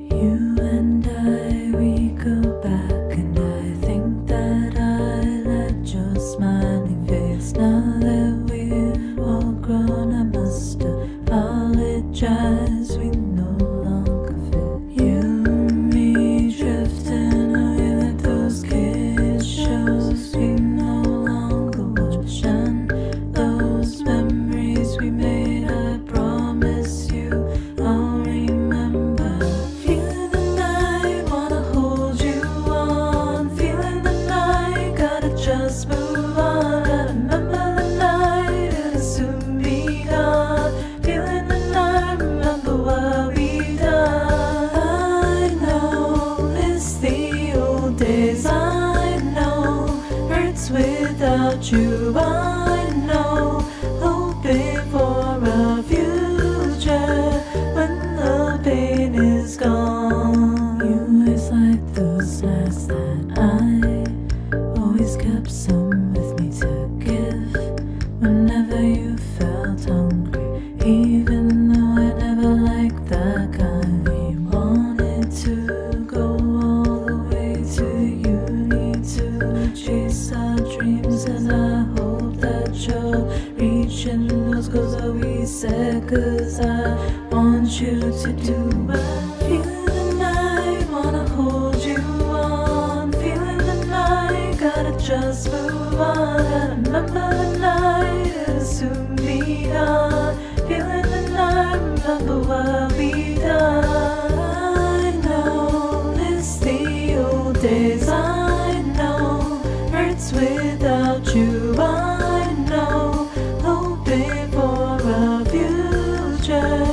You and I, we go back, and I think that I liked your smiling face. Now that we're all grown, I must apologize, we no longer fit. You and me drifting away like those kids shows we no longer watch, and those memories we made, I promise you I'll remember. Just move on, gotta remember the night, it'll soon be gone. Feeling the night, remember what we've done. I know it's the old days, I know hurts without you, I know hoping for a future when the pain is gone. You always like those last that I always kept some with me to give whenever you felt hungry, even though I never liked that kind. We wanted to go all the way to uni to chase our dreams, and I hope that you're reaching those goals that we set, 'cause I want you to do well. Feeling the night, wanna hold you on. Feeling the night, gotta just move on. Gotta remember the night, it'll soon be gone. Feeling the night, remember what we've done. I know it's the old days, I know hurts without you, I know hoping for a future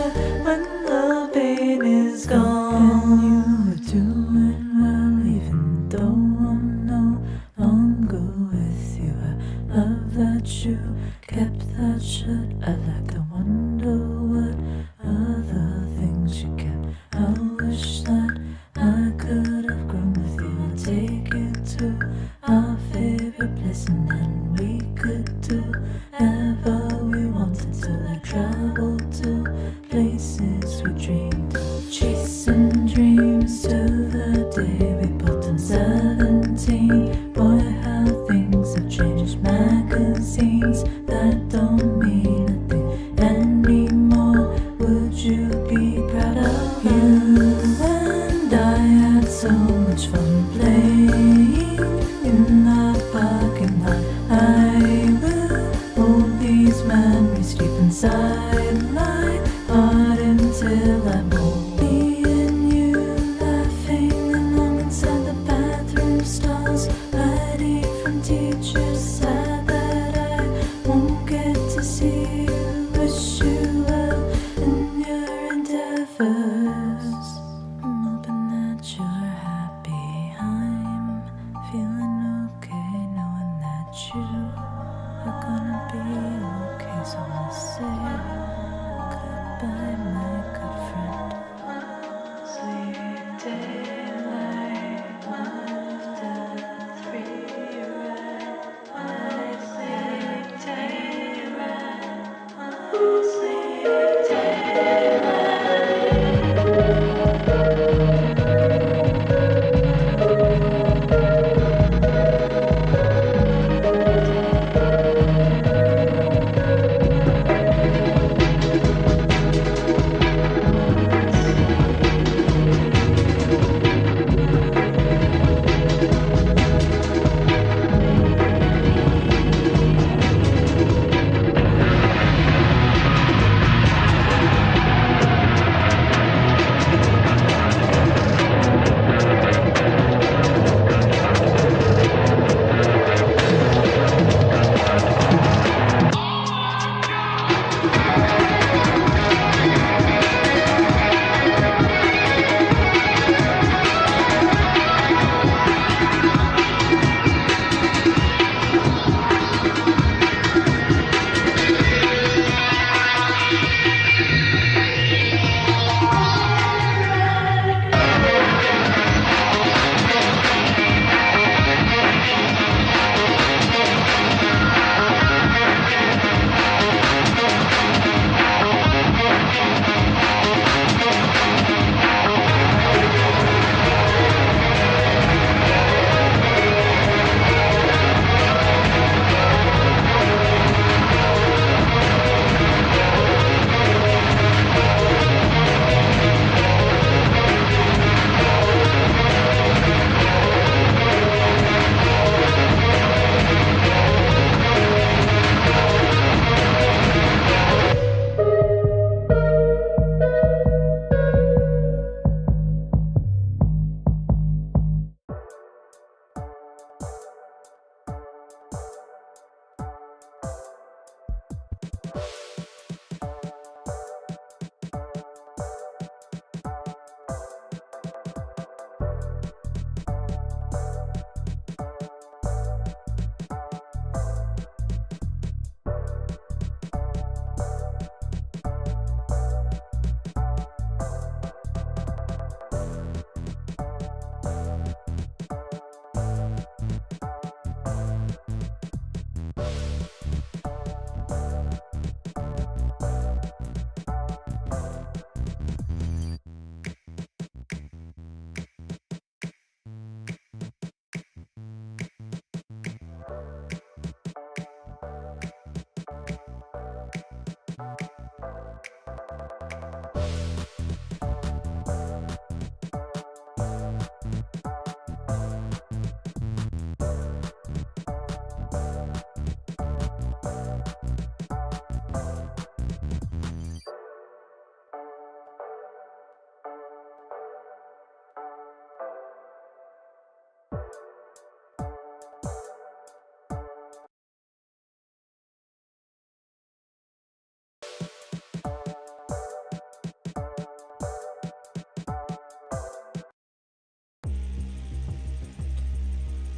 when the pain is gone. And you were doing well, even though I'm no longer with you. I love that you kept that shut. I wonder what other things you kept. I wish that I could have grown with you. I'll take you to our favorite place, and then we could do whatever we wanted to, like travel to places we dreamed of, chasing dreams to the day we both turned 17. Boy, how things have changed. Magazines that don't mean nothing anymore. Would you be proud of you? And I had so much fun playing in the parking lot. I will hold these memories deep inside my heart until I'm old. Me and you laughing along inside the bathroom stalls, hiding from teachers.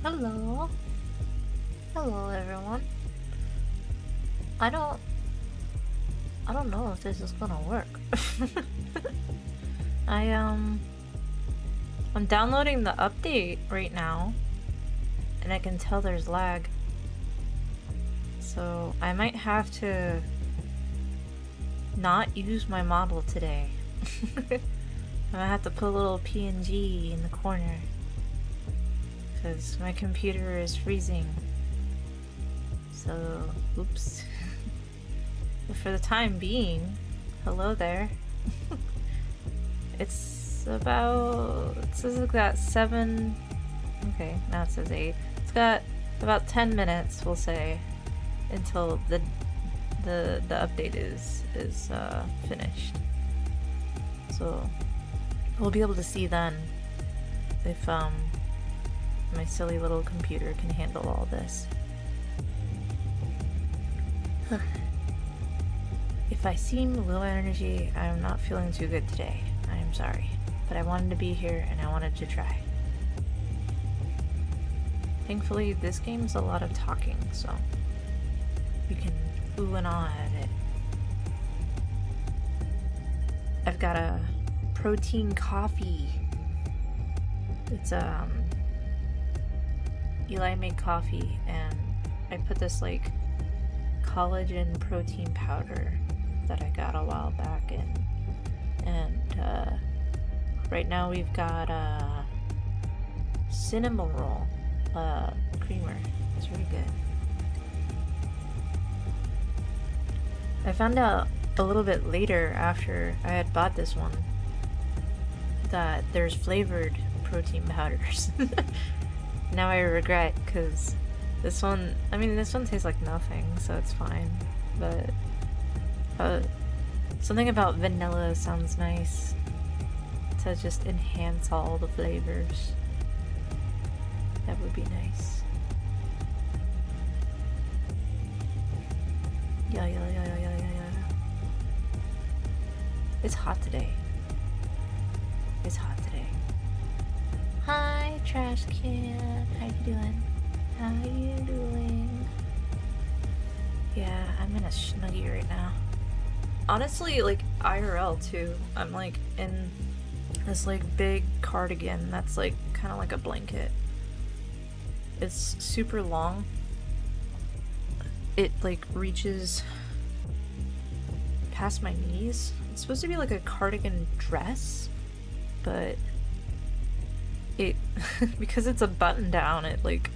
Hello. Hello everyone. I don't know if this is gonna work. I'm downloading the update right now and I can tell there's lag. So I might have to not use my model today. I might have to put a little PNG in the corner because my computer is freezing. So, oops. But for the time being, hello there. It says it's got 7, okay, now it says 8. It's got about 10 minutes, we'll say, until the update is finished. So we'll be able to see then if my silly little computer can handle all this. If I seem low energy, I'm not feeling too good today. I am sorry, but I wanted to be here and I wanted to try. Thankfully, this game's a lot of talking, so you can ooh and ah at it. I've got a protein coffee. It's Eli made coffee and I put this like collagen protein powder that I got a while back in, and right now we've got cinnamon roll creamer. It's really good. I found out a little bit later after I had bought this one that there's flavored protein powders. Now I regret, because this one, I mean, this one tastes like nothing, so it's fine. But something about vanilla sounds nice to just enhance all the flavors. That would be nice. Yeah. It's hot today. It's hot today. Hi, trash can. How you doing? How you doing? Yeah, I'm in a snuggie right now. Honestly, like IRL too. I'm like in this like big cardigan that's like kind of like a blanket. It's super long. It like reaches past my knees. It's supposed to be like a cardigan dress, but it because it's a button down, it like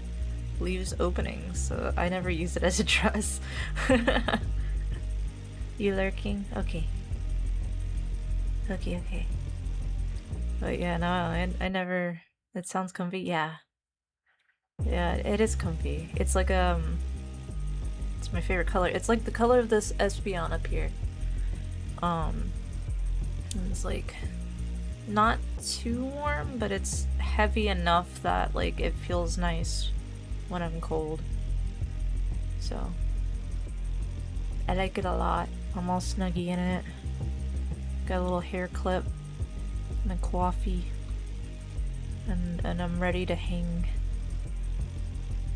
leaves openings, so I never use it as a dress. You lurking? Okay. Okay. But yeah, no, I never. It sounds comfy. Yeah, it is comfy. It's like it's my favorite color. It's like the color of this Espeon up here. It's like not too warm, but it's heavy enough that like it feels nice when I'm cold. So I like it a lot. I'm all snuggy in it. Got a little hair clip and a coffee, and I'm ready to hang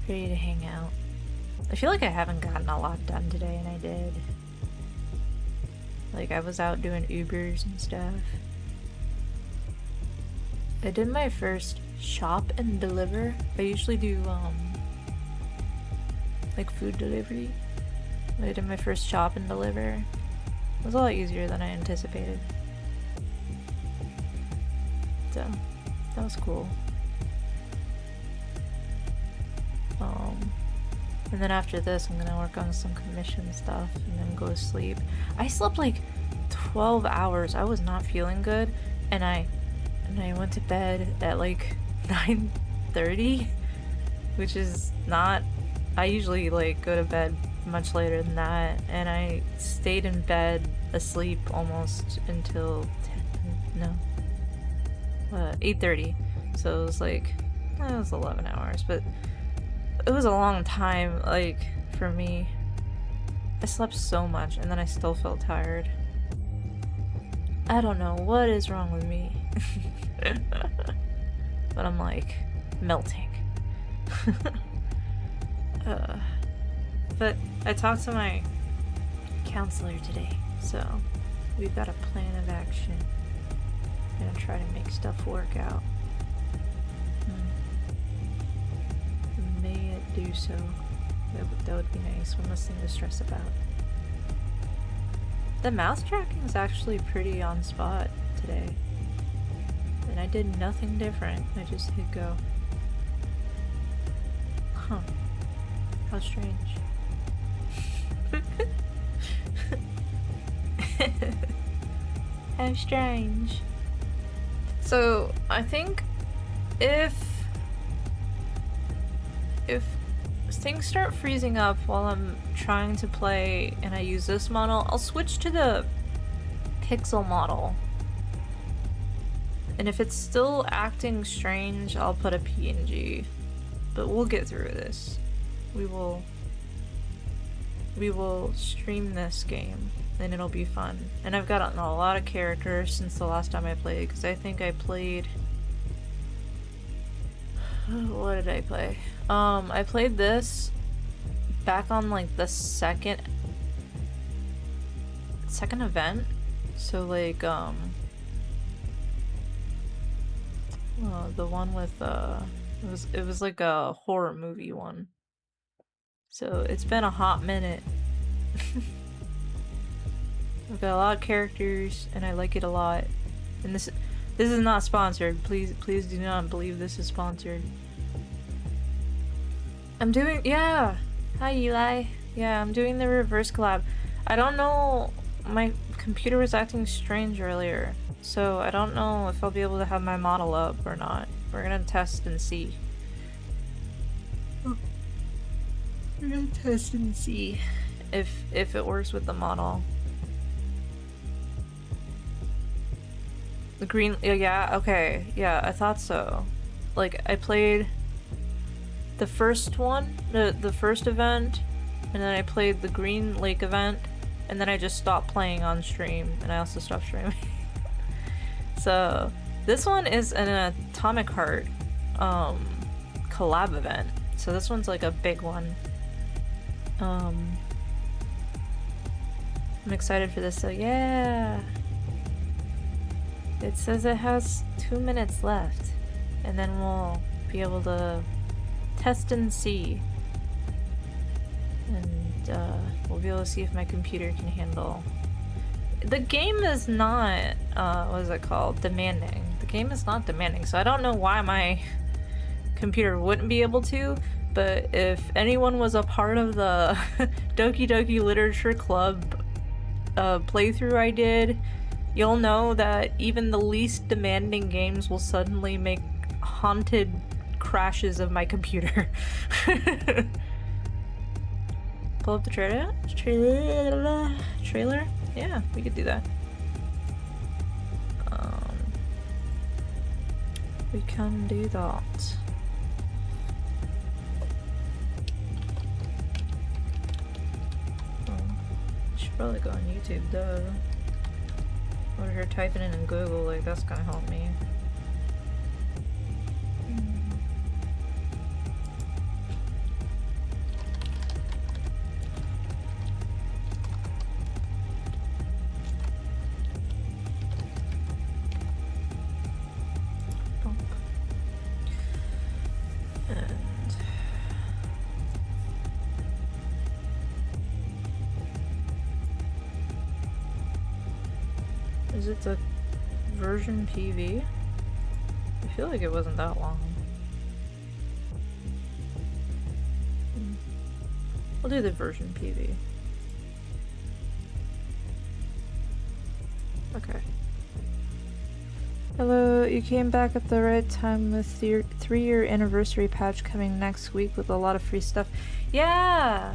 out. I feel like I haven't gotten a lot done today, and I did. Like I was out doing Ubers and stuff. I did my first shop and deliver. I usually do like food delivery. I did my first shop and deliver. It was a lot easier than I anticipated. So that was cool. And then after this, I'm gonna work on some commission stuff and then go to sleep. I slept like 12 hours. I was not feeling good, and I went to bed at like 9:30, which is not. I usually like go to bed much later than that, and I stayed in bed asleep almost until 8:30. So it was like it was 11 hours, but it was a long time, like, for me. I slept so much, and then I still felt tired. I don't know what is wrong with me. But I'm, like, melting. But I talked to my counselor today, so we've got a plan of action. I'm gonna try to make stuff work out. May it do so. That would be nice. One less thing to stress about. The mouse tracking is actually pretty on spot today. And I did nothing different. I just hit go. Huh. How strange. How strange. So, I think if things start freezing up while I'm trying to play and I use this model, I'll switch to the pixel model. And if it's still acting strange, I'll put a PNG. But we'll get through this. We will stream this game and it'll be fun. And I've gotten a lot of characters since the last time I played, because I think I played... What did I play? I played this back on like the second event. So like the one with it was like a horror movie one. So it's been a hot minute. I've got a lot of characters and I like it a lot. And this This is not sponsored. Please do not believe this is sponsored. I'm doing, yeah. Hi, Eli. Yeah, I'm doing the reverse collab. I don't know, my computer was acting strange earlier, so I don't know if I'll be able to have my model up or not. We're gonna test and see. We're gonna test and see if it works with the model. The green, yeah, okay, yeah, I thought so. Like, I played the first one, the first event, and then I played the Green Lake event, and then I just stopped playing on stream, and I also stopped streaming. So, this one is an Atomic Heart collab event. So this one's like a big one. I'm excited for this, so yeah! It says it has 2 minutes left, and then we'll be able to test and see. And we'll be able to see if my computer can handle. The game is not, what is it called? Demanding. The game is not demanding, so I don't know why my computer wouldn't be able to, but if anyone was a part of the Doki Doki Literature Club playthrough I did, you'll know that even the least demanding games will suddenly make haunted crashes of my computer. Pull up the trailer? Trailer? Yeah, we could do that. We can do that. I should probably go on YouTube, duh. Over here typing it in Google, like that's gonna help me. Is it the version PV? I feel like it wasn't that long. We'll do the version PV. Okay. Hello, you came back at the right time with your 3-year anniversary patch coming next week with a lot of free stuff. Yeah!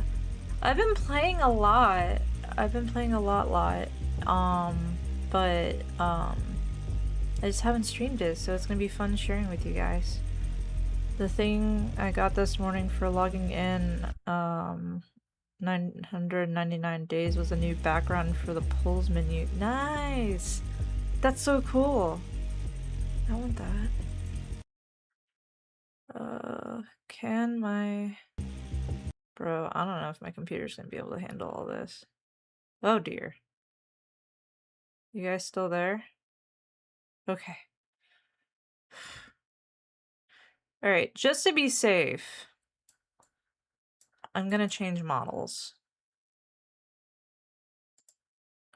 I've been playing a lot. But I just haven't streamed it, so it's gonna be fun sharing with you guys. The thing I got this morning for logging in 999 days was a new background for the polls menu. Nice! That's so cool. I want that. Can my... Bro, I don't know if my computer's gonna be able to handle all this. Oh dear. You guys still there? Okay. Alright, just to be safe, I'm gonna change models.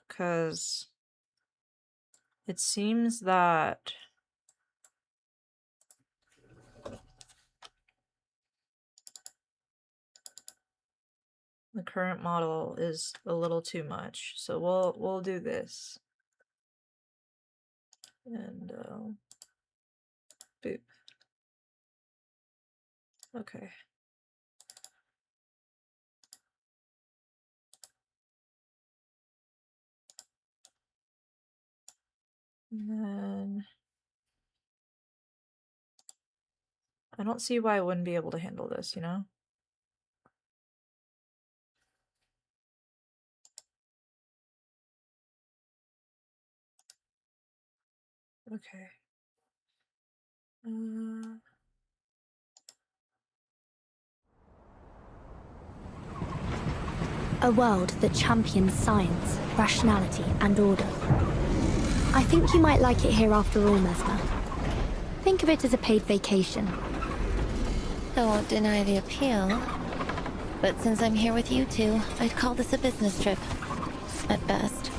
Because it seems that the current model is a little too much. So we'll do this. And boop. Okay. And then I don't see why I wouldn't be able to handle this, you know? Okay. A world that champions science, rationality, and order. I think you might like it here after all, Mesmer. Think of it as a paid vacation. I won't deny the appeal. But since I'm here with you two, I'd call this a business trip. At best.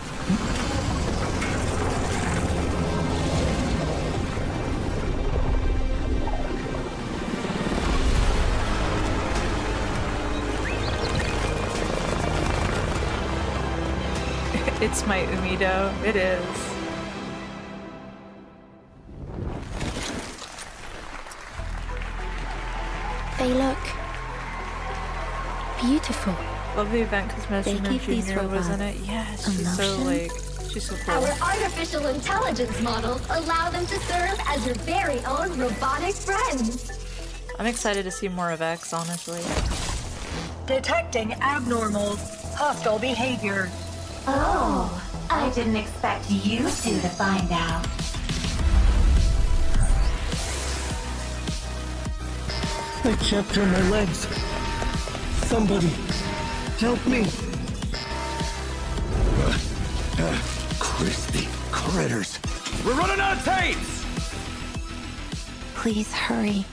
It's my Umido. It is. They look beautiful. Love the event because Messenger keep these Junior was in robots it. Yeah, a she's so motion? like, she's so cool. Our artificial intelligence models allow them to serve as your very own robotic friends. I'm excited to see more of X, honestly. Detecting abnormal, hostile behavior. Oh, I didn't expect you two to find out. I can't turn my legs. Somebody, help me. Crispy critters. We're running out of tapes! Please hurry,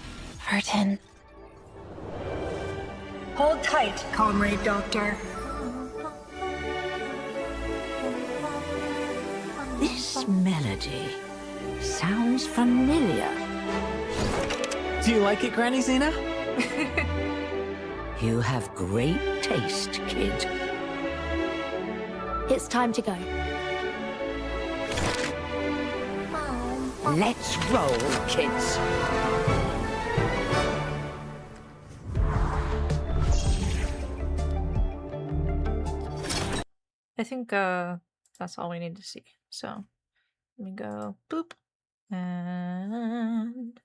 Vertin. Hold tight, Comrade Doctor. This melody sounds familiar. Do you like it, Granny Xena? You have great taste, kid. It's time to go. Let's roll, kids. I think that's all we need to see. So let me go boop and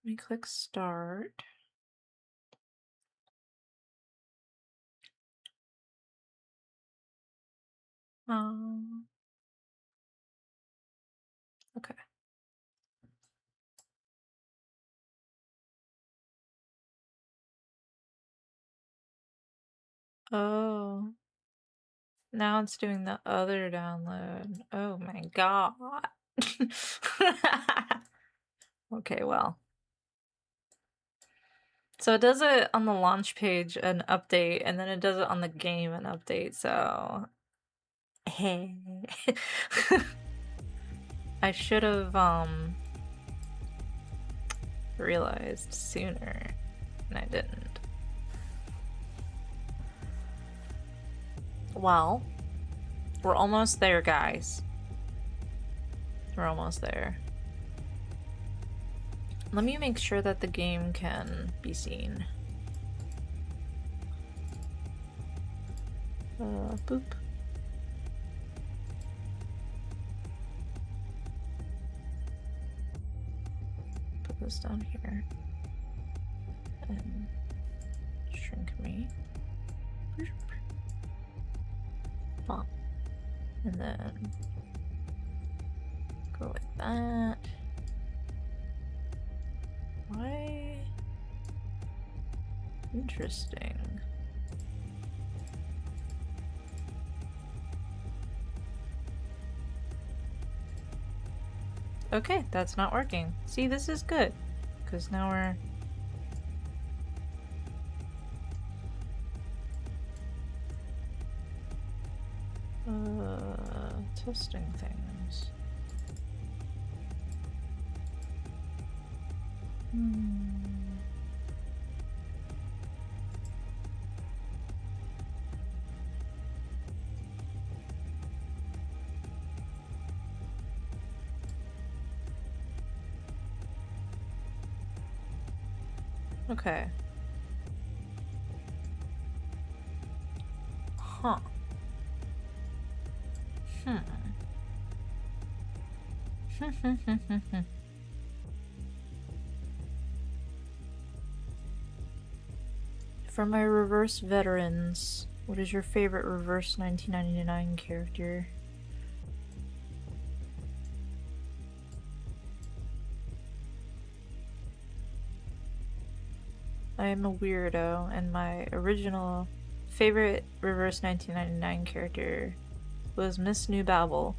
let me click start. Okay. Oh, now it's doing the other download. Oh my god. Okay, well. So it does it on the launch page, an update, and then it does it on the game, an update, so... Hey. I should have, realized sooner, and I didn't. Well, we're almost there, guys. We're almost there. Let me make sure that the game can be seen. Boop. Put this down here. And shrink me. Pop. And then go like that. Why? Interesting. Okay, that's not working. See, this is good, because now we're... testing things. Okay. Huh. For my reverse veterans, what is your favorite reverse 1999 character? I am a weirdo, and my original favorite reverse 1999 character was Miss New Babel.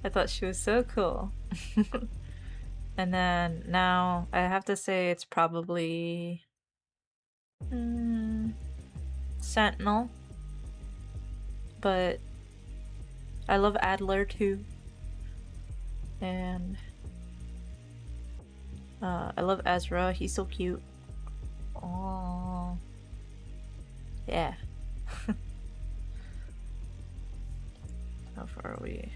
I thought she was so cool. And then now I have to say it's probably Sentinel, but I love Adler too, and I love Ezra. He's so cute. Oh, Yeah. How far are we?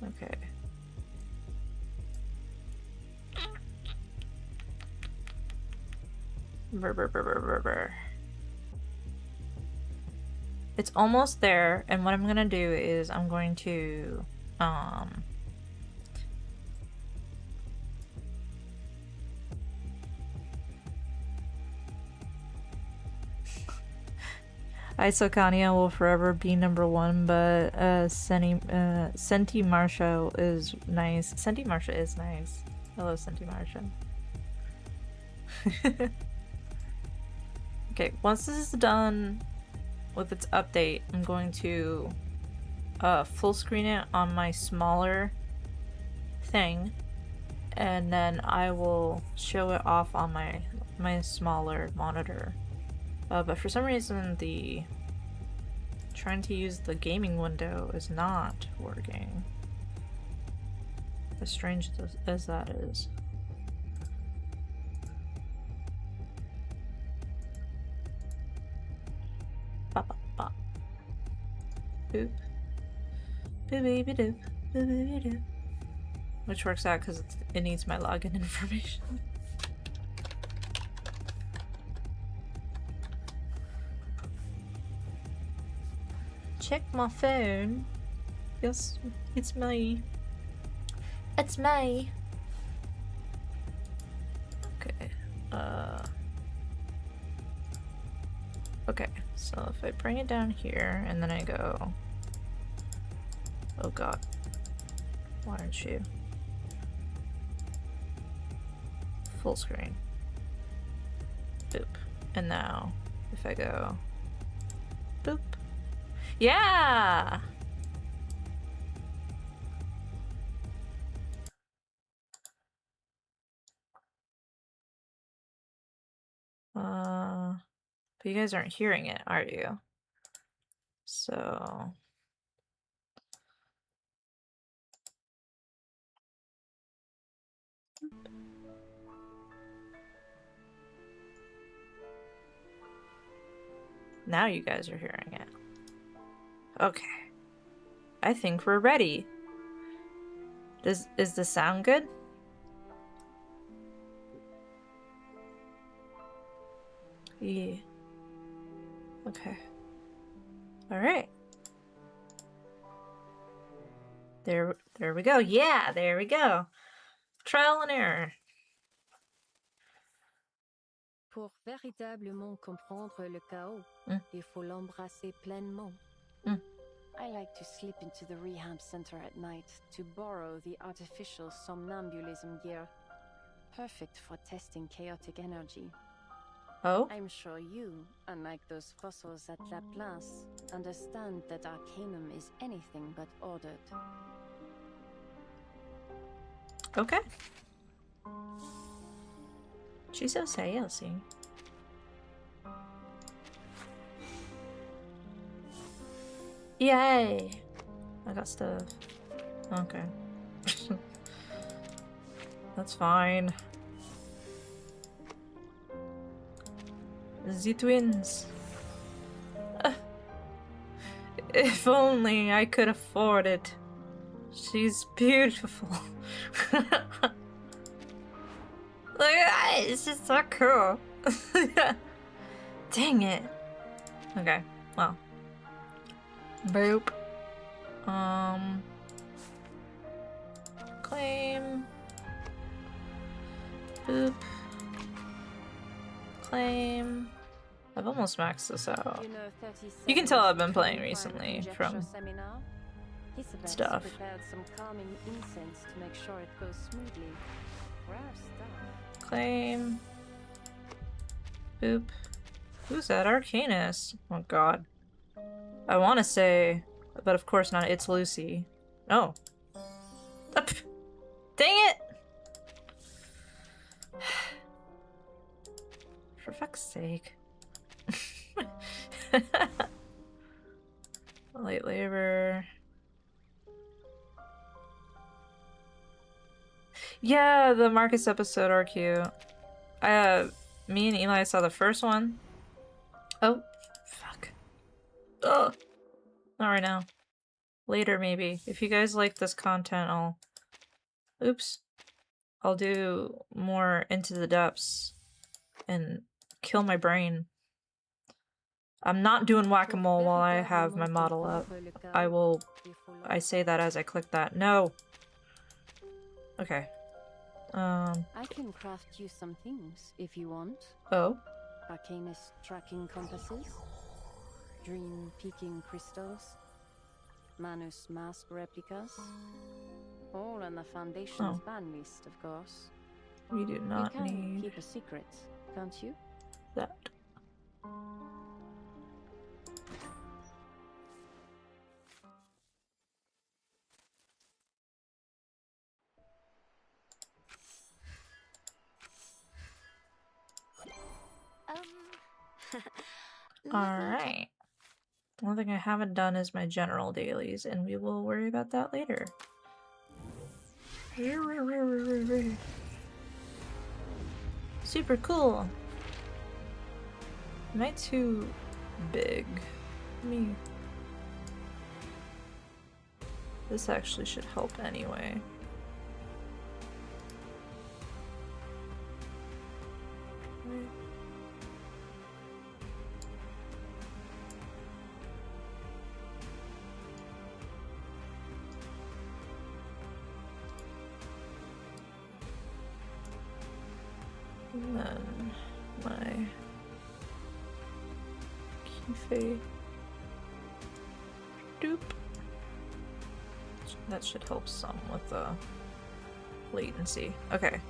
Okay. Brr, brr, brr, brr, brr, brr. It's almost there, and what I'm gonna do is I'm going to Isokania will forever be #1, but Senti Marsha is nice. Senti Marsha is nice. Hello, Senti Marsha. Okay, once this is done with its update, I'm going to full screen it on my smaller thing, and then I will show it off on my smaller monitor. But for some reason, trying to use the gaming window is not working. As strange as that is. Bop, bop, bop. Boop. Boop, baby, doop. Boop, baby, doop. Which works out because it needs my login information. Check my phone. Yes, it's me. It's me. Okay. Okay, so if I bring it down here and then I go... Oh god. Why aren't you? Full screen. Boop. And now, if I go... Boop. Yeah! But you guys aren't hearing it, are you? So... Now you guys are hearing it. Okay. I think we're ready. Is the sound good? Yeah. Okay. Alright. There we go. Yeah, there we go. Trial and error. Pour véritablement comprendre le chaos, il faut l'embrasser pleinement. I like to slip into the rehab center at night to borrow the artificial somnambulism gear. Perfect for testing chaotic energy. Oh? I'm sure you, unlike those fossils at La Place, understand that Arcanum is anything but ordered. Okay. She's so salesy. Yay! I got stuff. Okay. That's fine. The twins. If only I could afford it. She's beautiful. Look at that, it's just so cool. Dang it. Okay, well. Boop. Claim. Boop. Claim. I've almost maxed this out. You can tell I've been playing recently from stuff. Claim. Boop. Who's that? Arcanist. Oh god. I want to say, but of course not. It's Lucy. Oh. Dang it! For fuck's sake. Late labor. Yeah, the Marcus episode are cute. Me and Eli saw the first one. Oh, fuck. Ugh. Not right now. Later, maybe. If you guys like this content, I'll... Oops. I'll do more Into the Depths and kill my brain. I'm not doing whack-a-mole while I have my model up. I say that as I click that. No! Okay. I can craft you some things if you want. Oh? Arcanist tracking compasses, dream peaking crystals, Manus mask replicas, all on the Foundation's ban list, of course. We do not you can need keep a secret, can't you? that. Alright. One thing I haven't done is my general dailies, and we will worry about that later. Super cool! Am I too big? Me. This actually should help anyway. And then my Kifé. Doop. That should help some with the latency. Okay.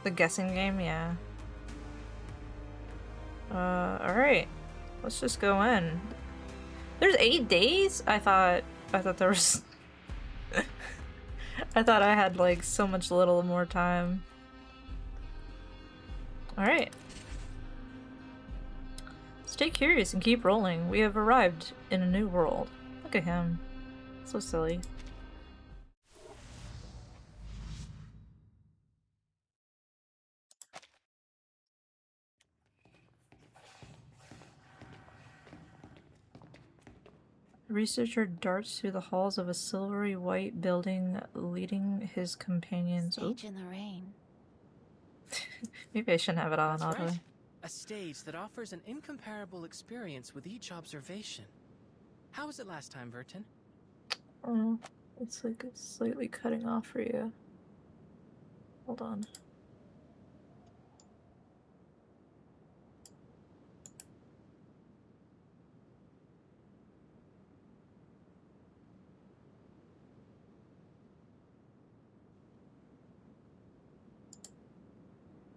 The guessing game, yeah. Alright. Let's just go in. There's 8 days? I thought there was I thought I had like so much little more time. Alright. Stay curious and keep rolling. We have arrived in a new world. Look at him. So silly. A researcher darts through the halls of a silvery white building, leading his companions. Stage in the rain. Maybe I shouldn't have it on auto. Right. A stage that offers an incomparable experience with each observation. How was it last time, Vertin? Oh, it's like it's slightly cutting off for you. Hold on.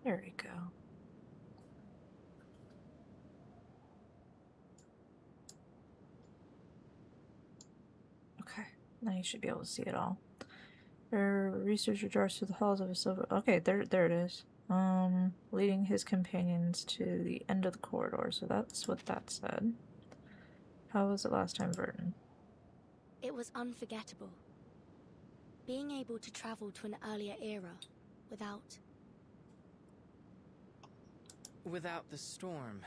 There we go. Okay, now you should be able to see it all. Researcher darts through the halls of a silver. Okay, there it is. Leading his companions to the end of the corridor. So that's what that said. How was it last time, Vertin? It was unforgettable. Being able to travel to an earlier era without the storm.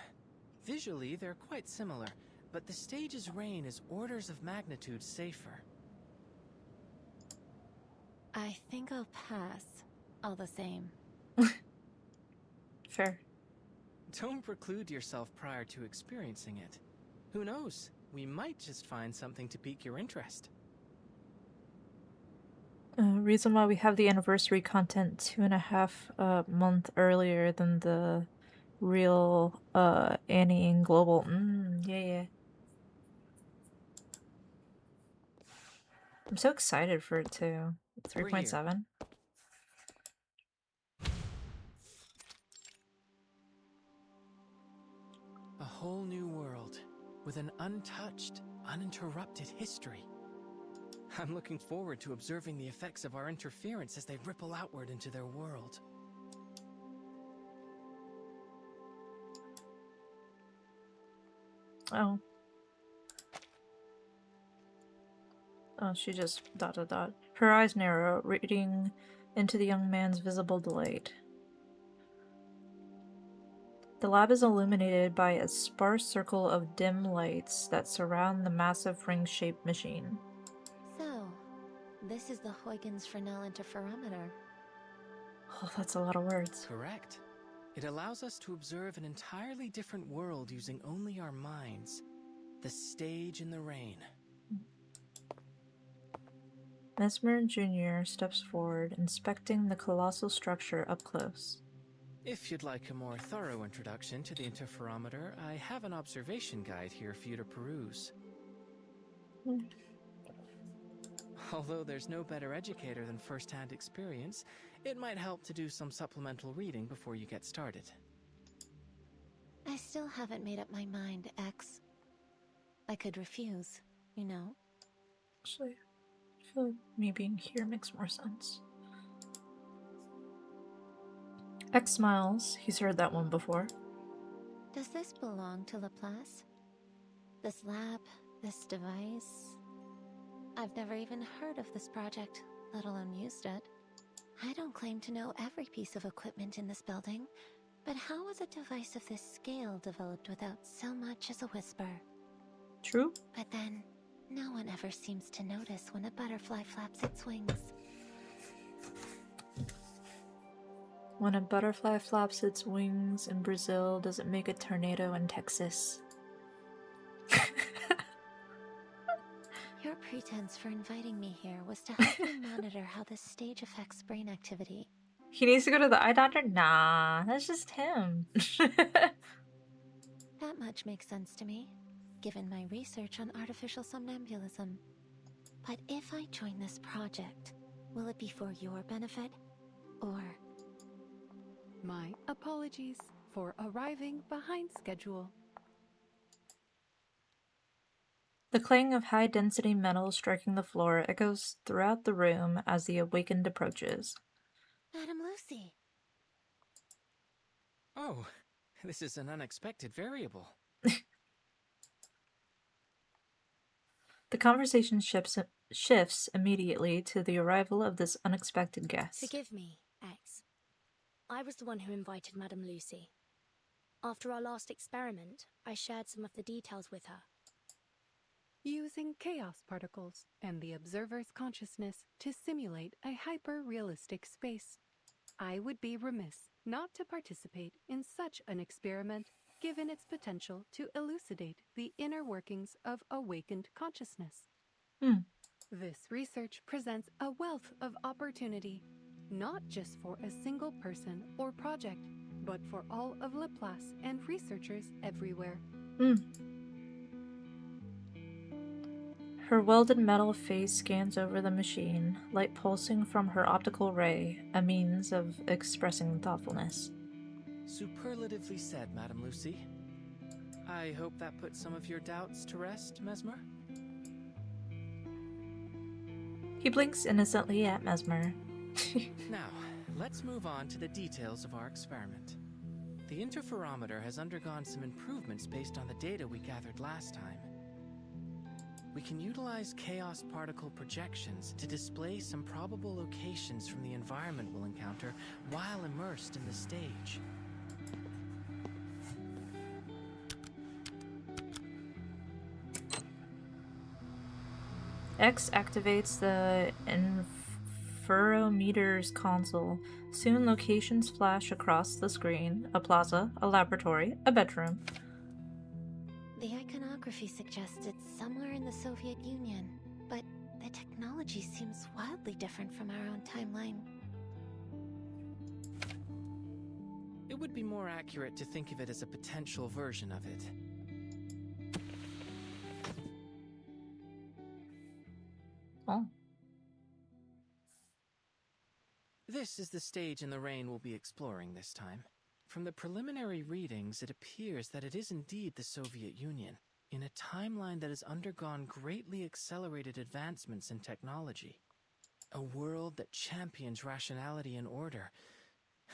Visually, they're quite similar, but the stage's reign is orders of magnitude safer. I think I'll pass. All the same. Fair. Don't preclude yourself prior to experiencing it. Who knows? We might just find something to pique your interest. Reason why we have the anniversary content 2.5 month earlier than the real Annie and Global. Yeah. I'm so excited for it too. 3.7. A whole new world with an untouched, uninterrupted history. I'm looking forward to observing the effects of our interference as they ripple outward into their world. Oh. Oh, she just ... Her eyes narrow, reading into the young man's visible delight. The lab is illuminated by a sparse circle of dim lights that surround the massive ring-shaped machine. So, this is the Huygens Fresnel interferometer. Oh, that's a lot of words. Correct. It allows us to observe an entirely different world using only our minds. The stage in the rain. Mesmer Jr. steps forward, inspecting the colossal structure up close. If you'd like a more thorough introduction to the interferometer, I have an observation guide here for you to peruse. Although there's no better educator than first-hand experience, it might help to do some supplemental reading before you get started. I still haven't made up my mind, X. I could refuse, you know. Actually, I feel like me being here makes more sense. X smiles. He's heard that one before. Does this belong to Laplace? This lab, this device? I've never even heard of this project, let alone used it. I don't claim to know every piece of equipment in this building, but how was a device of this scale developed without so much as a whisper? True. But then, no one ever seems to notice when a butterfly flaps its wings. When a butterfly flaps its wings in Brazil, does it make a tornado in Texas? Your pretense for inviting me here was to help me monitor how this stage affects brain activity. He needs to go to the eye doctor? Nah, that's just him. That much makes sense to me, given my research on artificial somnambulism. But if I join this project, will it be for your benefit, or... My apologies for arriving behind schedule. The clang of high-density metal striking the floor echoes throughout the room as the awakened approaches. Madame Lucy! Oh, this is an unexpected variable. The conversation shifts immediately to the arrival of this unexpected guest. Forgive me, X. I was the one who invited Madame Lucy. After our last experiment, I shared some of the details with her. Using chaos particles and the observer's consciousness to simulate a hyper-realistic space. I would be remiss not to participate in such an experiment, given its potential to elucidate the inner workings of awakened consciousness. This research presents a wealth of opportunity, not just for a single person or project, but for all of Laplace and researchers everywhere. Her welded metal face scans over the machine, light pulsing from her optical ray, a means of expressing thoughtfulness. Superlatively said, Madame Lucy. I hope that puts some of your doubts to rest, Mesmer? He blinks innocently at Mesmer. Now, let's move on to the details of our experiment. The interferometer has undergone some improvements based on the data we gathered last time. We can utilize chaos particle projections to display some probable locations from the environment we'll encounter while immersed in the stage. X activates the interferometer's console. Soon locations flash across the screen. A plaza, a laboratory, a bedroom. The iconography suggests it's somewhere in the Soviet Union, but the technology seems wildly different from our own timeline. It would be more accurate to think of it as a potential version of it. Oh. This is the stage in the rain we'll be exploring this time. From the preliminary readings, it appears that it is indeed the Soviet Union, in a timeline that has undergone greatly accelerated advancements in technology. A world that champions rationality and order,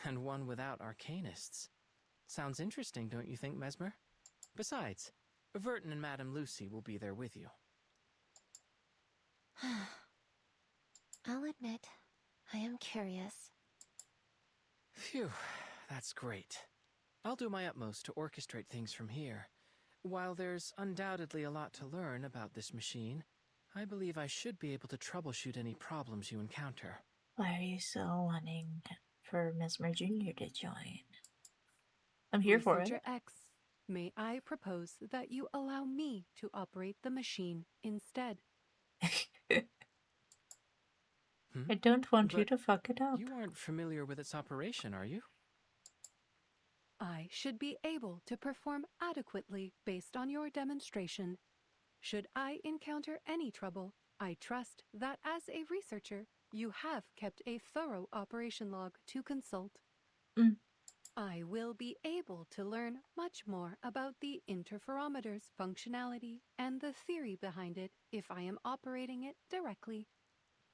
and one without arcanists. Sounds interesting, don't you think, Mesmer? Besides, Verton and Madame Lucy will be there with you. I'll admit, I am curious. Phew, that's great. I'll do my utmost to orchestrate things from here. While there's undoubtedly a lot to learn about this machine, I believe I should be able to troubleshoot any problems you encounter. Why are you so wanting for Mesmer Jr. to join? I'm here for it. Researcher X, may I propose that you allow me to operate the machine instead? I don't want you to fuck it up. You aren't familiar with its operation, are you? I should be able to perform adequately based on your demonstration. Should I encounter any trouble, I trust that as a researcher, you have kept a thorough operation log to consult. I will be able to learn much more about the interferometer's functionality and the theory behind it if I am operating it directly.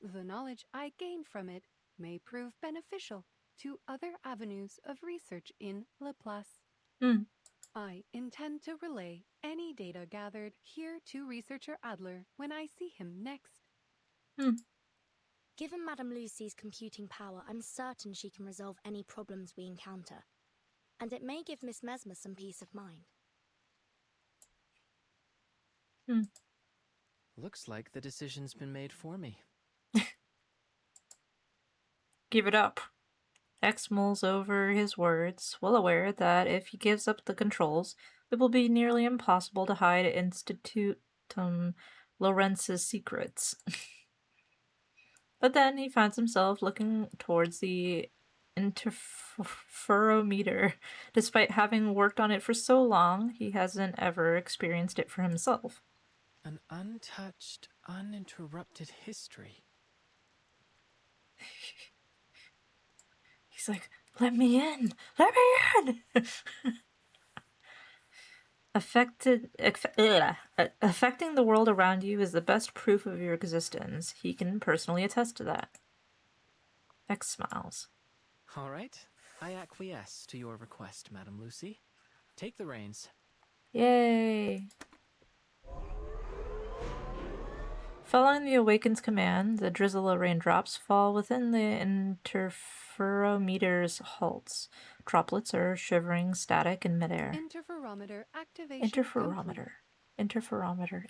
The knowledge I gain from it may prove beneficial to other avenues of research in Laplace. I intend to relay any data gathered here to Researcher Adler when I see him next. Given Madame Lucy's computing power, I'm certain she can resolve any problems we encounter. And it may give Miss Mesmer some peace of mind. Looks like the decision's been made for me. Give it up. X mulls over his words, well aware that if he gives up the controls, it will be nearly impossible to hide Institutum Lorenz's secrets. But then he finds himself looking towards the interferometer. Despite having worked on it for so long, he hasn't ever experienced it for himself. An untouched, uninterrupted history. He's like, let me in! Let me in! Affecting the world around you is the best proof of your existence. He can personally attest to that. X smiles. All right. I acquiesce to your request, Madame Lucy. Take the reins. Yay! Following the Awaken's command, the drizzle of raindrops fall within the interferometer's halts. Droplets are shivering static in midair. Interferometer activation. Interferometer. Interferometer.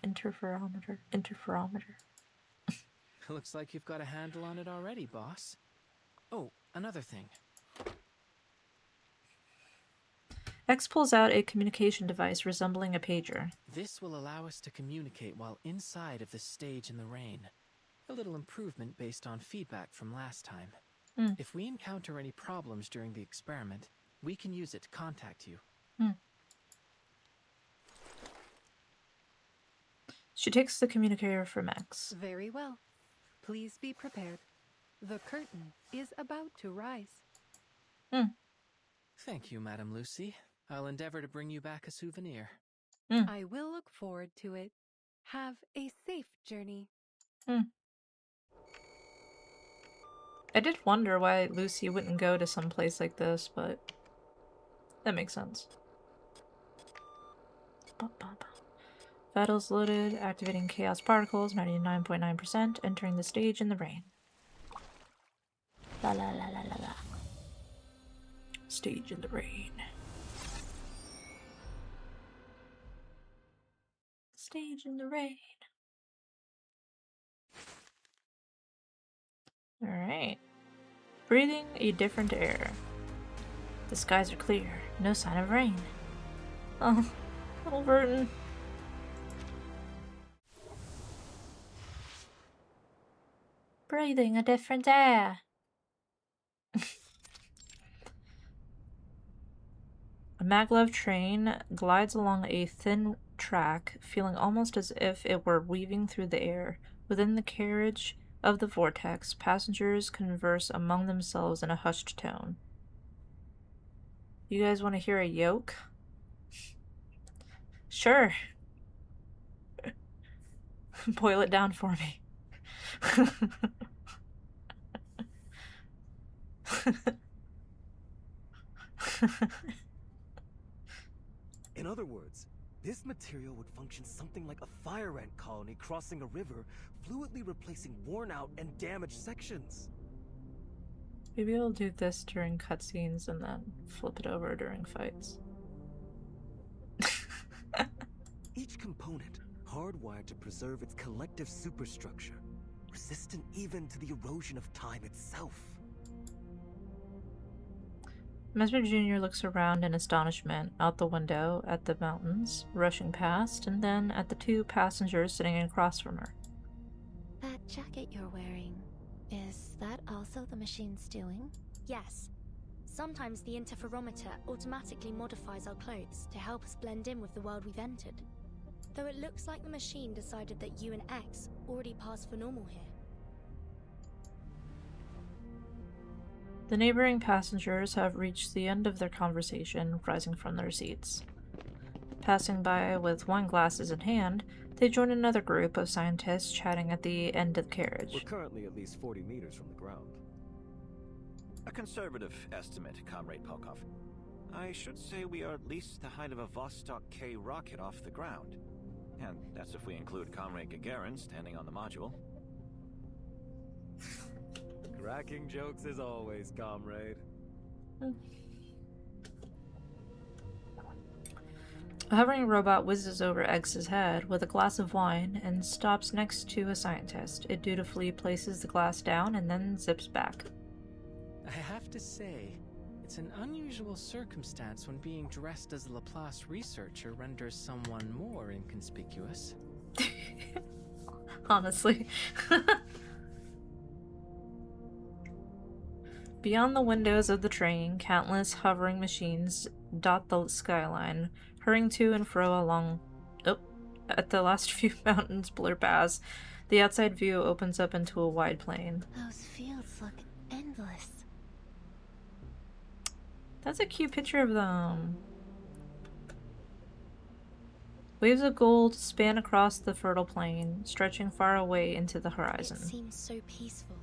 Looks like you've got a handle on it already, boss. Oh, another thing. X pulls out a communication device resembling a pager. This will allow us to communicate while inside of the stage in the rain. A little improvement based on feedback from last time. If we encounter any problems during the experiment, we can use it to contact you. She takes the communicator from X. Very well. Please be prepared. The curtain is about to rise. Thank you, Madame Lucy. I'll endeavor to bring you back a souvenir. I will look forward to it. Have a safe journey. I did wonder why Lucy wouldn't go to some place like this, but that makes sense. Battle's loaded, activating chaos particles, 99.9%, entering the stage in the rain. La la la la la la. Stage in the rain. Stage in the rain. Alright. Breathing a different air. The skies are clear. No sign of rain. Oh, little Verton. Breathing a different air. A maglev train glides along a thin track, feeling almost as if it were weaving through the air. Within the carriage of the vortex, passengers converse among themselves in a hushed tone. You guys want to hear a yoke? Sure. Boil it down for me. In other words, this material would function something like a fire ant colony crossing a river, fluidly replacing worn-out and damaged sections. Maybe I'll do this during cutscenes and then flip it over during fights. Each component hardwired to preserve its collective superstructure, resistant even to the erosion of time itself. Mesmer Jr. looks around in astonishment, out the window, at the mountains, rushing past, and then at the two passengers sitting across from her. That jacket you're wearing, is that also the machine's doing? Yes. Sometimes the interferometer automatically modifies our clothes to help us blend in with the world we've entered. Though it looks like the machine decided that you and X already passed for normal here. The neighboring passengers have reached the end of their conversation, rising from their seats. Passing by with wine glasses in hand, they join another group of scientists chatting at the end of the carriage. We're currently at least 40 meters from the ground. A conservative estimate, Comrade Polkov. I should say we are at least the height of a Vostok K rocket off the ground. And that's if we include Comrade Gagarin standing on the module. Cracking jokes as always, comrade. A hovering robot whizzes over X's head with a glass of wine and stops next to a scientist. It dutifully places the glass down and then zips back. I have to say, it's an unusual circumstance when being dressed as a Laplace researcher renders someone more inconspicuous. Honestly. Beyond the windows of the train, countless hovering machines dot the skyline, hurrying to and fro along... Oh, at the last few mountains blur past, the outside view opens up into a wide plain. Those fields look endless. That's a cute picture of them. Waves of gold span across the fertile plain, stretching far away into the horizon. It seems so peaceful.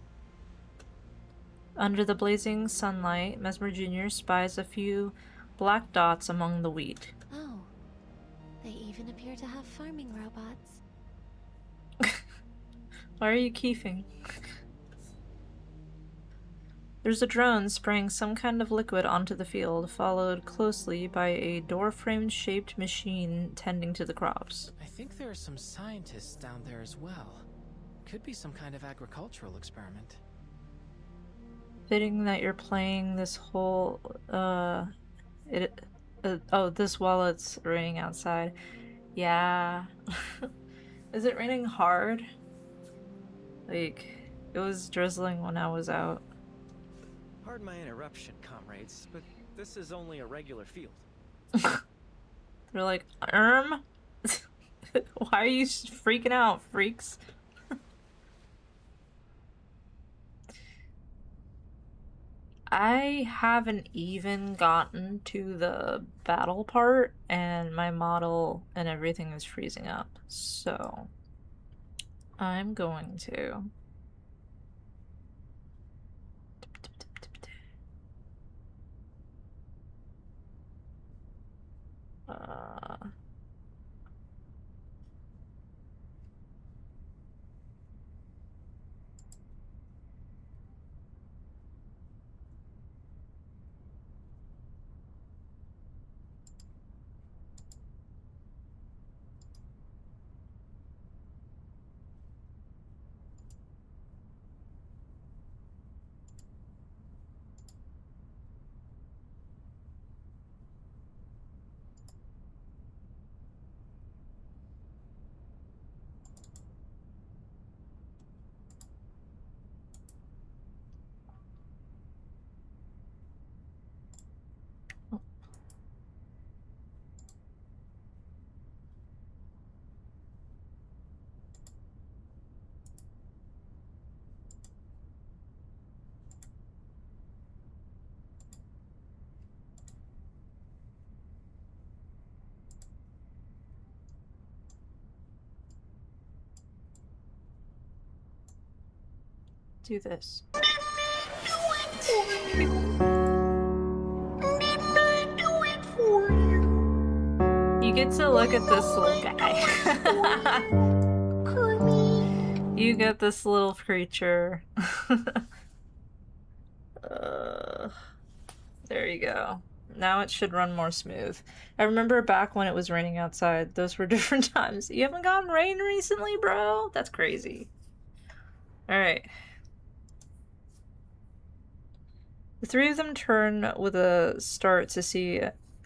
Under the blazing sunlight, Mesmer Jr. spies a few black dots among the wheat. Oh, they even appear to have farming robots. Why are you keefing? There's a drone spraying some kind of liquid onto the field, followed closely by a door-frame shaped machine tending to the crops. I think there are some scientists down there as well. Could be some kind of agricultural experiment. Fitting that you're playing this whole, this while it's raining outside. Yeah. Is it raining hard? Like, it was drizzling when I was out. Pardon my interruption, comrades, but this is only a regular field. They're like, Why are you freaking out, freaks? I haven't even gotten to the battle part, and my model and everything is freezing up, so I'm going to... do this. You get to look at this little guy. You get this little creature. There you go. Now it should run more smooth. I remember back when it was raining outside. Those were different times. You haven't gotten rain recently, bro? That's crazy. Alright. The three of them turn with a start to see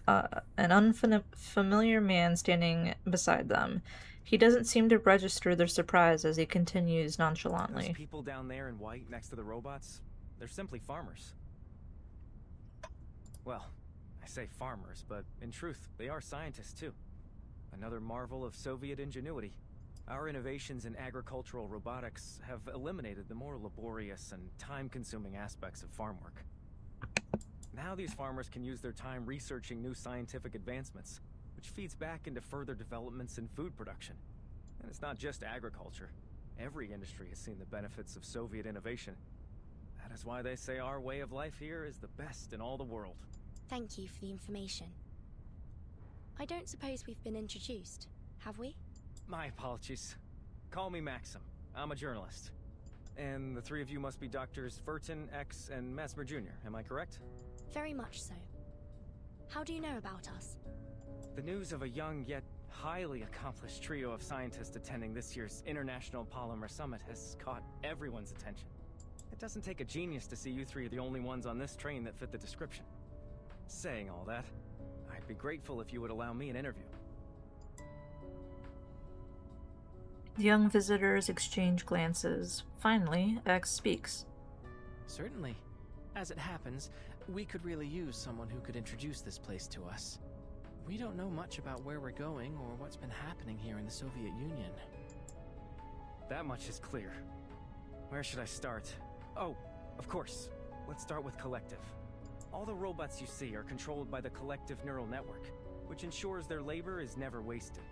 an unfamiliar man standing beside them. He doesn't seem to register their surprise as he continues nonchalantly. Those people down there in white next to the robots, they're simply farmers. Well, I say farmers, but in truth, they are scientists too. Another marvel of Soviet ingenuity. Our innovations in agricultural robotics have eliminated the more laborious and time-consuming aspects of farm work. Now these farmers can use their time researching new scientific advancements, which feeds back into further developments in food production. And it's not just agriculture. Every industry has seen the benefits of Soviet innovation. That is why they say our way of life here is the best in all the world. Thank you for the information. I don't suppose we've been introduced, have we? My apologies. Call me Maxim. I'm a journalist. And the three of you must be Doctors Furton, X, and Mesmer Jr., am I correct? Very much so. How do you know about us? The news of a young yet highly accomplished trio of scientists attending this year's International Polymer Summit has caught everyone's attention. It doesn't take a genius to see you three are the only ones on this train that fit the description. Saying all that, I'd be grateful if you would allow me an interview. The young visitors exchange glances. Finally, X speaks. Certainly. As it happens, we could really use someone who could introduce this place to us. We don't know much about where we're going or what's been happening here in the Soviet Union. That much is clear. Where should I start? Oh, of course. Let's start with Collective. All the robots you see are controlled by the Collective Neural Network, which ensures their labor is never wasted.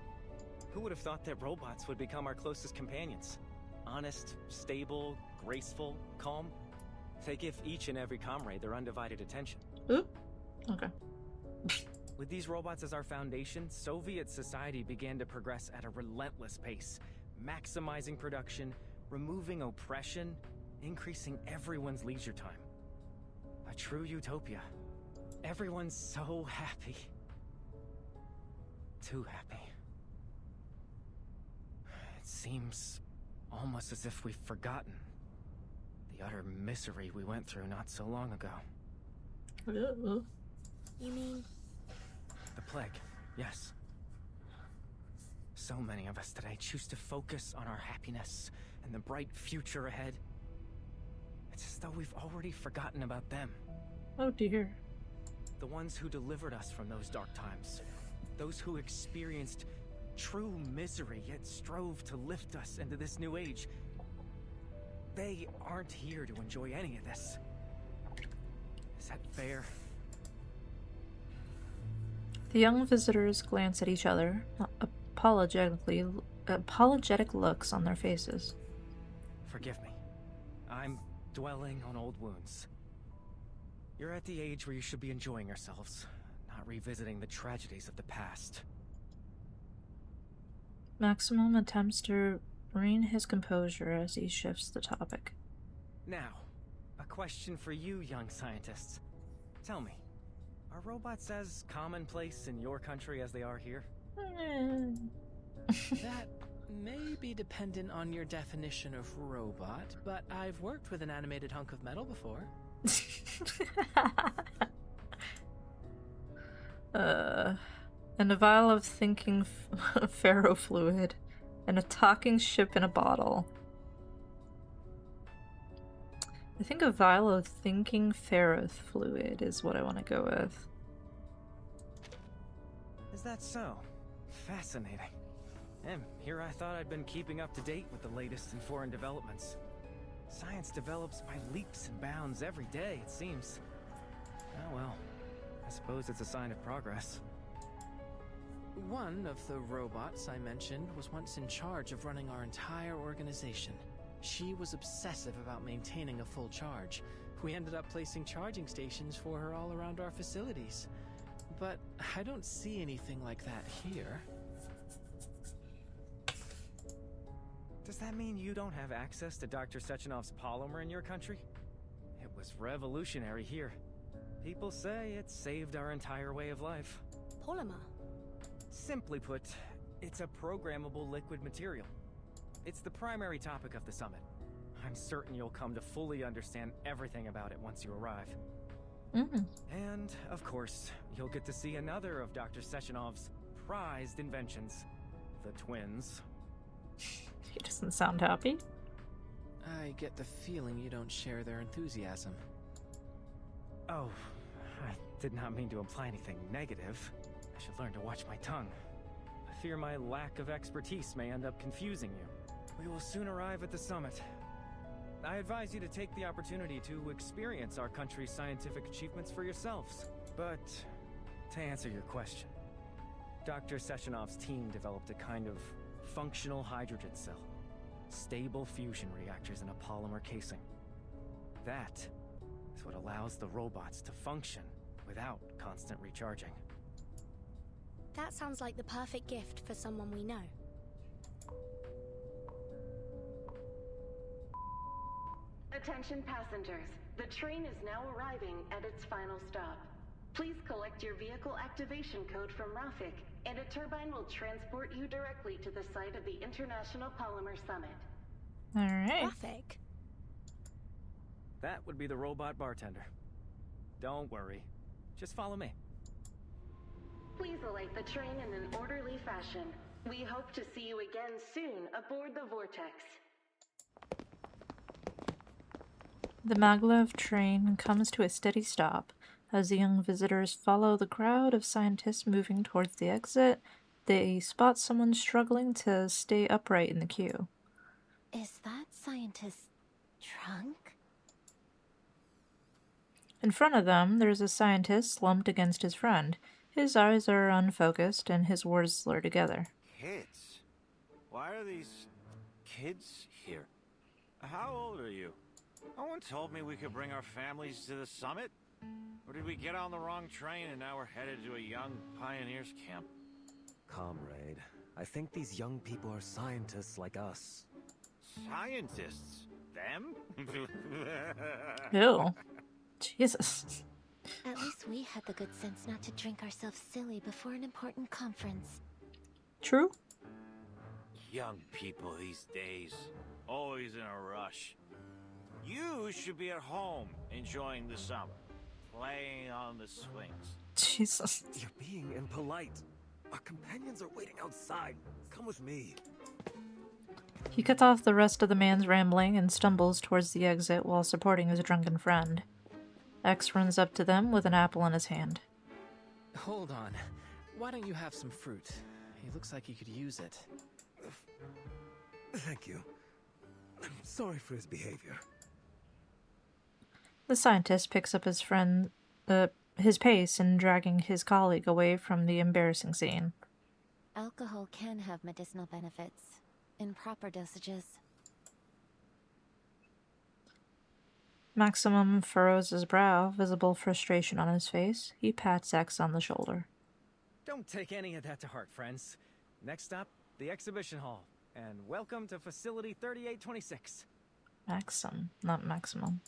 Who would have thought that robots would become our closest companions? Honest, stable, graceful, calm. They give each and every comrade their undivided attention. Oop. Okay. With these robots as our foundation, Soviet society began to progress at a relentless pace, maximizing production, removing oppression, increasing everyone's leisure time. A true utopia. Everyone's so happy. Too happy. It seems almost as if we've forgotten the utter misery we went through not so long ago. You mean? The plague, yes. So many of us today choose to focus on our happiness and the bright future ahead. It's as though we've already forgotten about them. Oh dear. The ones who delivered us from those dark times. Those who experienced true misery yet strove to lift us into this new age. They aren't here to enjoy any of this. Is that fair? The young visitors glance at each other, apologetic looks on their faces. Forgive me. I'm dwelling on old wounds. You're at the age where you should be enjoying yourselves, not revisiting the tragedies of the past. Maximum attempts to rein his composure as he shifts the topic. Now, a question for you young scientists. Tell me, are robots as commonplace in your country as they are here? That may be dependent on your definition of robot, but I've worked with an animated hunk of metal before. And a vial of thinking ferrofluid, and a talking ship in a bottle. I think a vial of thinking ferrofluid is what I want to go with. Is that so? Fascinating. And here I thought I'd been keeping up to date with the latest in foreign developments. Science develops by leaps and bounds every day, it seems. Oh well, I suppose it's a sign of progress. One of the robots I mentioned was once in charge of running our entire organization. She was obsessive about maintaining a full charge. We ended up placing charging stations for her all around our facilities. But I don't see anything like that here. Does that mean you don't have access to Dr. Sechenov's polymer in your country? It was was revolutionary here. People say it saved our entire way of life. Polymer? Simply put, it's a programmable liquid material. It's the primary topic of the summit. I'm certain you'll come to fully understand everything about it once you arrive. And, of course, you'll get to see another of Dr. Sessionov's prized inventions, the twins. He doesn't sound happy. I get the feeling you don't share their enthusiasm. Oh, I did not mean to imply anything negative. I should learn to watch my tongue. I fear my lack of expertise may end up confusing you. We will soon arrive at the summit. I advise you to take the opportunity to experience our country's scientific achievements for yourselves. But, to answer your question, Dr. Sessionov's team developed a kind of functional hydrogen cell. Stable fusion reactors in a polymer casing. That is what allows the robots to function without constant recharging. That sounds like the perfect gift for someone we know. Attention passengers, the train is now arriving at its final stop. Please collect your vehicle activation code from Rafik, and a turbine will transport you directly to the site of the International Polymer Summit. Alright. Rafik? That would be the robot bartender. Don't worry, just follow me. Please alight the train in an orderly fashion. We hope to see you again soon aboard the Vortex. The maglev train comes to a steady stop. As the young visitors follow the crowd of scientists moving towards the exit, they spot someone struggling to stay upright in the queue. Is that scientist drunk? In front of them, there's a scientist slumped against his friend. His eyes are unfocused and his words slur together. Kids? Why are these kids here? How old are you? No one told me we could bring our families to the summit. Or did we get on the wrong train and now we're headed to a young pioneers camp? Comrade, I think these young people are scientists like us. Scientists? Them? Ew. Jesus. At least we had the good sense not to drink ourselves silly before an important conference. True. Young people these days, always in a rush. You should be at home enjoying the summer, playing on the swings. Jesus. You're being impolite. Our companions are waiting outside. Come with me. He cuts off the rest of the man's rambling and stumbles towards the exit while supporting his drunken friend. X runs up to them with an apple in his hand. Hold on. Why don't you have some fruit? He looks like he could use it. Thank you. I'm sorry for his behavior. The scientist picks up his pace in dragging his colleague away from the embarrassing scene. Alcohol can have medicinal benefits, in proper dosages. Maximum furrows his brow, visible frustration on his face. He pats X on the shoulder. Don't take any of that to heart, friends. Next stop, the exhibition hall. And welcome to Facility 3826. Maxim, not Maximum.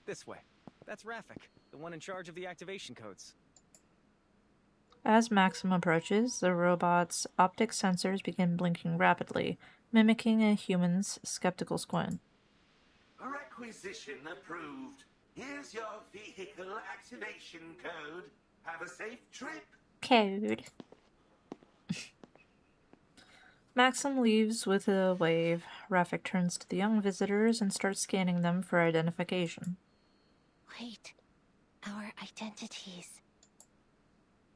This way. That's Rafik, the one in charge of the activation codes. As Maxim approaches, the robot's optic sensors begin blinking rapidly, mimicking a human's skeptical squint. Requisition approved. Here's your vehicle activation code. Have a safe trip. Code. Maxim leaves with a wave. Rafik turns to the young visitors and starts scanning them for identification. Wait. Our identities.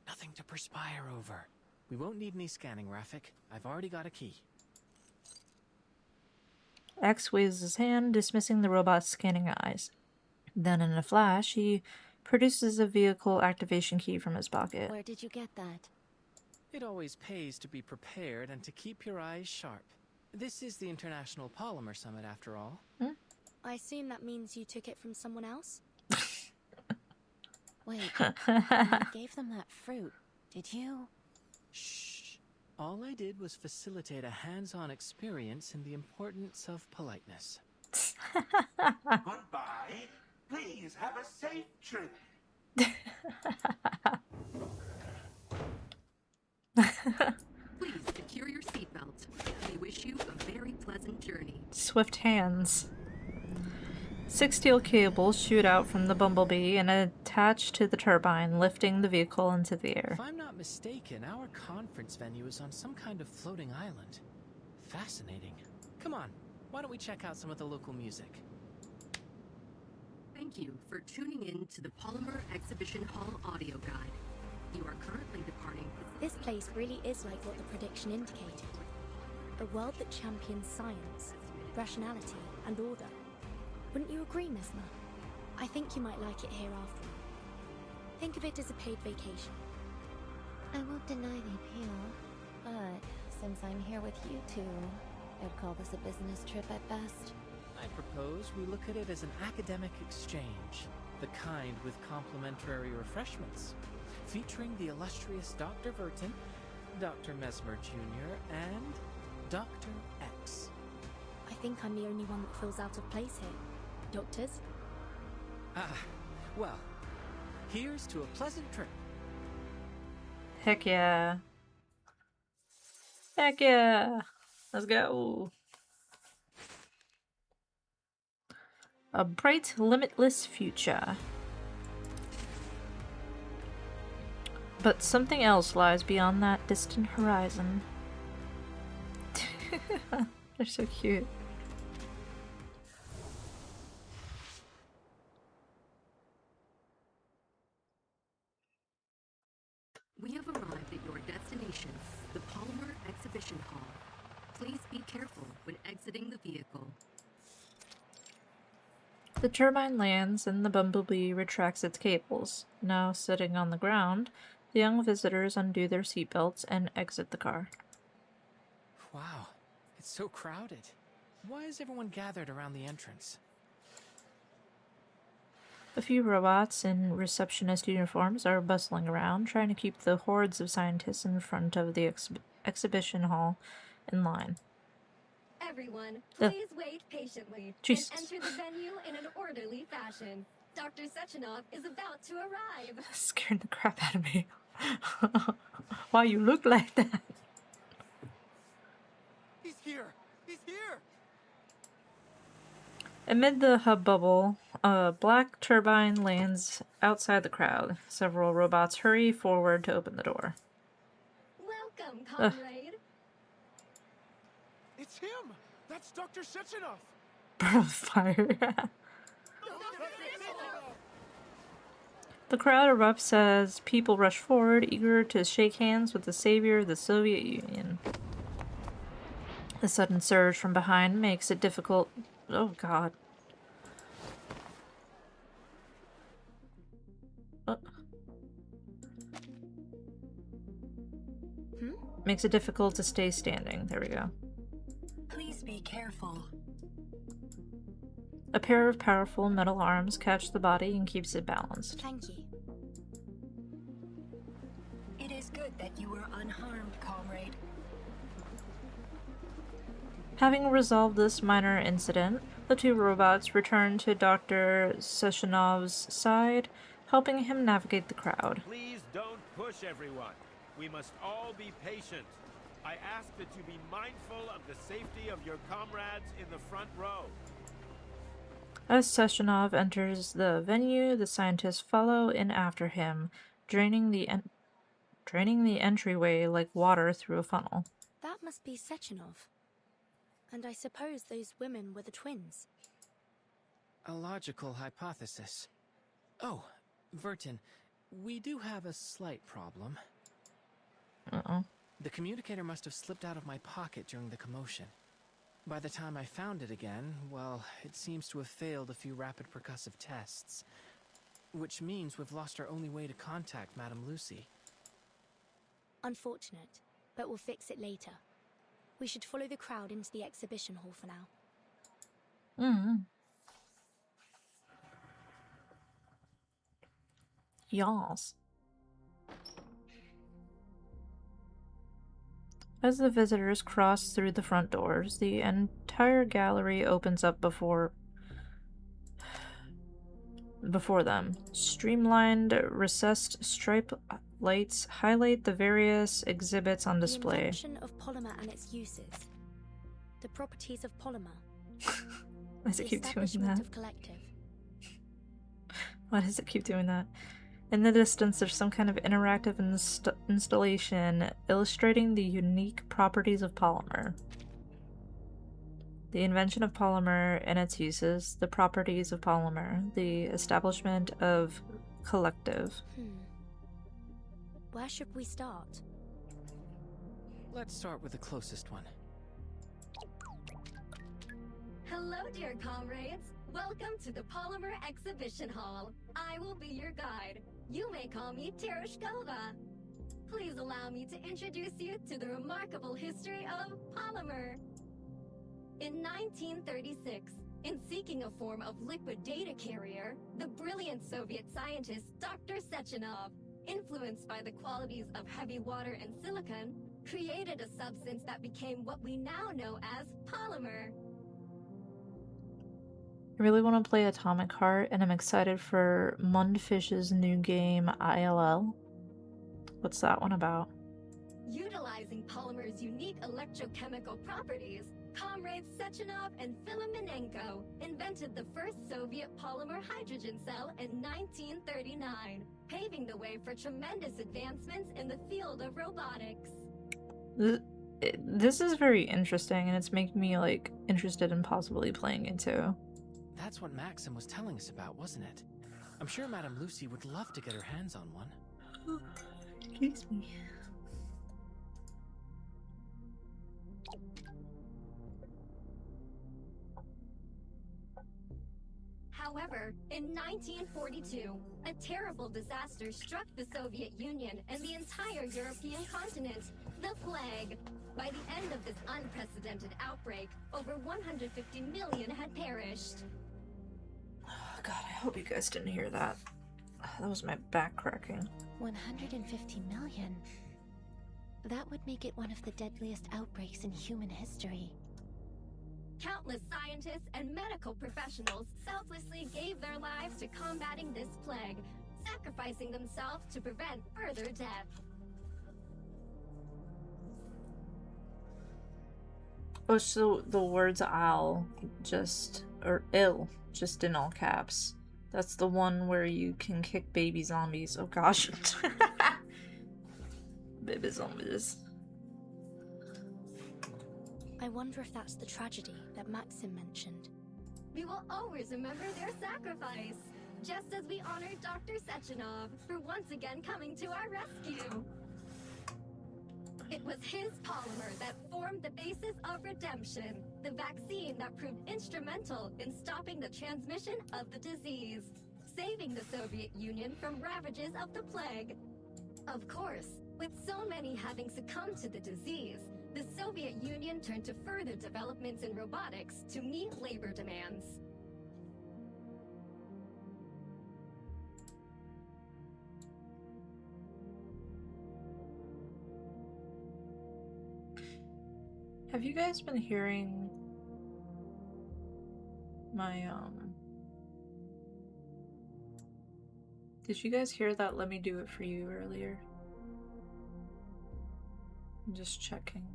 Nothing to perspire over. We won't need any scanning, Rafik. I've already got a key. X waves his hand, dismissing the robot's scanning eyes. Then, in a flash, he produces a vehicle activation key from his pocket. Where did you get that? It always pays to be prepared and to keep your eyes sharp. This is the International Polymer Summit, after all. I assume that means you took it from someone else? Wait, you gave them that fruit, did you? Shh. All I did was facilitate a hands-on experience in the importance of politeness. Goodbye. Please have a safe trip. Please secure your seatbelt. We wish you a very pleasant journey. Swift hands. 6 steel cables shoot out from the bumblebee and attach to the turbine, lifting the vehicle into the air. If I'm not mistaken, our conference venue is on some kind of floating island. Fascinating. Come on, why don't we check out some of the local music? Thank you for tuning in to the Polymer Exhibition Hall audio guide. You are currently departing. This place really is like what the prediction indicated. A world that champions science, rationality, and order. Wouldn't you agree, Mesmer? I think you might like it here after all. Think of it as a paid vacation. I won't deny the appeal, but since I'm here with you two, I'd call this a business trip at best. I propose we look at it as an academic exchange, the kind with complimentary refreshments, featuring the illustrious Dr. Vertin, Dr. Mesmer Jr., and Dr. X. I think I'm the only one that feels out of place here. Doctors? Well, here's to a pleasant trip. Heck yeah. Heck yeah. Let's go. A bright, limitless future. But something else lies beyond that distant horizon. They're so cute. We have arrived at your destination, the Polymer Exhibition Hall. Please be careful when exiting the vehicle. The turbine lands and the bumblebee retracts its cables. Now sitting on the ground, the young visitors undo their seatbelts and exit the car. Wow, it's so crowded. Why is everyone gathered around the entrance? A few robots in receptionist uniforms are bustling around, trying to keep the hordes of scientists in front of the exhibition hall in line. Everyone, please wait patiently Jesus. and enter the venue in an orderly fashion. Dr. Sechenov is about to arrive. Scared the crap out of me. Why you look like that? He's here! He's here! Amid the hubbub, a black turbine lands outside the crowd. Several robots hurry forward to open the door. Welcome, comrade. It's him! That's Dr. Sechenov! Burn of fire. The crowd erupts as people rush forward, eager to shake hands with the savior of the Soviet Union. The sudden surge from behind makes it difficult. Oh god. Makes it difficult to stay standing. There we go. Please be careful. A pair of powerful metal arms catch the body and keeps it balanced. Thank you. It is good that you were unharmed, comrade. Having resolved this minor incident, the two robots return to Dr. Sechenov's side, helping him navigate the crowd. Please don't push everyone. We must all be patient. I ask that you be mindful of the safety of your comrades in the front row. As Sechenov enters the venue, the scientists follow in after him, draining the entryway like water through a funnel. That must be Sechenov. And I suppose those women were the twins. A logical hypothesis. Oh, Vertin, we do have a slight problem. Uh-oh. The communicator must have slipped out of my pocket during the commotion. By the time I found it again, well, it seems to have failed a few rapid percussive tests. Which means we've lost our only way to contact Madame Lucy. Unfortunate, but we'll fix it later. We should follow the crowd into the exhibition hall for now. Yas. As the visitors cross through the front doors, the entire gallery opens up before before them. Streamlined, recessed stripe lights highlight the various exhibits on display. The invention of polymer and its uses. The properties of polymer. Why does it keep doing that? Of collective. Why does it keep doing that? In the distance, there's some kind of interactive installation illustrating the unique properties of polymer. The invention of polymer and its uses, the properties of polymer, the establishment of collective. Where should we start? Let's start with the closest one. Hello, dear comrades. Welcome to the Polymer Exhibition Hall. I will be your guide. You may call me Terushkova. Please allow me to introduce you to the remarkable history of polymer. In 1936, in seeking a form of liquid data carrier, the brilliant Soviet scientist Dr. Sechenov, influenced by the qualities of heavy water and silicon, created a substance that became what we now know as polymer. I really want to play Atomic Heart, and I'm excited for Mundfish's new game, ILL. What's that one about? Utilizing polymer's unique electrochemical properties, comrades Sechenov and Filimenko invented the first Soviet polymer hydrogen cell in 1939, paving the way for tremendous advancements in the field of robotics. This is very interesting, and it's making me, like, interested in possibly playing it too. That's what Maxim was telling us about, wasn't it? I'm sure Madame Lucy would love to get her hands on one. Excuse me. However, in 1942, a terrible disaster struck the Soviet Union and the entire European continent, the plague. By the end of this unprecedented outbreak, over 150 million had perished. Oh God, I hope you guys didn't hear that. That was my back cracking. 150 million? That would make it one of the deadliest outbreaks in human history. Countless scientists and medical professionals selflessly gave their lives to combating this plague, sacrificing themselves to prevent further death. Oh, so the words "I'll" or "ill" just in all caps. That's the one where you can kick baby zombies. Oh gosh. Baby zombies. I wonder if that's the tragedy that Maxim mentioned. We will always remember their sacrifice, just as we honor Dr. Sechenov for once again coming to our rescue. It was his polymer that formed the basis of redemption, the vaccine that proved instrumental in stopping the transmission of the disease, saving the Soviet Union from ravages of the plague. Of course, with so many having succumbed to the disease, the Soviet Union turned to further developments in robotics to meet labor demands. Have you guys been hearing my, Did you guys hear that "Let Me Do It For You" earlier? I'm just checking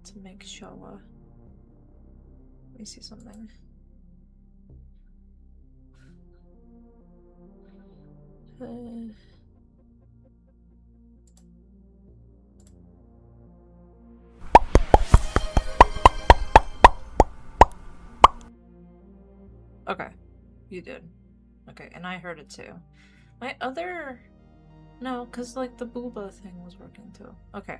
to make sure. Let me see something. Okay, you did. Okay, and I heard it too. My other... No, because, like, the booba thing was working too. Okay.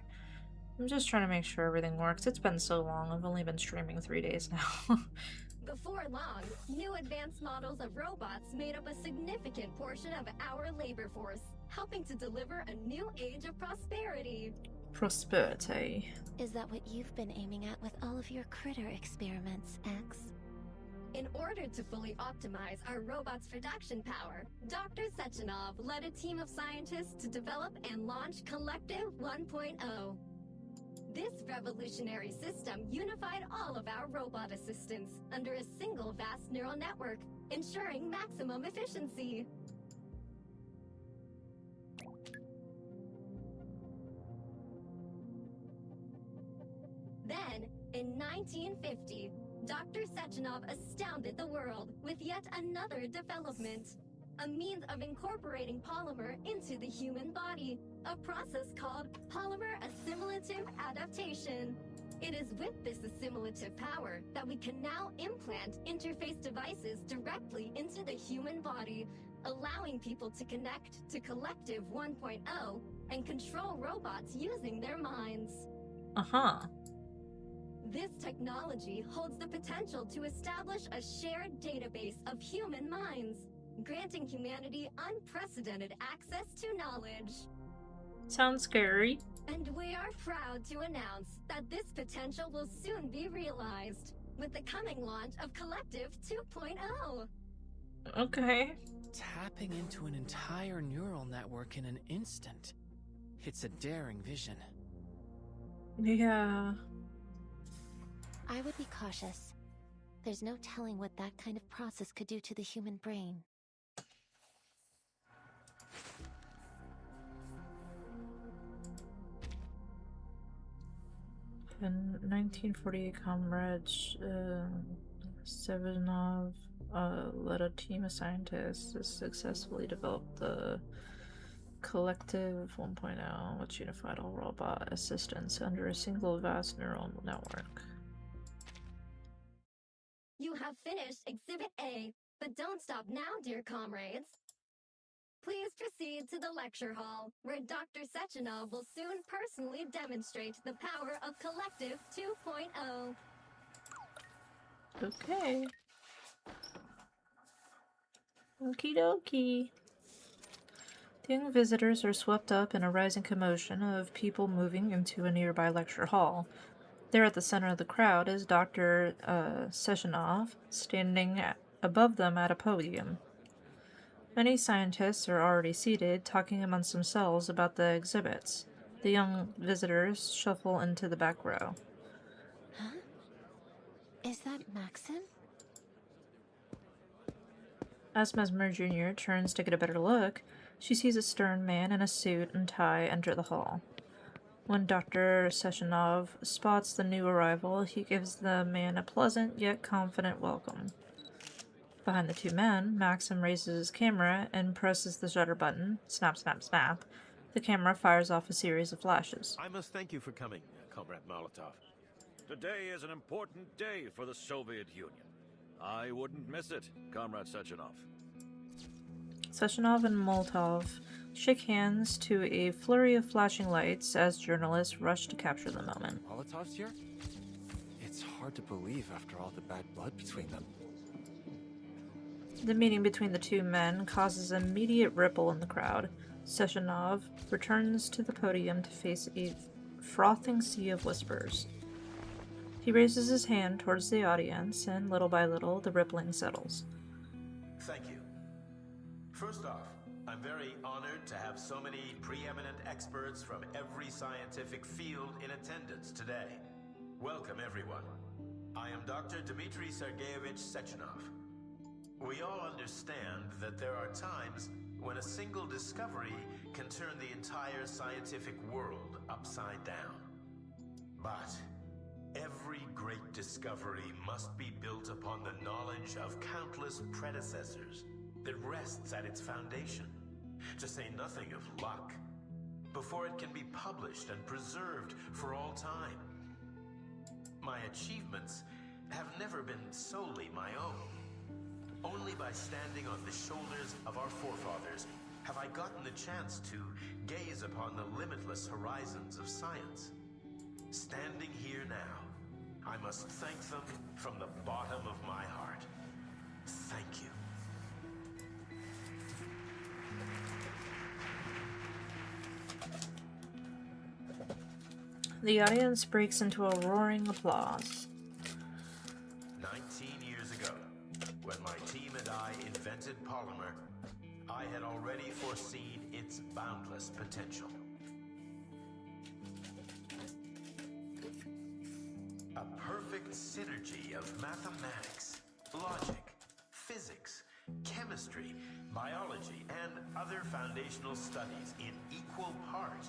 I'm just trying to make sure everything works. It's been so long. I've only been streaming 3 days now. Before long, new advanced models of robots made up a significant portion of our labor force, helping to deliver a new age of prosperity. Prosperity. Is that what you've been aiming at with all of your critter experiments, X? In order to fully optimize our robot's production power, Dr. Sechenov led a team of scientists to develop and launch Collective 1.0. This revolutionary system unified all of our robot assistants under a single vast neural network, ensuring maximum efficiency. Then, in 1950, Dr. Sechenov astounded the world with yet another development. A means of incorporating polymer into the human body, a process called polymer assimilative adaptation. It is with this assimilative power that we can now implant interface devices directly into the human body, allowing people to connect to Collective 1.0 and control robots using their minds. This technology holds the potential to establish a shared database of human minds, granting humanity unprecedented access to knowledge. Sounds scary. And we are proud to announce that this potential will soon be realized with the coming launch of Collective 2.0. Okay. Tapping into an entire neural network in an instant. It's a daring vision. Yeah. I would be cautious. There's no telling what that kind of process could do to the human brain. In 1948, comrades Sevenov led a team of scientists to successfully develop the Collective 1.0, which unified all robot assistants under a single vast neural network. You have finished Exhibit A, but don't stop now, dear comrades. Please proceed to the lecture hall, where Dr. Sechenov will soon personally demonstrate the power of Collective 2.0. Okay. Okie dokie. The young visitors are swept up in a rising commotion of people moving into a nearby lecture hall. There at the center of the crowd is Dr. Sechenov, standing above them at a podium. Many scientists are already seated, talking amongst themselves about the exhibits. The young visitors shuffle into the back row. Huh? Is that Maxim? As Mesmer Jr. turns to get a better look, she sees a stern man in a suit and tie enter the hall. When Dr. Sechenov spots the new arrival, he gives the man a pleasant yet confident welcome. Behind the two men, Maxim raises his camera and presses the shutter button. Snap, snap, snap. The camera fires off a series of flashes. I must thank you for coming, Comrade Molotov. Today is an important day for the Soviet Union. I wouldn't miss it, Comrade Sechenov. Sechenov and Molotov shake hands to a flurry of flashing lights as journalists rush to capture the moment. Molotov's here? It's hard to believe after all the bad blood between them. The meeting between the two men causes an immediate ripple in the crowd. Sechenov returns to the podium to face a frothing sea of whispers. He raises his hand towards the audience, and little by little, the rippling settles. Thank you. First off, I'm very honored to have so many preeminent experts from every scientific field in attendance today. Welcome, everyone. I am Dr. Dmitry Sergeyevich Sechenov. We all understand that there are times when a single discovery can turn the entire scientific world upside down. But every great discovery must be built upon the knowledge of countless predecessors that rests at its foundation, to say nothing of luck, before it can be published and preserved for all time. My achievements have never been solely my own. Only by standing on the shoulders of our forefathers have I gotten the chance to gaze upon the limitless horizons of science. Standing here now, I must thank them from the bottom of my heart. Thank you. The audience breaks into a roaring applause. 19 years ago, when my team and I invented polymer, I had already foreseen its boundless potential. A perfect synergy of mathematics, logic, physics, chemistry, biology, and other foundational studies in equal part,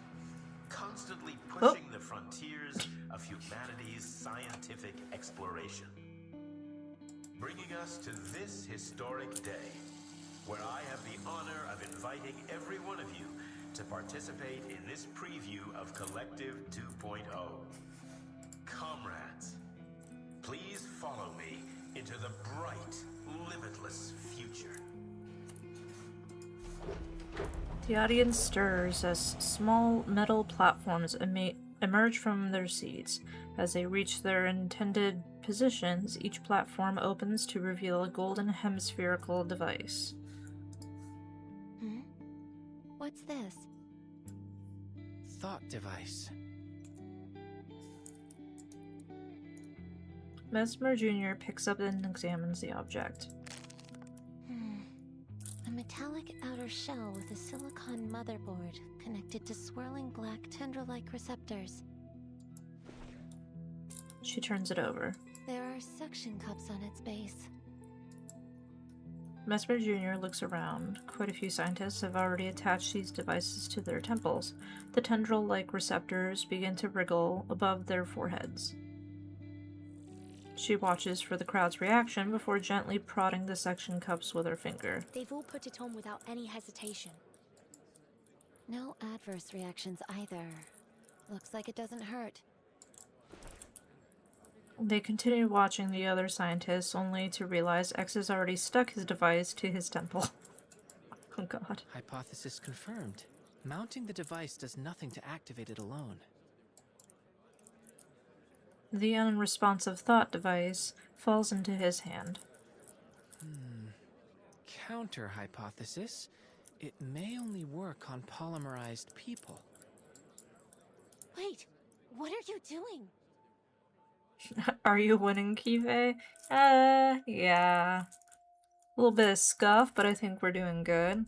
constantly pushing the frontiers of humanity's scientific exploration. Bringing us to this historic day, where I have the honor of inviting every one of you to participate in this preview of Collective 2.0. Comrades, please follow me into the bright, limitless future. The audience stirs as small metal platforms emerge from their seats. As they reach their intended positions, each platform opens to reveal a golden hemispherical device. What's this? Thought device. Mesmer Jr. picks up and examines the object. A metallic outer shell with a silicon motherboard connected to swirling black tendril-like receptors. She turns it over. There are suction cups on its base. Mesmer Jr. looks around. Quite a few scientists have already attached these devices to their temples. The tendril-like receptors begin to wriggle above their foreheads. She watches for the crowd's reaction before gently prodding the suction cups with her finger. They've all put it on without any hesitation. No adverse reactions either. Looks like it doesn't hurt. They continue watching the other scientists, only to realize X has already stuck his device to his temple. Oh god. Hypothesis confirmed. Mounting the device does nothing to activate it alone. The unresponsive thought device falls into his hand. Counter hypothesis. It may only work on polymerized people. Wait, what are you doing? Are you winning, Kifé? Yeah. A little bit of scuff, but I think we're doing good.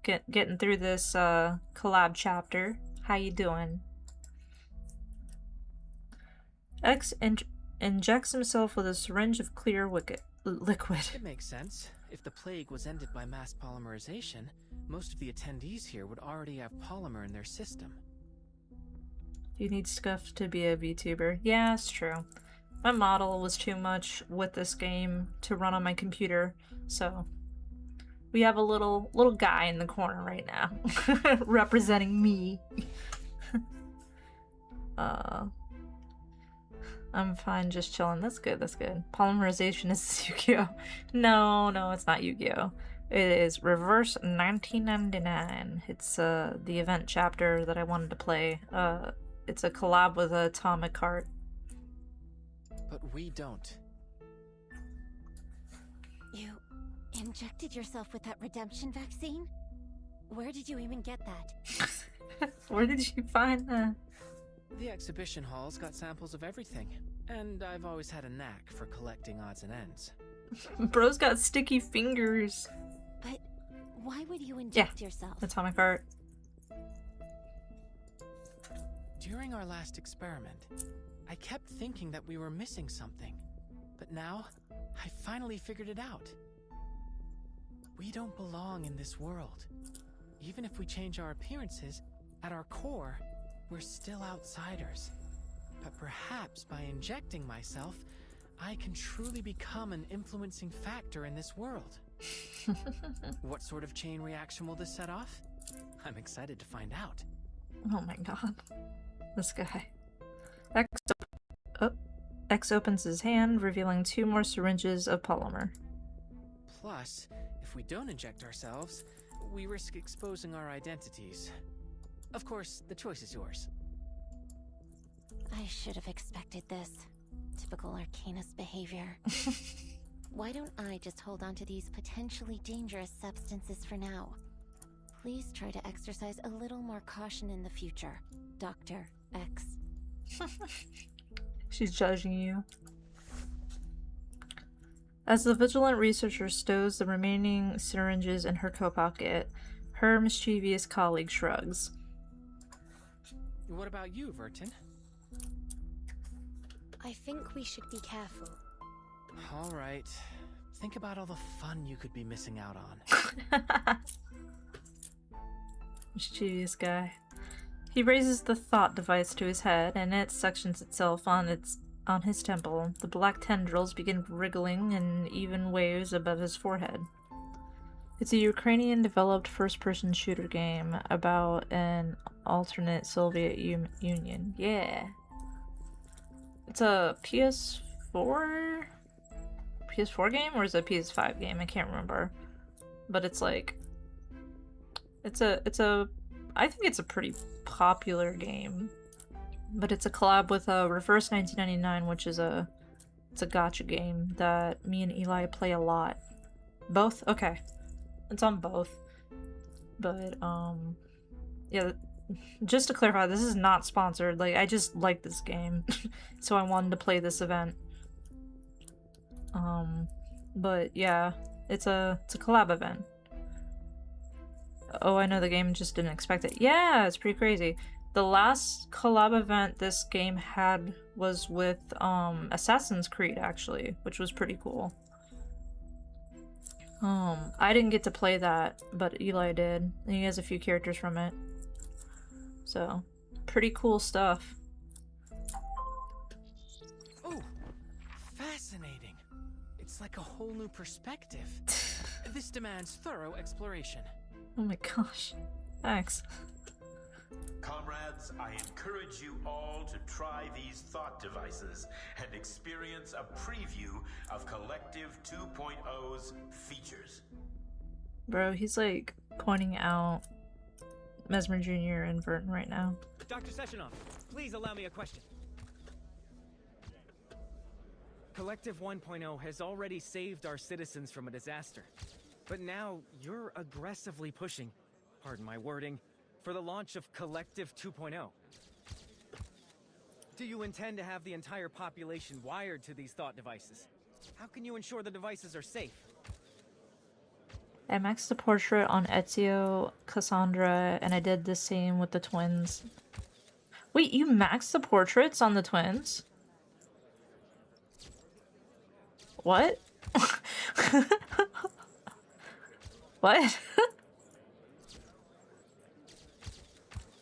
Getting through this collab chapter. How you doing? X injects himself with a syringe of clear liquid. It makes sense. If the plague was ended by mass polymerization, most of the attendees here would already have polymer in their system. You need scuff to be a VTuber. Yeah, it's true. My model was too much with this game to run on my computer, so we have a little guy in the corner right now representing me. I'm fine, just chilling. That's good, that's good. Polymerization is Yu-Gi-Oh! No, it's not Yu-Gi-Oh! It is Reverse 1999. It's the event chapter that I wanted to play. It's a collab with Atomic Heart. But we don't. You injected yourself with that redemption vaccine? Where did you even get that? Where did you find that? The exhibition hall's got samples of everything, and I've always had a knack for collecting odds and ends. Bro's got sticky fingers. But why would you inject yourself? Atomic Heart. During our last experiment, I kept thinking that we were missing something, but now I finally figured it out. We don't belong in this world. Even if we change our appearances, at our core, we're still outsiders. But perhaps by injecting myself, I can truly become an influencing factor in this world. What sort of chain reaction will this set off? I'm excited to find out. Oh my god. This guy. X opens his hand, revealing 2 more syringes of polymer. Plus, if we don't inject ourselves, we risk exposing our identities. Of course, the choice is yours. I should have expected this. Typical Arcanist behavior. Why don't I just hold on to these potentially dangerous substances for now? Please try to exercise a little more caution in the future, Dr. X. She's judging you. As the vigilant researcher stows the remaining syringes in her coat pocket, her mischievous colleague shrugs. What about you, Vertin? I think we should be careful. Alright. Think about all the fun you could be missing out on. Mischievous guy. He raises the thought device to his head, and it suctions itself on his temple. The black tendrils begin wriggling in even waves above his forehead. It's a Ukrainian-developed first-person shooter game about an alternate Soviet Union. Yeah. It's a PS4 game, or is it a PS5 game? I can't remember. But it's like, I think it's a pretty popular game. But it's a collab with Reverse 1999, which is it's a gacha game that me and Eli play a lot. Both? Okay. It's on both. But, yeah, just to clarify, this is not sponsored. Like, I just like this game. So I wanted to play this event. But yeah, it's a collab event. Oh, I know the game just didn't expect it. Yeah, it's pretty crazy. The last collab event this game had was with Assassin's Creed, actually, which was pretty cool. I didn't get to play that, but Eli did, and he has a few characters from it. So, pretty cool stuff. Oh, fascinating. It's like a whole new perspective. This demands thorough exploration. Oh my gosh. Thanks. Comrades, I encourage you all to try these thought devices and experience a preview of Collective 2.0's features. Bro, he's like pointing out Mesmer Jr. and Verton right now. Dr. Sechenov, please allow me a question. Collective 1.0 has already saved our citizens from a disaster. But now you're aggressively pushing, pardon my wording, for the launch of Collective 2.0. Do you intend to have the entire population wired to these thought devices? How can you ensure the devices are safe? I maxed the portrait on Ezio, Cassandra, and I did the same with the twins. Wait, you maxed the portraits on the twins? What? What?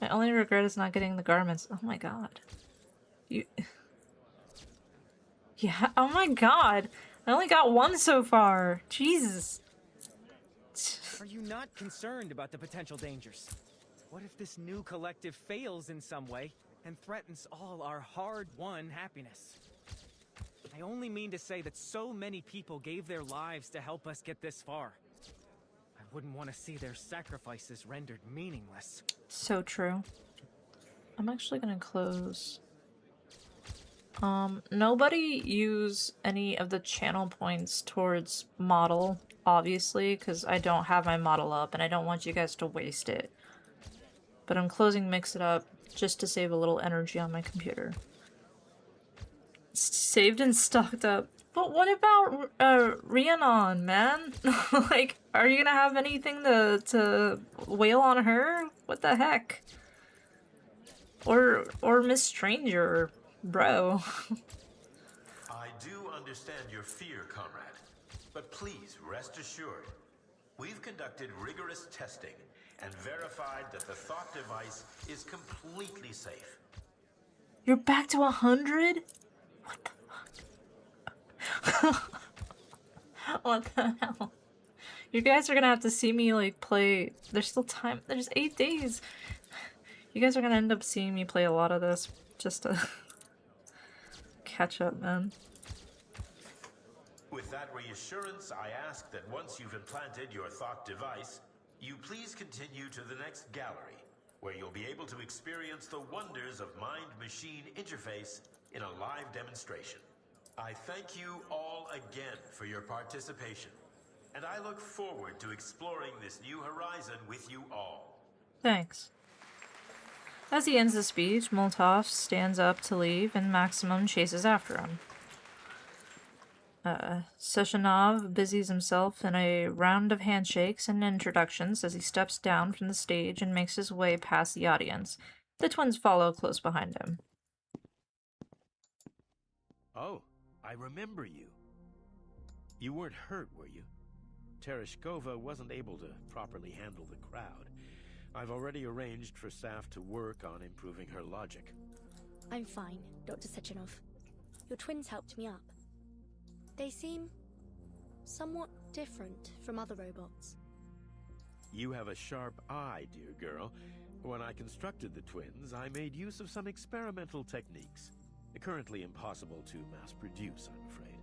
My only regret is not getting the garments. Oh my god. You... Yeah, oh my god. I only got one so far. Jesus. Are you not concerned about the potential dangers? What if this new collective fails in some way and threatens all our hard-won happiness? I only mean to say that so many people gave their lives to help us get this far. I wouldn't want to see their sacrifices rendered meaningless. So true. I'm actually gonna close. Nobody use any of the channel points towards model, obviously, because I don't have my model up and I don't want you guys to waste it. But I'm closing Mix It Up just to save a little energy on my computer. Saved and stocked up. But what about Rhiannon, man? Like, are you gonna have anything to wail on her? What the heck? Or Miss Stranger, bro. I do understand your fear, comrade. But please rest assured, we've conducted rigorous testing and verified that the thought device is completely safe. You're back to 100? What the fuck? What the hell? You guys are gonna have to see me, like, play... There's still time. There's 8 days. You guys are gonna end up seeing me play a lot of this just to catch up, man. With that reassurance, I ask that once you've implanted your thought device, you please continue to the next gallery, where you'll be able to experience the wonders of mind-machine interface in a live demonstration. I thank you all again for your participation, and I look forward to exploring this new horizon with you all. Thanks. As he ends the speech, Molotov stands up to leave and Maximum chases after him. Sechenov busies himself in a round of handshakes and introductions as he steps down from the stage and makes his way past the audience. The twins follow close behind him. Oh, I remember you. You weren't hurt, were you? Tereshkova wasn't able to properly handle the crowd. I've already arranged for staff to work on improving her logic. I'm fine, Dr. Sechenov. Your twins helped me up. They seem somewhat different from other robots. You have a sharp eye, dear girl. When I constructed the twins, I made use of some experimental techniques. Currently impossible to mass produce, I'm afraid.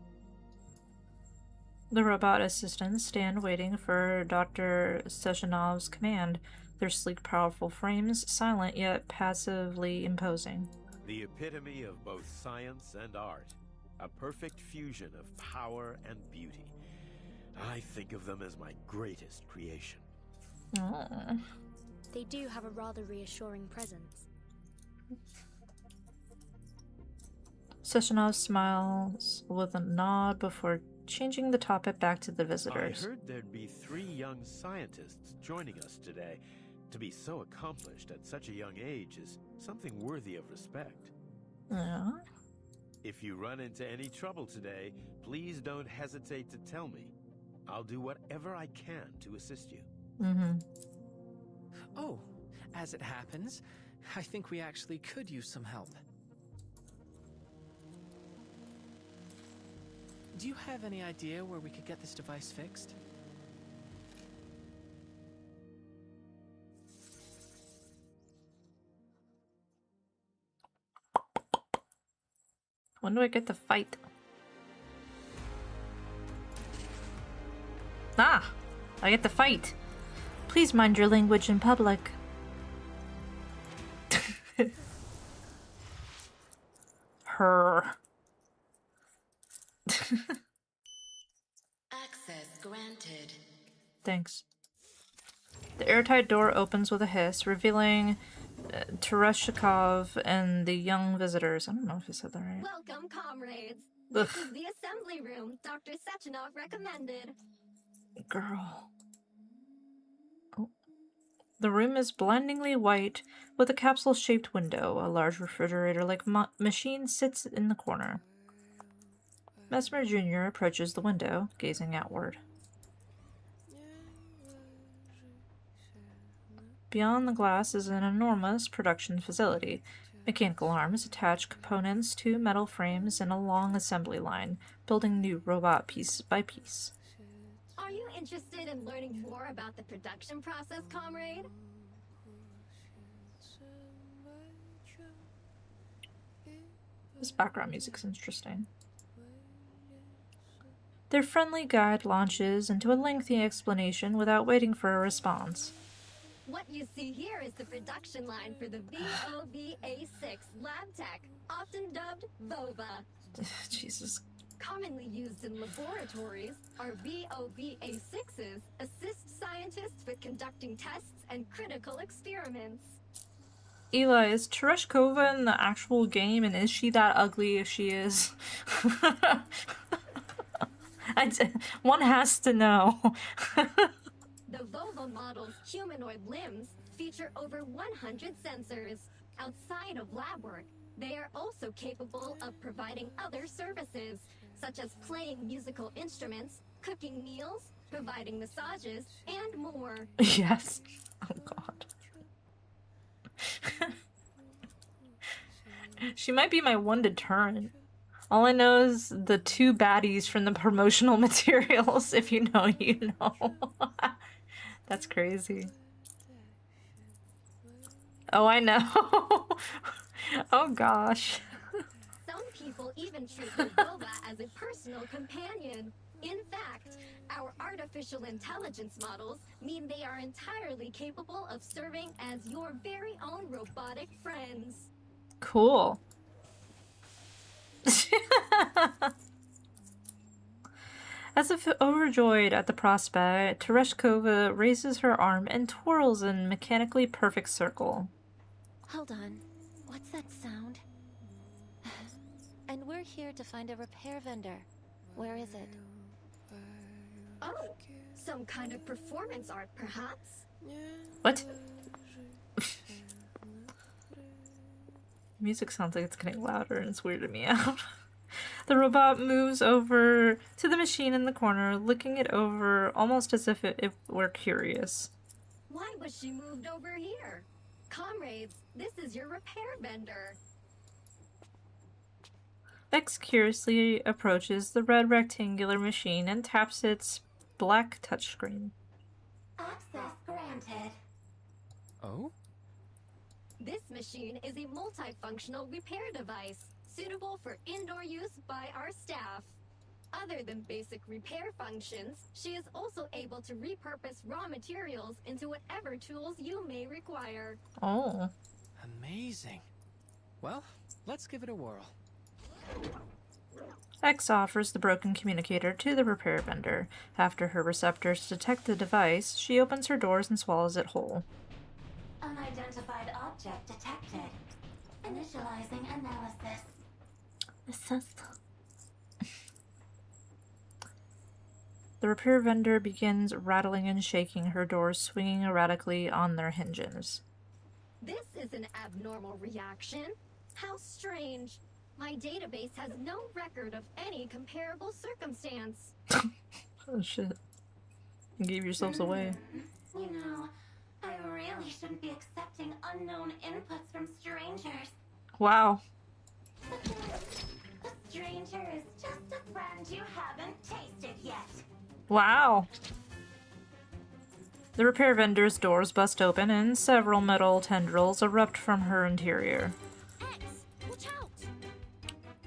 The robot assistants stand waiting for Dr. Sechenov's command, their sleek, powerful frames silent yet passively imposing. The epitome of both science and art. A perfect fusion of power and beauty. I think of them as my greatest creation. Aww. They do have a rather reassuring presence. Sechenov smiles with a nod before changing the topic back to the visitors. I heard there'd be 3 young scientists joining us today. To be so accomplished at such a young age is something worthy of respect. Yeah. If you run into any trouble today, please don't hesitate to tell me. I'll do whatever I can to assist you. Mm-hmm. Oh, as it happens, I think we actually could use some help. Do you have any idea where we could get this device fixed? When do I get to fight? Ah! I get to fight! Please mind your language in public. Her. Access granted. Thanks. The airtight door opens with a hiss, revealing Tereshkov and the young visitors. I don't know if I said that right. Welcome, comrades. Ugh. This is the assembly room Dr. Sechenov recommended. Girl. Oh. The room is blindingly white, with a capsule-shaped window. A large refrigerator-like machine sits in the corner. Mesmer Jr. approaches the window, gazing outward. Beyond the glass is an enormous production facility. Mechanical arms attach components to metal frames in a long assembly line, building new robot piece by piece. Are you interested in learning more about the production process, comrade? This background music's interesting. Their friendly guide launches into a lengthy explanation without waiting for a response. What you see here is the production line for the VOVA6 lab tech, often dubbed VOVA. Jesus. Commonly used in laboratories, our VOVA6s assist scientists with conducting tests and critical experiments. Eli, is Tereshkova in the actual game, and is she that ugly if she is? One has to know. The VOVA model's humanoid limbs feature over 100 sensors. Outside of lab work, they are also capable of providing other services, such as playing musical instruments, cooking meals, providing massages, and more. Yes. Oh god. She might be my one deterrent. All I know is the 2 baddies from the promotional materials. If you know, you know. That's crazy. Oh, I know. Oh gosh. Some people even treat the VOVA as a personal companion. In fact, our artificial intelligence models mean they are entirely capable of serving as your very own robotic friends. Cool. As if overjoyed at the prospect, Tereshkova raises her arm and twirls in mechanically perfect circle. Hold on. What's that sound? And we're here to find a repair vendor. Where is it? Oh, some kind of performance art, perhaps? What? Music sounds like it's getting louder and it's weirding me out. The robot moves over to the machine in the corner, looking it over almost as if it were curious. Why was she moved over here? Comrades, this is your repair vendor. Vex curiously approaches the red rectangular machine and taps its black touchscreen. Access granted. Oh? This machine is a multifunctional repair device, suitable for indoor use by our staff. Other than basic repair functions, she is also able to repurpose raw materials into whatever tools you may require. Oh. Amazing. Well, let's give it a whirl. X offers the broken communicator to the repair vendor. After her receptors detect the device, she opens her doors and swallows it whole. Unidentified object detected. Initializing analysis. The repair vendor begins rattling and shaking her doors, swinging erratically on their hinges. This is an abnormal reaction. How strange. My database has no record of any comparable circumstance. Oh shit. You gave yourselves away. You know, I really shouldn't be accepting unknown inputs from strangers. Wow. A stranger is just a friend you haven't tasted yet. Wow. The repair vendor's doors bust open and several metal tendrils erupt from her interior. X, watch out!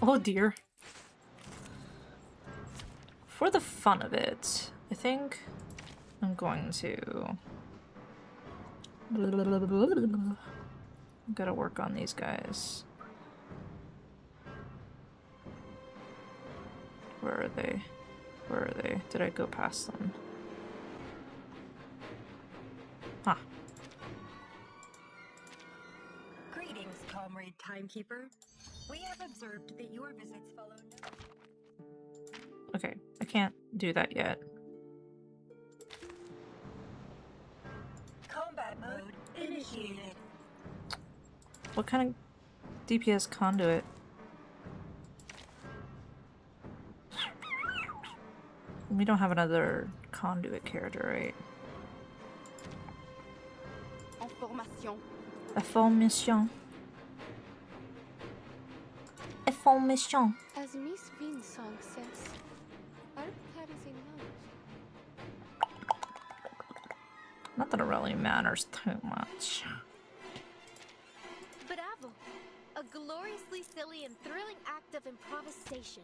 Oh dear. For the fun of it, I think I'm going to... Gotta work on these guys. Where are they? Where are they? Did I go past them? Ah. Greetings, comrade timekeeper. We have observed that your visits follow Okay, I can't do that yet. combat mode initiated. What kind of DPS conduit? We don't have another conduit character, right? Information. Information. Information. As Miss Vinsong says, art carries a note. Not that it really matters too much. Bravo! A gloriously silly and thrilling act of improvisation.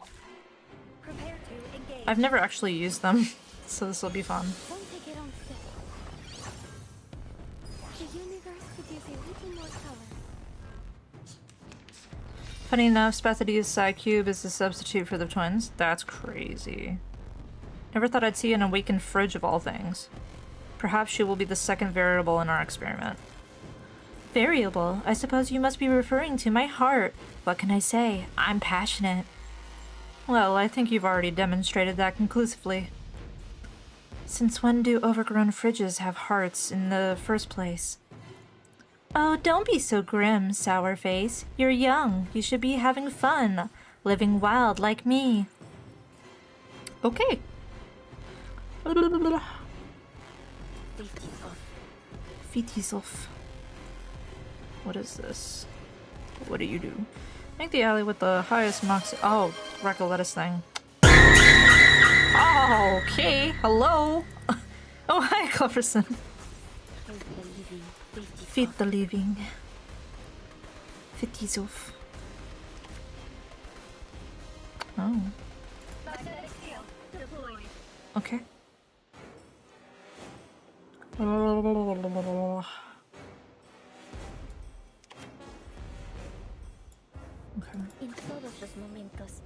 Prepare to engage. I've never actually used them, so this will be fun. Don't take it on thick. The universe could use a little more color. Funny enough, Spathidia's side cube is the substitute for the twins. That's crazy. Never thought I'd see an awakened fridge of all things. Perhaps she will be the second variable in our experiment. Variable? I suppose you must be referring to my heart. What can I say? I'm passionate. Well, I think you've already demonstrated that conclusively. Since when do overgrown fridges have hearts in the first place? Oh, don't be so grim, sour face. You're young. You should be having fun. Living wild like me. Okay. Vtuberen. What is this? What do you do? Make the alley with the highest moxie. Oh, wreck a lettuce thing. Oh, okay. Hello. Oh, hi, Cleverson. Feed the living. Vtuberen. Oh. Okay. En todos los momentos.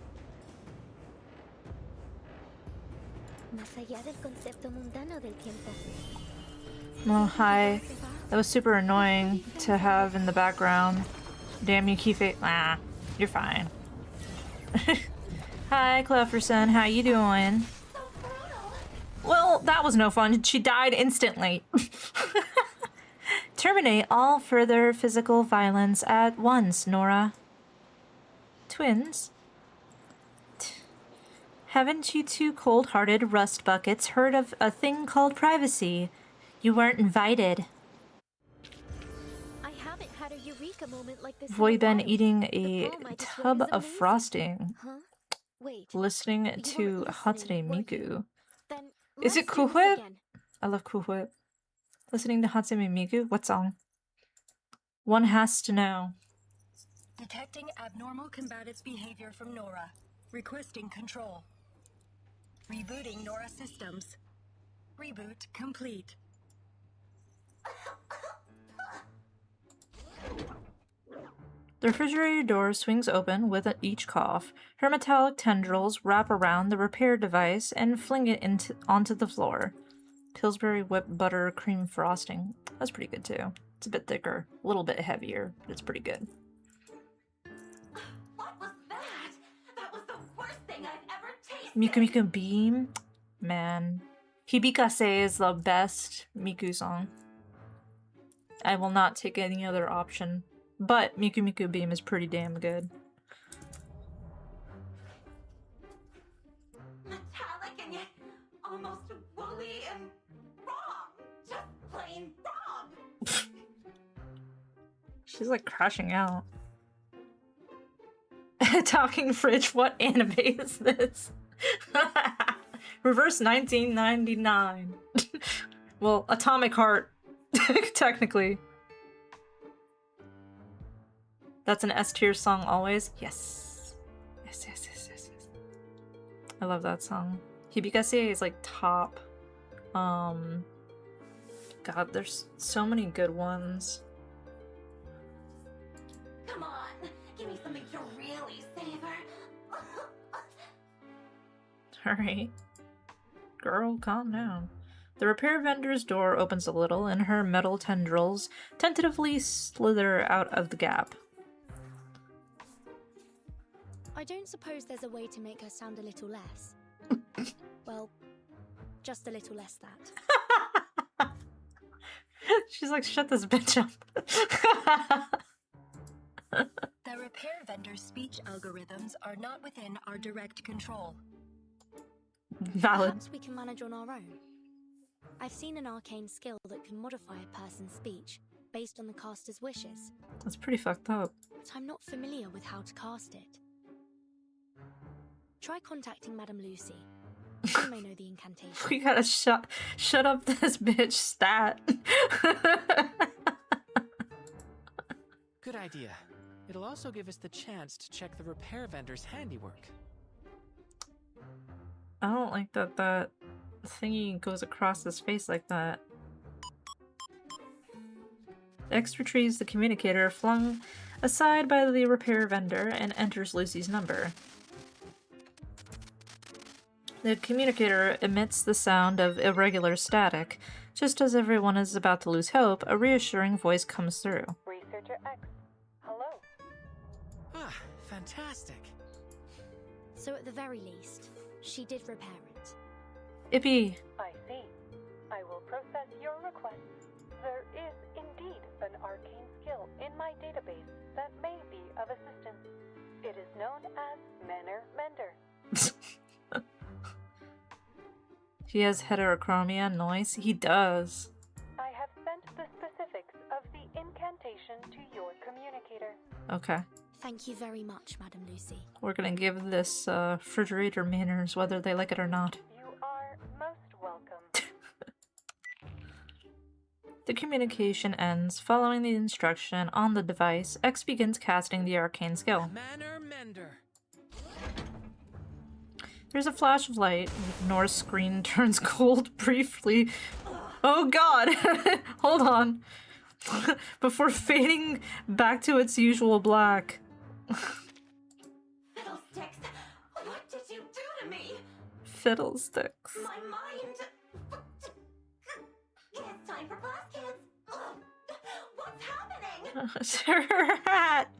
Más allá del concepto mundano del tiempo. Oh, hi. That was super annoying to have in the background. Damn you, Kifé. Ah, you're fine. Hi, Cleverson. How you doing? Well, that was no fun. She died instantly. Terminate all further physical violence at once, Nora. Twins? Haven't you two cold-hearted rust buckets heard of a thing called privacy? You weren't invited. I haven't had a eureka moment like this. Voyben eating a tub of frosting. Huh? Wait. Listening to Hatsune Miku. Then Is it let's do Cool this Whip? again. I love Cool Whip. Listening to Hatsune Miku? What song? One has to know. Detecting abnormal combative behavior from Nora. Requesting control. Rebooting Nora systems. Reboot complete. The refrigerator door swings open with each cough. Her metallic tendrils wrap around the repair device and fling it onto the floor. Pillsbury whipped butter cream frosting. That's pretty good too. It's a bit thicker, a little bit heavier, but it's pretty good. What was that? That was the worst thing I've ever tasted. Miku Miku Beam? Man. Hibikase is the best Miku song. I will not take any other option. But Miku Miku Beam is pretty damn good. Metallic and yet almost woolly and wrong. Just plain wrong. She's like crashing out. Talking fridge, what anime is this? Reverse 1999. Well, Atomic Heart, technically. That's an S tier song always. Yes. Yes, yes, yes, yes, yes. I love that song. Hibikase is like top. God, there's so many good ones. Come on, give me something to really savor. Alright. Girl, calm down. The repair vendor's door opens a little and her metal tendrils tentatively slither out of the gap. I don't suppose there's a way to make her sound a little less. Well, just a little less that. She's like, shut this bitch up. The repair vendor's speech algorithms are not within our direct control. Valid. Perhaps we can manage on our own. I've seen an arcane skill that can modify a person's speech based on the caster's wishes. That's pretty fucked up. But I'm not familiar with how to cast it. Try contacting Madame Lucy. She may know the incantation. We gotta shut up this bitch stat. Good idea. It'll also give us the chance to check the repair vendor's handiwork. I don't like that that thingy goes across his face like that. X retrieves the communicator flung aside by the repair vendor and enters Lucy's number. The communicator emits the sound of irregular static. Just as everyone is about to lose hope, a reassuring voice comes through. Researcher X, hello. Ah, fantastic. So at the very least, she did repair it. Ippy! I see. I will process your request. There is indeed an arcane skill in my database that may be of assistance. It is known as Manner Mender. He has heterochromia noise? He does. I have sent the specifics of the incantation to your communicator. Okay. Thank you very much, Madame Lucy. We're gonna give this refrigerator manners whether they like it or not. You are most welcome. The communication ends. Following the instruction on the device, X begins casting the arcane skill. Manner Mender. There's a flash of light. Nora's screen turns cold briefly. Oh god! Hold on. Before fading back to its usual black. Fiddlesticks! What did you do to me? Fiddlesticks. My mind! It's time for class, kids! What's happening? Her hat!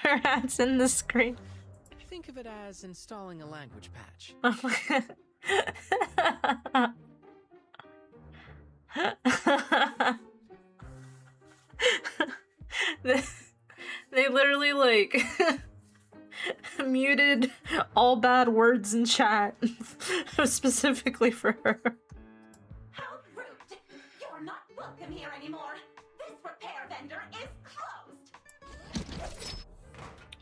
Her hat's in the screen. Think of it as installing a language patch. Oh my god. they literally like muted all bad words in chat specifically for her. How rude! You're not welcome here anymore. This repair vendor is closed.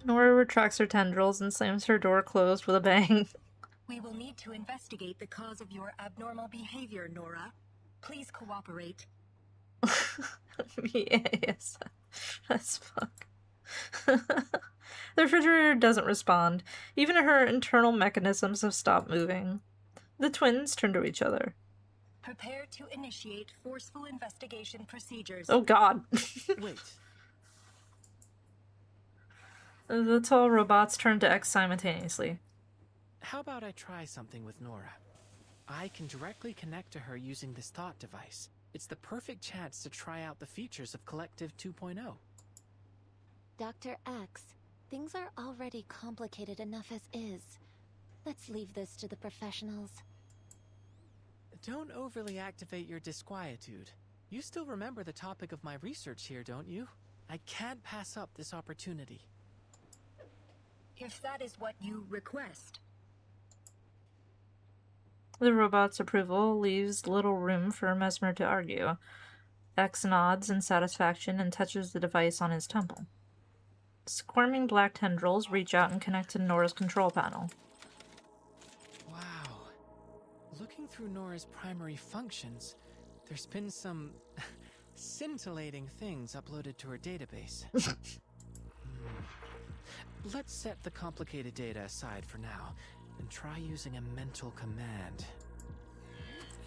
Nora retracts her tendrils and slams her door closed with a bang. We will need to investigate the cause of your abnormal behavior, Nora. Please cooperate. Yes, that's fuck. The refrigerator doesn't respond. Even her internal mechanisms have stopped moving. The twins turn to each other. Prepare to initiate forceful investigation procedures. Oh god. Wait. The tall robots turn to X simultaneously. How about I try something with Nora? I can directly connect to her using this thought device. It's the perfect chance to try out the features of Collective 2.0. Dr. X, things are already complicated enough as is. Let's leave this to the professionals. Don't overly activate your disquietude. You still remember the topic of my research here, don't you? I can't pass up this opportunity. If that is what you request. The robot's approval leaves little room for Mesmer to argue. X nods in satisfaction and touches the device on his temple. Squirming black tendrils reach out and connect to Nora's control panel. Wow. Looking through Nora's primary functions, there's been some scintillating things uploaded to her database. Let's set the complicated data aside for now, and try using a mental command.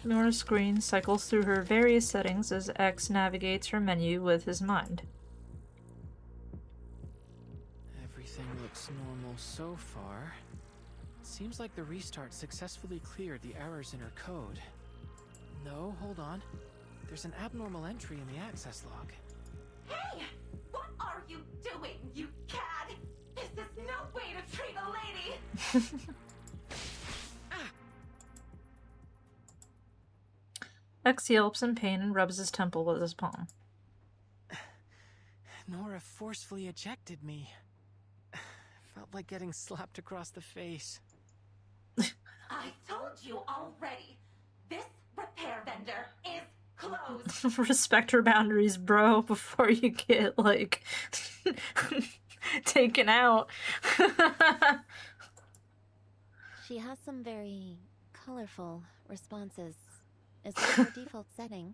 Nora's screen cycles through her various settings as X navigates her menu with his mind. Everything looks normal so far. It seems like the restart successfully cleared the errors in her code. No, hold on. There's an abnormal entry in the access log. Hey! What are you doing, you cad? This is no way to treat a lady! X yelps in pain and rubs his temple with his palm. Nora forcefully ejected me. Felt like getting slapped across the face. I told you already. This repair vendor is closed. Respect her boundaries, bro, before you get, like, taken out. She has some very colorful responses. Is that her default setting?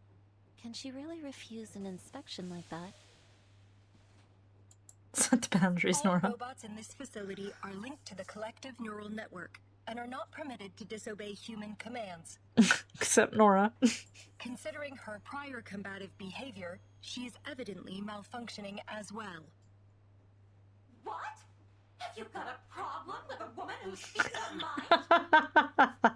Can she really refuse an inspection like that? Set the boundaries, All Nora. robots in this facility are linked to the collective neural network and are not permitted to disobey human commands. Except Nora. Considering her prior combative behavior, she is evidently malfunctioning as well. What? Have you got a problem with a woman who speaks her mind?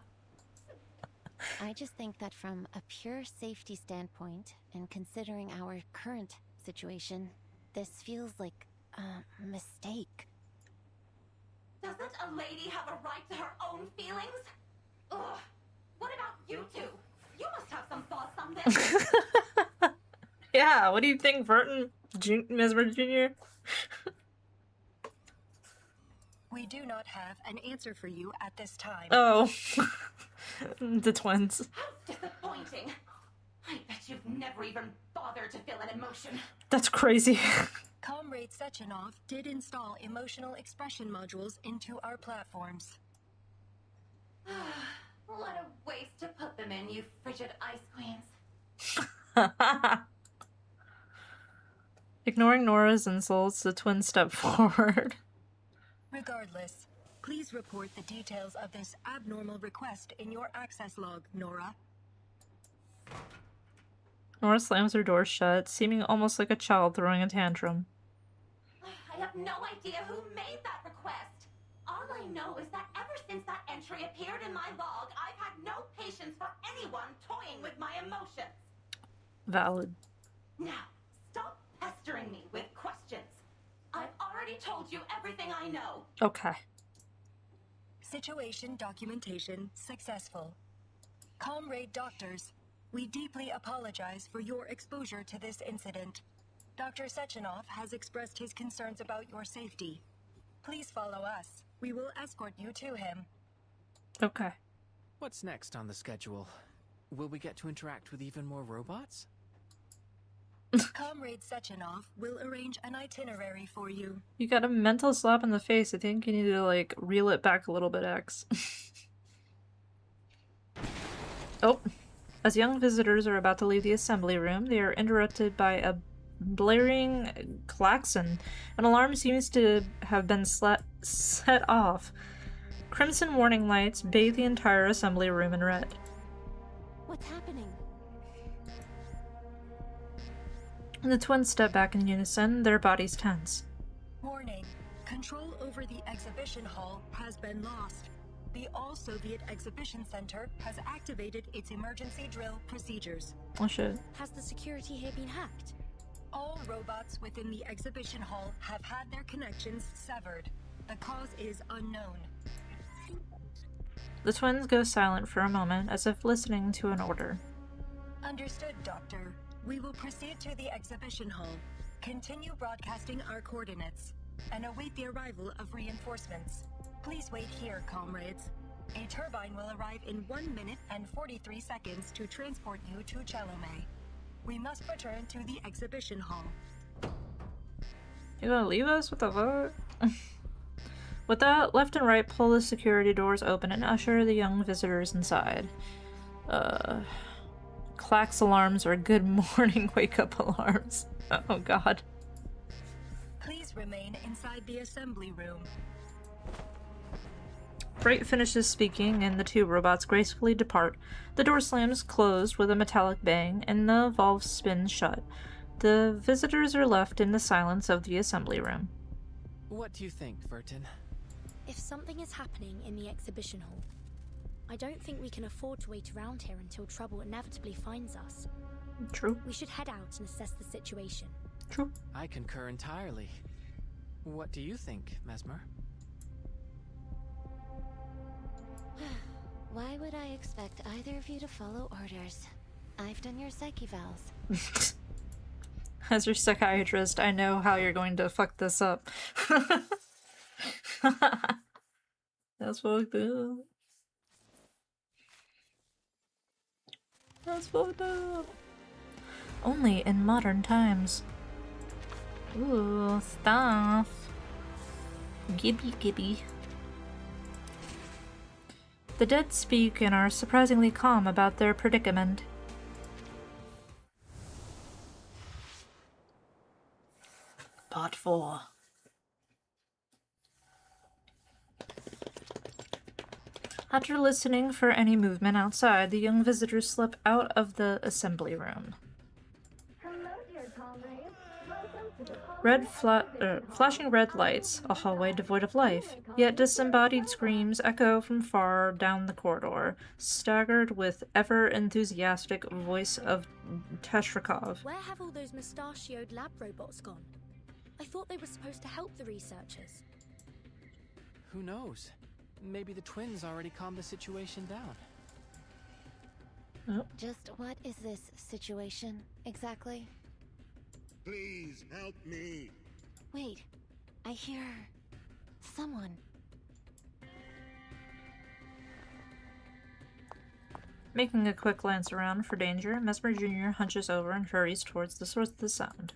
I just think that from a pure safety standpoint, and considering our current situation, this feels like a mistake. Doesn't a lady have a right to her own feelings? Ugh. What about you two? You must have some thoughts on this. Yeah, what do you think, Burton? Mesmer Jr.? We do not have an answer for you at this time. Oh. The twins. How disappointing. I bet you've never even bothered to feel an emotion. That's crazy. Comrade Sechenov did install emotional expression modules into our platforms. What a waste to put them in, you frigid ice queens. Ignoring Nora's insults, the twins step forward. Regardless, please report the details of this abnormal request in your access log, Nora. Nora slams her door shut, seeming almost like a child throwing a tantrum. I have no idea who made that request. All I know is that ever since that entry appeared in my log, I've had no patience for anyone toying with my emotions. Valid. Now, stop pestering me with questions. I've already told you everything I know. Okay. Situation documentation successful. Comrade doctors, we deeply apologize for your exposure to this incident. Dr. Sechenov has expressed his concerns about your safety. Please follow us. We will escort you to him. Okay. What's next on the schedule? Will we get to interact with even more robots? Comrade Sechenov will arrange an itinerary for you. You got a mental slap in the face. I think you need to, like, reel it back a little bit, X. Oh. As young visitors are about to leave the assembly room, they are interrupted by a blaring klaxon. An alarm seems to have been set off. Crimson warning lights bathe the entire assembly room in red. What's happening? The twins step back in unison, their bodies tense. Warning. Control over the exhibition hall has been lost. The All-Soviet Exhibition Center has activated its emergency drill procedures. Oh shit. Has the security here been hacked? All robots within the exhibition hall have had their connections severed. The cause is unknown. The twins go silent for a moment, as if listening to an order. Understood, Doctor. We will proceed to the exhibition hall, continue broadcasting our coordinates, and await the arrival of reinforcements. Please wait here, comrades. A turbine will arrive in 1 minute and 43 seconds to transport you to Chelome. We must return to the exhibition hall. You gonna leave us? What the fuck? With that, left and right pull the security doors open and usher the young visitors inside. Clacks alarms are good morning wake-up alarms. Oh god. Please remain inside the assembly room. Bright finishes speaking, and the two robots gracefully depart. The door slams closed with a metallic bang, and the valve spins shut. The visitors are left in the silence of the assembly room. What do you think, Vertin? If something is happening in the exhibition hall, I don't think we can afford to wait around here until trouble inevitably finds us. True. We should head out and assess the situation. True. I concur entirely. What do you think, Mesmer? Why would I expect either of you to follow orders? I've done your psyche vals. As your psychiatrist, I know how you're going to fuck this up. That's fucked up. That's fucked up. Only in modern times. Ooh, stuff. Gibby gibby. The dead speak and are surprisingly calm about their predicament. Part 4. After listening for any movement outside, the young visitors slip out of the assembly room. Flashing red lights, a hallway devoid of life, yet disembodied screams echo from far down the corridor, staggered with ever-enthusiastic voice of Teshrakov. Where have all those mustachioed lab robots gone? I thought they were supposed to help the researchers. Who knows? Maybe the twins already calmed the situation down. Oh. Just what is this situation, exactly? Please help me. Wait, I hear someone. Making a quick glance around for danger, Mesmer Jr. hunches over and hurries towards the source of the sound.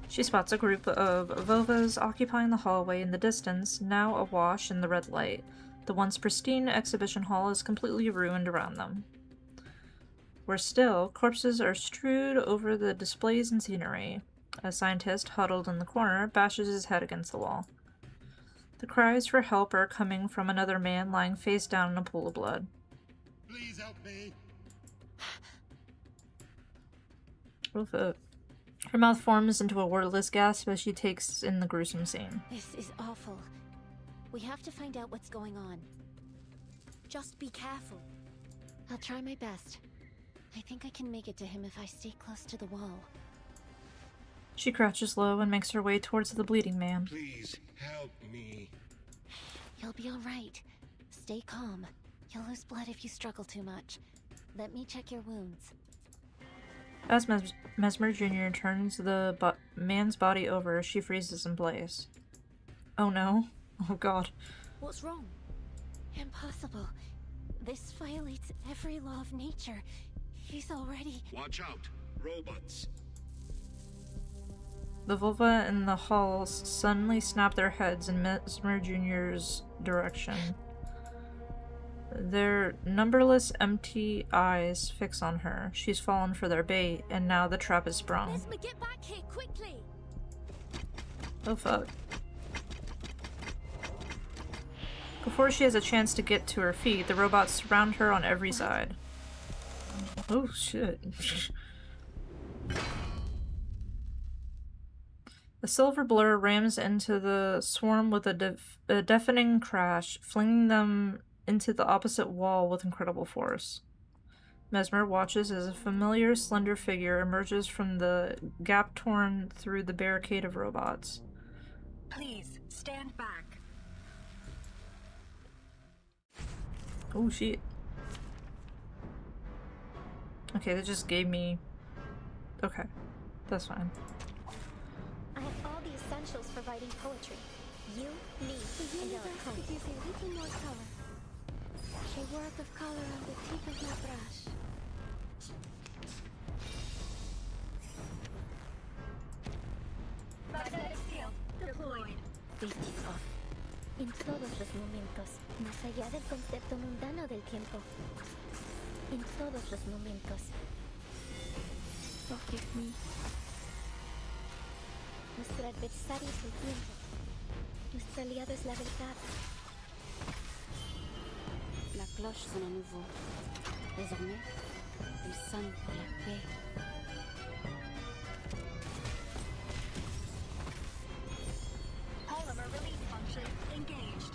She spots a group of Vovas occupying the hallway in the distance, now awash in the red light. The once pristine exhibition hall is completely ruined around them. Worse still, corpses are strewed over the displays and scenery. A scientist, huddled in the corner, bashes his head against the wall. The cries for help are coming from another man lying face down in a pool of blood. Please help me. Her mouth forms into a wordless gasp as she takes in the gruesome scene. This is awful. We have to find out what's going on. Just be careful. I'll try my best. I think I can make it to him if I stay close to the wall. She crouches low and makes her way towards the bleeding man. Please help me. You'll be all right. Stay calm. You'll lose blood if you struggle too much. Let me check your wounds. As Mesmer Jr. turns the man's body over, she freezes in place. Oh no. Oh god. What's wrong? Impossible. This violates every law of nature. He's already... Watch out! Robots! The vulva in the halls suddenly snap their heads in Mesmer Jr.'s direction. Their numberless empty eyes fix on her. She's fallen for their bait, and now the trap is sprung. Mesmer, get back here, quickly! Oh fuck. Before she has a chance to get to her feet, the robots surround her on every side. Oh shit. The silver blur rams into the swarm with a deafening crash, flinging them into the opposite wall with incredible force. Mesmer watches as a familiar slender figure emerges from the gap torn through the barricade of robots. Please, stand back. Oh shit. Okay, that just gave me... Okay, that's fine. I have all the essentials for writing poetry. You, me, and your code. Could use a little more color. A word of color on the tip of my brush. Magnetic field deployed. Face off. En todos los momentos, más allá del concepto mundano del tiempo. En todos los momentos. Forgive me. Nuestro adversario es el tiempo. Nuestro aliado es la verdad. La cloche sonne à nouveau. Désormais, elle sonne pour la paix. Polymer release function engaged.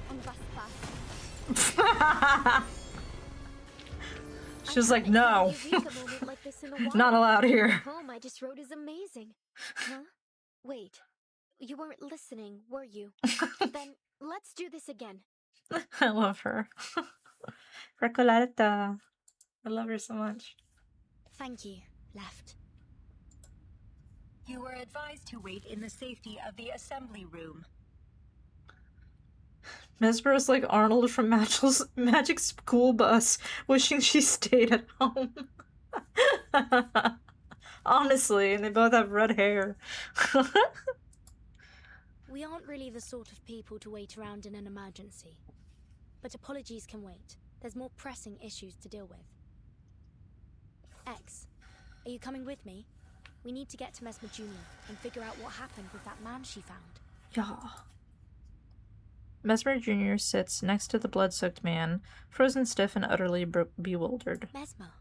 On va se passer. She was like, no. Not allowed here. The poem I just wrote is amazing. Huh? Wait. You weren't listening, were you? Then let's do this again. I love her. Recoleta. I love her so much. Thank you, Left. You were advised to wait in the safety of the assembly room. Mesmer is like Arnold from Magic School Bus, wishing she stayed at home. Honestly, and they both have red hair. We aren't really the sort of people to wait around in an emergency. But apologies can wait. There's more pressing issues to deal with. X, are you coming with me? We need to get to Mesmer Jr. and figure out what happened with that man she found. Yeah. Mesmer Jr. sits next to the blood-soaked man, frozen stiff and utterly bewildered. Mesmer,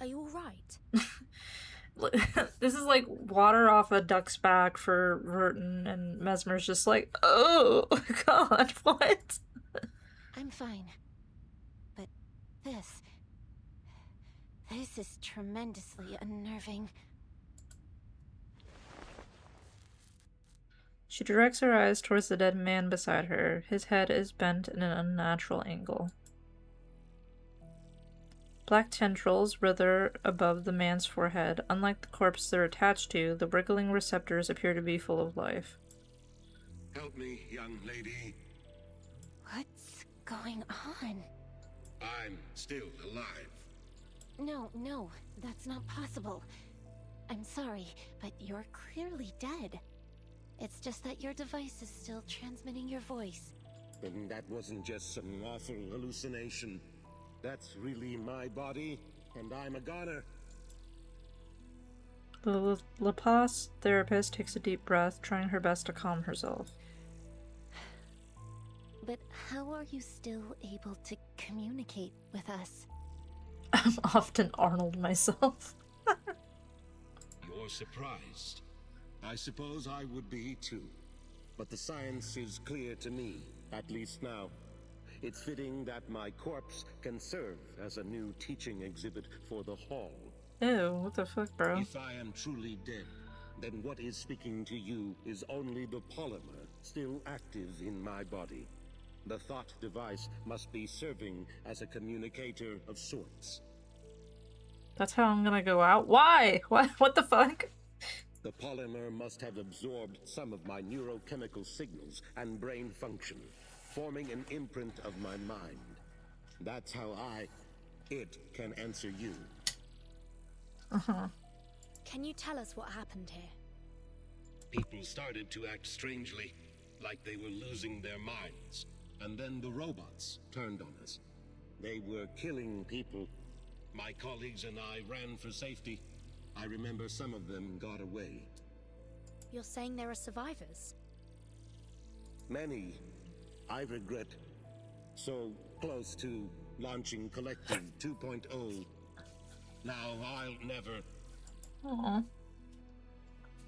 are you alright? This is like water off a duck's back for Verton, and Mesmer's just like, oh god, what? I'm fine. But this is tremendously unnerving. She directs her eyes towards the dead man beside her. His head is bent in an unnatural angle. Black tendrils writher above the man's forehead. Unlike the corpse they're attached to, the wriggling receptors appear to be full of life. Help me, young lady. What's going on? I'm still alive. No, that's not possible. I'm sorry, but you're clearly dead. It's just that your device is still transmitting your voice. And that wasn't just some awful hallucination. That's really my body, and I'm a goner. The La Paz therapist takes a deep breath, trying her best to calm herself. But how are you still able to communicate with us? I'm often Arnold myself. You're surprised. I suppose I would be too. But the science is clear to me, at least now. It's fitting that my corpse can serve as a new teaching exhibit for the hall. Ew, what the fuck, bro? If I am truly dead, then what is speaking to you is only the polymer still active in my body. The thought device must be serving as a communicator of sorts. That's how I'm gonna go out? Why? What the fuck? The polymer must have absorbed some of my neurochemical signals and brain function, forming an imprint of my mind. That's how it can answer you. Can you tell us what happened here? People started to act strangely, like they were losing their minds. And then the robots turned on us. They were killing people. My colleagues and I ran for safety. I remember some of them got away. You're saying there are survivors? Many. I regret. So close to launching Collective 2.0. Now I'll never... Aww.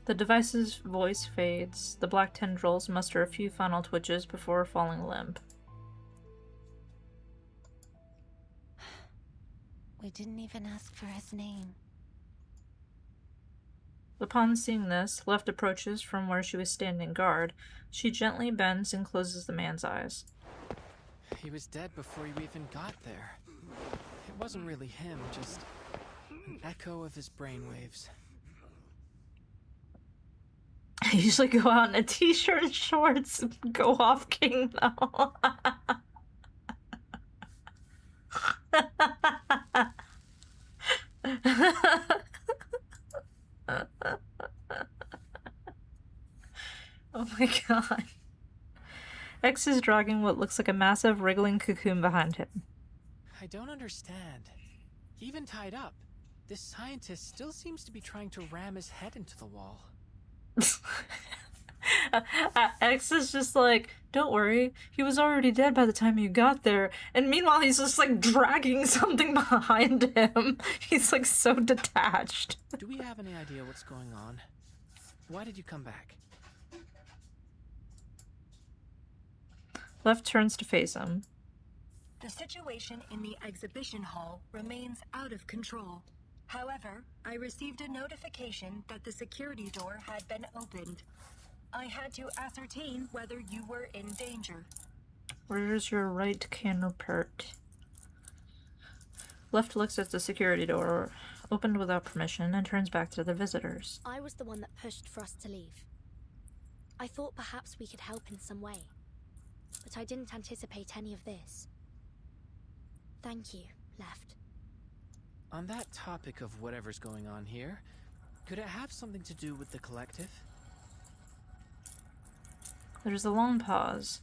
The device's voice fades. The black tendrils muster a few final twitches before falling limp. We didn't even ask for his name. Upon seeing this, Left approaches from where she was standing guard. She gently bends and closes the man's eyes. He was dead before you even got there. It wasn't really him, just an echo of his brainwaves. I usually go out in a t-shirt and shorts and go off king though. Oh my god. X is dragging what looks like a massive wriggling cocoon behind him. I don't understand. Even tied up, this scientist still seems to be trying to ram his head into the wall. X is just like, don't worry, he was already dead by the time you got there. And meanwhile, he's just like dragging something behind him. He's like so detached. Do we have any idea what's going on? Why did you come back? Left turns to face him. The situation in the exhibition hall remains out of control. However, I received a notification that the security door had been opened. I had to ascertain whether you were in danger. Where's your right counterpart? Left looks at the security door, opened without permission, and turns back to the visitors. I was the one that pushed for us to leave. I thought perhaps we could help in some way, but I didn't anticipate any of this. Thank you, Left. On that topic of whatever's going on here, could it have something to do with the collective? There's a long pause.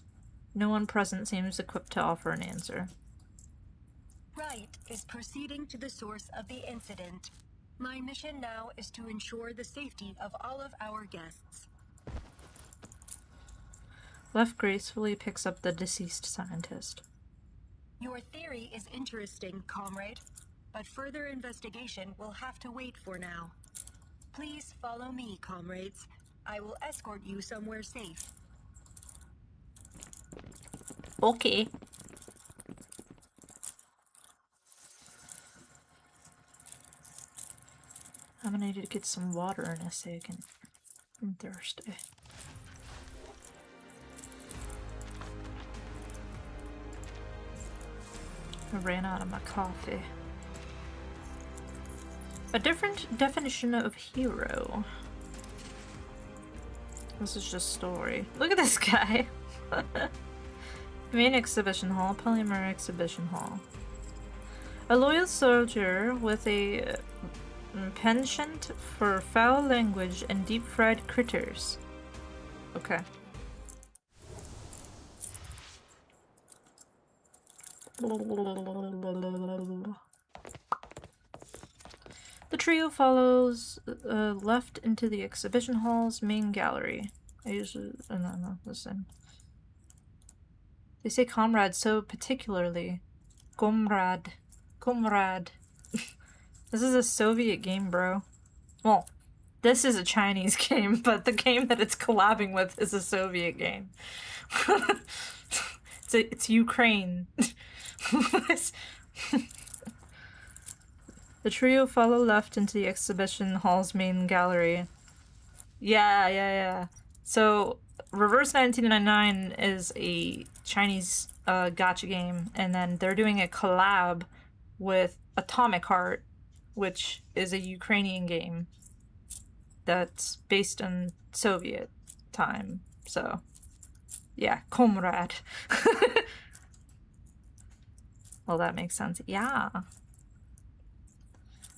No one present seems equipped to offer an answer. Wright is proceeding to the source of the incident. My mission now is to ensure the safety of all of our guests. Left gracefully picks up the deceased scientist. Your theory is interesting, comrade, but further investigation will have to wait for now. Please follow me, comrades. I will escort you somewhere safe. Okay. I'm gonna need to get some water in a second. I'm thirsty. I ran out of my coffee. A different definition of hero. This is just story. Look at this guy. Main exhibition hall, Polymer exhibition hall. A loyal soldier with a penchant for foul language and deep-fried critters. Okay. The trio follows left into the exhibition hall's main gallery. I usually no, listen. They say comrade so particularly. Comrade. Comrade. This is a Soviet game, bro. Well, this is a Chinese game, but the game that it's collabing with is a Soviet game. It's Ukraine. The trio follow left into the exhibition hall's main gallery. Yeah. So, Reverse 1999 is a Chinese gacha game, and then they're doing a collab with Atomic Heart, which is a Ukrainian game that's based in Soviet time. So, yeah, comrade. Well, that makes sense. Yeah.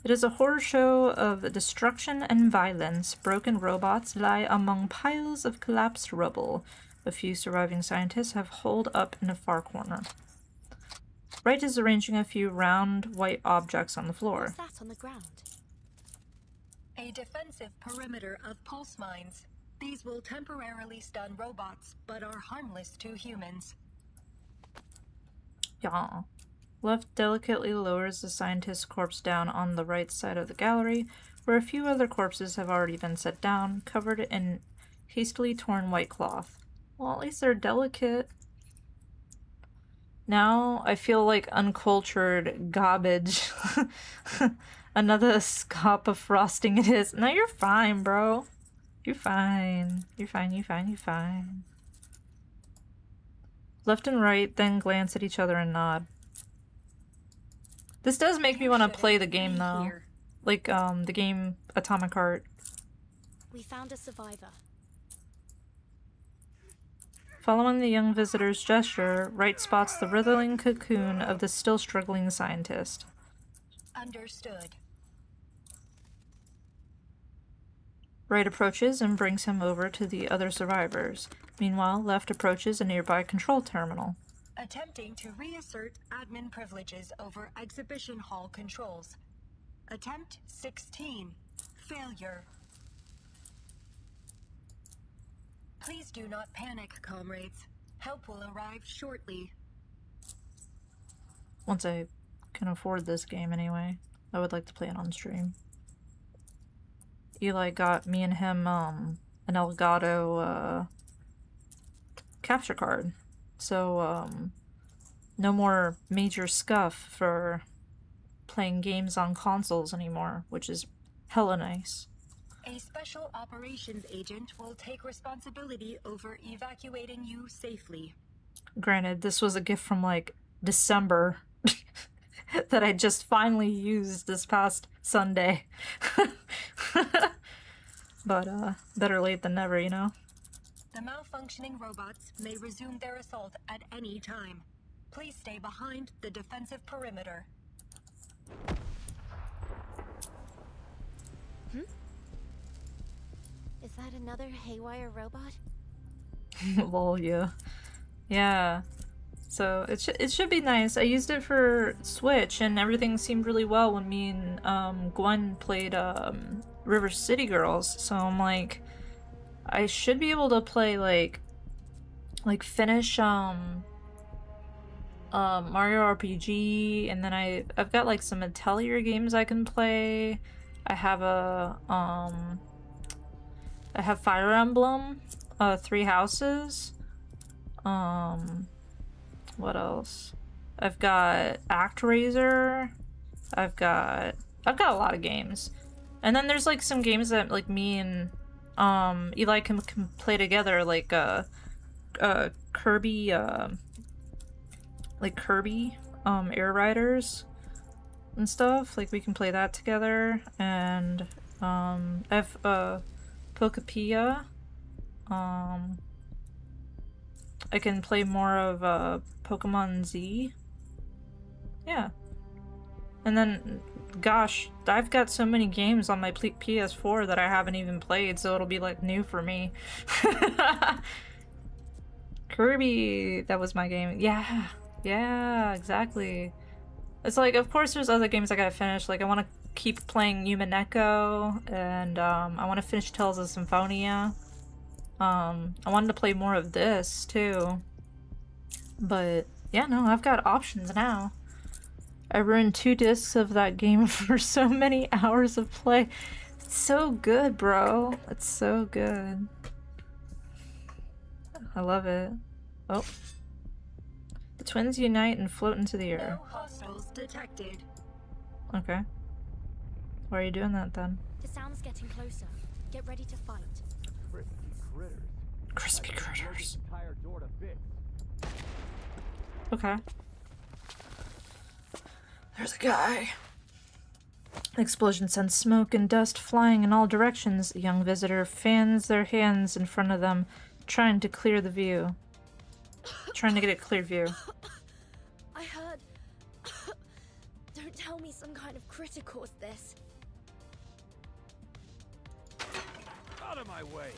It is a horror show of destruction and violence. Broken robots lie among piles of collapsed rubble. A few surviving scientists have holed up in a far corner. Wright is arranging a few round white objects on the floor. What's that on the ground? A defensive perimeter of pulse mines. These will temporarily stun robots, but are harmless to humans. Yeah. Left delicately lowers the scientist's corpse down on the right side of the gallery, where a few other corpses have already been set down, covered in hastily torn white cloth. Well, at least they're delicate. Now I feel like uncultured garbage. Another scop of frosting it is. No, you're fine, bro. You're fine. You're fine, you're fine, you're fine. Left and right then glance at each other and nod. This does make me want to play the game though. Like, the game Atomic Heart. We found a survivor. Following the young visitor's gesture, Wright spots the writhing cocoon of the still struggling scientist. Understood. Wright approaches and brings him over to the other survivors. Meanwhile, Left approaches a nearby control terminal. Attempting to reassert admin privileges over exhibition hall controls. Attempt 16. Failure. Please do not panic, comrades. Help will arrive shortly. Once I can afford this game anyway, I would like to play it on stream. Eli got me and him an Elgato capture card. So no more major scuff for playing games on consoles anymore, which is hella nice. A special operations agent will take responsibility over evacuating you safely. Granted, this was a gift from like December that I just finally used this past Sunday. But better late than never, you know? The malfunctioning robots may resume their assault at any time. Please stay behind the defensive perimeter. Is that another haywire robot? Lol, yeah. Yeah. So it should be nice. I used it for Switch and everything seemed really well when me and Gwen played River City Girls. So I'm like, I should be able to play like finish Mario RPG, and then I've got like some Atelier games I can play. I have I have Fire Emblem, 3 Houses. What else? I've got ActRaiser. I've got a lot of games. And then there's like some games that like me and Eli can play together, like Kirby Air Riders and stuff. Like we can play that together. And I have Pokepia. I can play more of Pokemon Z. Yeah. And then, gosh, I've got so many games on my PS4 that I haven't even played, so it'll be like new for me. Kirby, that was my game. Yeah, yeah, exactly. It's like, of course there's other games I gotta finish. Like, I want to keep playing Human Echo, and I want to finish Tales of Symphonia. I wanted to play more of this, too. But, yeah, no, I've got options now. I ruined 2 discs of that game for so many hours of play. It's so good, bro. It's so good. I love it. Oh. The twins unite and float into the air. No hostiles detected. Okay. Why are you doing that then? The sound's getting closer. Get ready to fight. Crispy critters. Okay. There's a guy. The explosion sends smoke and dust flying in all directions. The young visitor fans their hands in front of them, trying to clear the view. Trying to get a clear view. I heard... Don't tell me some kind of critter caused this. Out of my way!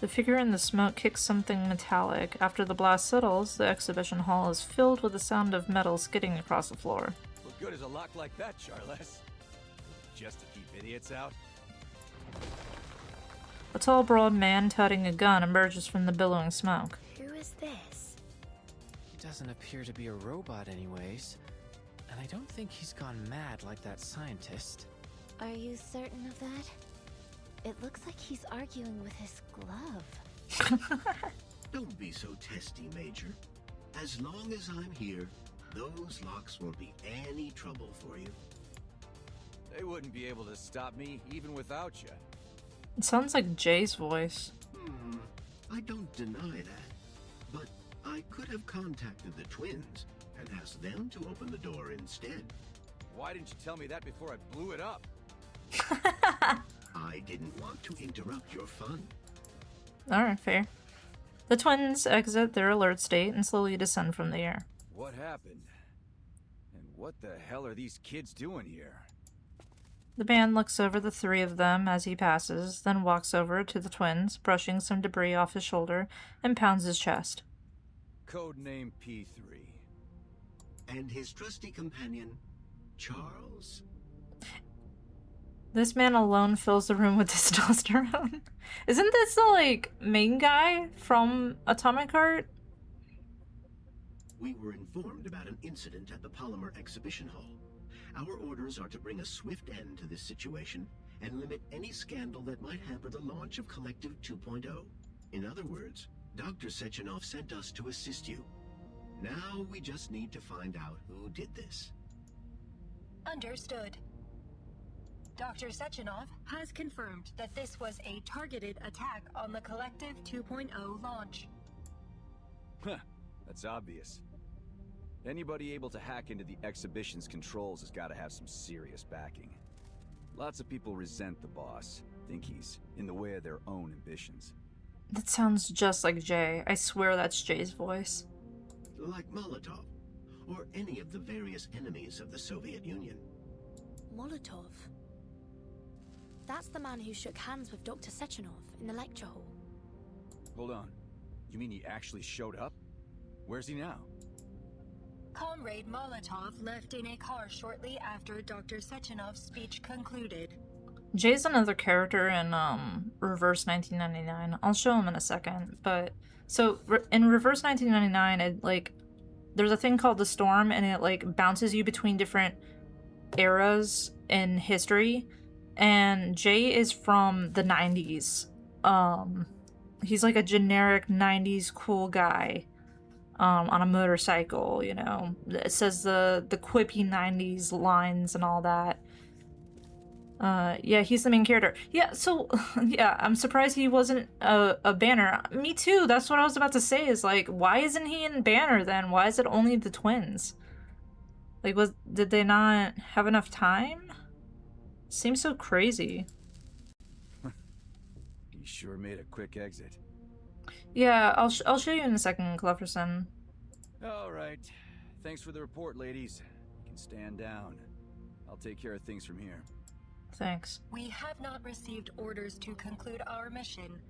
The figure in the smoke kicks something metallic. After the blast settles, the exhibition hall is filled with the sound of metal skidding across the floor. What good is a lock like that, Charles? Just to keep idiots out? A tall, broad man toting a gun emerges from the billowing smoke. Who is this? He doesn't appear to be a robot anyways. And I don't think he's gone mad like that scientist. Are you certain of that? It looks like he's arguing with his glove. Don't be so testy, Major. As long as I'm here, those locks won't be any trouble for you. They wouldn't be able to stop me even without you. It sounds like Jay's voice. I don't deny that. But I could have contacted the twins and asked them to open the door instead. Why didn't you tell me that before I blew it up? I didn't want to interrupt your fun. Alright, fair. The twins exit their alert state and slowly descend from the air. What happened? And what the hell are these kids doing here? The man looks over the three of them as he passes, then walks over to the twins, brushing some debris off his shoulder, and pounds his chest. Codename P3. And his trusty companion, Charles. This man alone fills the room with testosterone. Isn't this the, like, main guy from Atomic Heart? We were informed about an incident at the Polymer Exhibition Hall. Our orders are to bring a swift end to this situation and limit any scandal that might hamper the launch of Collective 2.0. In other words, Dr. Sechenov sent us to assist you. Now we just need to find out who did this. Understood. Dr. Sechenov has confirmed that this was a targeted attack on the Collective 2.0 launch. Huh, that's obvious. Anybody able to hack into the exhibition's controls has got to have some serious backing. Lots of people resent the boss, think he's in the way of their own ambitions. That sounds just like Jay. I swear that's Jay's voice. Like Molotov, or any of the various enemies of the Soviet Union. Molotov? That's the man who shook hands with Dr. Sechenov in the lecture hall. Hold on. You mean he actually showed up? Where's he now? Comrade Molotov left in a car shortly after Dr. Sechenov's speech concluded. Jay's another character in Reverse 1999. I'll show him in a second. But so in Reverse 1999, it like there's a thing called the Storm, and it like bounces you between different eras in history. And Jay is from the 90s. He's like a generic 90s cool guy. On a motorcycle, you know. It says the quippy 90s lines and all that. Yeah, he's the main character. Yeah, so, yeah, I'm surprised he wasn't a Banner. Me too, that's what I was about to say, is like, why isn't he in Banner then? Why is it only the twins? Like, did they not have enough time? Seems so crazy. He sure made a quick exit. Yeah, I'll show you in a second, Cleverson. All right. Thanks for the report, ladies. You can stand down. I'll take care of things from here. Thanks. We have not received orders to conclude our mission.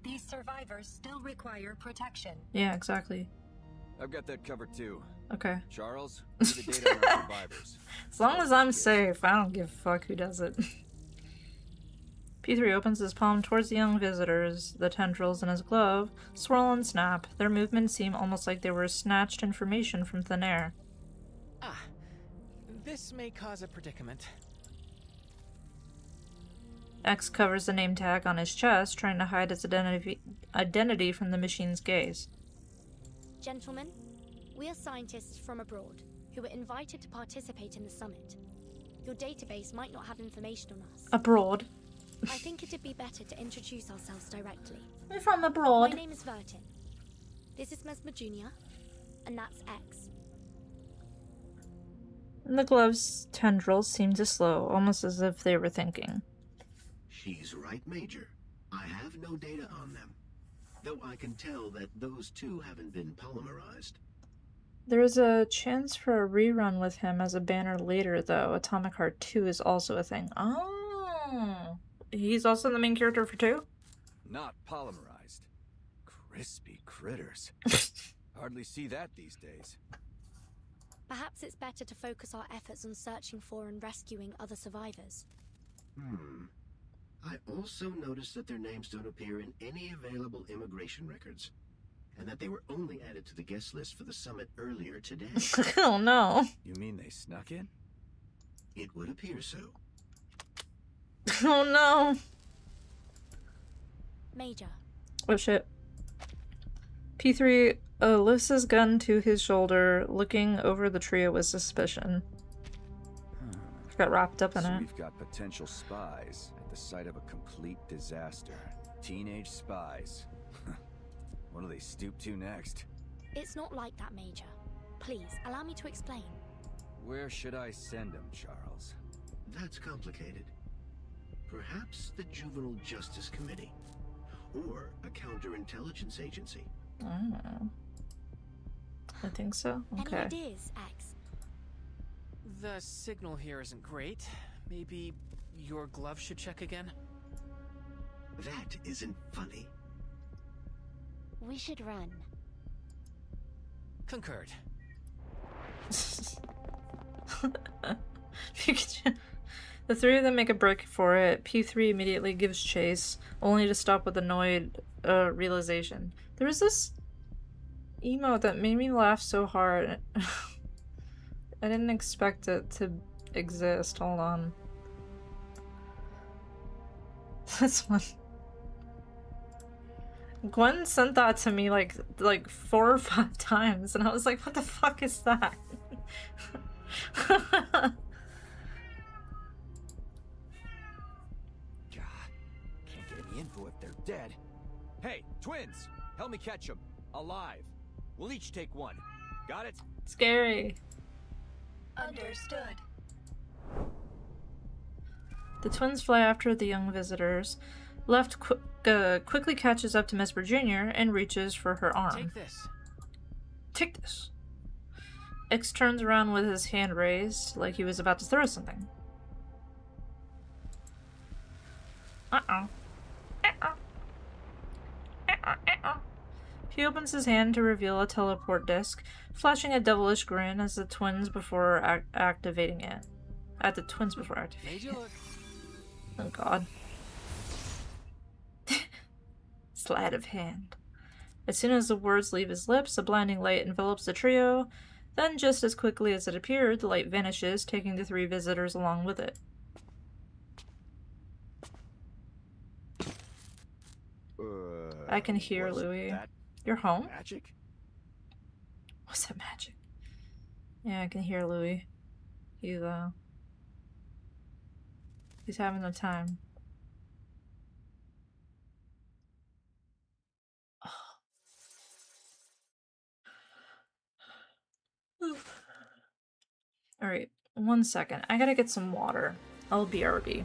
These survivors still require protection. Yeah, exactly. I've got that covered too. Okay. Charles, give the data on our survivors. As long as I'm safe, I don't give a fuck who does it. P3 opens his palm towards the young visitors. The tendrils in his glove swirl and snap. Their movements seem almost like they were snatched information from thin air. Ah, this may cause a predicament. X covers the name tag on his chest, trying to hide its identity from the machine's gaze. Gentlemen, we are scientists from abroad who were invited to participate in the summit. Your database might not have information on us. Abroad? I think it'd be better to introduce ourselves directly. We're from abroad. My name is Vertin. This is Mesmer Jr., and that's X. The glove's tendrils seemed to slow, almost as if they were thinking. She's right, Major. I have no data on them, though I can tell that those two haven't been polymerized. There is a chance for a rerun with him as a banner later, though. Atomic Heart 2 is also a thing. Oh! He's also the main character for 2? Not polymerized. Crispy critters. Hardly see that these days. Perhaps it's better to focus our efforts on searching for and rescuing other survivors. I also noticed that their names don't appear in any available immigration records, and that they were only added to the guest list for the summit earlier today. Oh no. You mean they snuck in? It would appear so. Oh no. Major. Oh shit. P3 lifts his gun to his shoulder, looking over the trio with suspicion. Got wrapped up in So it. we've got potential spies at the site of a complete disaster. Teenage spies. What do they stoop to next? It's not like that, Major. Please, allow me to explain. Where should I send them, Charles? That's complicated. Perhaps the Juvenile Justice Committee, or a counterintelligence agency. Oh. I think so. Okay. Any ideas, X? The signal here isn't great. Maybe your glove should check again? That isn't funny. We should run. Concurred. The three of them make a break for it. P3 immediately gives chase, only to stop with annoyed realization. There was this emote that made me laugh so hard. I didn't expect it to exist. Hold on. This one. Gwen sent that to me like 4 or 5 times, and I was like, what the fuck is that? Can't get any info if they're dead. Hey, twins! Help me catch them. Alive. We'll each take one. Got it? Scary. Understood. The twins fly after the young visitors. Left quickly catches up to Mesper Jr. and reaches for her arm. Take this. Take this. X turns around with his hand raised, like he was about to throw something. Uh-oh. Uh-oh. Uh-oh. Uh-oh. He opens his hand to reveal a teleport disc, flashing a devilish grin as the twins before activating it. At the twins before activating it. Oh god. Sleight of hand. As soon as the words leave his lips, a blinding light envelops the trio. Then, just as quickly as it appeared, the light vanishes, taking the 3 visitors along with it. I can hear Louis. You're home? Magic? What's that magic? Yeah, I can hear Louis. He's having no time. Alright, 1 second. I gotta get some water. I'll BRB.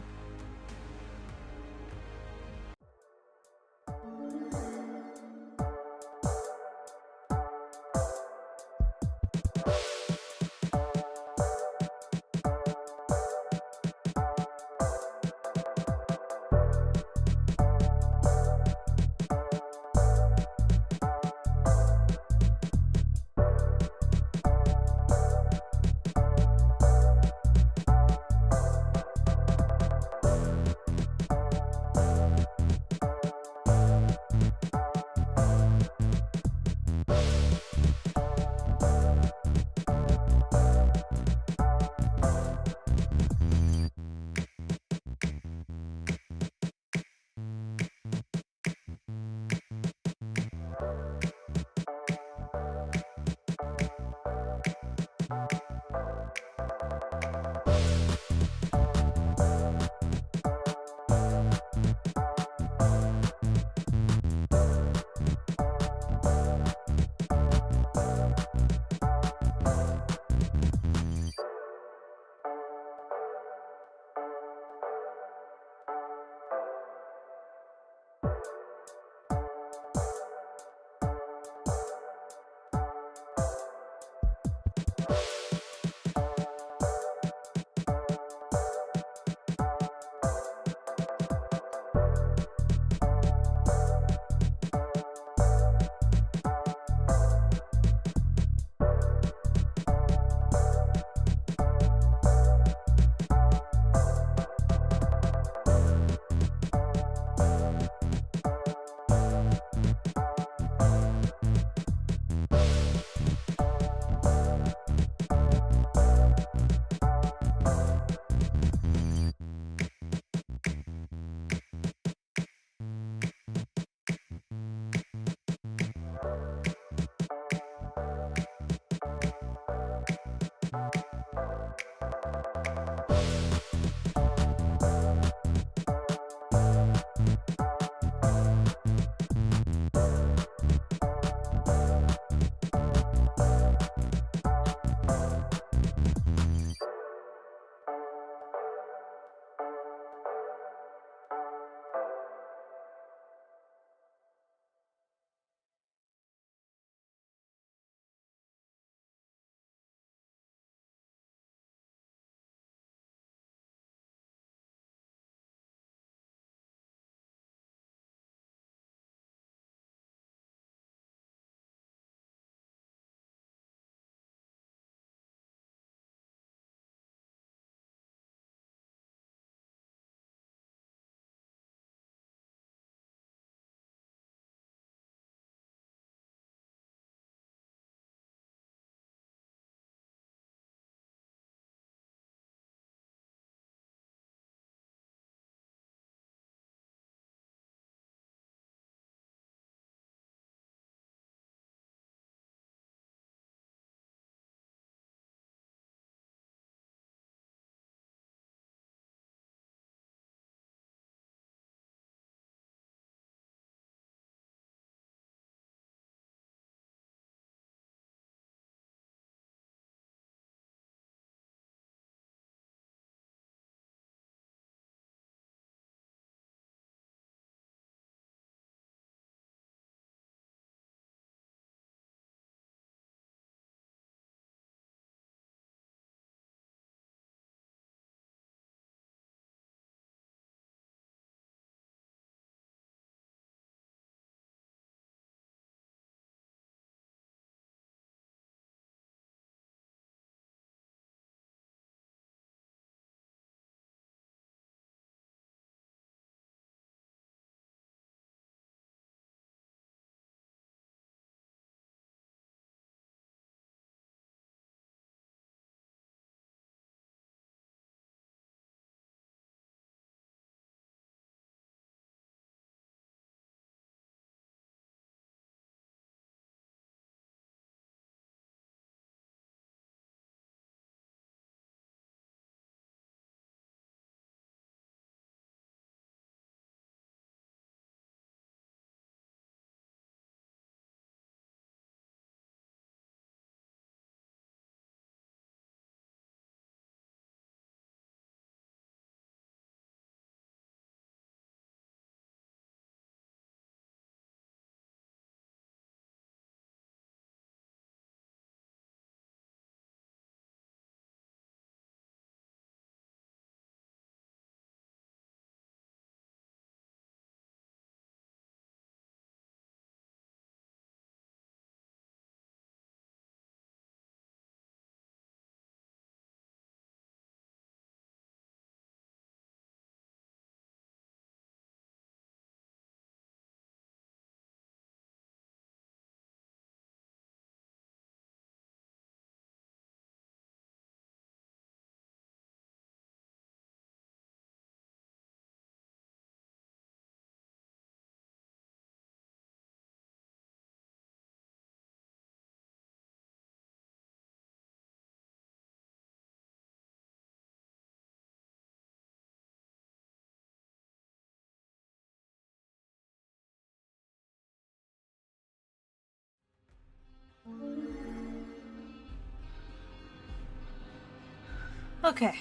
Okay.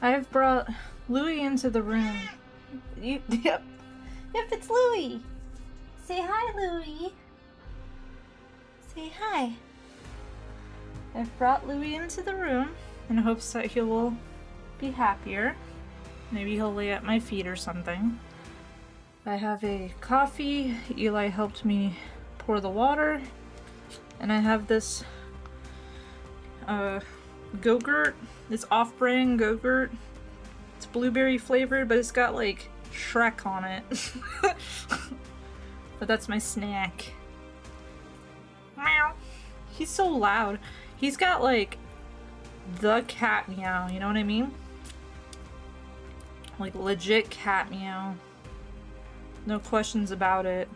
I've brought Louis into the room. Yep. Yep, it's Louis. Say hi, Louis. Say hi. I've brought Louis into the room in hopes that he will be happier. Maybe he'll lay at my feet or something. I have a coffee. Eli helped me pour the water. And I have this Go-Gurt. It's off-brand Go-Gurt. It's blueberry flavored, but it's got like Shrek on it. But that's my snack. Meow. He's so loud. He's got like the cat meow, you know what I mean? Like legit cat meow. No questions about it.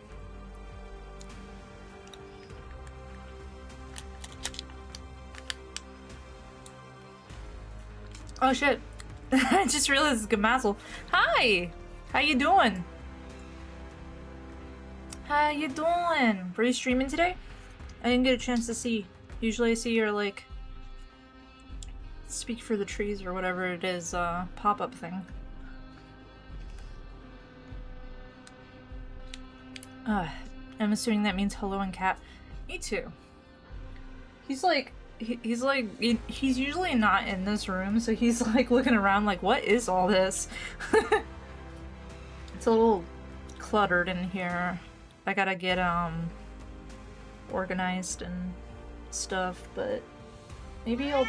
Oh shit. I just realized it's Gamazel. Hi! How you doing? How you doing? Were you streaming today? I didn't get a chance to see. Usually I see your like speak for the trees or whatever it is pop-up thing. I'm assuming that means hello in cat. Me too. He's like he's usually not in this room, so he's like looking around like, what is all this? It's a little cluttered in here. I gotta get organized and stuff, but maybe I'll...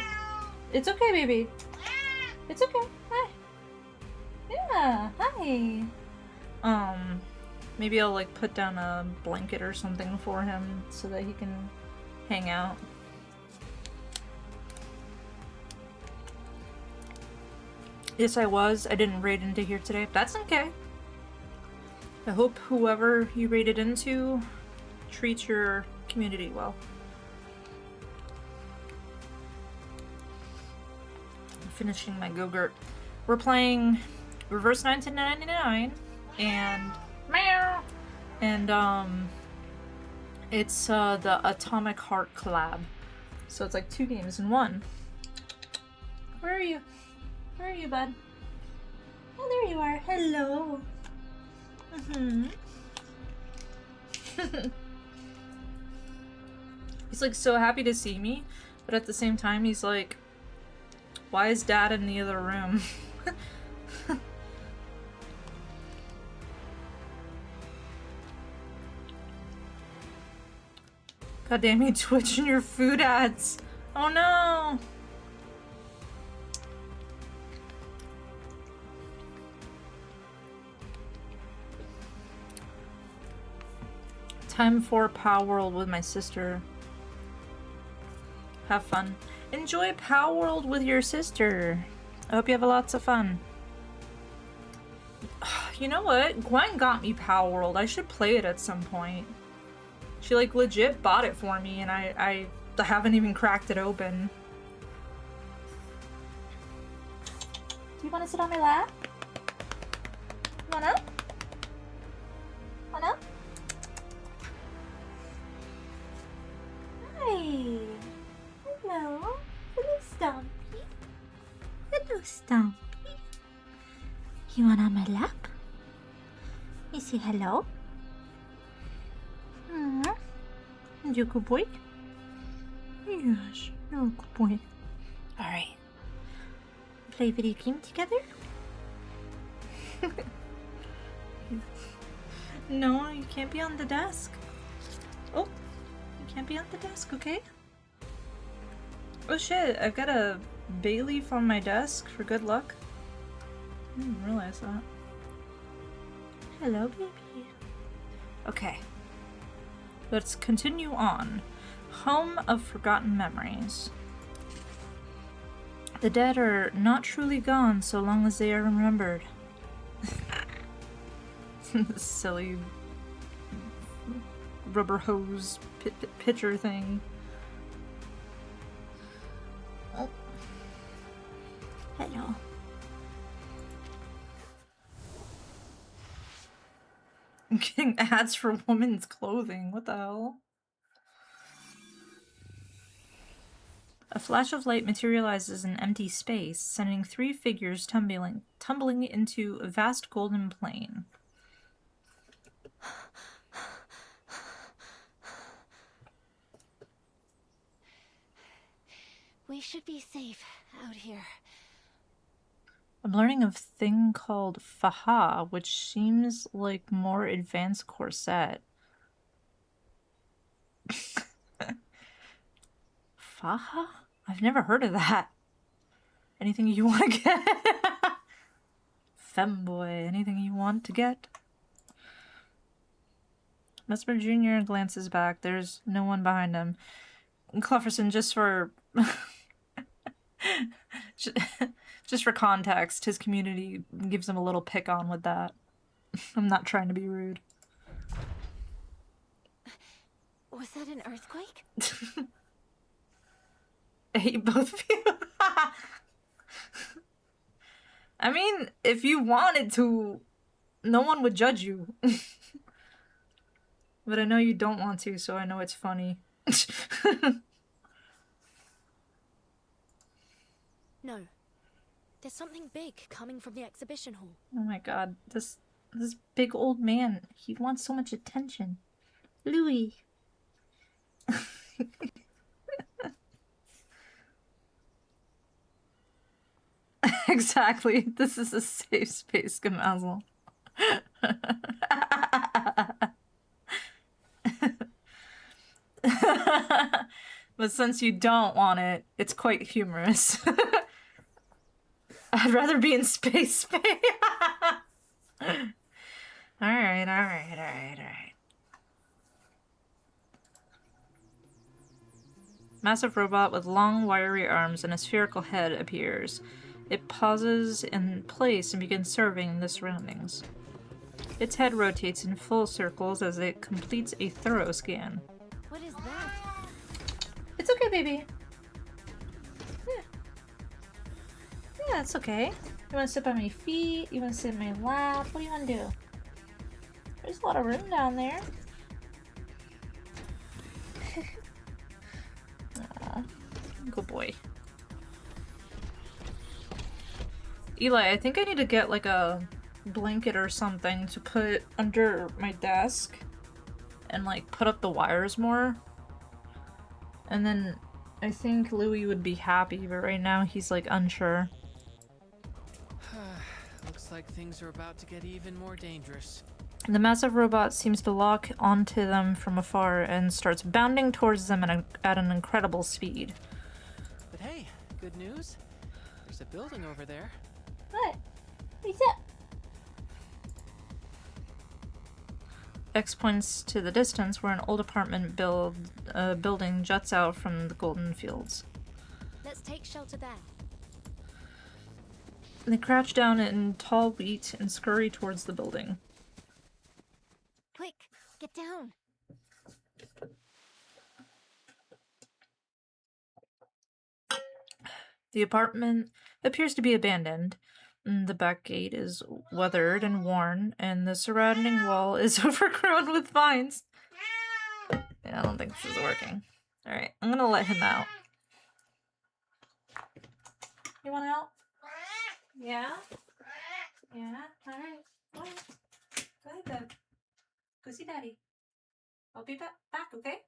It's okay, baby. It's okay. Hi. Yeah, hi. Maybe I'll like put down a blanket or something for him so that he can hang out. Yes, I was. I didn't raid into here today. That's okay. I hope whoever you raided into treats your community well. I'm finishing my Go-Gurt. We're playing Reverse 1999 and meow, and it's the Atomic Heart collab. So it's like 2 games in 1. Where are you? Where are you, bud? Oh, there you are. Hello. He's like so happy to see me, but at the same time he's like, why is Dad in the other room? God damn you, Twitch and your food ads. Oh no. Time for Power World with my sister. Have fun. Enjoy Power World with your sister. I hope you have lots of fun. You know what? Gwen got me Power World. I should play it at some point. She like legit bought it for me and I haven't even cracked it open. Do you want to sit on my lap? Wanna? Wanna? Hi. Hello. Hello, Stompy. Hello, Stompy. You want on my lap? You say hello? You're a good boy? Yes, you're a good boy. Alright. Play video game together? No, you can't be on the desk. Oh, you can't be on the desk, okay? Oh shit, I've got a bay leaf on my desk for good luck. I didn't realize that. Hello, baby. Okay. Let's continue on. Home of Forgotten Memories. The dead are not truly gone so long as they are remembered. Silly rubber hose pitcher thing. Oh. Hello. I'm getting ads for women's clothing. What the hell? A flash of light materializes in empty space, sending 3 figures tumbling into a vast golden plain. We should be safe out here. I'm learning a thing called faha, which seems like more advanced corset. Faha? I've never heard of that. Anything you want to get? Femboy, anything you want to get? Mesmer Jr. glances back. There's no one behind him. Clefferson, just for... just for context, his community gives him a little pick on with that. I'm not trying to be rude. Was that an earthquake? I hate both of you. I mean, if you wanted to, no one would judge you. But I know you don't want to, so I know it's funny. No. There's something big coming from the exhibition hall. Oh my god, this big old man, he wants so much attention. Louis. Exactly. This is a safe space, Gamazel. But since you don't want it, it's quite humorous. I'd rather be in space. Alright. Massive robot with long, wiry arms and a spherical head appears. It pauses in place and begins surveying the surroundings. Its head rotates in full circles as it completes a thorough scan. What is that? It's okay, baby. Yeah, it's okay. You want to sit by my feet? You want to sit in my lap? What do you want to do? There's a lot of room down there. Good boy. Eli, I think I need to get like a blanket or something to put under my desk and like put up the wires more. And then I think Louis would be happy, but right now he's like unsure. Looks like things are about to get even more dangerous. The massive robot seems to lock onto them from afar and starts bounding towards them at an incredible speed. But hey, good news. There's a building over there. What? What's that? X points to the distance where an old apartment building juts out from the golden fields. Let's take shelter there. They crouch down in tall wheat and scurry towards the building. Quick, get down. The apartment appears to be abandoned. The back gate is weathered and worn, and the surrounding wall is overgrown with vines. Yeah, I don't think this is working. Alright, I'm gonna let him out. You want out? Yeah? Yeah? Alright. Go ahead, then. Go see Daddy. I'll be back, okay?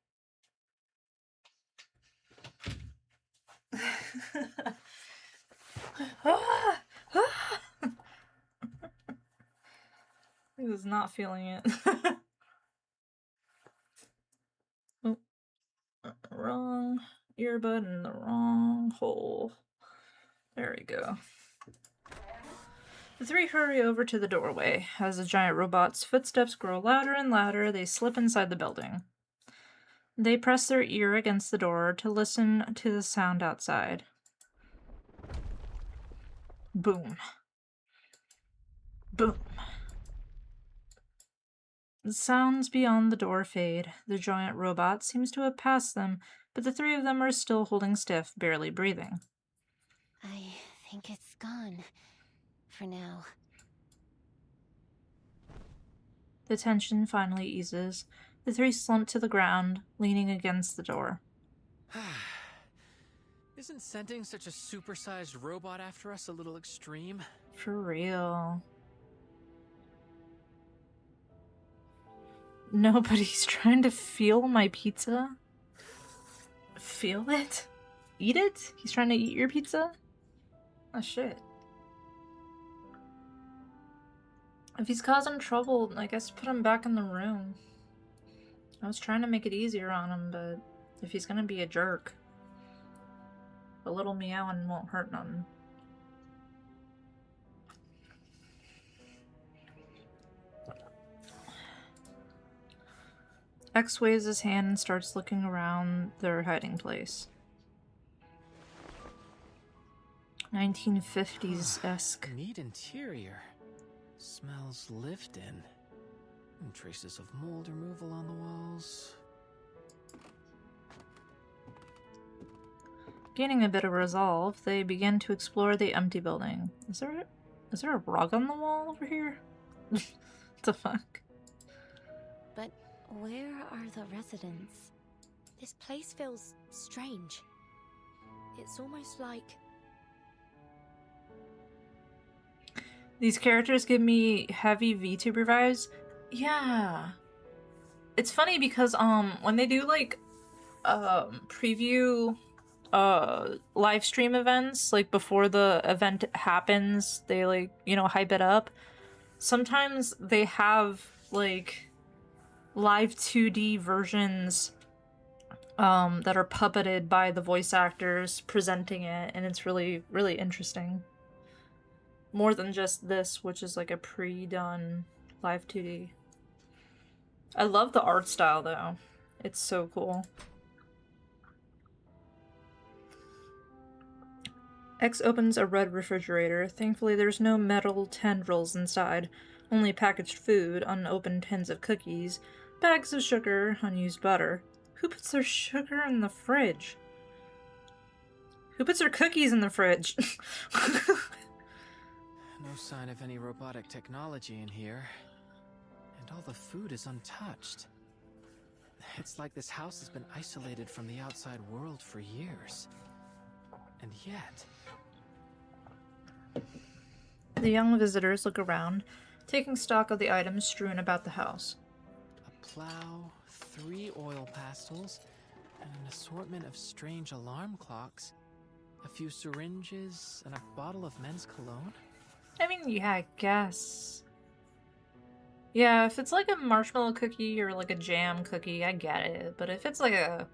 He was not feeling it. Oh, wrong earbud in the wrong hole. There we go. The three hurry over to the doorway. As the giant robot's footsteps grow louder and louder, they slip inside the building. They press their ear against the door to listen to the sound outside. Boom. Boom. The sounds beyond the door fade. The giant robot seems to have passed them, but the three of them are still holding stiff, barely breathing. I think it's gone. For now. The tension finally eases. The three slump to the ground, leaning against the door. Isn't sending such a supersized robot after us a little extreme? For real. Nobody's trying to feel my pizza? Feel it? eat it? He's trying to eat your pizza? Oh shit. If he's causing trouble, I guess put him back in the room. I was trying to make it easier on him, but if he's gonna be a jerk, a little meowing won't hurt nothing. X waves his hand and starts looking around their hiding place. 1950s-esque. Neat interior. Smells lived in. And traces of mold removal on the walls. Gaining a bit of resolve, they begin to explore the empty building. Is there a rug on the wall over here? What the fuck? But where are the residents? This place feels strange. It's almost like... These characters give me heavy VTuber vibes. Yeah. It's funny because when they do like preview live stream events, like before the event happens, they like, you know, hype it up. Sometimes they have like live 2D versions that are puppeted by the voice actors presenting it, and it's really, really interesting. More than just this, which is like a pre-done live 2D. I love the art style though. It's so cool. X opens a red refrigerator. Thankfully there's no metal tendrils inside. Only packaged food, unopened tins of cookies, bags of sugar, unused butter. Who puts their sugar in the fridge? Who puts their cookies in the fridge? No sign of any robotic technology in here. And all the food is untouched. It's like this house has been isolated from the outside world for years. And yet... The young visitors look around, taking stock of the items strewn about the house. A plow, 3 oil pastels, and an assortment of strange alarm clocks. A few syringes, and a bottle of men's cologne. I mean, yeah, I guess. Yeah, if it's like a marshmallow cookie or like a jam cookie, I get it. But if it's like a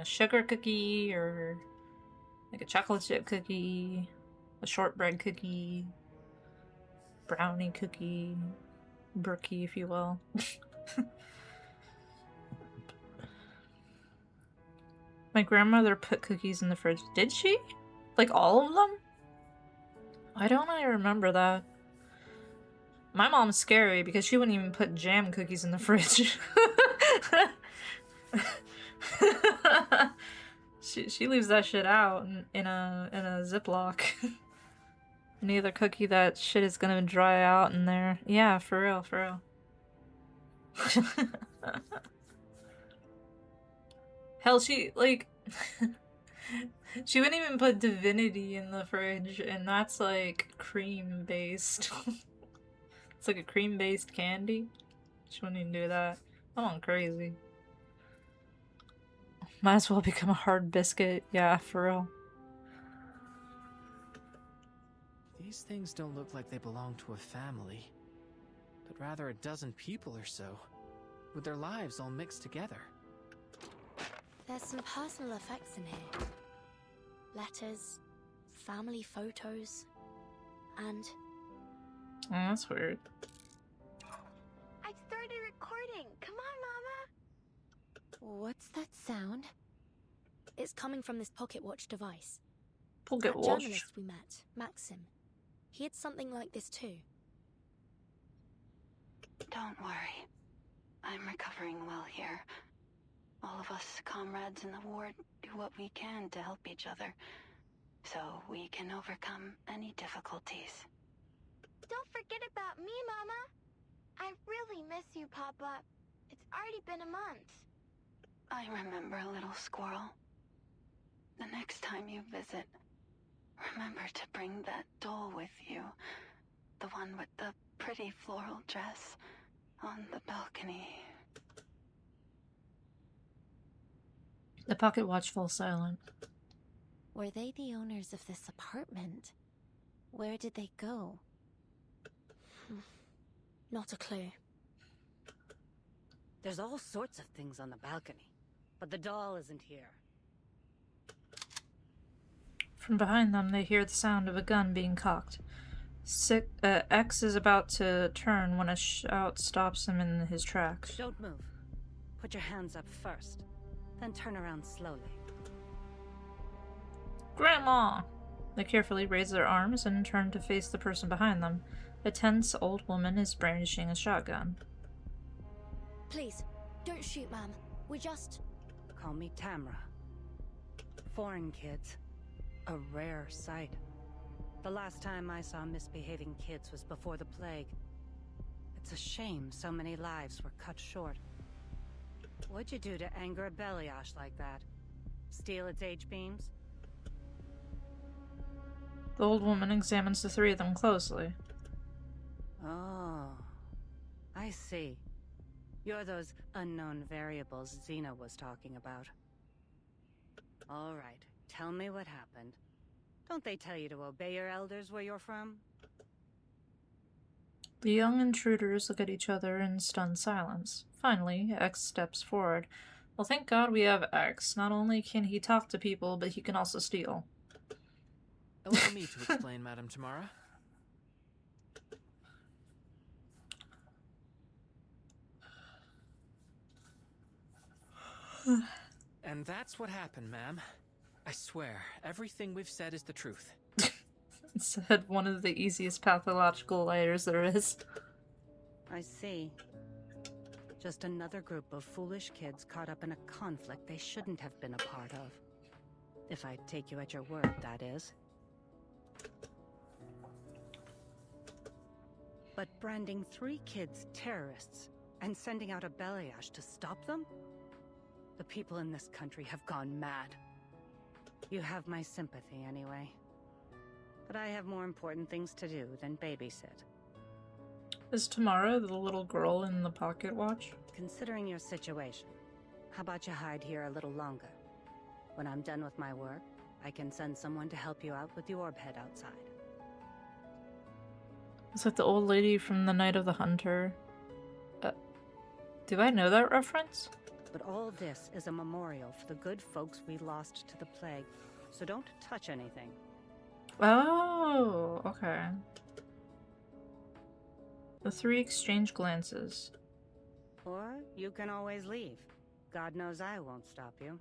sugar cookie or like a chocolate chip cookie, a shortbread cookie, brownie cookie, brookie, if you will. My grandmother put cookies in the fridge. Did she? Like all of them? Why don't I remember that? My mom's scary because she wouldn't even put jam cookies in the fridge. she leaves that shit out in a Ziploc. Any other cookie, that shit is gonna dry out in there. Yeah, for real, for real. Hell, she like she wouldn't even put Divinity in the fridge, and that's like cream based. It's like a cream based candy. She wouldn't even do that. I'm on crazy. Might as well become a hard biscuit. Yeah, for real. These things don't look like they belong to a family, but rather a dozen people or so, with their lives all mixed together. There's some personal effects in here. Letters, family photos, and... Oh, that's weird. I started recording. Come on, Mama. What's that sound? It's coming from this pocket watch device. Pocket That watch? journalist we met, Maxim. He had something like this too. Don't worry. I'm recovering well here. All of us comrades in the ward do what we can to help each other, so we can overcome any difficulties. Don't forget about me, Mama. I really miss you, Papa. It's already been a month. I remember, little squirrel. The next time you visit, remember to bring that doll with you. The one with the pretty floral dress on the balcony. The pocket watch falls silent. Were they the owners of this apartment? Where did they go? Not a clue. There's all sorts of things on the balcony, but the doll isn't here. From behind them, they hear the sound of a gun being cocked. X is about to turn when a shout stops him in his tracks. Don't move. Put your hands up first, then turn around slowly. Grandma! They carefully raise their arms and turn to face the person behind them. A tense old woman is brandishing a shotgun. Please, don't shoot, ma'am. We just... Call me Tamra. Foreign kids. A rare sight. The last time I saw misbehaving kids was before the plague. It's a shame so many lives were cut short. What'd you do to anger a Beliash like that? Steal its H-beams? The old woman examines the three of them closely. Oh, I see. You're those unknown variables Xena was talking about. All right, tell me what happened. Don't they tell you to obey your elders where you're from? The young intruders look at each other in stunned silence. Finally, X steps forward. Well, thank God we have X. Not only can he talk to people, but he can also steal. Allow me to explain, Madam Tamara. And that's what happened, ma'am. I swear, everything we've said is the truth. Said one of the easiest pathological liars there is. I see. Just another group of foolish kids caught up in a conflict they shouldn't have been a part of. If I take you at your word, that is. But branding 3 kids terrorists and sending out a Beliash to stop them? The people in this country have gone mad. You have my sympathy anyway. But I have more important things to do than babysit. Is Tamara the little girl in the pocket watch? Considering your situation, how about you hide here a little longer? When I'm done with my work, I can send someone to help you out with the orb head outside. It's like the old lady from The Night of the Hunter. Do I know that reference? But all this is a memorial for the good folks we lost to the plague, so don't touch anything. Oh, okay. The three exchange glances. Or you can always leave. God knows I won't stop you.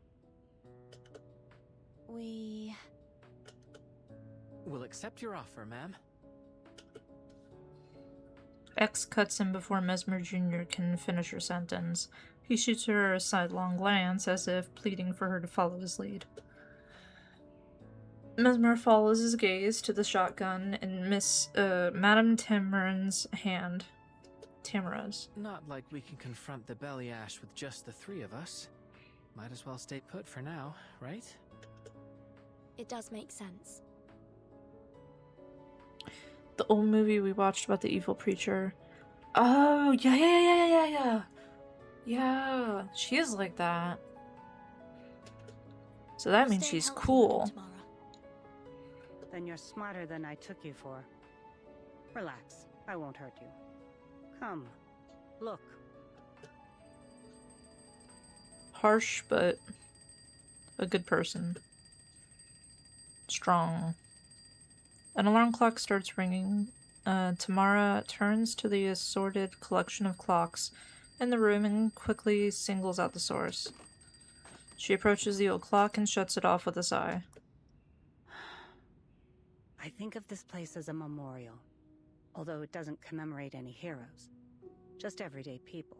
We'll accept your offer, ma'am. X cuts him before Mesmer Jr. can finish her sentence. He shoots her a sidelong glance as if pleading for her to follow his lead. Mesmer follows his gaze to the shotgun in Madame Tamara's hand. Tamara's. Not like we can confront the Beliash with just the 3 of us. Might as well stay put for now, right? It does make sense. The old movie we watched about the evil preacher. Oh, yeah. Yeah, she is like that. So that means she's cool. Then you're smarter than I took you for. Relax, I won't hurt you. Come, look. Harsh, but a good person. Strong. An alarm clock starts ringing. Tamara turns to the assorted collection of clocks in the room and quickly singles out the source. She approaches the old clock and shuts it off with a sigh. I think of this place as a memorial, although it doesn't commemorate any heroes. Just everyday people.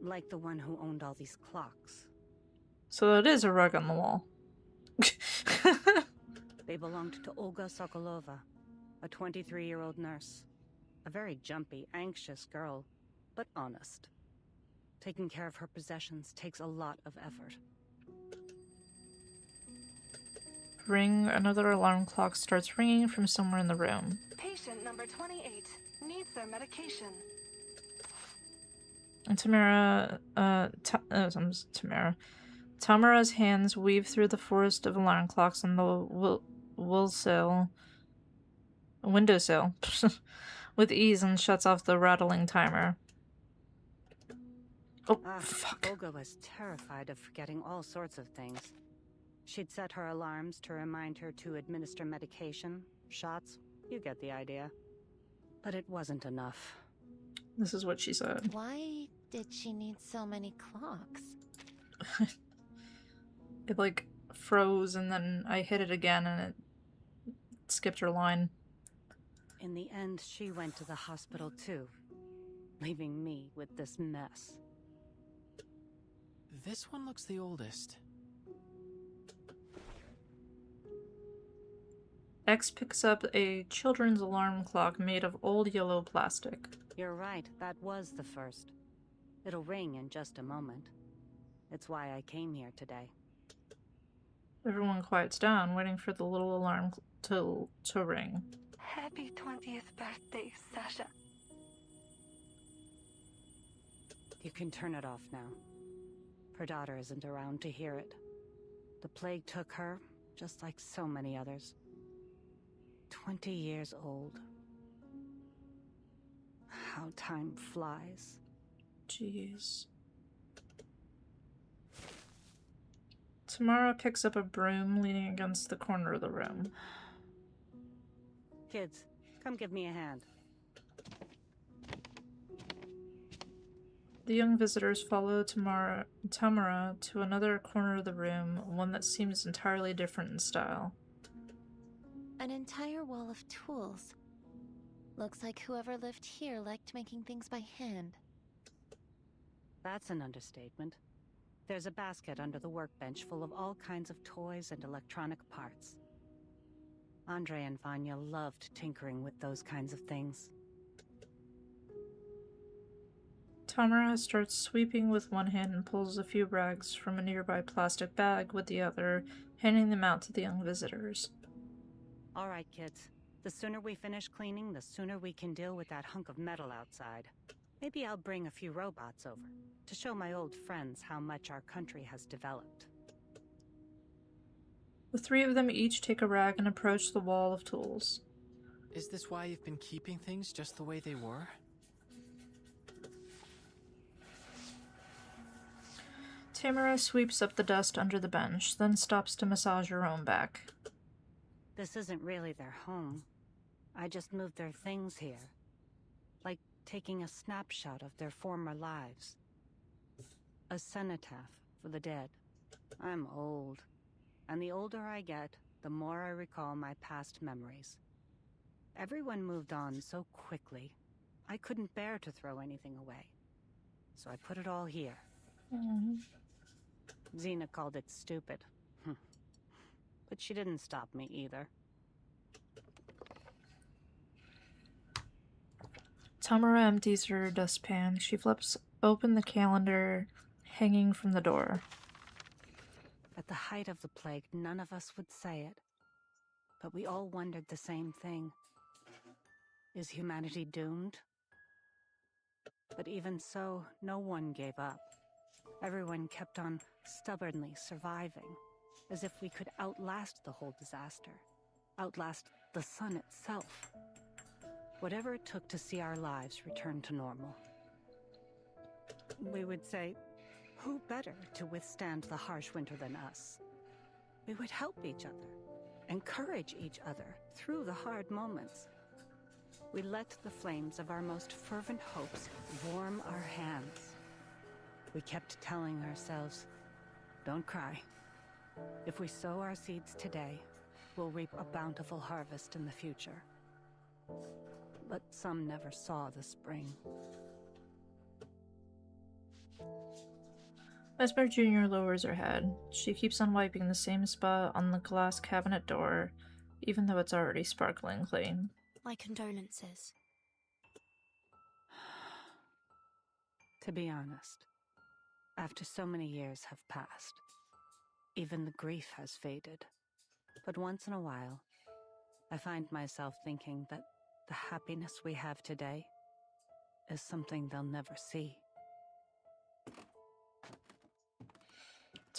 Like the one who owned all these clocks. So it is a rug on the wall. They belonged to Olga Sokolova, a 23-year-old nurse. A very jumpy, anxious girl, but honest. Taking care of her possessions takes a lot of effort. Ring. Another alarm clock starts ringing from somewhere in the room. Patient number 28 needs their medication. And Tamara, Tamara's hands weave through the forest of alarm clocks on the windowsill with ease and shuts off the rattling timer. Oh, fuck. Olga was terrified of forgetting all sorts of things. She'd set her alarms to remind her to administer medication, shots, you get the idea. But it wasn't enough. This is what she said. Why did she need so many clocks? It like froze and then I hit it again and it skipped her line. In the end, she went to the hospital too, leaving me with this mess. This one looks the oldest. X picks up a children's alarm clock made of old yellow plastic. You're right, that was the first. It'll ring in just a moment. It's why I came here today. Everyone quiets down, waiting for the little alarm to ring. Happy 20th birthday, Sasha. You can turn it off now. Her daughter isn't around to hear it. The plague took her, just like so many others. 20 years old. How time flies. Jeez. Tamara picks up a broom leaning against the corner of the room. Kids, come give me a hand. The young visitors follow Tamara to another corner of the room, one that seems entirely different in style. An entire wall of tools. Looks like whoever lived here liked making things by hand. That's an understatement. There's a basket under the workbench full of all kinds of toys and electronic parts. Andre and Vanya loved tinkering with those kinds of things. Tamara starts sweeping with one hand and pulls a few rags from a nearby plastic bag with the other, handing them out to the young visitors. All right, kids. The sooner we finish cleaning, the sooner we can deal with that hunk of metal outside. Maybe I'll bring a few robots over, to show my old friends how much our country has developed. The three of them each take a rag and approach the wall of tools. Is this why you've been keeping things just the way they were? Tamara sweeps up the dust under the bench, then stops to massage her own back. This isn't really their home. I just moved their things here. Like taking a snapshot of their former lives. A cenotaph for the dead. I'm old. And the older I get, the more I recall my past memories. Everyone moved on so quickly, I couldn't bear to throw anything away. So I put it all here. Xena called it stupid. But she didn't stop me either. Tamara empties her dustpan. She flips open the calendar hanging from the door. At the height of the plague, none of us would say it. But we all wondered the same thing. Is humanity doomed? But even so, no one gave up. Everyone kept on stubbornly surviving, as if we could outlast the whole disaster, outlast the sun itself. Whatever it took to see our lives return to normal. We would say, who better to withstand the harsh winter than us? We would help each other, encourage each other through the hard moments. We let the flames of our most fervent hopes warm our hands. We kept telling ourselves, don't cry. If we sow our seeds today, we'll reap a bountiful harvest in the future. But some never saw the spring. Esmer Jr. lowers her head. She keeps on wiping the same spot on the glass cabinet door, even though it's already sparkling clean. My condolences. To be honest, after so many years have passed, even the grief has faded. But once in a while, I find myself thinking that the happiness we have today is something they'll never see.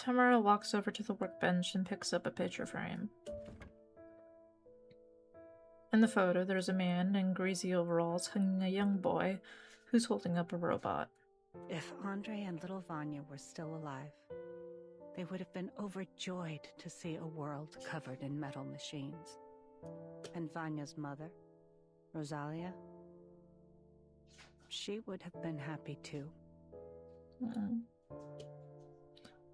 Tamara walks over to the workbench and picks up a picture frame. In the photo, there's a man in greasy overalls hugging a young boy who's holding up a robot. If Andre and little Vanya were still alive, they would have been overjoyed to see a world covered in metal machines. And Vanya's mother, Rosalia, she would have been happy too.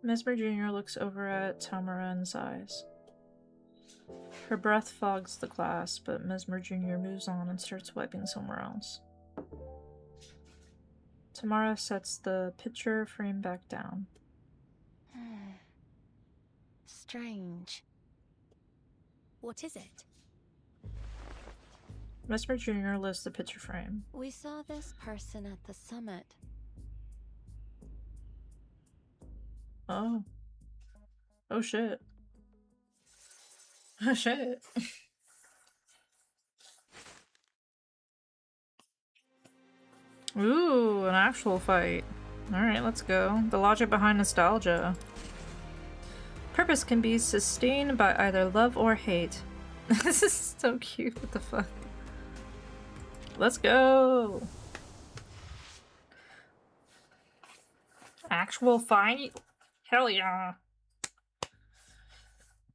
Mesmer Jr. looks over at Tamara and sighs. Her breath fogs the glass, but Mesmer Jr. moves on and starts wiping somewhere else. Tamara sets the picture frame back down. Strange. What is it? Mesmer Jr. lifts the picture frame. We saw this person at the summit. Oh. Oh shit. Oh shit. Ooh, an actual fight. Alright, let's go. The logic behind nostalgia. Purpose can be sustained by either love or hate. This is so cute. What the fuck? Let's go. Actual fight? Hell yeah.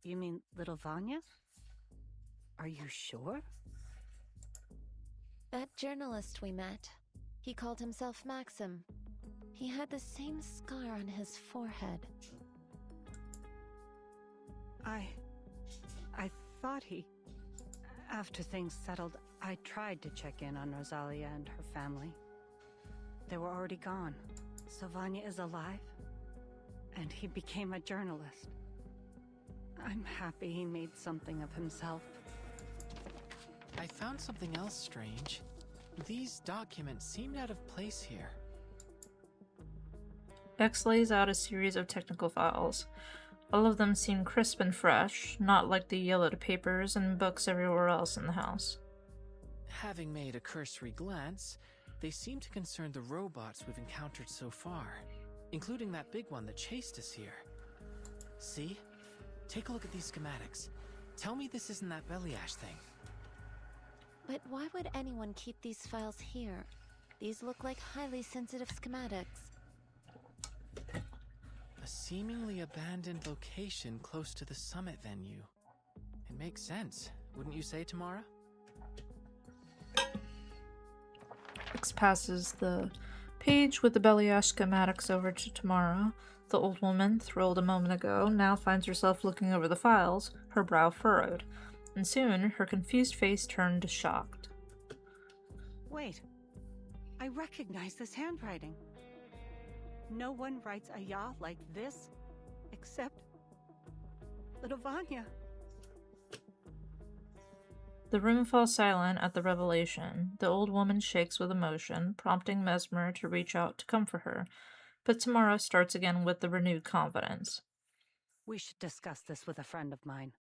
You mean little Vanya? Are you sure? That journalist we met, he called himself Maxim. He had the same scar on his forehead. I thought he... After things settled, I tried to check in on Rosalia and her family. They were already gone. So Vanya is alive? And he became a journalist. I'm happy he made something of himself. I found something else strange. These documents seemed out of place here. X lays out a series of technical files. All of them seem crisp and fresh, not like the yellowed papers and books everywhere else in the house. Having made a cursory glance, they seem to concern the robots we've encountered so far, including that big one that chased us here. See? Take a look at these schematics. Tell me this isn't that Beliash thing. But why would anyone keep these files here? These look like highly sensitive schematics. A seemingly abandoned location close to the summit venue. It makes sense, wouldn't you say, Tamara? X passes the page with the Beliash schematics over to Tamara. The old woman, thrilled a moment ago, now finds herself looking over the files, her brow furrowed, and soon her confused face turned shocked. Wait, I recognize this handwriting. No one writes a ya like this, except little Vanya. The room falls silent at the revelation. The old woman shakes with emotion, prompting Mesmer to reach out to comfort her. But Tamara starts again with the renewed confidence. We should discuss this with a friend of mine.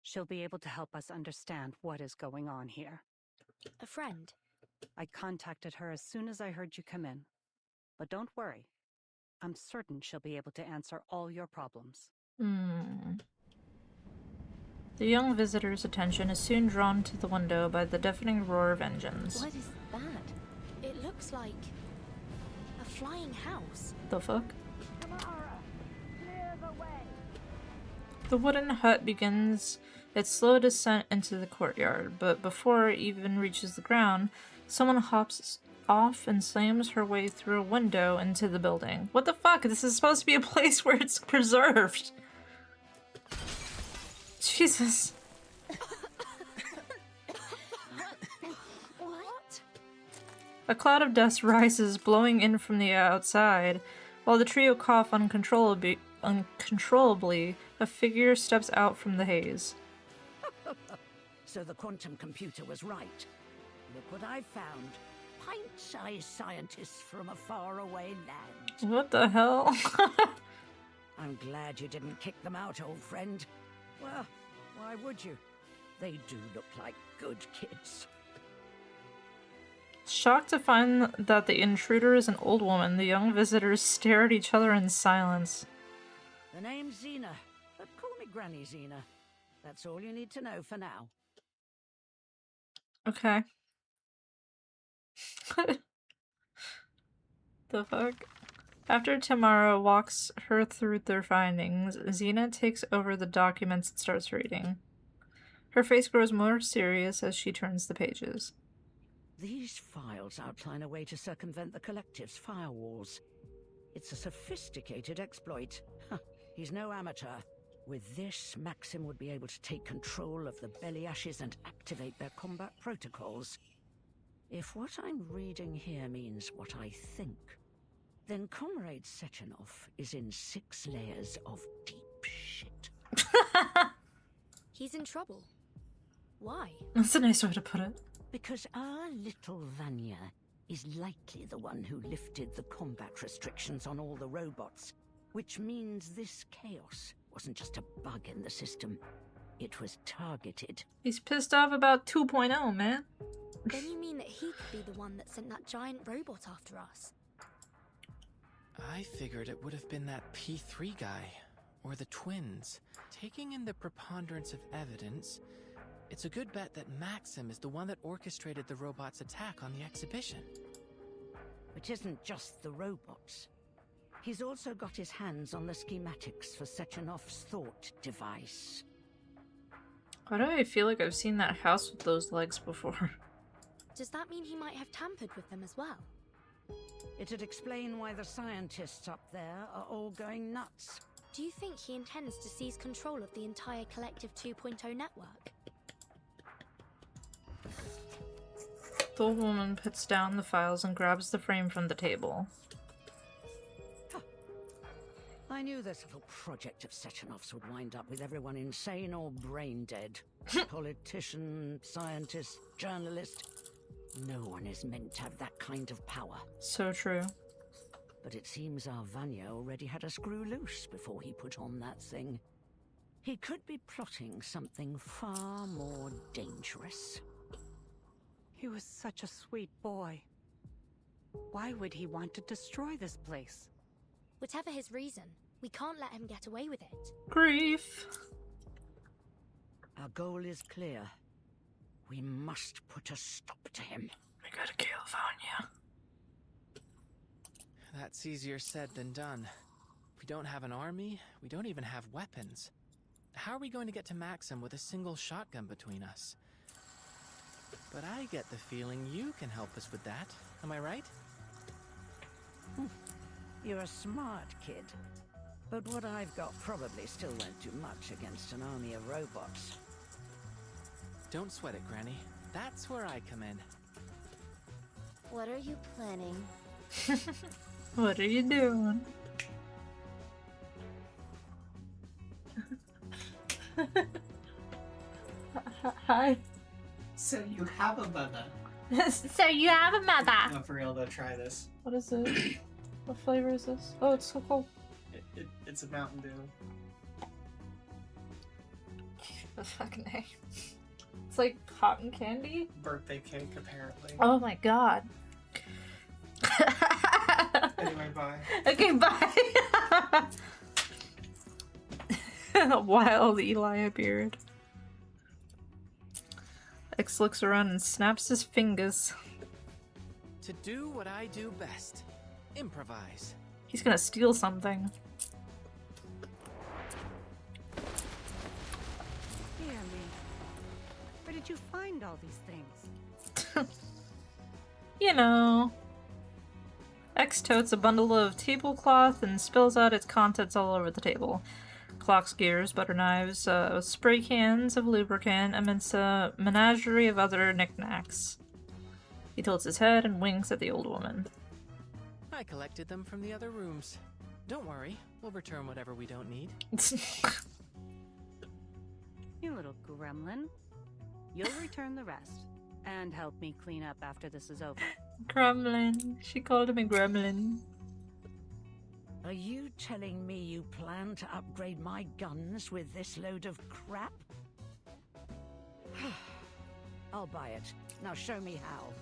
She'll be able to help us understand what is going on here. A friend? I contacted her as soon as I heard you come in. But don't worry. I'm certain she'll be able to answer all your problems. The young visitor's attention is soon drawn to the window by the deafening roar of engines. What is that? It looks like a flying house. The fuck? Tamara, clear the way. The wooden hut begins its slow descent into the courtyard, but before it even reaches the ground, someone hops off and slams her way through a window into the building. What the fuck? This is supposed to be a place where it's preserved. Jesus. What? A cloud of dust rises, blowing in from the outside. While the trio cough uncontrollably, a figure steps out from the haze. So the quantum computer was right. Look what I found. Pint-sized scientists from a faraway land. What the hell? I'm glad you didn't kick them out, old friend. Well, why would you? They do look like good kids. Shocked to find that the intruder is an old woman, the young visitors stare at each other in silence. The name's Xena, but call me Granny Xena. That's all you need to know for now. Okay. The fuck? After Tamara walks her through their findings, Xena takes over the documents and starts reading. Her face grows more serious as she turns the pages. These files outline a way to circumvent the Collective's firewalls. It's a sophisticated exploit. He's no amateur. With this, Maxim would be able to take control of the Belly Ashes and activate their combat protocols. If what I'm reading here means what I think, then Comrade Sechenov is in 6 layers of deep shit. He's in trouble. Why? That's a nice way to put it. Because our little Vanya is likely the one who lifted the combat restrictions on all the robots, which means this chaos wasn't just a bug in the system. It was targeted. He's pissed off about 2.0, man. Then you mean that he could be the one that sent that giant robot after us? I figured it would have been that P3 guy, or the twins. Taking in the preponderance of evidence, it's a good bet that Maxim is the one that orchestrated the robot's attack on the exhibition. It isn't just the robots. He's also got his hands on the schematics for Sechenov's thought device. Why do I feel like I've seen that house with those legs before? Does that mean he might have tampered with them as well? It'd explain why the scientists up there are all going nuts. Do you think he intends to seize control of the entire Collective 2.0 network? The woman puts down the files and grabs the frame from the table. I knew this little project of Sechenov's would wind up with everyone insane or brain dead. Politician, scientist, journalist. No one is meant to have that kind of power. So true. But it seems our Vanya already had a screw loose before he put on that thing. He could be plotting something far more dangerous. He was such a sweet boy. Why would he want to destroy this place? Whatever his reason, we can't let him get away with it. Grief. Our goal is clear. We must put a stop to him. We gotta kill Vanya. That's easier said than done. We don't have an army, we don't even have weapons. How are we going to get to Maxim with a single shotgun between us? But I get the feeling you can help us with that. Am I right? You're a smart kid. But what I've got probably still won't do much against an army of robots. Don't sweat it, Granny. That's where I come in. What are you planning? What are you doing? Hi. So you have a mother. So you have a mother. No, for real though, try this. What is it? What flavor is this? Oh, it's so cold. It's a Mountain Dew. The fucking name. It's like cotton candy? Birthday cake, apparently. Oh my god. Anyway, bye. Okay, bye. Wild Eli appeared. X looks around and snaps his fingers. To do what I do best. Improvise. He's gonna steal something. Dear me. Where did you find all these things? You know. X totes a bundle of tablecloth and spills out its contents all over the table. Clocks, gears, butter knives, spray cans of lubricant, amidst a menagerie of other knickknacks. He tilts his head and winks at the old woman. I collected them from the other rooms. Don't worry, we'll return whatever we don't need. You little gremlin. You'll return the rest, and help me clean up after this is over. Gremlin. She called him a gremlin. Are you telling me you plan to upgrade my guns with this load of crap? I'll buy it. Now show me how.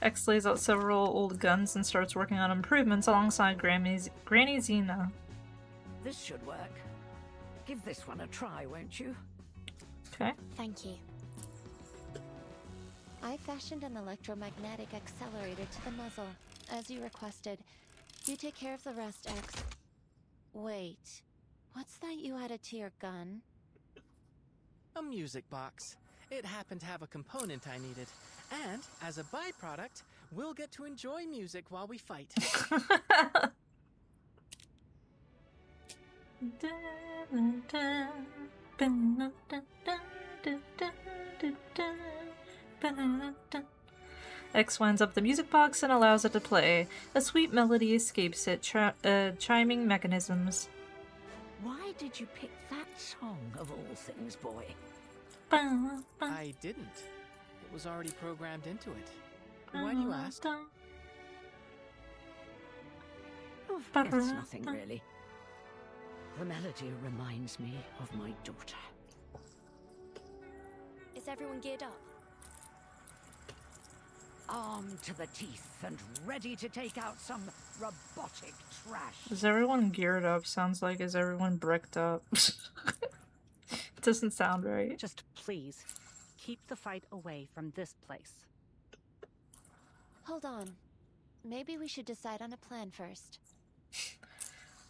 X lays out several old guns and starts working on improvements alongside Granny Xena. This should work. Give this one a try, won't you? Okay. Thank you. I fashioned an electromagnetic accelerator to the muzzle, as you requested. You take care of the rest, X. Wait, what's that you added to your gun? A music box. It happened to have a component I needed. And, as a byproduct, we'll get to enjoy music while we fight. X winds up the music box and allows it to play. A sweet melody escapes it, chiming mechanisms. Why did you pick that song of all things, boy? I didn't. It was already programmed into it. Why do you ask? Oh, it's nothing really. The melody reminds me of my daughter. Is everyone geared up? Armed to the teeth and ready to take out some robotic trash. Is everyone geared up? Sounds like is everyone bricked up? It doesn't sound right. Just please, keep the fight away from this place. Hold on. Maybe we should decide on a plan first.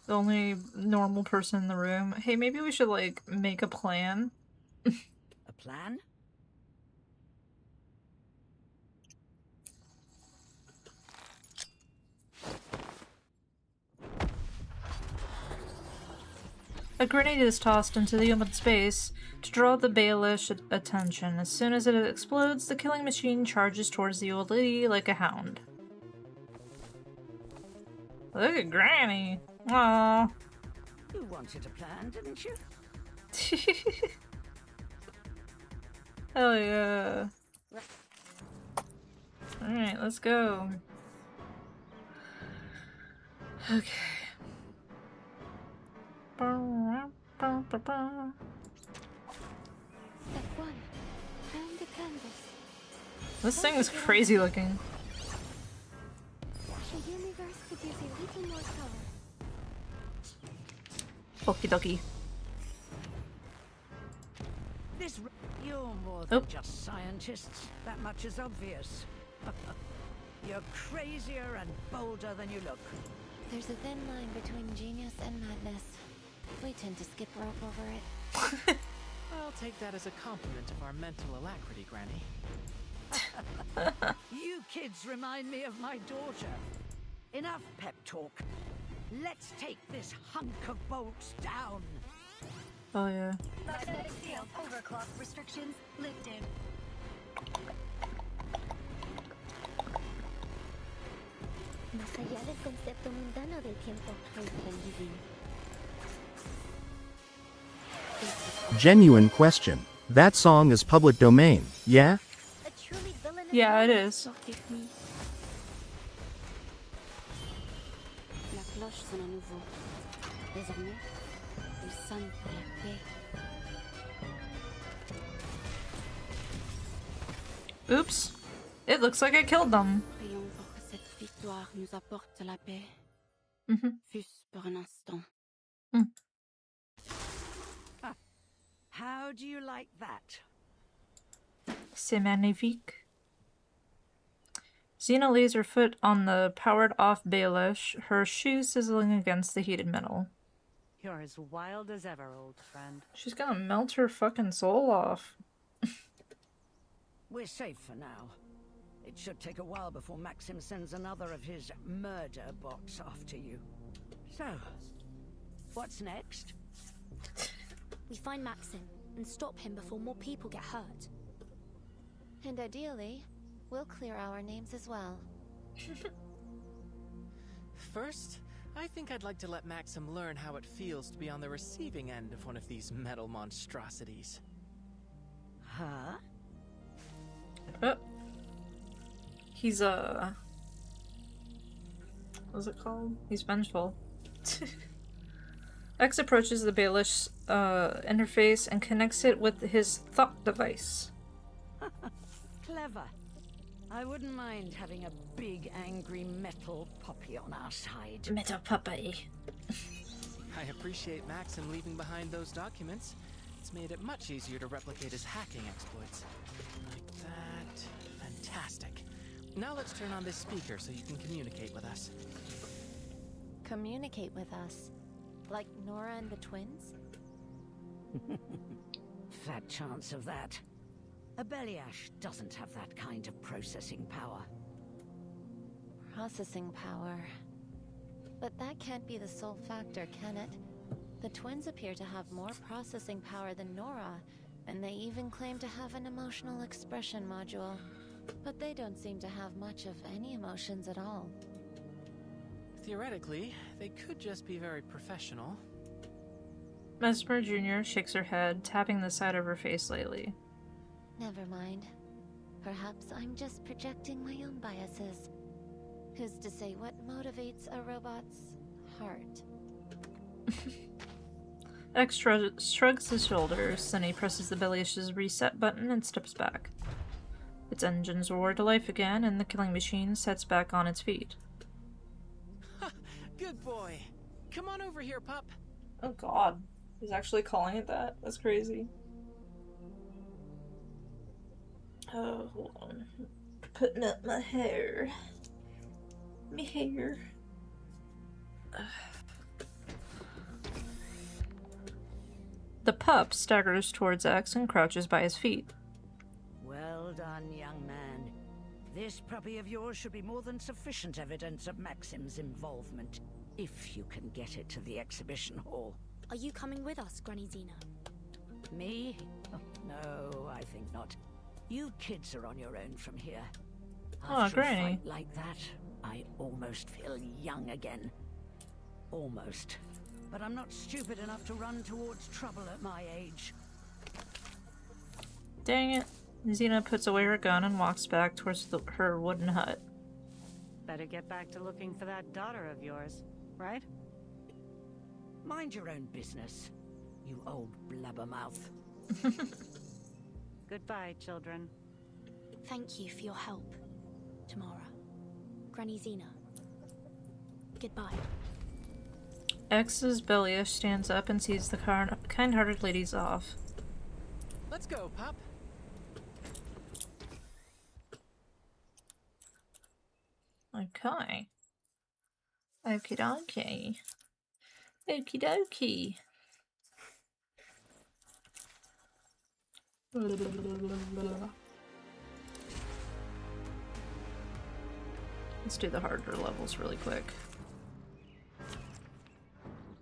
The only normal person in the room. Hey, maybe we should, like, make a plan. A plan? A grenade is tossed into the open space to draw the Baelish attention. As soon as it explodes, the killing machine charges towards the old lady like a hound. Look at Granny! Aww. You wanted a plan, didn't you? Hell yeah. Alright, let's go. Okay. Step 1. Found the canvas. This thing is crazy looking. The universe could use a little more color. Okie dokie. You're more than just scientists. That much is obvious. You're crazier and bolder than you look. There's a thin line between genius and madness. We tend to skip rope over it. I'll take that as a compliment of our mental alacrity, Granny. You kids remind me of my daughter. Enough pep talk. Let's take this hunk of bolts down. Oh yeah. Overclock restrictions lifted. Más allá del concepto mundano del tiempo, Genuine question. That song is public domain, yeah? Yeah, it is. La cloche sonne à nouveau. Désormais, elle sonne pour la paix. Oops. It looks like I killed them. Prions pour que cette victoire nous apporte la paix. Fût-ce pour un instant. How do you like that? C'est magnifique. Xena lays her foot on the powered-off Baelish, her shoe sizzling against the heated metal. You're as wild as ever, old friend. She's gonna melt her fucking soul off. We're safe for now. It should take a while before Maxim sends another of his murder bots after you. So, what's next? We find Maxim and stop him before more people get hurt. And ideally, we'll clear our names as well. First, I think I'd like to let Maxim learn how it feels to be on the receiving end of one of these metal monstrosities. Huh? He's what's it called? He's vengeful. X approaches the Baelish interface and connects it with his thought device. Clever. I wouldn't mind having a big, angry metal puppy on our side. Metal puppy. I appreciate Maxim leaving behind those documents. It's made it much easier to replicate his hacking exploits. Like that. Fantastic. Now let's turn on this speaker so you can communicate with us. Communicate with us? Like Nora and the twins? Fat chance of that. A Beliash doesn't have that kind of processing power. Processing power. But that can't be the sole factor, can it? The twins appear to have more processing power than Nora, and they even claim to have an emotional expression module. But they don't seem to have much of any emotions at all. Theoretically, they could just be very professional. Mesmer Jr. shakes her head, tapping the side of her face lightly. Never mind. Perhaps I'm just projecting my own biases. Who's to say what motivates a robot's heart? X shrugs his shoulders, then he presses the Beliash's reset button and steps back. Its engines roar to life again, and the killing machine sets back on its feet. Good boy. Come on over here, pup. Oh god. He's actually calling it that? That's crazy. Oh, hold on. Putting up my hair. Me hair. The pup staggers towards X and crouches by his feet. Well done, young man. This puppy of yours should be more than sufficient evidence of Maxim's involvement, if you can get it to the exhibition hall. Are you coming with us, Granny Xena? Me? Oh, no, I think not. You kids are on your own from here. After a Granny. fight like that, I almost feel young again. Almost. But I'm not stupid enough to run towards trouble at my age. Dang it. Xena puts away her gun and walks back towards her wooden hut. Better get back to looking for that daughter of yours, right? Mind your own business, you old blabbermouth. Goodbye, children. Thank you for your help, Tamara. Granny Xena. Goodbye. X's Beliash stands up and sees the kind-hearted ladies off. Let's go, pup. Okay. Okie dokie. Okie dokie. Let's do the harder levels really quick.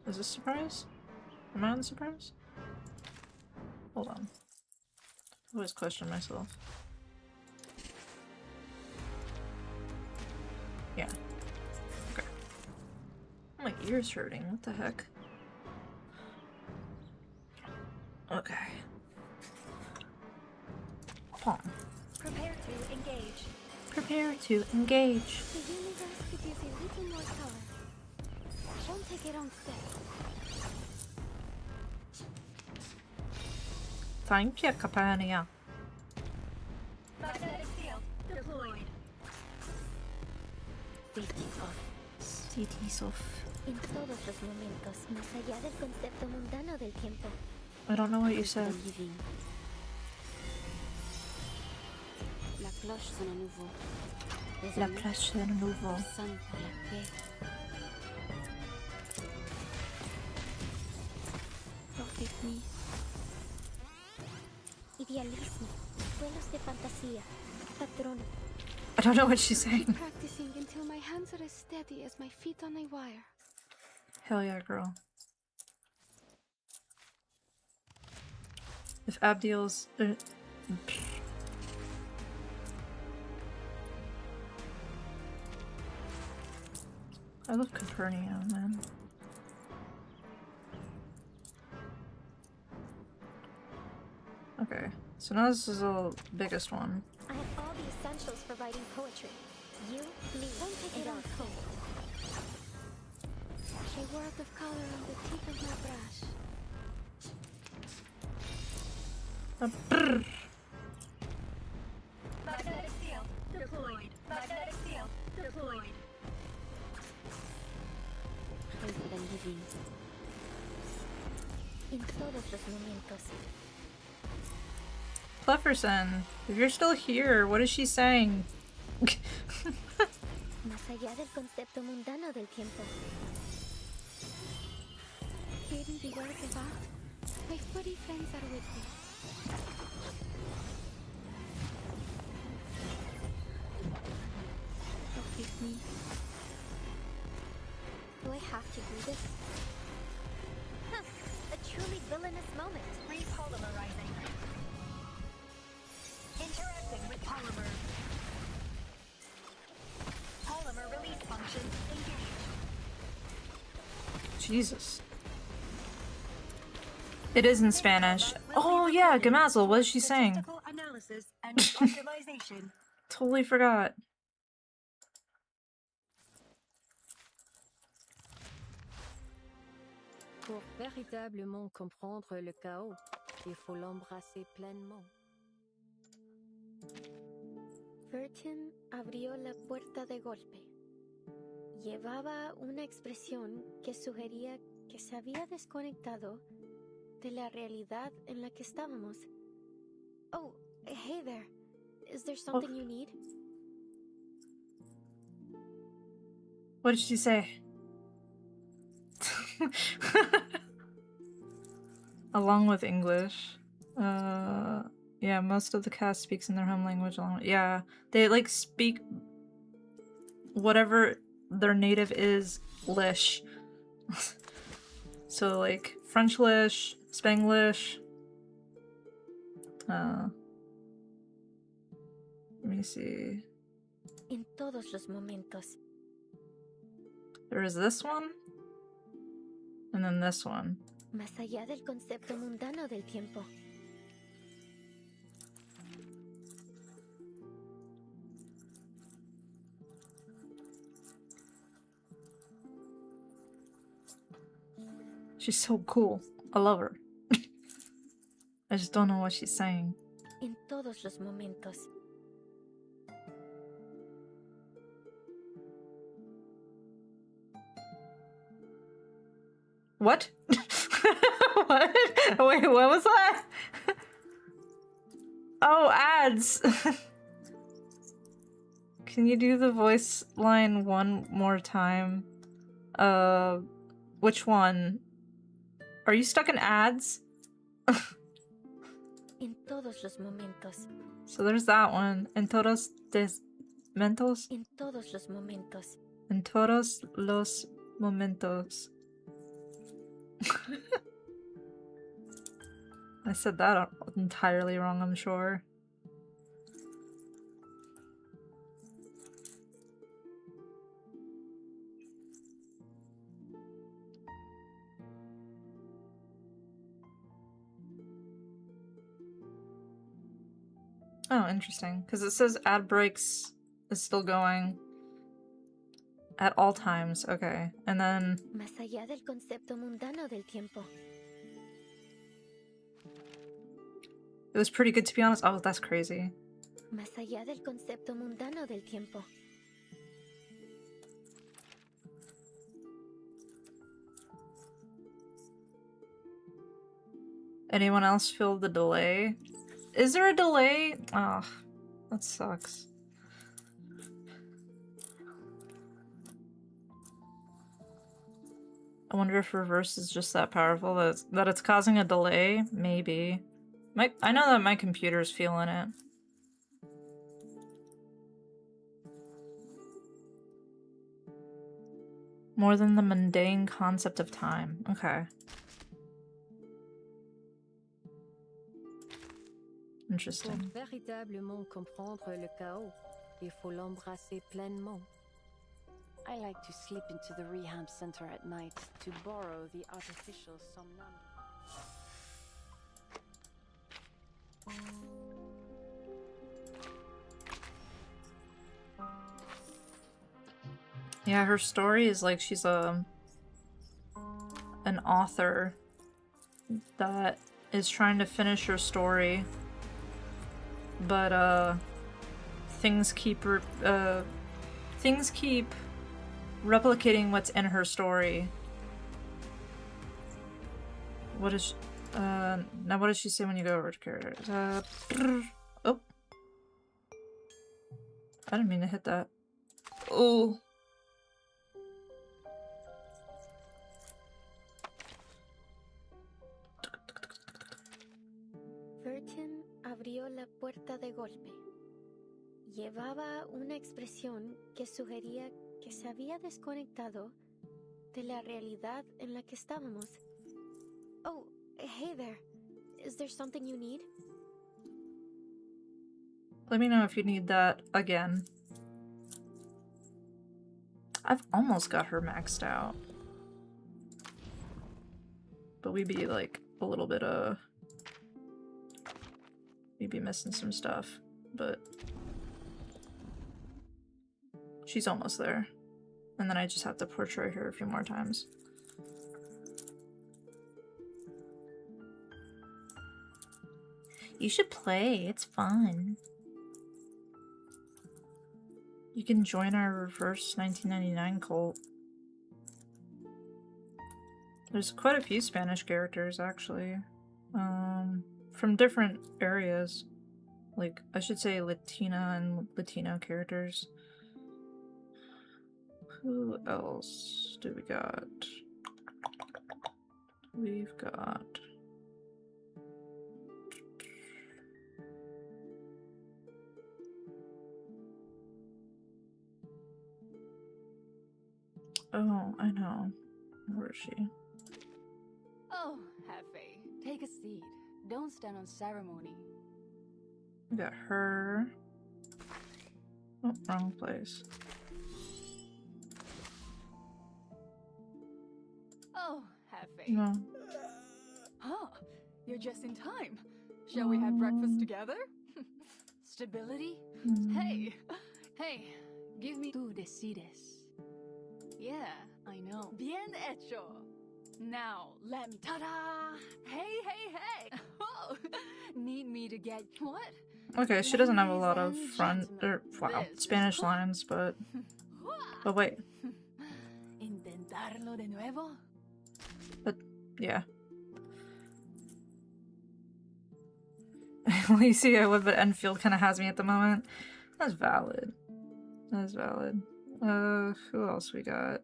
Is this a surprise? Am I on the surprise? Hold on. I always question myself. Yeah. Okay. My ear's hurting. What the heck? Okay. Palm. Prepare to engage. Prepare to engage. The universe could use a little more color. Won't take it on step. Thank you, Capania. Magnetic field deployed. Cities of. En todos los momentos, más allá del concepto mundano del tiempo. I don't know what you said. La cloche sonne à nouveau. La cloche sonne à nouveau. Sonne pour la paix. Forgive Idealismo, vuelos de fantasía, patrón. I don't know what she's saying. Practicing until my hands are as steady as my feet on a wire. Hell yeah, girl. If Abdiel's... I love Capernaum, man. Okay, so now this is the biggest one. I have all the essentials for writing poetry. You, me, won't take it on cold. A word of color on the tip of my brush. Magnetic field deployed. En todos los momentos. Cleferson, if you're still here, what is she saying? Más allá del concepto mundano del tiempo. Geben die Wörter wahr? My footy friends are with me. Forgive me. Do I have to do this? Huh, a truly villainous moment. Repolymerizing. Interacting with polymer. Polymer release function engaged. Jesus. It is in Spanish. Oh yeah, Gamazel, what is she saying? Analysis and optimization. Totally forgot. Pour véritablement comprendre le chaos, il faut l'embrasser pleinement. Vertim abrió la puerta de golpe. Llevaba una expresión que sugería que se había desconectado de la realidad en la que estábamos. Oh, hey there. Is there something you need? What did she say? Along with English. Yeah, most of the cast speaks in their home language along with, yeah, they like speak whatever their native is lish. So like French-lish, Spanglish. Let me see. En todos los momentos. There is this one. And then this one. Más allá del concepto mundano del tiempo. She's so cool. I love her. I just don't know what she's saying. En todos los momentos. What? What? Wait, what was that? Oh, ads! Can you do the voice line one more time? Which one? Are you stuck in ads? En todos los momentos. So there's that one. En todos los momentos? En todos los momentos. En todos los momentos. I said that entirely wrong, I'm sure. Oh, interesting. Because it says ad breaks is still going at all times. Okay. And then... Más allá del concepto mundano del tiempo. It was pretty good, to be honest. Oh, that's crazy. Más allá del concepto mundano del tiempo. Anyone else feel the delay? Is there a delay? Oh, that sucks. I wonder if reverse is just that powerful that it's causing a delay? Maybe. I know that my computer's feeling it. More than the mundane concept of time. Okay. Interesting. Pour véritablement comprendre le chaos, il faut l'embrasser pleinement. I like to slip into the rehab center at night to borrow the artificial somnambule. Yeah, her story is like she's an author that is trying to finish her story, but things keep replicating what's in her story, What is... now what does she say when you go over to characters? Oh. I didn't mean to hit that. Oh. Vertin abrió la puerta de golpe. Llevaba una expresión que sugería que se había desconectado de la realidad en la que estábamos. Oh, hey there. Is there something you need? Let me know if you need that again. I've almost got her maxed out. But we'd be like a little bit we'd be missing some stuff, but she's almost there. And then I just have to portray her a few more times. You should play, it's fun. You can join our reverse 1999 cult. There's quite a few Spanish characters, actually. From different areas. Like, I should say Latina and Latino characters. Who else do we got? We've got... Oh, I know. Where is she? Oh, Kifé, take a seat. Don't stand on ceremony. We got her. Oh, wrong place. Oh, Kifé. No. Oh, you're just in time. Shall we have breakfast together? Stability? Hey, give me... Tú decides. Yeah, I know. Bien hecho. Now, let me... Ta-da! Hey! Oh, need me to get... What? Okay, she doesn't have a lot of Spanish lines, but wait. Intentarlo de nuevo? But, yeah. Alicia with Enfield kind of has me at the moment. That's valid. That's valid. Who else we got?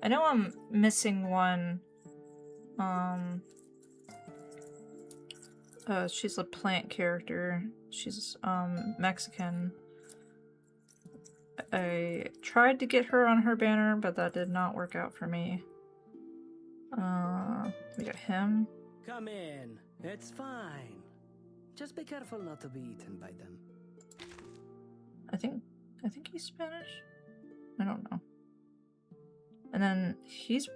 I know I'm missing one. She's a plant character. She's, Mexican. I tried to get her on her banner, but that did not work out for me. We got him. Come in. It's fine. Just be careful not to be eaten by them. I think he's Spanish. I don't know. And then he's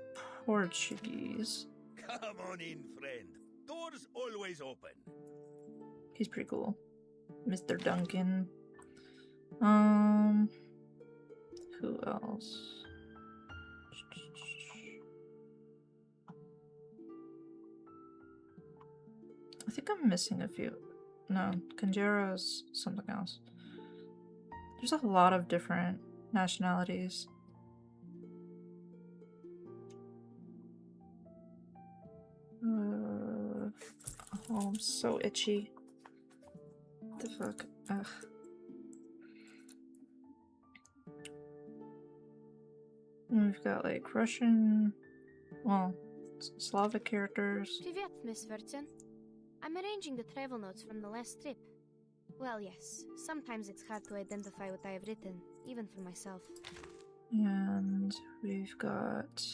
Portuguese. Come on in, friend. Doors always open. He's pretty cool. Mr. Duncan. Who else? I think I'm missing a few. No, Kanjera's something else. There's a lot of different nationalities. Oh, I'm so itchy. What the fuck? Ugh. And we've got like Russian, well, Slavic characters. Привет, Miss Vertin. I'm arranging the travel notes from the last trip. Well, yes, sometimes it's hard to identify what I have written, even for myself. And we've got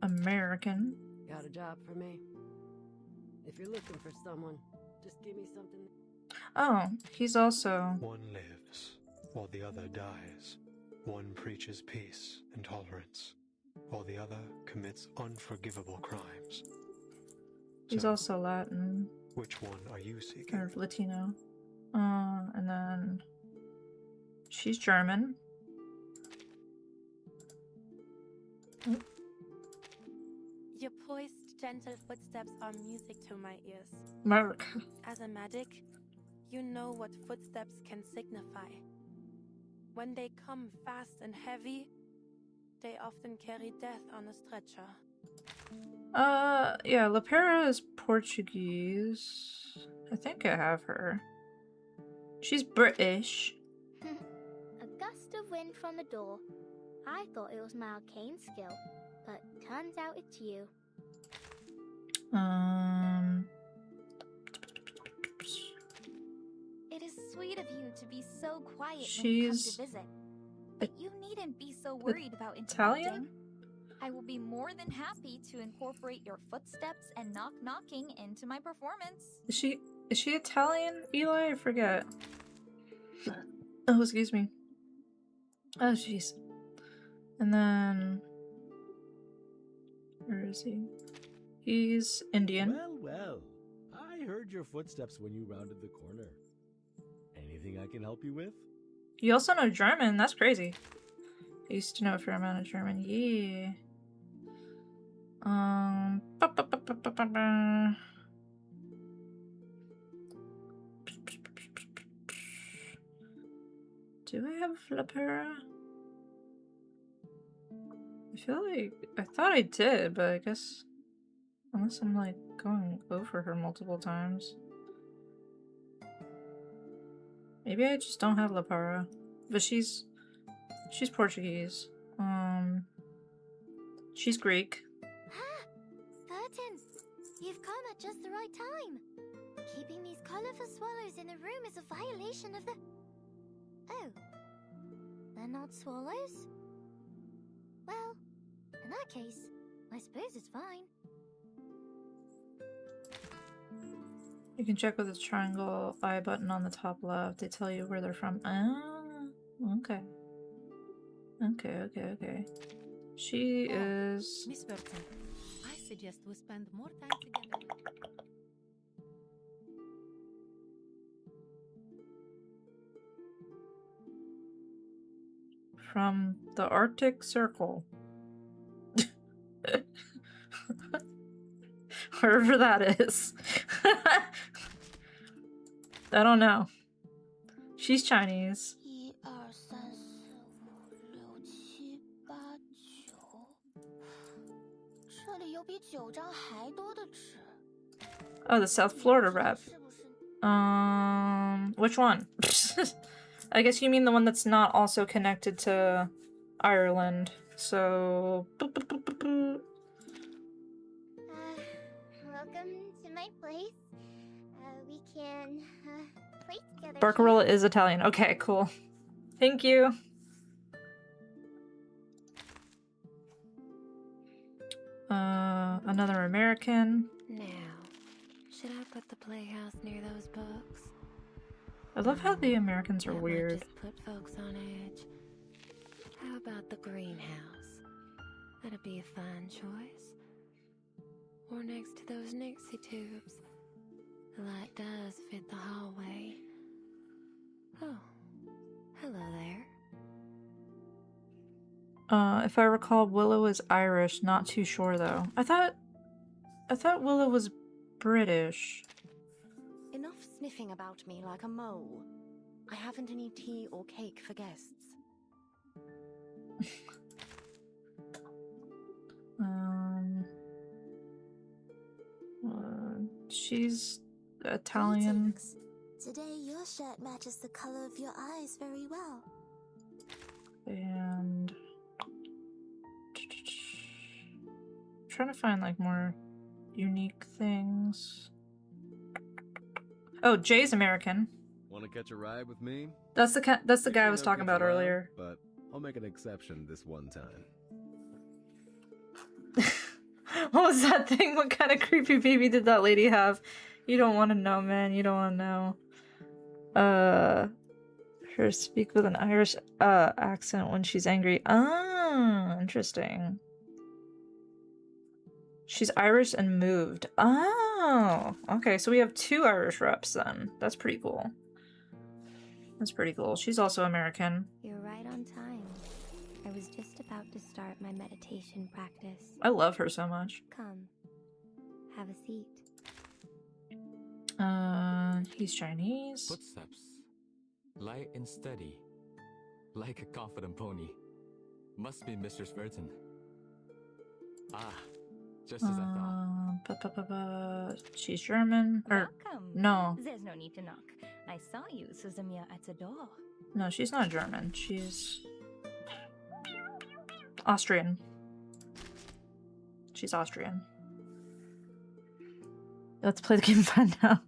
American. Got a job for me. If you're looking for someone, just give me something. Oh, he's also... One lives, while the other dies. One preaches peace and tolerance, while the other commits unforgivable crimes. He's also Latin. Which one are you seeking? Or Latino. And then... she's German. Oh. Your poised, gentle footsteps are music to my ears. Mark. As a medic, you know what footsteps can signify. When they come fast and heavy, They often carry death on a stretcher. Yeah, Lepera is Portuguese. I think I have her. She's British. A gust of wind from the door. I thought it was my arcane skill, but turns out it's you. It is sweet of you to be so quiet when you come She's to visit. But you needn't be so worried about Italian? interrupting. I will be more than happy to incorporate your footsteps and knocking into my performance. Is she Italian, Eli? I forget. Oh, excuse me. Oh, jeez. And then where is he? He's Indian. Well, I heard your footsteps when you rounded the corner. Anything I can help you with? You also know German. That's crazy. I used to know a fair amount of German. Yeah. Do I have Lepera? I feel like I thought I did, but I guess unless I'm like going over her multiple times. Maybe I just don't have Lepera. But she's Portuguese. She's Greek. Burton, you've come at just the right time. Keeping these colorful swallows in the room is a violation of the... Oh, they're not swallows? Well, in that case, I suppose it's fine. You can check with the triangle eye button on the top left. They tell you where they're from. Ah, okay. Okay. She is... Miss Burton, I suggest we spend more time together. From the Arctic Circle. Wherever that is. I don't know. She's Chinese. 1、2、3、4、5、6、7、8、9。这里有比9张还多的纸。 Oh, the South Florida rep. Which one? I guess you mean the one that's not also connected to Ireland. So... Welcome to my place. We can play together. Barcarola is Italian. Okay, cool. Thank you. Another American. Now, should I put the playhouse near those books? I love how the Americans are That might weird. just put folks on edge. How about the greenhouse? That'd be a fine choice. Or next to those Nixie tubes. The light does fit the hallway. Oh, hello there. If I recall, Willow is Irish. Not too sure though. I thought Willow was British. Enough sniffing about me like a mole. I haven't any tea or cake for guests. She's Italian. Greetings. Today your shirt matches the color of your eyes very well. And trying to find like more unique things. Oh, Jay's American. Want to catch a ride with me? That's the guy I was talking about earlier. But I'll make an exception this one time. What was that thing? What kind of creepy baby did that lady have? You don't want to know, man. You don't want to know. Her speak with an Irish accent when she's angry. Ah, interesting. She's Irish and moved. Oh, okay. So we have 2 Irish reps then. That's pretty cool. That's pretty cool. She's also American. You're right on time. I was just about to start my meditation practice. I love her so much. Come, have a seat. He's Chinese. Footsteps. Light and steady. Like a confident pony. Must be Mistress Burton. Ah, just as I thought. She's German. Or, Welcome. no. There's no need to knock. I saw you, Suzumiya, at the door. No, she's not German. She's Austrian. She's Austrian. Let's play the game and find out.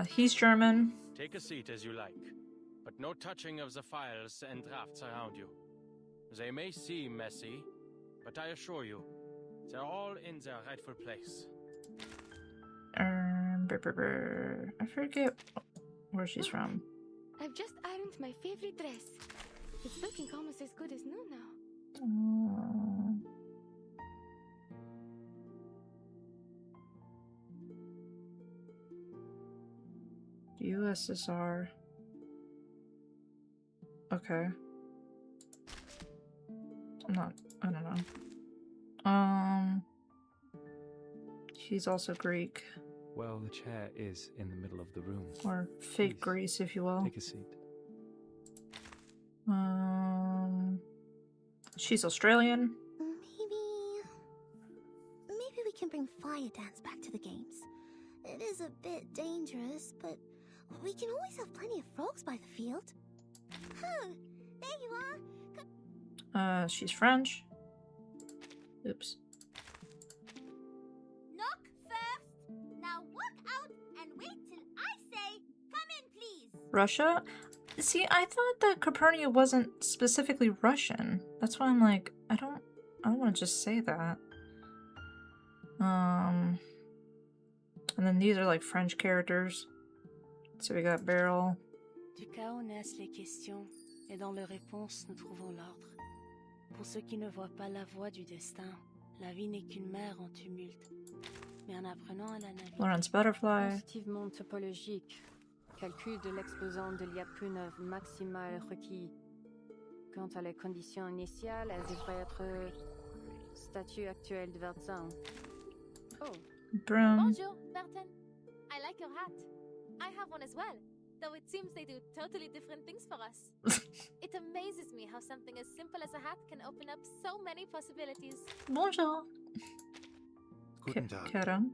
He's German. Take a seat as you like, but no touching of the files and drafts around you. They may seem messy, but I assure you, they're all in their rightful place. I forget where she's from. I've just ironed my favorite dress. It's looking almost as good as new now. USSR. Okay. I don't know. He's also Greek. Well, the chair is in the middle of the room. Or fake Greece, if you will. Take a seat. She's Australian. Maybe we can bring fire dance back to the games. It is a bit dangerous, but we can always have plenty of frogs by the field. Huh, there you are. She's French. Oops. Knock first. Now walk out and wait till I say, come in, please. Russia? See, I thought that Capernia wasn't specifically Russian. That's why I'm like, I don't want to just say that. And then these are like French characters. So we got Beryl. Du chaos naissent les questions, et dans leurs réponses, nous trouvons l'ordre. Pour ceux qui ne voient pas la voie du destin, la vie n'est qu'une mer en tumulte. Mais en apprenant à la naviguer, Lawrence Butterfly. positivement topologique, calcul de l'exposant de l'IAPUNEV maximal requis. Quant à les conditions initiales, elles devraient être statut actuel de Vertzan. Oh. Broom. Bonjour, Bertin. I like your hat. I have one as well, though it seems they do totally different things for us. It amazes me how something as simple as a hat can open up so many possibilities. Bonjour. Guten Tag. Karen.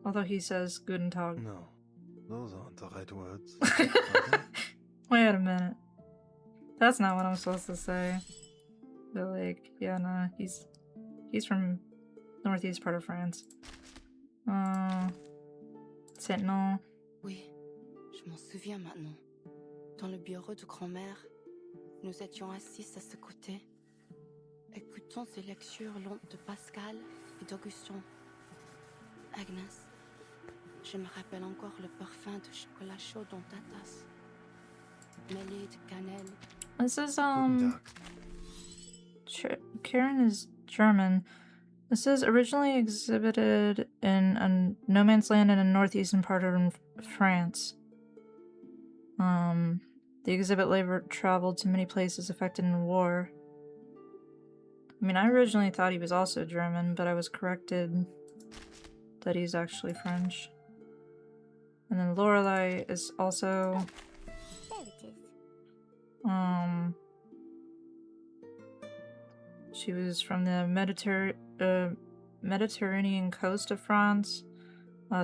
Although he says Guten Tag. No, those aren't the right words. Wait a minute. That's not what I'm supposed to say. But like, yeah, nah, he's from northeast part of France. Sentinel. Oui, je m'en souviens maintenant. Dans le bureau de grand-mère, nous étions assis à ses côtés, écoutant ses lectures longues de Pascal et d'Augustin. Agnès, je me rappelle encore le parfum de chocolat chaud dans ta tasse, mêlé de cannelle. This is Karen is German. This is originally exhibited in a no man's land in a northeastern part of France. The exhibit later traveled to many places affected in the war. I mean, I originally thought he was also German, but I was corrected that he's actually French. And then Lorelei is also... There it is. She was from the Mediterranean coast of France,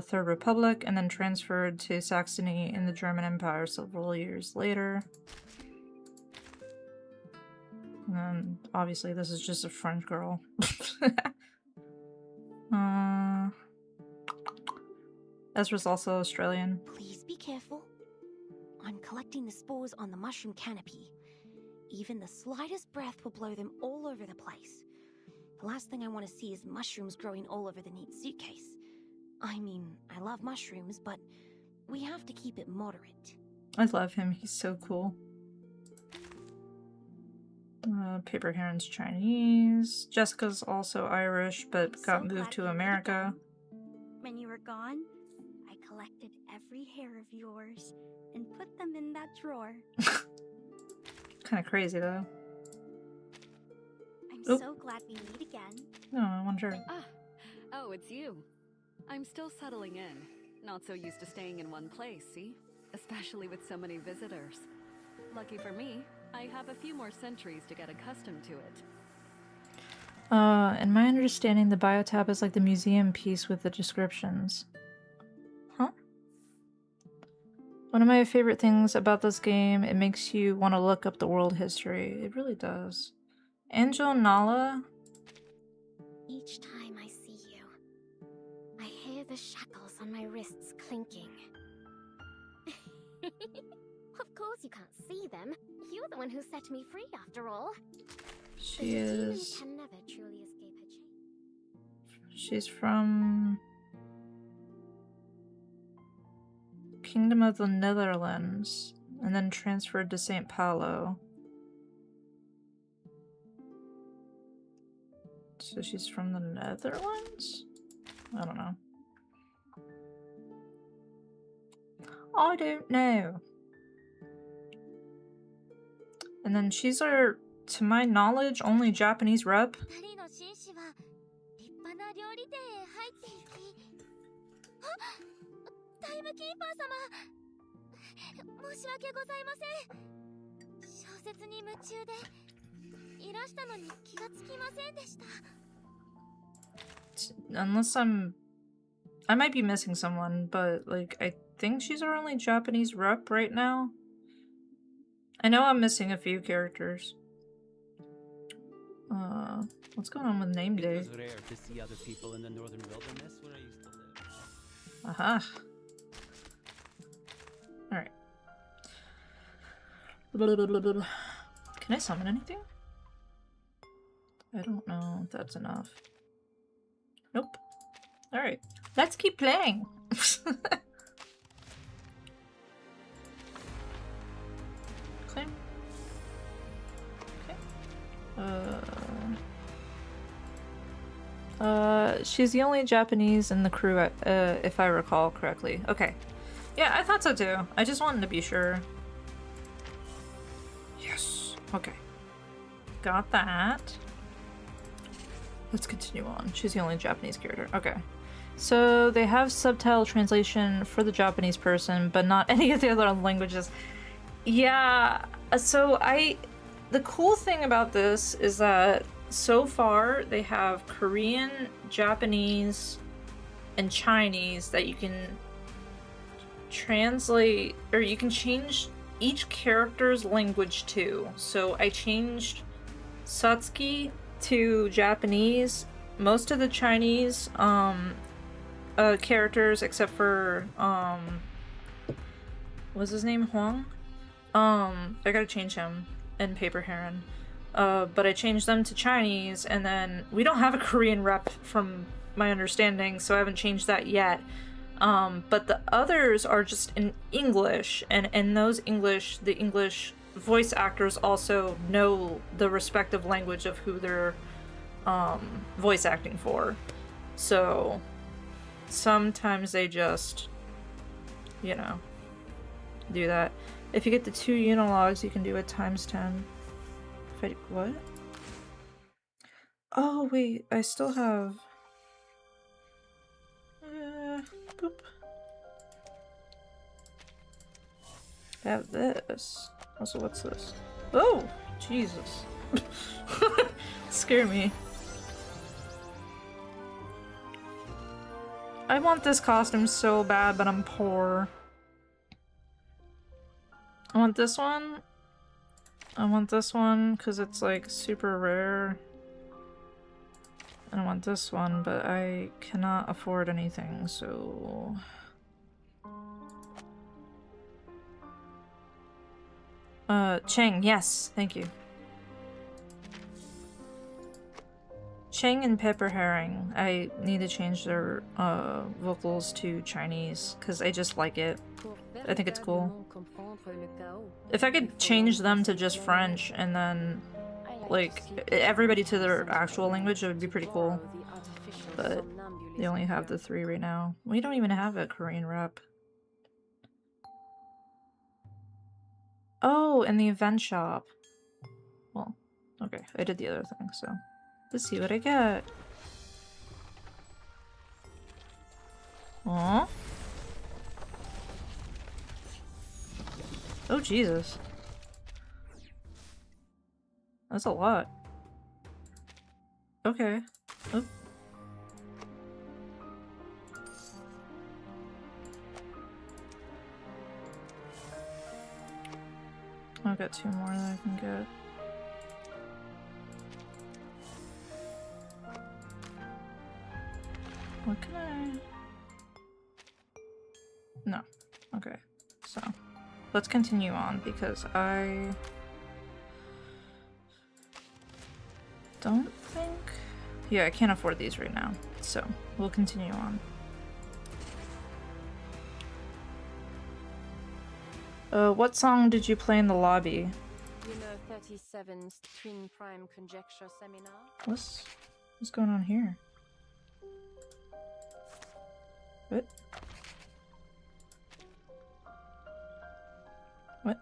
Third Republic, and then transferred to Saxony in the German Empire several years later. And then, obviously, this is just a French girl. Ezra's also Australian. Please be careful. I'm collecting the spores on the mushroom canopy. Even the slightest breath will blow them all over the place. The last thing I want to see is mushrooms growing all over the neat suitcase. I mean, I love mushrooms, but we have to keep it moderate. I love him. He's so cool. Paper Heron's Chinese. Jessica's also Irish, but got moved to America. When you were gone, I collected every hair of yours and put them in that drawer. Kind of crazy, though. I'm Oop. so glad we meet again. No, I wonder. Oh, it's you. I'm still settling in. Not so used to staying in one place, see? especially with so many visitors. Lucky for me, I have a few more centuries to get accustomed to it. In my understanding, the bio tab is like the museum piece with the descriptions. Huh? One of my favorite things about this game, it makes you want to look up the world history. It really does. Angel Nala? Each time I see you, I hear the shackles on my wrists clinking. Of course you can't see them. You're the one who set me free after all. She is... Can never truly escape her chain. She's from... Kingdom of the Netherlands, and then transferred to St. Paulo. So she's from the Netherlands? I don't know. I don't know. And then she's our, to my knowledge, only Japanese rep. Unless I might be missing someone, but like I think she's our only Japanese rep right now. I know I'm missing a few characters. What's going on with name day? It was rare to see other people in the northern wilderness where I used to live. Aha. Alright. Can I summon anything? I don't know if that's enough. Nope. Alright. Let's keep playing! Claim. Okay. She's the only Japanese in the crew, if I recall correctly. Okay. Yeah, I thought so too. I just wanted to be sure. Yes. Okay. Got that. Let's continue on. She's the only Japanese character. Okay. So they have subtitle translation for the Japanese person, but not any of the other languages. Yeah, so the cool thing about this is that so far they have Korean, Japanese, and Chinese that you can translate, or you can change each character's language to. So I changed Satsuki to Japanese, most of the Chinese characters except for what's his name, Huang? I gotta change him in Paper Heron. But I changed them to Chinese, and then we don't have a Korean rep from my understanding, so I haven't changed that yet. But the others are just in English, and in those the English voice actors also know the respective language of who they're voice acting for. So sometimes they just, you know, do that. If you get the 2 unilogs, you can do it ×10. What? Oh wait, I still have... boop. I have this. Also, what's this? Oh! Jesus. Scare me. I want this costume so bad, but I'm poor. I want this one. I want this one because it's like super rare. And I want this one, but I cannot afford anything, so... Cheng, yes, thank you. Cheng and Pepper Herring. I need to change their vocals to Chinese because I just like it. I think it's cool. If I could change them to just French and then like everybody to their actual language, it would be pretty cool. But they only have the 3 right now. We don't even have a Korean rep. Oh, in the event shop. Well, okay, I did the other thing, so let's see what I get. Aww. Oh, Jesus. That's a lot. Okay. Oh. I've got 2 more that I can get. What can I... No. Okay. So, let's continue on because I don't think... Yeah, I can't afford these right now. So, we'll continue on. What song did you play in the lobby? You know 37's Twin Prime Conjecture Seminar? What's going on here? What? What?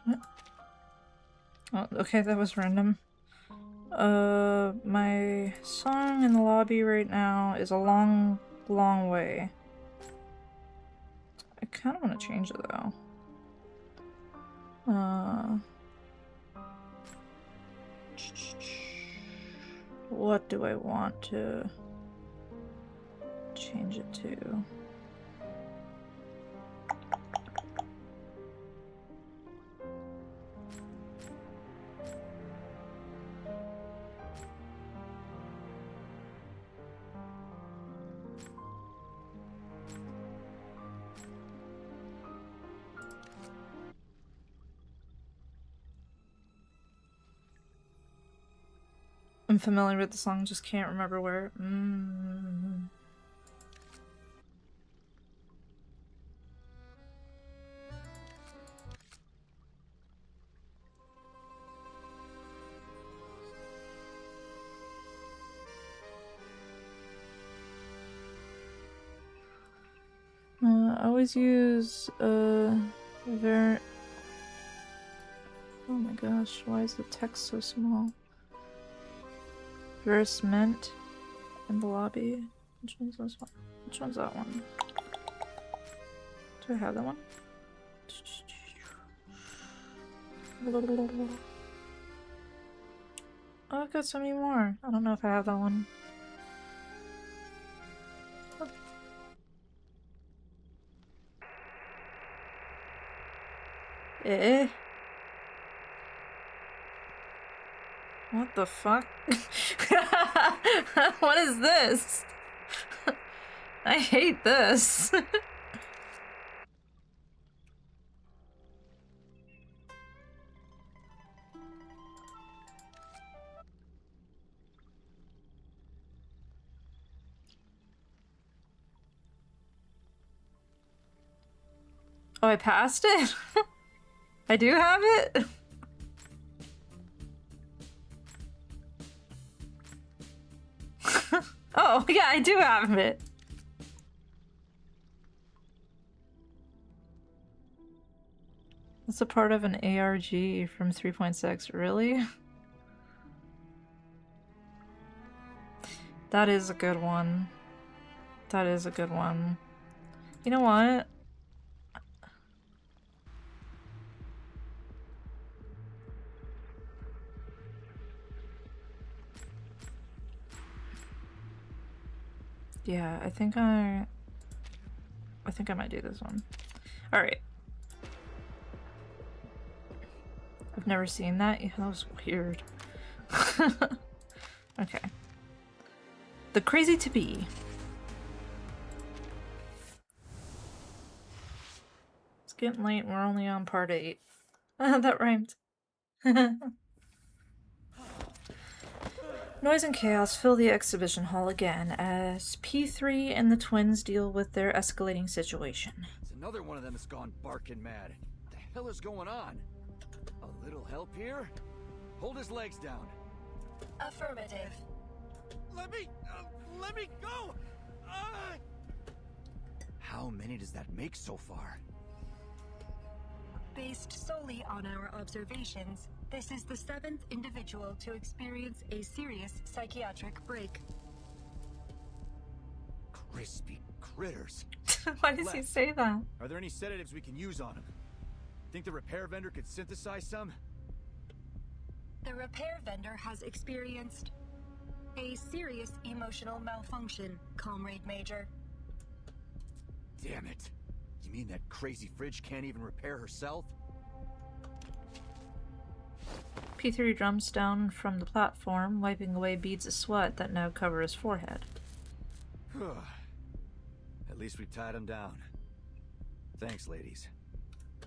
What? Oh, okay, that was random. My song in the lobby right now is A Long, Long Way. I kind of want to change it though. What do I want to change it to? I'm familiar with the song, just can't remember where. I always use very... Oh my gosh, why is the text so small? Versement in the lobby. Which one's this one? Which one's that one? Do I have that one? Oh, I've got so many more. I don't know if I have that one. Eh? What the fuck? What is this? I hate this. Oh, I passed it? I do have it? Oh, yeah, I do have it. It's a part of an ARG from 3.6. Really? That is a good one. That is a good one. You know what? Yeah, I think I might do this one. All right. I've never seen that. Yeah, that was weird. Okay. The Crazy to Be. It's getting late. We're only on part 8. That rhymed. Noise and chaos fill the exhibition hall again as P3 and the twins deal with their escalating situation. It's another one of them has gone barking mad. What the hell is going on? A little help here? Hold his legs down. Affirmative. Let me go! How many does that make so far? Based solely on our observations, this is the 7th individual to experience a serious psychiatric break. Crispy critters. Why does he say that? Are there any sedatives we can use on him? Think the repair vendor could synthesize some? The repair vendor has experienced a serious emotional malfunction, Comrade Major. Damn it. You mean that crazy fridge can't even repair herself? P3 jumps down from the platform, wiping away beads of sweat that now cover his forehead. At least we tied him down. Thanks, ladies.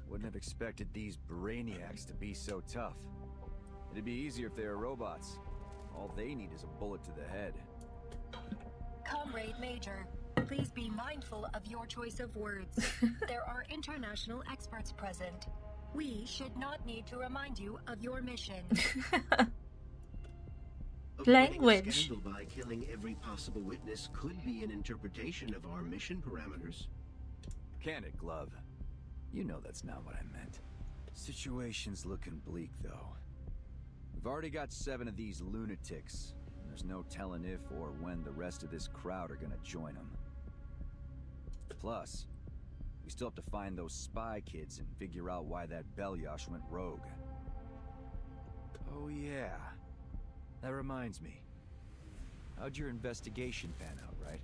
Wouldn't have expected these brainiacs to be so tough. It'd be easier if they were robots. All they need is a bullet to the head. Comrade Major, please be mindful of your choice of words. There are international experts present. We should not need to remind you of your mission. Language. A scandal by killing every possible witness could be an interpretation of our mission parameters. Can it, Glove? You know that's not what I meant. Situation's looking bleak, though. We've already got 7 of these lunatics, and there's no telling if or when the rest of this crowd are gonna join them. Plus, we still have to find those spy kids and figure out why that Belyash went rogue. Oh yeah. That reminds me. How'd your investigation pan out, right?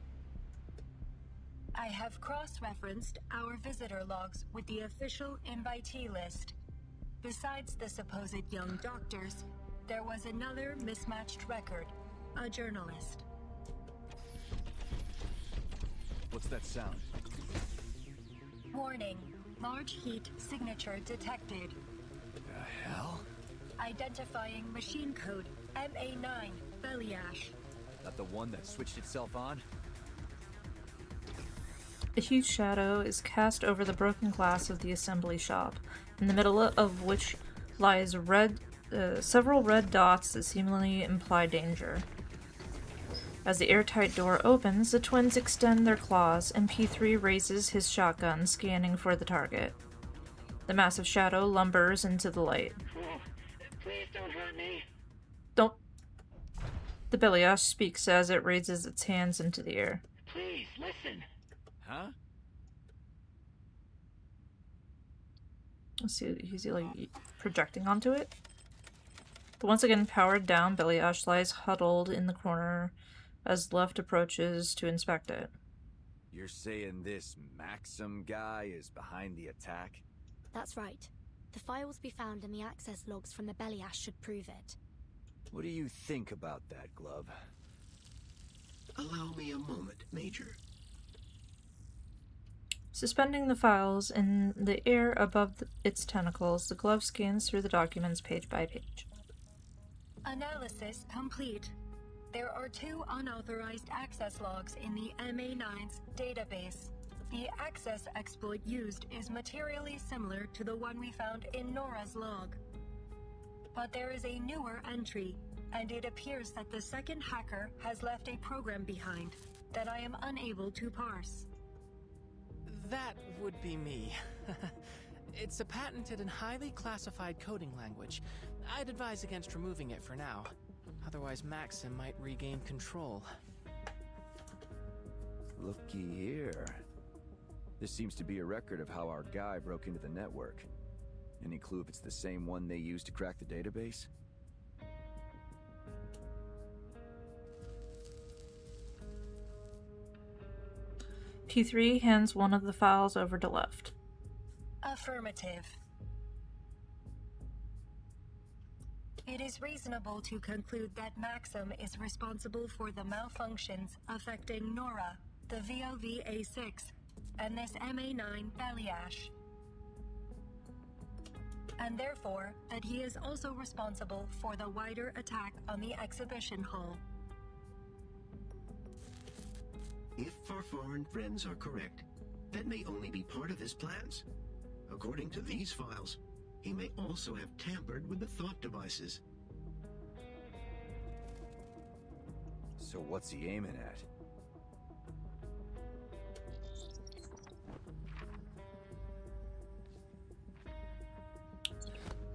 I have cross-referenced our visitor logs with the official invitee list. Besides the supposed young doctors, there was another mismatched record, a journalist. What's that sound? Warning, large heat signature detected. The hell? Identifying machine code MA9 Belyash. That the one that switched itself on? A huge shadow is cast over the broken glass of the assembly shop, in the middle of which lies several red dots that seemingly imply danger. As the airtight door opens, the twins extend their claws, and P3 raises his shotgun, scanning for the target. The massive shadow lumbers into the light. Please don't hurt me. Don't. The Belyash speaks as it raises its hands into the air. Please, listen. Huh? Let's see, he's like projecting onto it. But once again powered down, Belyash lies huddled in the corner as Luft approaches to inspect it. You're saying this Maxim guy is behind the attack? That's right. The files we found in the access logs from the Belyash should prove it. What do you think about that, Glove? Allow me a moment, Major. Suspending the files in the air above its tentacles, the glove scans through the documents page by page. Analysis complete. There are 2 unauthorized access logs in the MA9's database. The access exploit used is materially similar to the one we found in Nora's log. But there is a newer entry, and it appears that the second hacker has left a program behind that I am unable to parse. That would be me. It's a patented and highly classified coding language. I'd advise against removing it for now. Otherwise, Maxim might regain control. Looky here. This seems to be a record of how our guy broke into the network. Any clue if it's the same one they used to crack the database? P3 hands one of the files over to Luft. Affirmative. It is reasonable to conclude that Maxim is responsible for the malfunctions affecting Nora, the VOV-A6, and this MA9 Belyash. And therefore, that he is also responsible for the wider attack on the exhibition hall. If our foreign friends are correct, that may only be part of his plans. According to these files, he may also have tampered with the thought devices. So what's he aiming at?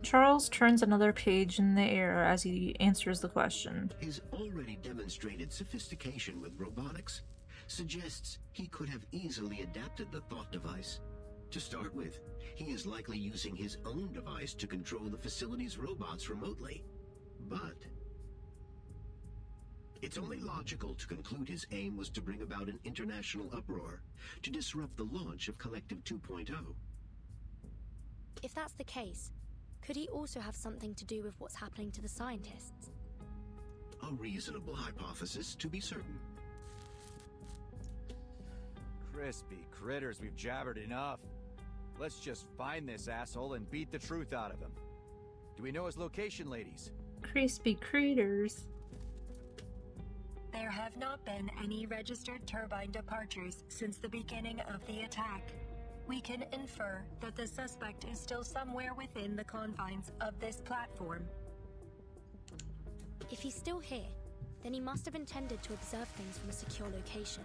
Charles turns another page in the air as he answers the question. His already demonstrated sophistication with robotics suggests he could have easily adapted the thought device. To start with, he is likely using his own device to control the facility's robots remotely. But it's only logical to conclude his aim was to bring about an international uproar, to disrupt the launch of Collective 2.0. If that's the case, could he also have something to do with what's happening to the scientists? A reasonable hypothesis, to be certain. Crispy critters, we've jabbered enough. Let's just find this asshole and beat the truth out of him. Do we know his location, ladies? Crispy critters. There have not been any registered turbine departures since the beginning of the attack. We can infer that the suspect is still somewhere within the confines of this platform. If he's still here, then he must have intended to observe things from a secure location.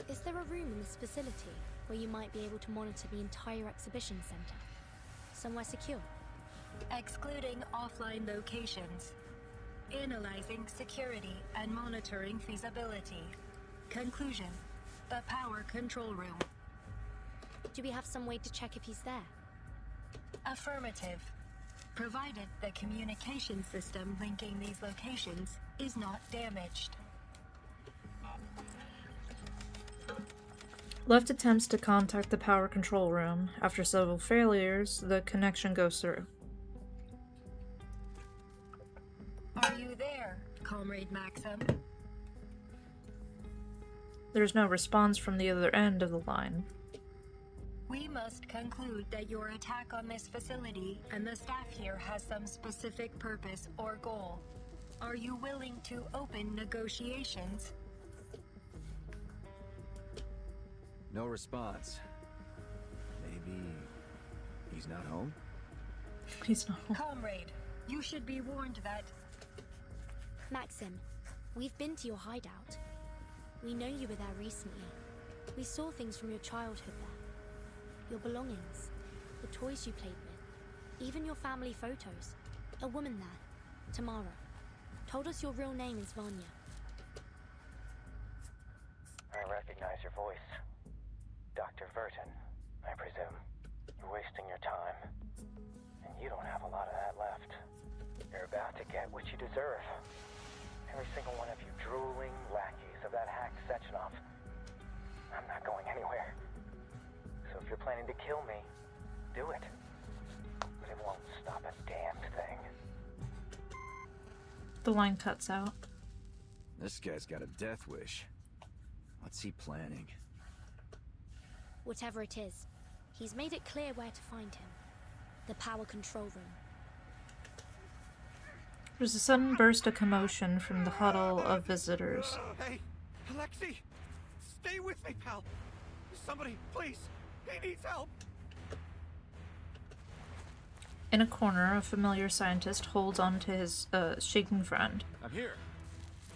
Is there a room in this facility where you might be able to monitor the entire exhibition center? Somewhere secure? Excluding offline locations. Analyzing security and monitoring feasibility. Conclusion: the power control room. Do we have some way to check if he's there? Affirmative. Provided the communication system linking these locations is not damaged. Left attempts to contact the power control room. After several failures, the connection goes through. Are you there, Comrade Maxim? There's no response from the other end of the line. We must conclude that your attack on this facility and the staff here has some specific purpose or goal. Are you willing to open negotiations? No response. Maybe he's not home? He's not home. Comrade, you should be warned that... Maxim, we've been to your hideout. We know you were there recently. We saw things from your childhood there. Your belongings, the toys you played with, even your family photos. A woman there, Tamara, told us your real name is Vanya. I recognize your voice. Dr. Verton, I presume. You're wasting your time. And you don't have a lot of that left. You're about to get what you deserve. Every single one of you drooling lackeys of that hacked Sechenov. I'm not going anywhere. So if you're planning to kill me, do it. But it won't stop a damned thing. The line cuts out. This guy's got a death wish. What's he planning? Whatever it is, he's made it clear where to find him. The power control room. There's a sudden burst of commotion from the huddle of visitors. Hey, Alexei! Stay with me, pal! Somebody, please! He needs help! In a corner, a familiar scientist holds on to his shaking friend. I'm here.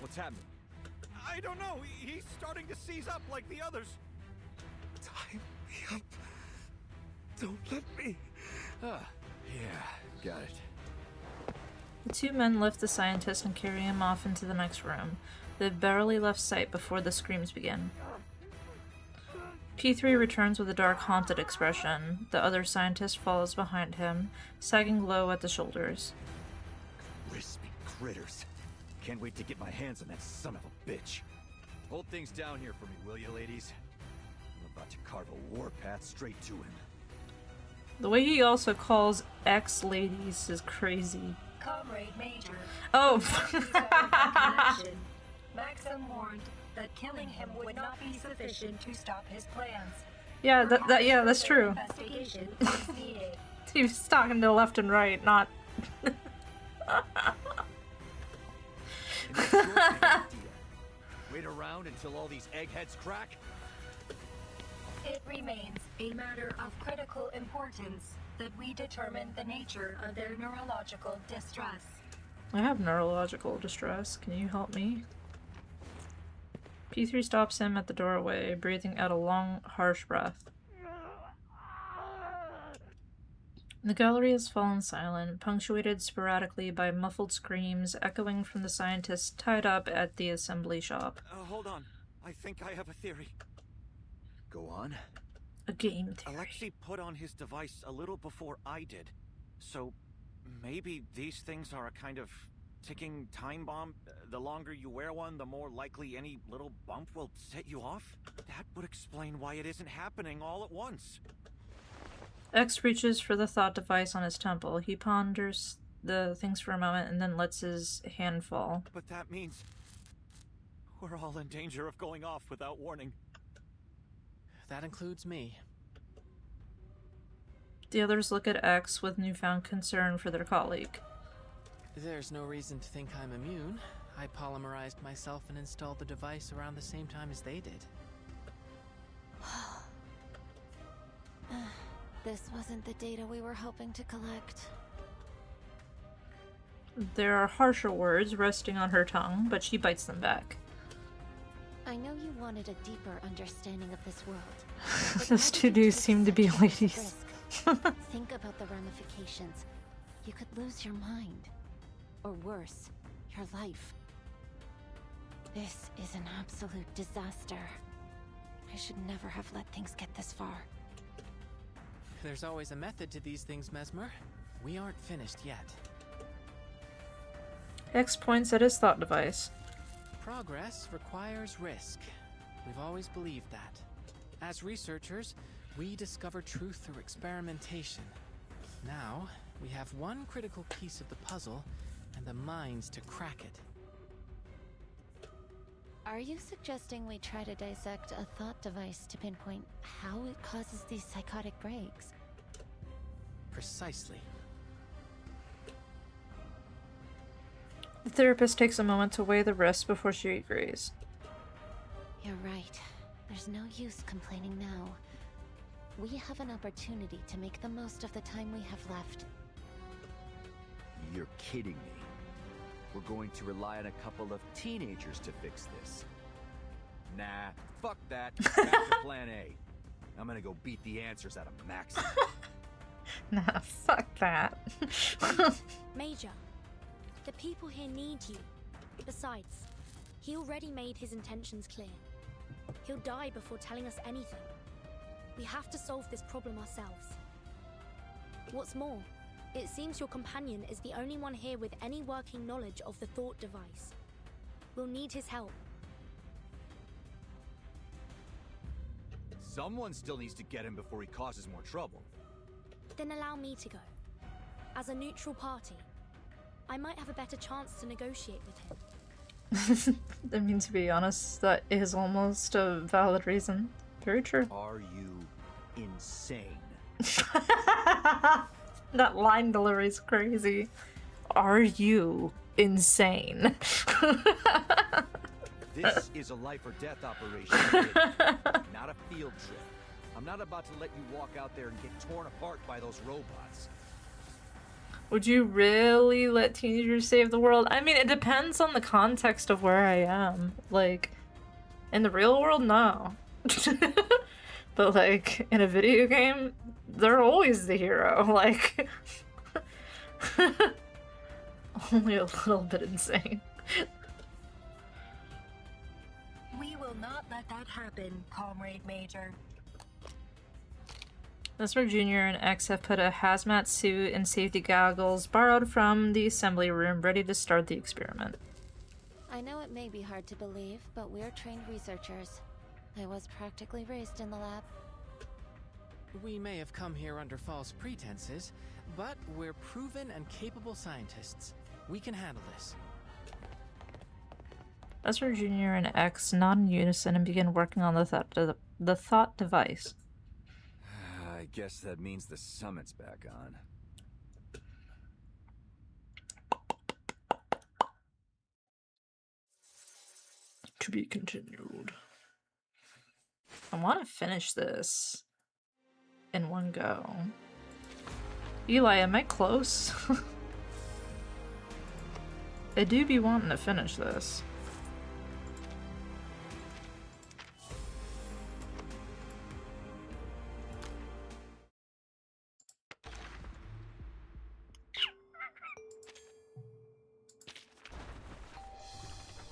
What's happening? I don't know. He's starting to seize up like the others. Tie me up. Don't let me. Yeah, got it. The two men lift the scientist and carry him off into the next room. They've barely left sight before the screams begin. P3 returns with a dark, haunted expression. The other scientist follows behind him, sagging low at the shoulders. Crispy critters. Can't wait to get my hands on that son of a bitch. Hold things down here for me, will you, ladies? I'm about to carve a warpath straight to him. The way he also calls ex-ladies is crazy. Comrade Major. Oh! Maxim warned that killing him would not be sufficient to stop his plans. Yeah, that's true. Investigation is needed. He was talking to left and right, not... Wait around until all these eggheads crack? It remains a matter of critical importance that we determine the nature of their neurological distress. I have neurological distress. Can you help me? P3 stops him at the doorway, breathing out a long, harsh breath. The gallery has fallen silent, punctuated sporadically by muffled screams echoing from the scientists tied up at the assembly shop. Hold on. I think I have a theory. Go on. A game theory. Alexei put on his device a little before I did. So maybe these things are a kind of ticking time bomb. The longer you wear one, the more likely any little bump will set you off. That would explain why it isn't happening all at once. X reaches for the thought device on his temple. He ponders the things for a moment and then lets his hand fall. But that means we're all in danger of going off without warning. That includes me. The others look at X with newfound concern for their colleague. There's no reason to think I'm immune. I polymerized myself and installed the device around the same time as they did. This wasn't the data we were hoping to collect. There are harsher words resting on her tongue, but she bites them back. I know you wanted a deeper understanding of this world. Those two dudes seem to be ladies. Think about the ramifications. You could lose your mind. Or worse, your life. This is an absolute disaster. I should never have let things get this far. There's always a method to these things, Mesmer. We aren't finished yet. X points at his thought device. Progress requires risk. We've always believed that. As researchers, we discover truth through experimentation. Now, we have one critical piece of the puzzle, and the minds to crack it. Are you suggesting we try to dissect a thought device to pinpoint how it causes these psychotic breaks? Precisely. The therapist takes a moment to weigh the risks before she agrees. You're right. There's no use complaining now. We have an opportunity to make the most of the time we have left. You're kidding me. We're going to rely on a couple of teenagers to fix this. Nah, fuck that. Back to plan A. I'm gonna go beat the answers out of Max. Nah, fuck that. Major, the people here need you. Besides, he already made his intentions clear. He'll die before telling us anything. We have to solve this problem ourselves. What's more, it seems your companion is the only one here with any working knowledge of the thought device. We'll need his help. Someone still needs to get him before he causes more trouble. Then allow me to go. As a neutral party, I might have a better chance to negotiate with him. I mean, to be honest, that is almost a valid reason. Very true. Are you insane? That line delivery is crazy. Are you insane? This is a life or death operation, not a field trip. I'm not about to let you walk out there and get torn apart by those robots. Would you really let teenagers save the world? I mean, it depends on the context of where I am. Like, in the real world, no. But, like, in a video game, they're always the hero. Like, only a little bit insane. We will not let that happen, Comrade Major. Mesmer Jr. and X have put a hazmat suit and safety goggles borrowed from the assembly room ready to start the experiment. I know it may be hard to believe, but we're trained researchers. I was practically raised in the lab. We may have come here under false pretenses, but we're proven and capable scientists. We can handle this. Mesmer Jr. and X nod in unison and begin working on the thought device. I guess that means the summit's back on. To be continued. I want to finish this in one go. Eli, am I close? I do be wanting to finish this.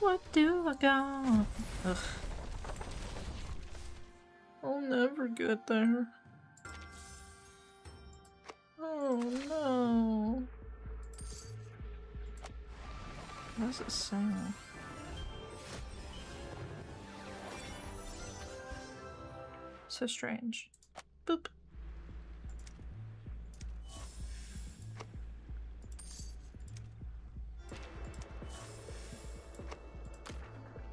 What do I got? Ugh. I'll never get there. Oh no. What does it say? So strange. Boop.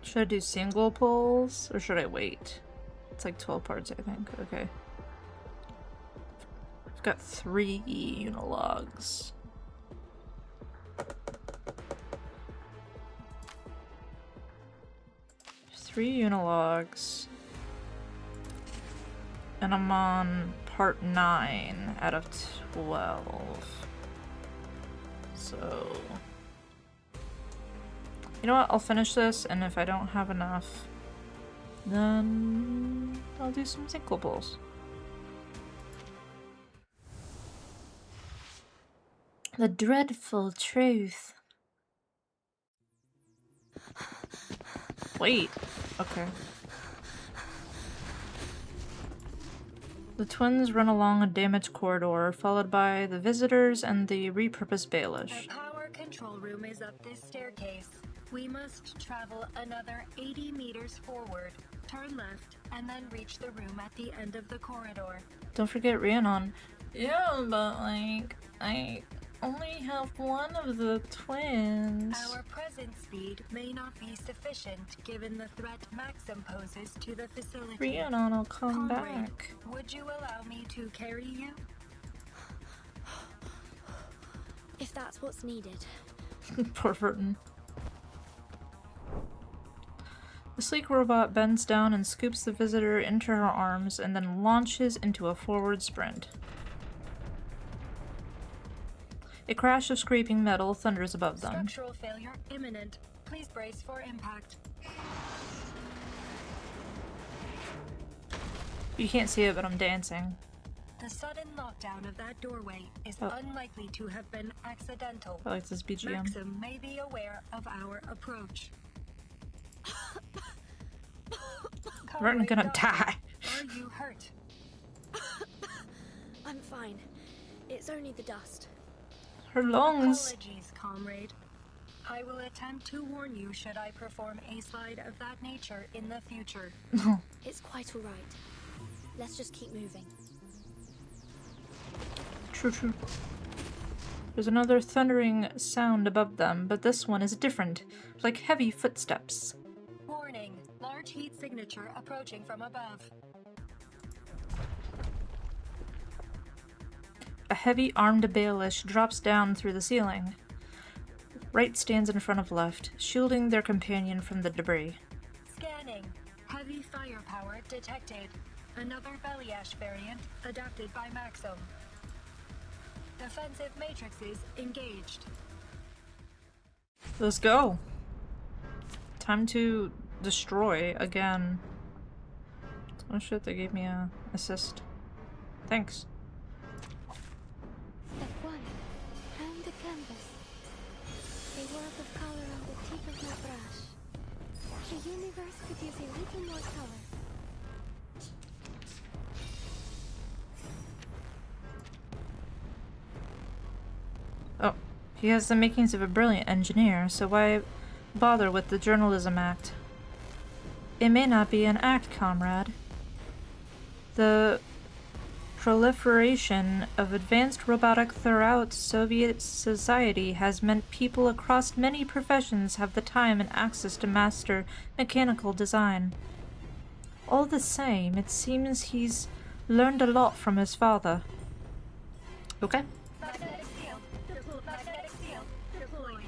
Should I do single pulls or should I wait? It's like 12 parts, I think. Okay. I've got 3 unilogs. Three unilogs. And I'm on part 9 out of 12. So... You know what? I'll finish this, and if I don't have enough, then I'll do some single pulls. The dreadful truth. Wait. Okay. The twins run along a damaged corridor, followed by the visitors and the repurposed Baelish. The power control room is up this staircase. We must travel another 80 meters forward, turn left, and then reach the room at the end of the corridor. Don't forget Rhiannon. Yeah, but like, I only have one of the twins. Our present speed may not be sufficient given the threat Maxim poses to the facility. Rhiannon will come Comrade, back. would you allow me to carry you? If that's what's needed. Poor Burton. The sleek robot bends down and scoops the visitor into her arms and then launches into a forward sprint. A crash of scraping metal thunders above them. Structural failure imminent. Please brace for impact. You can't see it, but I'm dancing. The sudden lockdown of that doorway is unlikely to have been accidental. I like this BGM. Maxim may be aware of our approach. We're gonna die. Are you hurt? I'm fine. It's only the dust. Her lungs. Apologies, comrade. I will attempt to warn you should I perform a slide of that nature in the future. It's quite alright. Let's just keep moving. True. There's another thundering sound above them, but this one is different, like heavy footsteps. Warning, large heat signature approaching from above. A heavy armed Baelish drops down through the ceiling. Right stands in front of left, shielding their companion from the debris. Scanning. Heavy firepower detected. Another Beliash variant adapted by Maxim. Defensive matrices engaged. Let's go. Time to destroy again. Oh shit, they gave me a assist. Thanks. Step 1. Hand the canvas. A word of color on the tip of my brush. The universe could use a little more color. Oh, he has the makings of a brilliant engineer, so why bother with the journalism act? It may not be an act, comrade. The proliferation of advanced robotic throughout Soviet society has meant people across many professions have the time and access to master mechanical design. All the same, it seems he's learned a lot from his father. Okay. Magnetic field. Magnetic field deployed.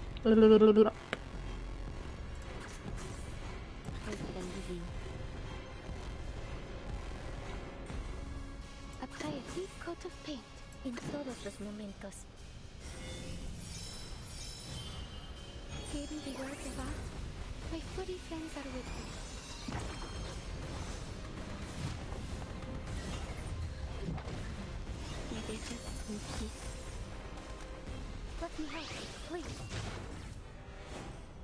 Apply a deep coat of paint in todos los momentos. Hearing the words of art, my furry friends are with me. Delicious and peace. Let me help, please.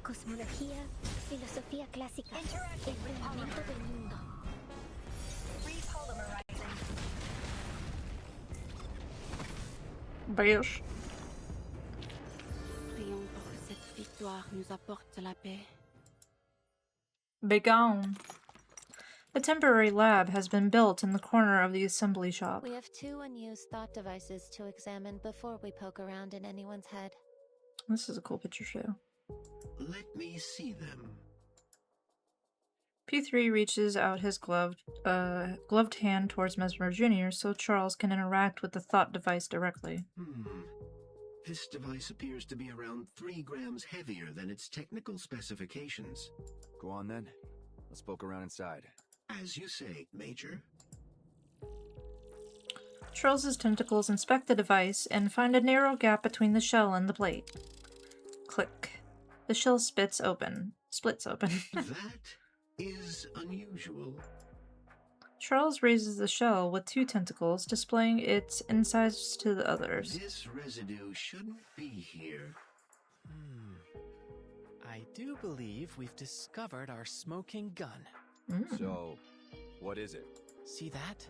Cosmología Filosofía clásica. El fundamento del mundo. Repolymerizing. Beige. Prions pour que cette victoire nous apporte la paix. Begone. A temporary lab has been built in the corner of the assembly shop. We have 2 unused thought devices to examine before we poke around in anyone's head. This is a cool picture too. Let me see them. P3 reaches out his gloved hand towards Mesmer Jr. so Charles can interact with the thought device directly. This device appears to be around 3 grams heavier than its technical specifications. Go on then. Let's poke around inside. As you say, Major. Charles's tentacles inspect the device and find a narrow gap between the shell and the plate. Click. The shell splits open. That is unusual. Charles raises the shell with 2 tentacles, displaying its insides to the others. This residue shouldn't be here. I do believe we've discovered our smoking gun. So, what is it? See that?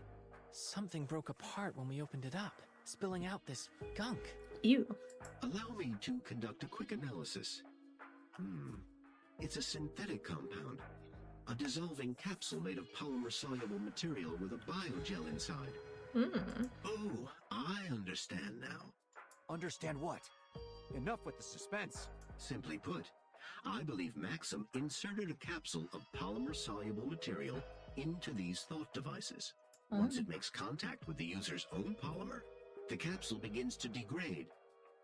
Something broke apart when we opened it up, spilling out this gunk. Ew. Allow me to conduct a quick analysis. It's a synthetic compound. A dissolving capsule made of polymer-soluble material with a biogel inside. Oh, I understand now. Understand what? Enough with the suspense. Simply put, I believe Maxim inserted a capsule of polymer-soluble material into these thought devices. Once it makes contact with the user's own polymer, the capsule begins to degrade,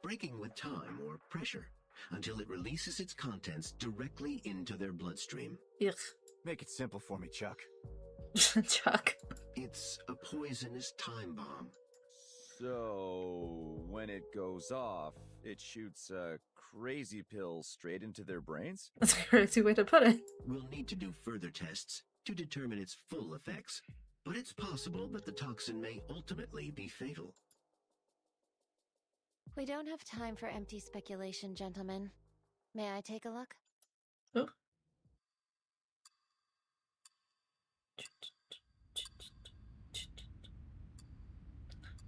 breaking with time or pressure, until it releases its contents directly into their bloodstream. Ugh. Make it simple for me, Chuck. Chuck. It's a poisonous time bomb. So, when it goes off, it shoots a crazy pill straight into their brains? That's a crazy way to put it. We'll need to do further tests to determine its full effects, but it's possible that the toxin may ultimately be fatal. We don't have time for empty speculation, gentlemen. May I take a look? Oh.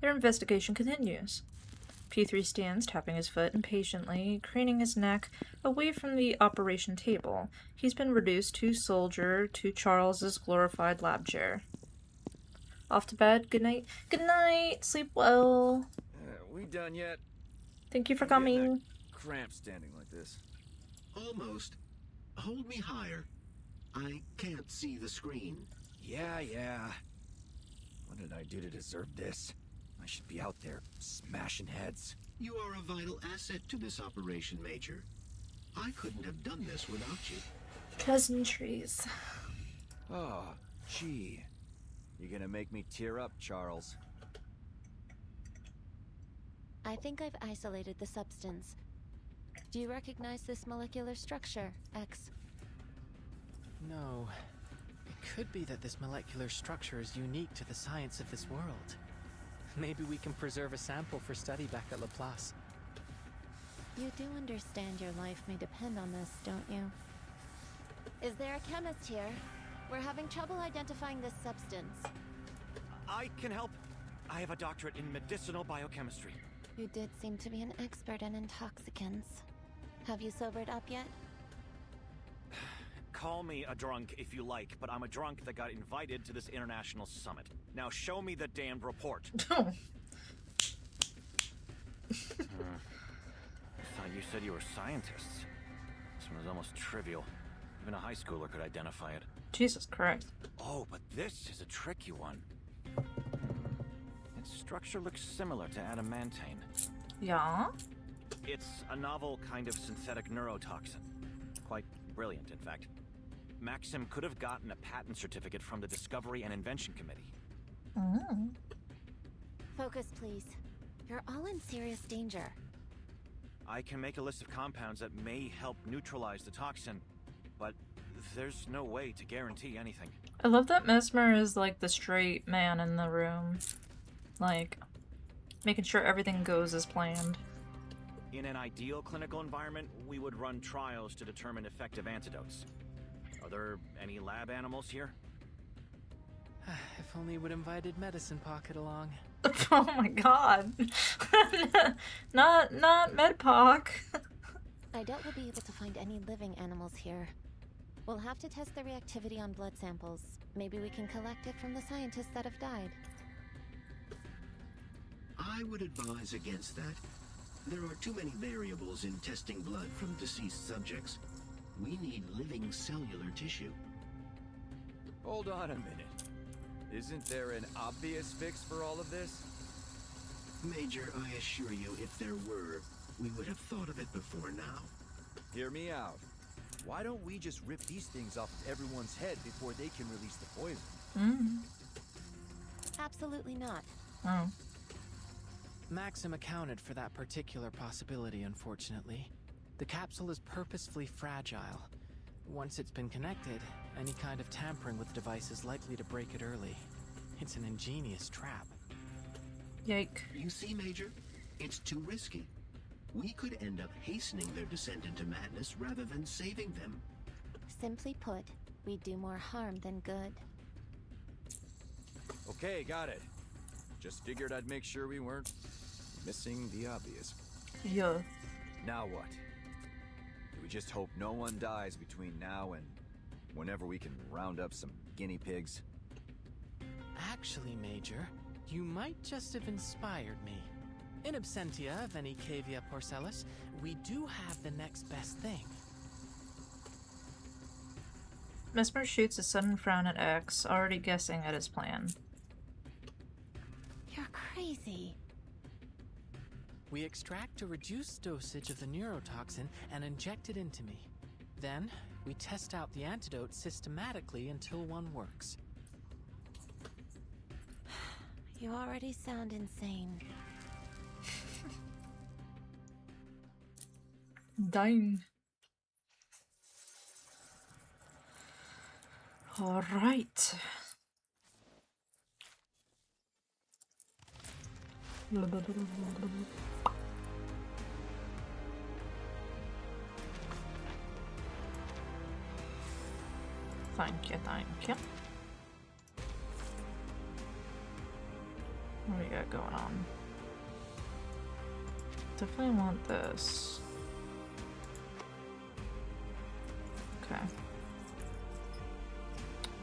Their investigation continues. P3 stands, tapping his foot impatiently, craning his neck away from the operation table. He's been reduced to soldier to Charles's glorified lab chair. Off to bed. Good night. Good night. Sleep well. We done yet? Thank you for coming. Cramp standing like this. Almost. Hold me higher. I can't see the screen. Yeah. What did I do to deserve this? I should be out there smashing heads. You are a vital asset to this operation, Major. I couldn't have done this without you. Cousin trees. Oh, gee. You're gonna make me tear up, Charles. I think I've isolated the substance. Do you recognize this molecular structure, X? No. It could be that this molecular structure is unique to the science of this world. Maybe we can preserve a sample for study back at Laplace. You do understand your life may depend on this, don't you? Is there a chemist here? We're having trouble identifying this substance. I can help. I have a doctorate in medicinal biochemistry. You did seem to be an expert in intoxicants. Have you sobered up yet? Call me a drunk if you like, but I'm a drunk that got invited to this international summit. Now show me the damned report. Oh. I thought you said you were scientists. This one was almost trivial. Even a high schooler could identify it. Jesus Christ. Oh, but this is a tricky one. Its structure looks similar to adamantane. Yeah? It's a novel kind of synthetic neurotoxin. Quite brilliant, in fact. Maxim could have gotten a patent certificate from the Discovery and Invention Committee. Focus, please. You're all in serious danger. I can make a list of compounds that may help neutralize the toxin, but there's no way to guarantee anything. I love that Mesmer is like the straight man in the room. Like, making sure everything goes as planned. In an ideal clinical environment, we would run trials to determine effective antidotes. Are there any lab animals here? If only we'd invited Medicine Pocket along. Oh my god. not Medpoc. I doubt we'll be able to find any living animals here. We'll have to test the reactivity on blood samples. Maybe we can collect it from the scientists that have died. I would advise against that. There are too many variables in testing blood from deceased subjects. We need living cellular tissue. Hold on a minute. Isn't there an obvious fix for all of this? Major, I assure you, if there were, we would have thought of it before now. Hear me out. Why don't we just rip these things off of everyone's head before they can release the poison? Absolutely not. Oh. Maxim accounted for that particular possibility, unfortunately. The capsule is purposefully fragile. Once it's been connected, any kind of tampering with the device is likely to break it early. It's an ingenious trap. Yike. You see, Major? It's too risky. We could end up hastening their descent into madness rather than saving them. Simply put, we do more harm than good. Okay, got it. Just figured I'd make sure we weren't missing the obvious. Yeah. Now what? Do we just hope no one dies between now and whenever we can round up some guinea pigs? Actually, Major, you might just have inspired me. In absentia of any Cavia porcellus, we do have the next best thing. Mesmer shoots a sudden frown at X, already guessing at his plan. You're crazy. We extract a reduced dosage of the neurotoxin and inject it into me. Then, we test out the antidote systematically until one works. You already sound insane. Dying. All right. Thank you, thank you. What do we got going on? Definitely want this. Okay.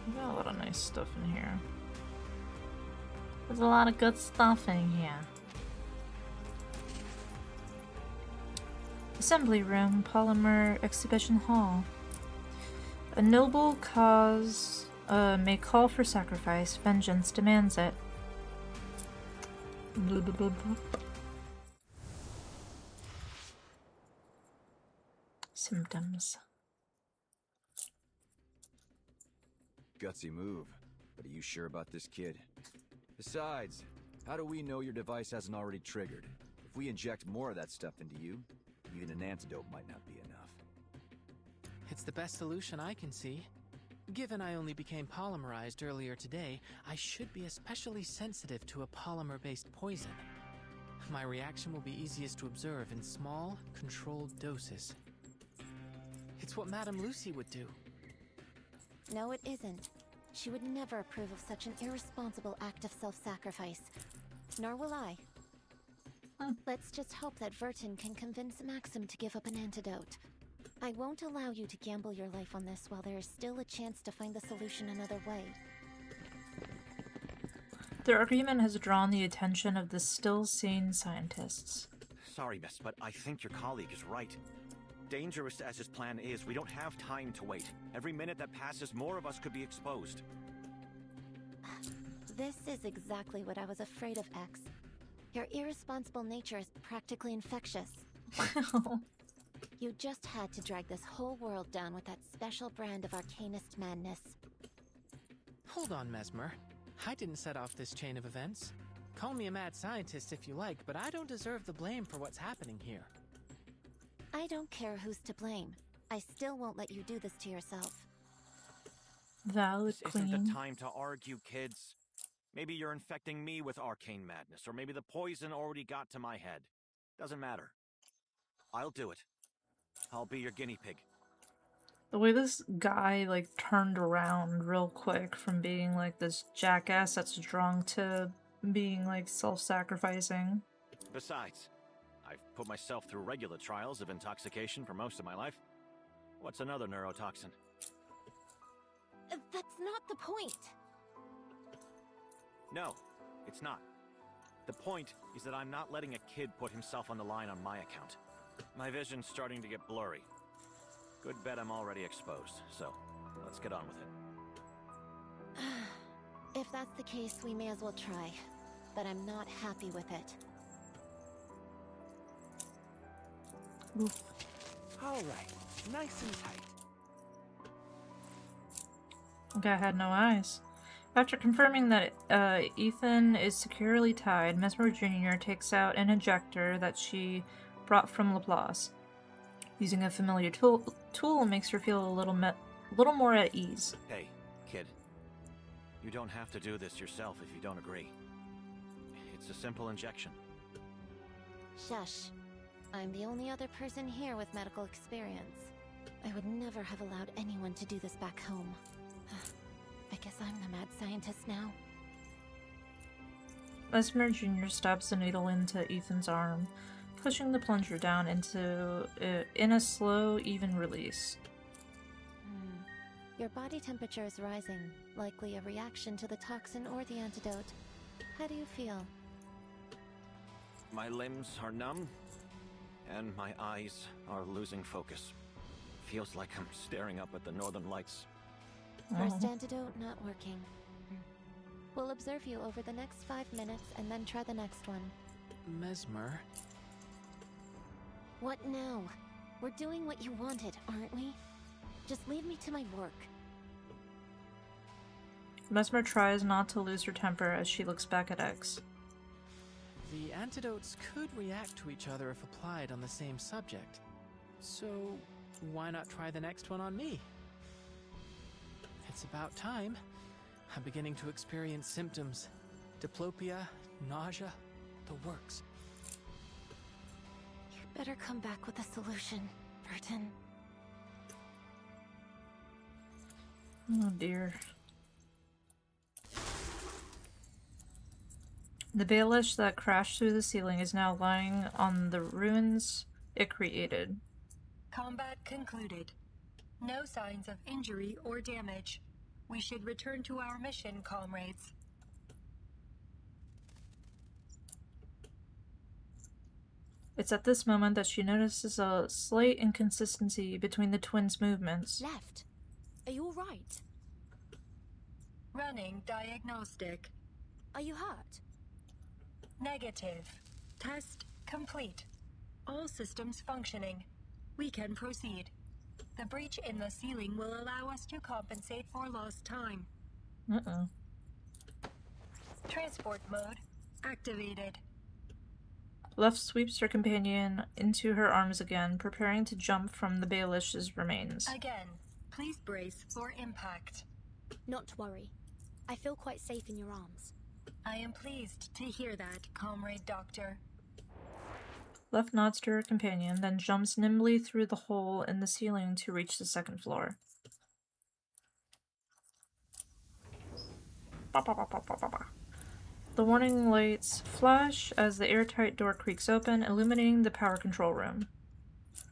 We got a lot of nice stuff in here. There's a lot of good stuff in here. Assembly room, polymer exhibition hall. A noble cause may call for sacrifice. Vengeance demands it. Blah, blah, blah, blah. Symptoms. Gutsy move. But are you sure about this kid? Besides, how do we know your device hasn't already triggered? If we inject more of that stuff into you, even an antidote might not be enough. It's the best solution I can see. Given I only became polymerized earlier today, I should be especially sensitive to a polymer-based poison. My reaction will be easiest to observe in small, controlled doses. It's what Madame Lucy would do. No, it isn't. She would never approve of such an irresponsible act of self-sacrifice. Nor will I. Let's just hope that Vertin can convince Maxim to give up an antidote. I won't allow you to gamble your life on this while there is still a chance to find the solution another way. Their agreement has drawn the attention of the still-sane scientists. Sorry, miss, but I think your colleague is right. Dangerous as his plan is, we don't have time to wait. Every minute that passes, more of us could be exposed. This is exactly what I was afraid of, X. Your irresponsible nature is practically infectious. You just had to drag this whole world down with that special brand of arcanist madness. Hold on, Mesmer. I didn't set off this chain of events. Call me a mad scientist if you like, but I don't deserve the blame for what's happening here. I don't care who's to blame. I still won't let you do this to yourself. Valid, This isn't the time to argue, kids. Maybe you're infecting me with arcane madness, or maybe the poison already got to my head. Doesn't matter. I'll do it. I'll be your guinea pig. The way this guy, like, turned around real quick from being, like, this jackass that's drawn to being, like, self-sacrificing. Besides, I've put myself through regular trials of intoxication for most of my life. What's another neurotoxin? That's not the point. No, it's not. The point is that I'm not letting a kid put himself on the line on my account. My vision's starting to get blurry. Good bet I'm already exposed, so let's get on with it. If that's the case, we may as well try. But I'm not happy with it. All right, nice and tight. Guy had no eyes. After confirming that Ethan is securely tied, Mesmer Jr. takes out an ejector that she brought from Laplace. Using a familiar tool makes her feel a little more at ease. Hey, kid. You don't have to do this yourself if you don't agree. It's a simple injection. Shush. I'm the only other person here with medical experience. I would never have allowed anyone to do this back home. I guess I'm the mad scientist now. Mesmer Jr. stabs the needle into Ethan's arm, pushing the plunger down in a slow, even release. Your body temperature is rising, likely a reaction to the toxin or the antidote. How do you feel? My limbs are numb, and my eyes are losing focus. Feels like I'm staring up at the northern lights. First antidote not working. We'll observe you over the next 5 minutes and then try the next one. Mesmer? What now? We're doing what you wanted, aren't we? Just leave me to my work. Mesmer tries not to lose her temper as she looks back at X. The antidotes could react to each other if applied on the same subject. So, why not try the next one on me? It's about time. I'm beginning to experience symptoms. Diplopia, nausea, the works. You'd better come back with a solution, Burton. Oh dear. The baelish that crashed through the ceiling is now lying on the ruins it created. Combat concluded. No signs of injury or damage. We should return to our mission, comrades. It's at this moment that she notices a slight inconsistency between the twins' movements. Left. Are you alright? Running diagnostic. Are you hurt? Negative. Test complete. All systems functioning. We can proceed. The breach in the ceiling will allow us to compensate for lost time. Transport mode activated. Left sweeps her companion into her arms again, preparing to jump from the baelish's remains. Again, please brace for impact. Not to worry. I feel quite safe in your arms. I am pleased to hear that, Comrade Doctor. Left nods to her companion, then jumps nimbly through the hole in the ceiling to reach the second floor. The warning lights flash as the airtight door creaks open, illuminating the power control room.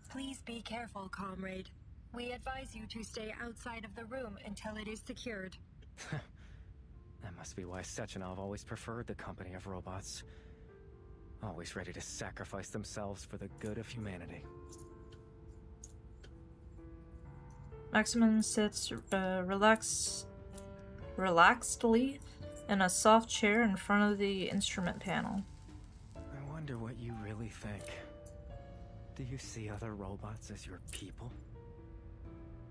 Please be careful, Comrade. We advise you to stay outside of the room until it is secured. That must be why Sechenov always preferred the company of robots. Always ready to sacrifice themselves for the good of humanity. Maximum sits relaxedly in a soft chair in front of the instrument panel. I wonder what you really think. Do you see other robots as your people?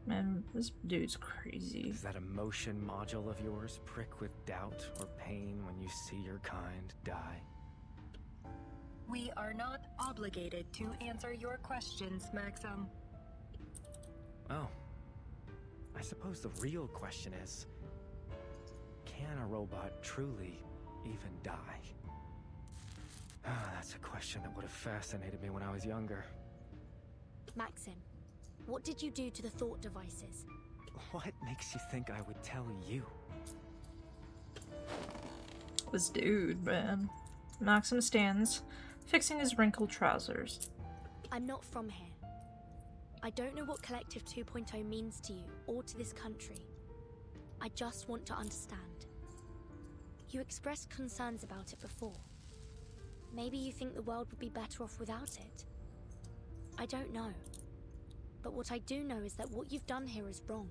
Man, this dude's crazy. Does that emotion module of yours prick with doubt or pain when you see your kind die? We are not obligated to answer your questions, Maxim. Oh. I suppose the real question is, can a robot truly even die? That's a question that would have fascinated me when I was younger. Maxim, What did you do to the thought devices? What makes you think I would tell you? This dude, man. Maxim stands, fixing his wrinkled trousers. I'm not from here. I don't know what Collective 2.0 means to you or to this country. I just want to understand. You expressed concerns about it before. Maybe you think the world would be better off without it. I don't know. But what I do know is that what you've done here is wrong.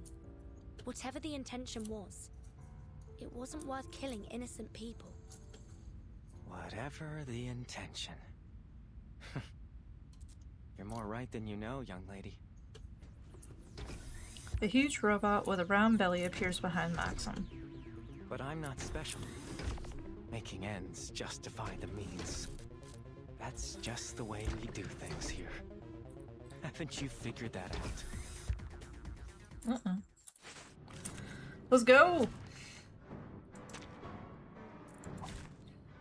Whatever the intention was, it wasn't worth killing innocent people. Whatever the intention. You're more right than you know, young lady. A huge robot with a round belly appears behind Maxim. But I'm not special. Making ends justify the means. That's just the way we do things here. Haven't you figured that out? Let's go!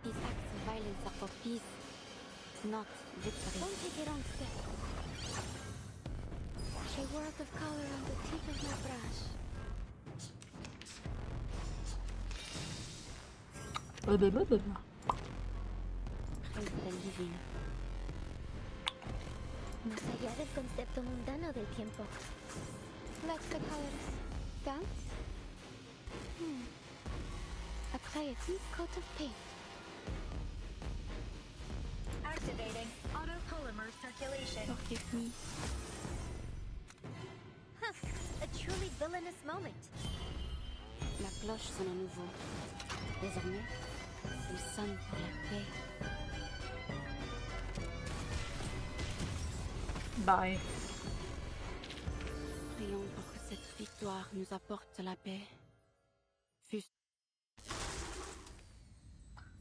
These acts of violence are for peace, not victory. Don't take a wrong step. A word of color on the tip of my brush. Praise the living. Más allá del concepto mundano del tiempo. Let's the colors. Dance? Apply a deep coat of paint. Activating autopolymer circulation. Forgive me. Huh, a truly villainous moment. La cloche sonne à nouveau. Désormais, il sonne pour la paix. Bye. Prions pour que cette victoire nous apporte la paix.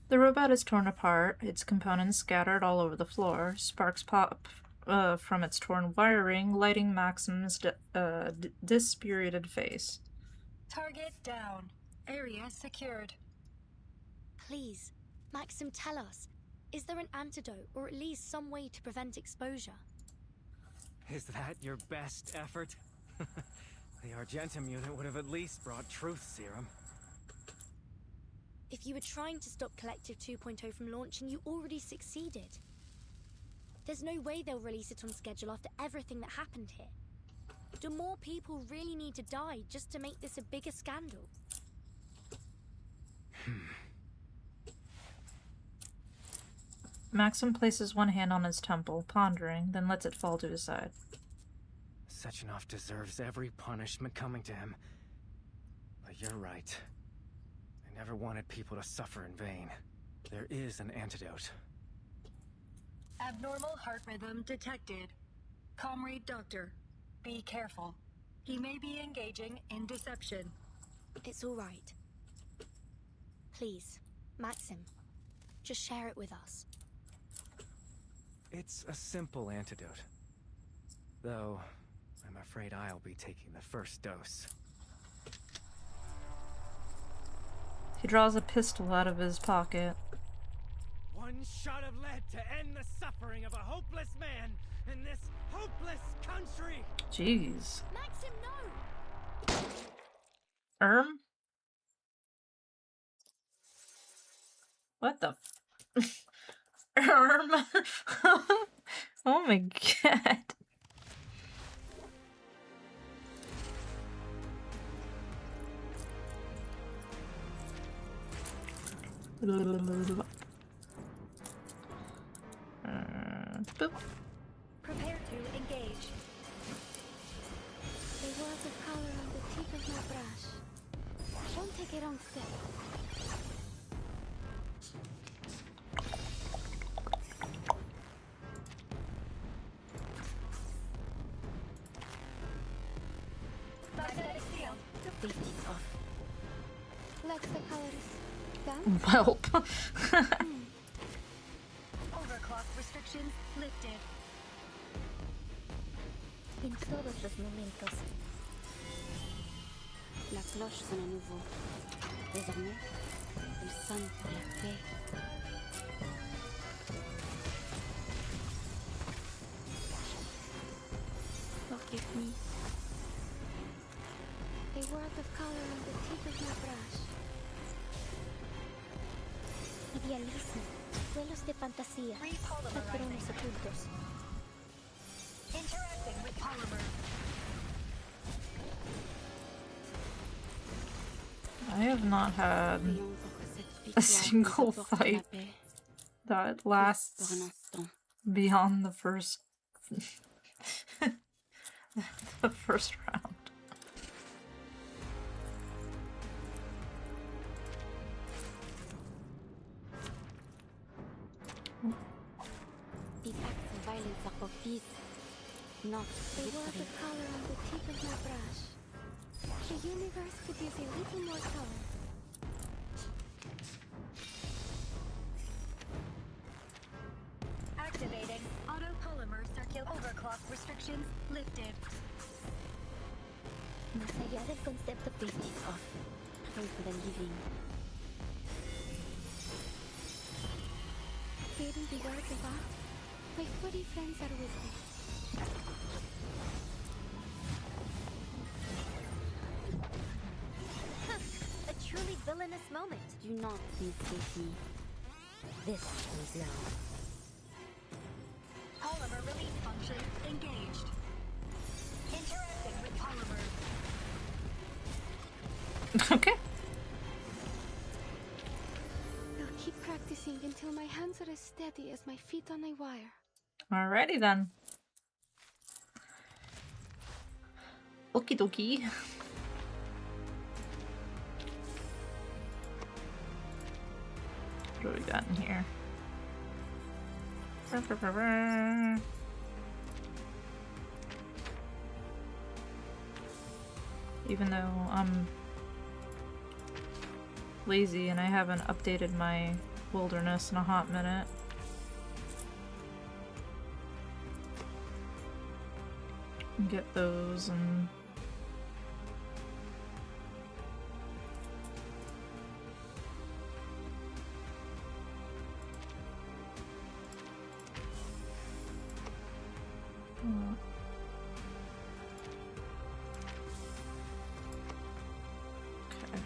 The robot is torn apart, its components scattered all over the floor. Sparks pop from its torn wiring, lighting Maxim's dispirited face. Target down. Area secured. Please, Maxim, tell us. Is there an antidote, or at least some way to prevent exposure? Is that your best effort? The Argentum unit would have at least brought truth serum. If you were trying to stop Collective 2.0 from launching, you already succeeded. There's no way they'll release it on schedule after everything that happened here. Do more people really need to die just to make this a bigger scandal? Maxim places one hand on his temple, pondering, then lets it fall to his side. Sechenov deserves every punishment coming to him. But you're right. I never wanted people to suffer in vain. There is an antidote. Abnormal heart rhythm detected. Comrade Doctor, be careful. He may be engaging in deception. It's all right. Please, Maxim, just share it with us. It's a simple antidote. Though, I'm afraid I'll be taking the first dose. He draws a pistol out of his pocket. One shot of lead to end the suffering of a hopeless man in this hopeless country. Jeez. Maxim, no! What the oh my god. Boop. Prepare to engage. A word of color on the tip of my brush. Don't take a wrong step. Magnetic field. Safety off. Let's the colors. Dance? Welp. Overclock restrictions lifted. En todos los momentos. La cloche sonne à nouveau. Désormais, il sonne pour la paix. Forgive me. A world of color on the tip of my brush. Idealismo, vuelos de fantasía, patrones ocultos. Interacting with polymer. I have not had a single fight that lasts beyond the first the first round. These acts of violence are for peace, not A world victory. of color on the tip of my brush. The universe could use a little more color. Activating autopolymer circular overclock restrictions lifted. Más allá del concepto This off. Pray for the living. Hearing the words of art, my footy friends are with me. a truly villainous moment. Do not mistake me. This is now. Polymer release function engaged. Interacting with polymer. Okay. I'll keep practicing until my hands are as steady as my feet on a wire. Alrighty then. Okie dokie. What do we got in here? Even though I'm lazy and I haven't updated my wilderness in a hot minute. Get those and okay.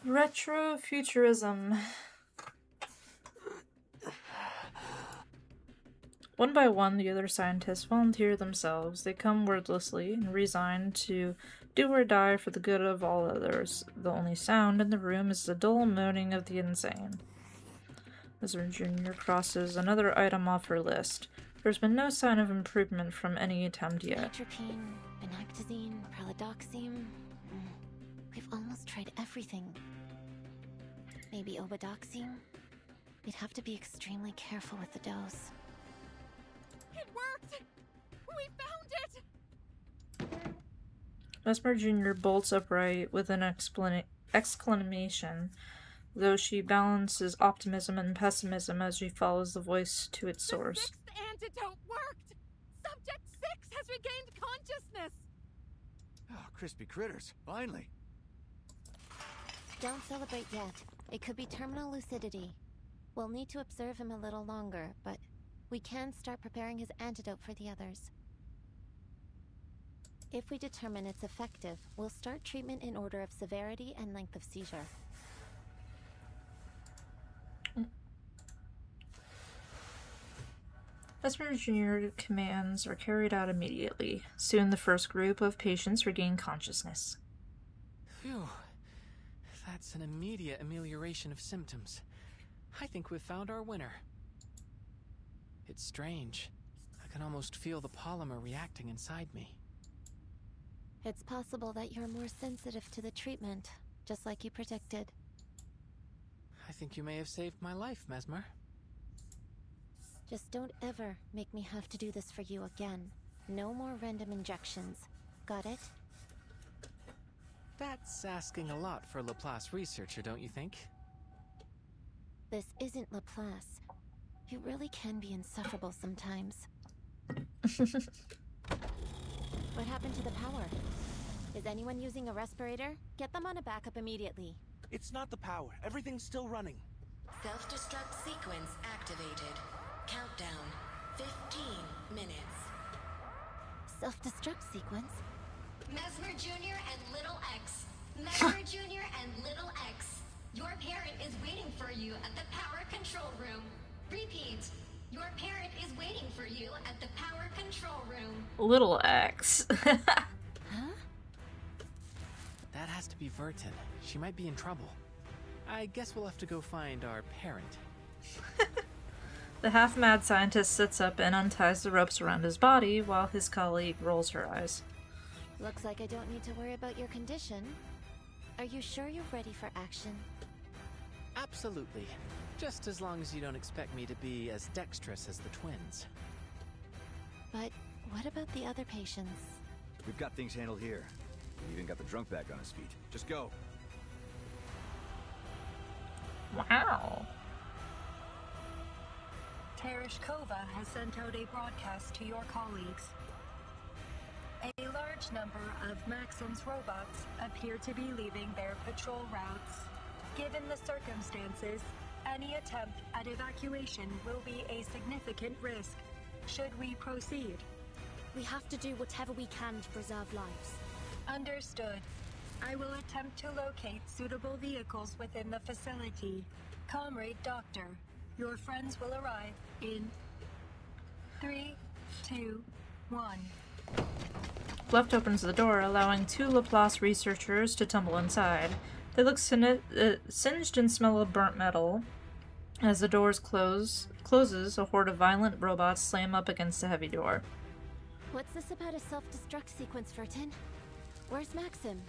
Retrofuturism. One by one, the other scientists volunteer themselves. They come wordlessly and resign to do or die for the good of all others. The only sound in the room is the dull moaning of the insane. Mr. Jr. crosses another item off her list. There's been no sign of improvement from any attempt yet. Atropine, vinactazine, pralidoxime. We've almost tried everything. Maybe obidoxime? We'd have to be extremely careful with the dose. It worked! We found it! Mesmer Jr. bolts upright with an exclamation, though she balances optimism and pessimism as she follows the voice to its source. The antidote worked! Subject 6 has regained consciousness! Oh, crispy critters, finally. Don't celebrate yet. It could be terminal lucidity. We'll need to observe him a little longer, but we can start preparing his antidote for the others. If we determine it's effective, we'll start treatment in order of severity and length of seizure. Mesmer Jr. commands are carried out immediately. Soon the first group of patients regain consciousness. Phew. That's an immediate amelioration of symptoms. I think we've found our winner. It's strange. I can almost feel the polymer reacting inside me. It's possible that you're more sensitive to the treatment, just like you predicted. I think you may have saved my life, Mesmer. Just don't ever make me have to do this for you again. No more random injections. Got it? That's asking a lot for a Laplace researcher, don't you think? This isn't Laplace. You really can be insufferable sometimes. What happened to the power? Is anyone using a respirator? Get them on a backup immediately. It's not the power. Everything's still running. Self-destruct sequence activated. Countdown. 15 minutes. Self-destruct sequence? Mesmer Jr. and Little X. Mesmer Jr. and Little X. Your parent is waiting for you at the power control room. Repeat. Your parent is waiting for you at the power control room. Little X. Huh? That has to be Vertin. She might be in trouble. I guess we'll have to go find our parent. The half-mad scientist sits up and unties the ropes around his body while his colleague rolls her eyes. Looks like I don't need to worry about your condition. Are you sure you're ready for action? Absolutely. Just as long as you don't expect me to be as dexterous as the twins. But what about the other patients? We've got things handled here. We even got the drunk back on his feet. Just go. Wow. Tereshkova has sent out a broadcast to your colleagues. A large number of Maxim's robots appear to be leaving their patrol routes. Given the circumstances, any attempt at evacuation will be a significant risk. Should we proceed? We have to do whatever we can to preserve lives. Understood. I will attempt to locate suitable vehicles within the facility. Comrade Doctor, your friends will arrive in 3, 2, 1. Left opens the door, allowing two Laplace researchers to tumble inside. They look singed and smell of burnt metal. As the doors closes, a horde of violent robots slam up against the heavy door. What's this about a self-destruct sequence, Vertin? Where's Maxim?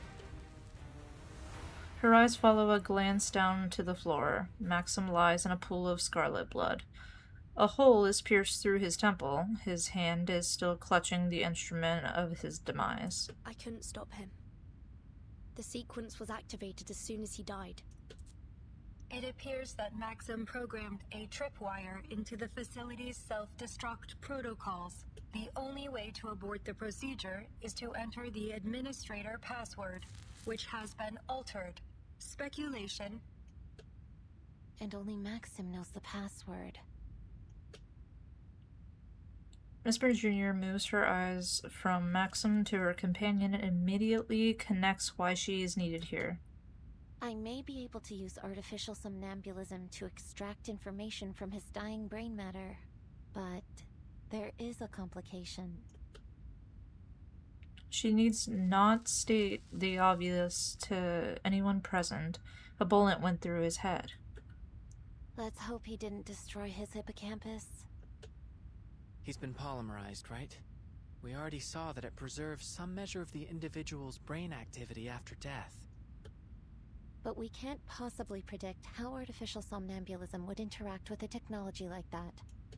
Her eyes follow a glance down to the floor. Maxim lies in a pool of scarlet blood. A hole is pierced through his temple. His hand is still clutching the instrument of his demise. I couldn't stop him. The sequence was activated as soon as he died. It appears that Maxim programmed a tripwire into the facility's self-destruct protocols. The only way to abort the procedure is to enter the administrator password, which has been altered. Speculation. And only Maxim knows the password. Miss Bird Jr. moves her eyes from Maxim to her companion and immediately connects why she is needed here. I may be able to use artificial somnambulism to extract information from his dying brain matter, but there is a complication. She needs not state the obvious to anyone present. A bullet went through his head. Let's hope he didn't destroy his hippocampus. He's been polymerized, right? We already saw that it preserves some measure of the individual's brain activity after death. But we can't possibly predict how artificial somnambulism would interact with a technology like that.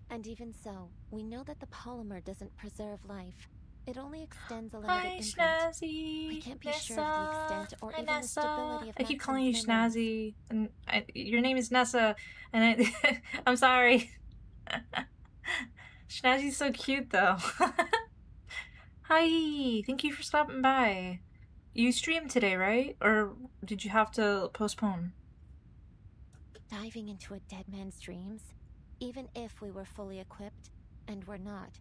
And even so, we know that the polymer doesn't preserve life. It only extends a limited imprint. Snazzy. We can't be sure of the extent or even the stability of I keep calling you Maxim's memory. Snazzy, and your name is Nessa, and I'm sorry. Snazzy's so cute, though. Hi, thank you for stopping by. You streamed today, right? Or did you have to postpone? Diving into a dead man's dreams, even if we were fully equipped, and we're not,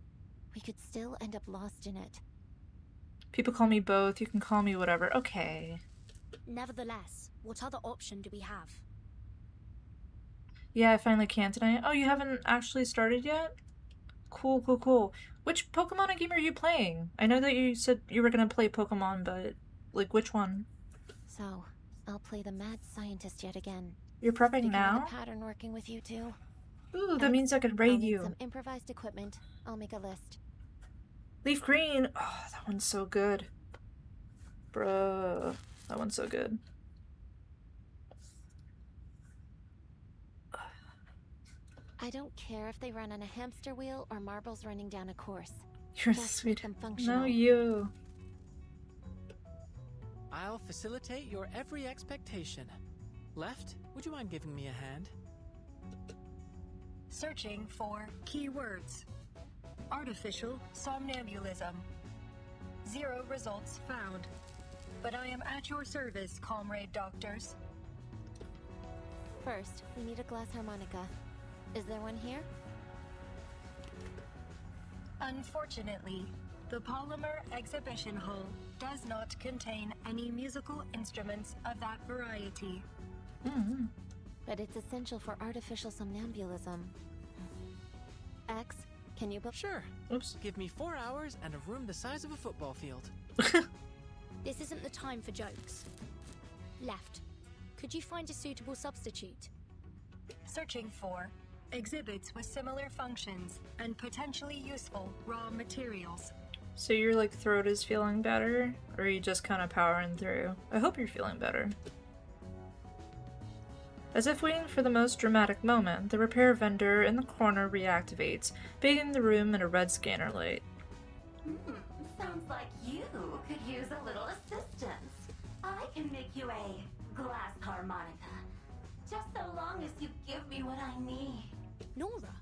we could still end up lost in it. People call me both. You can call me whatever. Okay. Nevertheless, what other option do we have? Yeah, I finally can tonight. Oh, you haven't actually started yet? Cool, cool, cool. Which Pokemon game are you playing? I know that you said you were gonna play Pokemon, but like which one? So, I'll play the mad scientist yet again. You're prepping Speaking now? of the pattern working with you two. Ooh, that means I could raid I'll need you. some improvised equipment. I'll make a list. Leaf Green. Oh, that one's so good. Bruh. That one's so good. I don't care if they run on a hamster wheel or marbles running down a course. You're Just sweet. make them functional. No, you. I'll facilitate your every expectation. Left, would you mind giving me a hand? Searching for keywords. Artificial somnambulism. 0 results found. But I am at your service, comrade doctors. First, we need a glass harmonica. Is there one here? Unfortunately, the Polymer Exhibition Hall does not contain any musical instruments of that variety. But it's essential for artificial somnambulism. X, can you book? Sure. Oops. Give me 4 hours and a room the size of a football field. This isn't the time for jokes. Left. Could you find a suitable substitute? Searching for exhibits with similar functions and potentially useful raw materials. So your like throat is feeling better, or are you just kind of powering through? I hope you're feeling better. As if waiting for the most dramatic moment, the repair vendor in the corner reactivates, bathing the room in a red scanner light. Sounds like you could use a little assistance. I can make you a glass harmonica. Just so long as you give me what I need. Nora,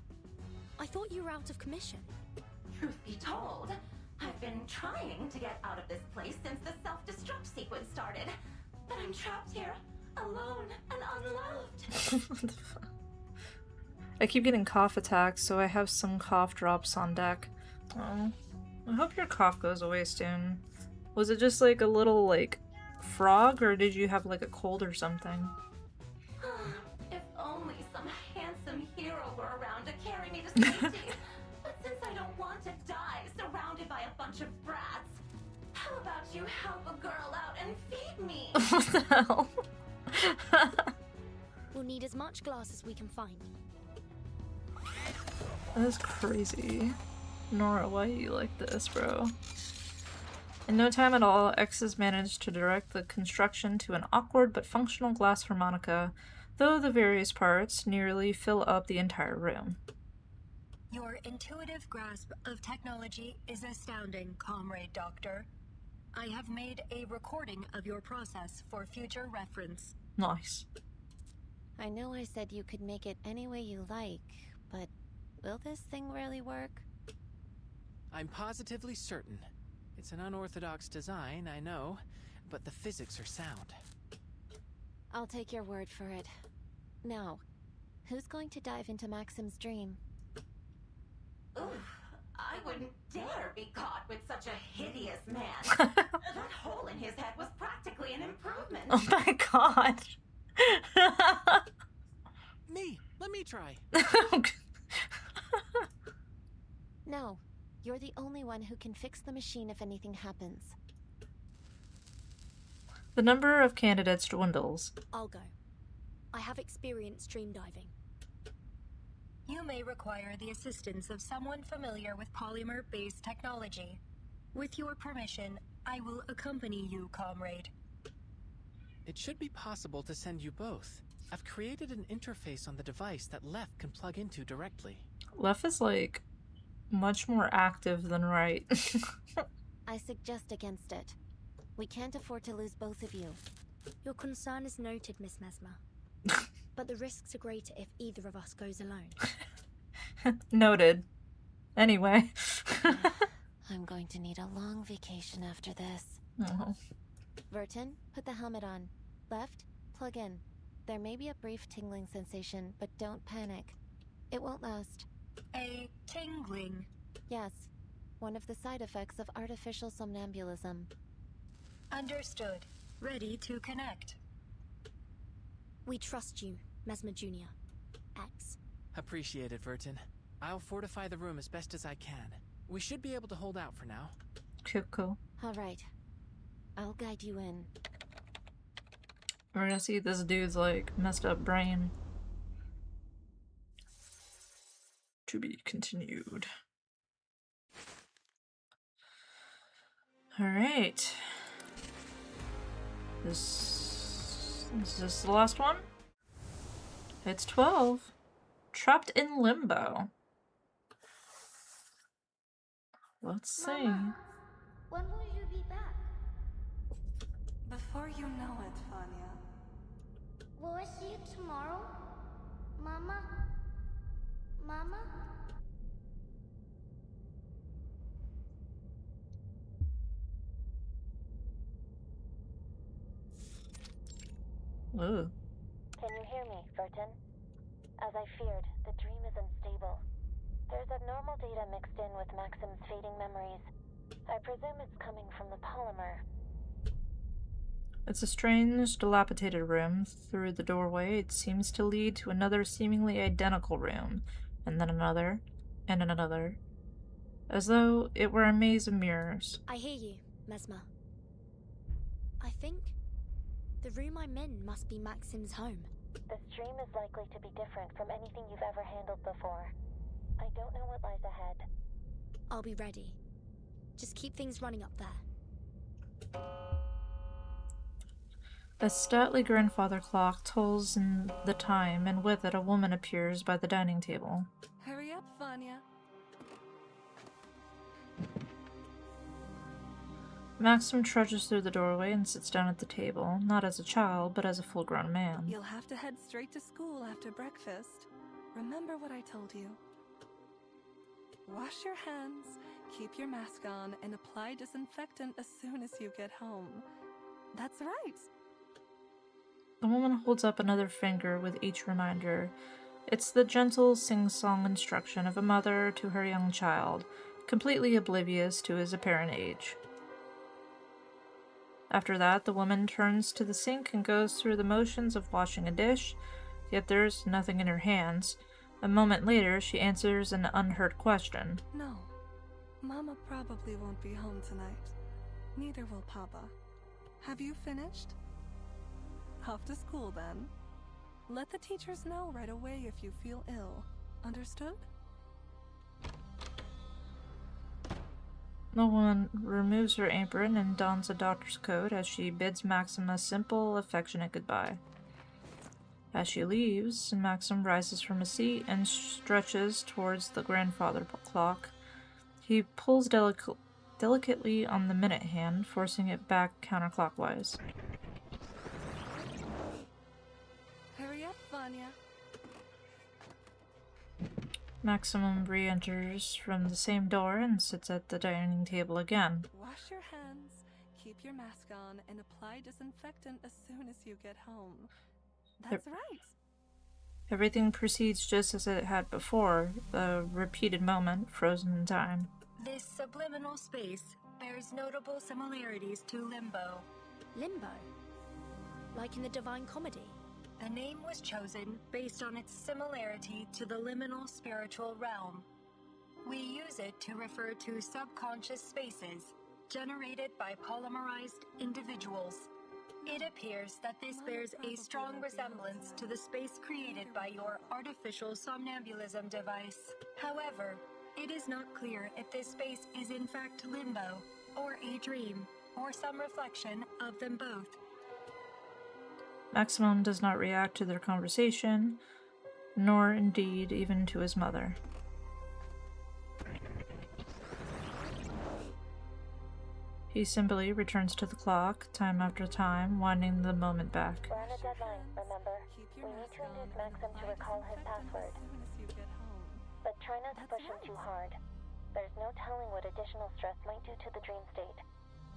I thought you were out of commission. Truth be told, I've been trying to get out of this place since the self-destruct sequence started. But I'm trapped here, alone and unloved. What the fuck? I keep getting cough attacks, so I have some cough drops on deck. Oh, I hope your cough goes away soon. Was it just like a little like frog, or did you have like a cold or something? If only some handsome hero were around to carry me to safety. But since I don't want to die surrounded by a bunch of brats, how about you help a girl out and feed me? What the hell? We'll need as much glass as we can find. That's crazy. Nora, why are you like this, bro? In no time at all, X has managed to direct the construction to an awkward but functional glass harmonica, though the various parts nearly fill up the entire room. Your intuitive grasp of technology is astounding, Comrade Doctor. I have made a recording of your process for future reference. Nice. I know I said you could make it any way you like, but will this thing really work? I'm positively certain. It's an unorthodox design, I know, but the physics are sound. I'll take your word for it. Now, who's going to dive into Maxim's dream? Oof, I wouldn't dare be caught with such a hideous man. That hole in his head was practically an improvement. Oh my god. Me! Let me try. No, you're the only one who can fix the machine if anything happens. The number of candidates dwindles. I'll go. I have experience dream diving. You may require the assistance of someone familiar with polymer-based technology. With your permission, I will accompany you, Comrade. It should be possible to send you both. I've created an interface on the device that Left can plug into directly. Left is like much more active than right. I suggest against it. We can't afford to lose both of you. Your concern is noted, Miss Mesmer. But the risks are greater if either of us goes alone. Noted. Anyway. I'm going to need a long vacation after this. Oh. Vertin, put the helmet on. Left, plug in. There may be a brief tingling sensation, but don't panic. It won't last. A tingling? Yes. One of the side effects of artificial somnambulism. Understood. Ready to connect. We trust you, Mesmer Jr. X. Appreciate it, Vertin. I'll fortify the room as best as I can. We should be able to hold out for now. Cool. Alright. I'll guide you in. We're gonna see this dude's like messed up brain. To be continued. Alright. Is this the last one? It's 12. Trapped in limbo. Let's see. Mama, when will you be back? Before you know it, Vanya. Will I see you tomorrow? Mama? Mama? Can you hear me, Vertin. As I feared, the dream is unstable. There's abnormal data mixed in with Maxim's fading memories. I presume it's coming from the polymer. It's a strange, dilapidated room. Through the doorway, it seems to lead to another seemingly identical room, and then another, and another. As though it were a maze of mirrors. I hear you, Mesmer. I think the room I'm in must be Maxim's home. This dream is likely to be different from anything you've ever handled before. I don't know what lies ahead. I'll be ready. Just keep things running up there. A stately grandfather clock tolls in the time, and with it a woman appears by the dining table. Hurry up, Vanya. Maxim trudges through the doorway and sits down at the table, not as a child, but as a full-grown man. You'll have to head straight to school after breakfast. Remember what I told you. Wash your hands, keep your mask on, and apply disinfectant as soon as you get home. That's right. The woman holds up another finger with each reminder. It's the gentle sing-song instruction of a mother to her young child, completely oblivious to his apparent age. After that, the woman turns to the sink and goes through the motions of washing a dish, yet there's nothing in her hands. A moment later, she answers an unheard question. No. Mama probably won't be home tonight. Neither will Papa. Have you finished? Off to school, then. Let the teachers know right away if you feel ill. Understood? The woman removes her apron and dons a doctor's coat as she bids Maxim a simple, affectionate goodbye. As she leaves, Maxim rises from his seat and stretches towards the grandfather clock. He pulls delicately on the minute hand, forcing it back counterclockwise. Hurry up, Vanya. Maximum re-enters from the same door and sits at the dining table again. Wash your hands, keep your mask on, and apply disinfectant as soon as you get home. That's right. Everything proceeds just as it had before, a repeated moment frozen in time. This subliminal space bears notable similarities to Limbo. Limbo? Like in the Divine Comedy? The name was chosen based on its similarity to the liminal spiritual realm. We use it to refer to subconscious spaces generated by polymerized individuals. It appears that this bears a strong resemblance to the space created by your artificial somnambulism device. However, it is not clear if this space is in fact limbo, or a dream, or some reflection of them both. Maximum does not react to their conversation, nor indeed even to his mother. He simply returns to the clock, time after time, winding the moment back. We're on a deadline, remember? We need to induce Maxim to recall his password. But try not to push him too hard. There's no telling what additional stress might do to the dream state.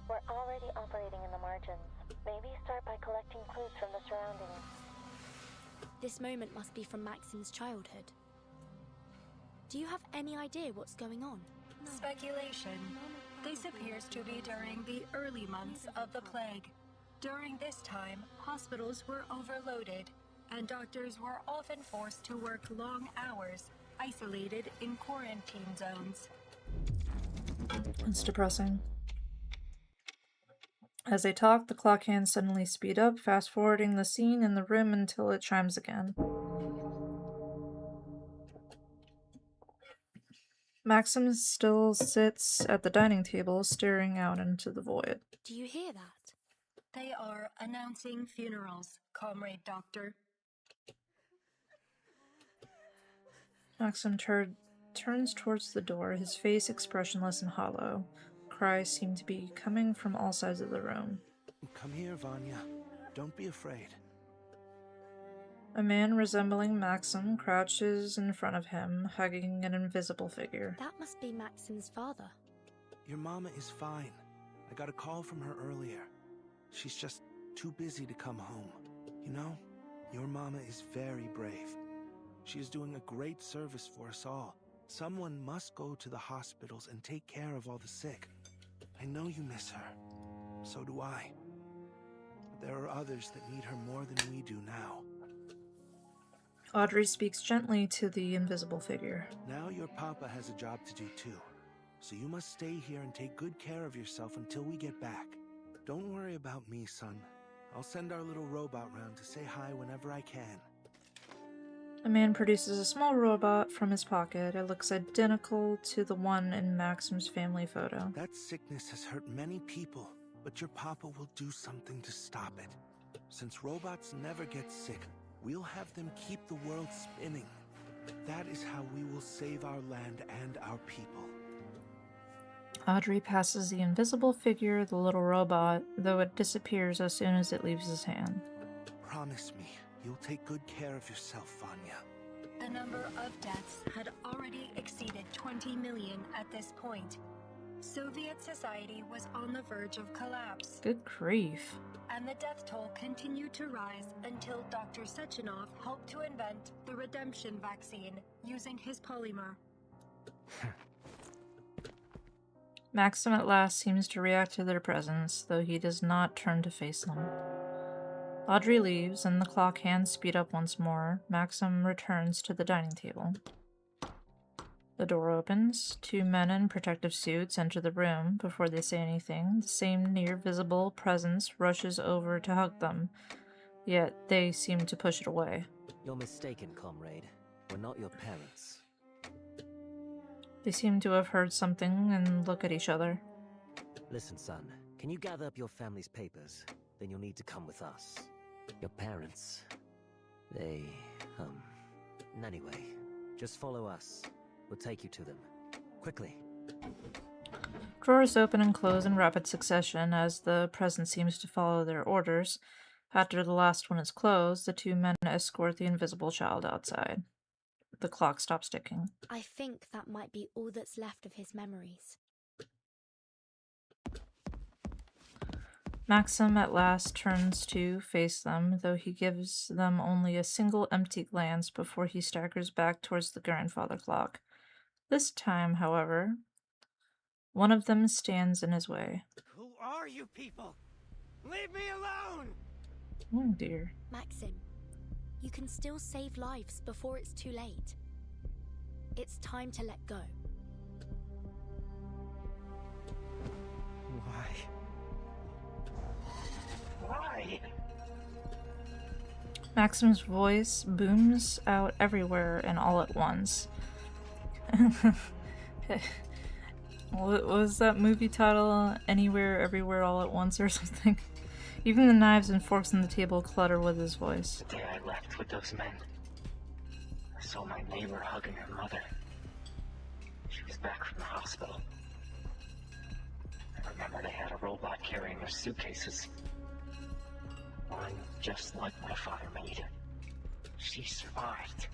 We're already operating in the margins. Maybe start by collecting clues from the surroundings. This moment must be from Maxim's childhood. Do you have any idea what's going on? Speculation. This appears to be during the early months of the plague. During this time, hospitals were overloaded, and doctors were often forced to work long hours, isolated in quarantine zones. It's depressing. As they talk, the clock hands suddenly speed up, fast-forwarding the scene in the room until it chimes again. Maxim still sits at the dining table, staring out into the void. Do you hear that? They are announcing funerals, Comrade Doctor. Maxim turns towards the door, his face expressionless and hollow. Cries seem to be coming from all sides of the room. Come here, Vanya. Don't be afraid. A man resembling Maxim crouches in front of him, hugging an invisible figure. That must be Maxim's father. Your mama is fine. I got a call from her earlier. She's just too busy to come home, you know? Your mama is very brave. She is doing a great service for us all. Someone must go to the hospitals and take care of all the sick. I know you miss her. So do I. But there are others that need her more than we do now. Audrey speaks gently to the invisible figure. Now your papa has a job to do too. So you must stay here and take good care of yourself until we get back. Don't worry about me, son. I'll send our little robot round to say hi whenever I can. A man produces a small robot from his pocket. It looks identical to the one in Maxim's family photo. That sickness has hurt many people, but your papa will do something to stop it. Since robots never get sick, we'll have them keep the world spinning. That is how we will save our land and our people. Audrey passes the invisible figure the little robot, though it disappears as soon as it leaves his hand. Promise me, you'll take good care of yourself, Vanya. The number of deaths had already exceeded 20 million at this point. Soviet society was on the verge of collapse. Good grief. And the death toll continued to rise until Dr. Sechenov helped to invent the redemption vaccine using his polymer. Maxim at last seems to react to their presence, though he does not turn to face them. Audrey leaves, and the clock hands speed up once more. Maxim returns to the dining table. The door opens. Two men in protective suits enter the room. Before they say anything, the same near-visible presence rushes over to hug them, yet they seem to push it away. You're mistaken, comrade. We're not your parents. They seem to have heard something and look at each other. Listen, son, can you gather up your family's papers? Then you'll need to come with us. Your parents, they, anyway, just follow us. We'll take you to them. Quickly. Drawers open and close in rapid succession as the presence seems to follow their orders. After the last one is closed, the two men escort the invisible child outside. The clock stops ticking. I think that might be all that's left of his memories. Maxim at last turns to face them, though he gives them only a single empty glance before he staggers back towards the grandfather clock. This time, however, one of them stands in his way. Who are you people? Leave me alone! Oh dear. Maxim, you can still save lives before it's too late. It's time to let go. Why? Why? Maxim's voice booms out everywhere and all at once. What was that movie title? Anywhere, Everywhere, All at Once or something? Even the knives and forks on the table clutter with his voice. The day I left with those men, I saw my neighbor hugging her mother. She was back from the hospital. I remember they had a robot carrying their suitcases. One just like my father made. She survived.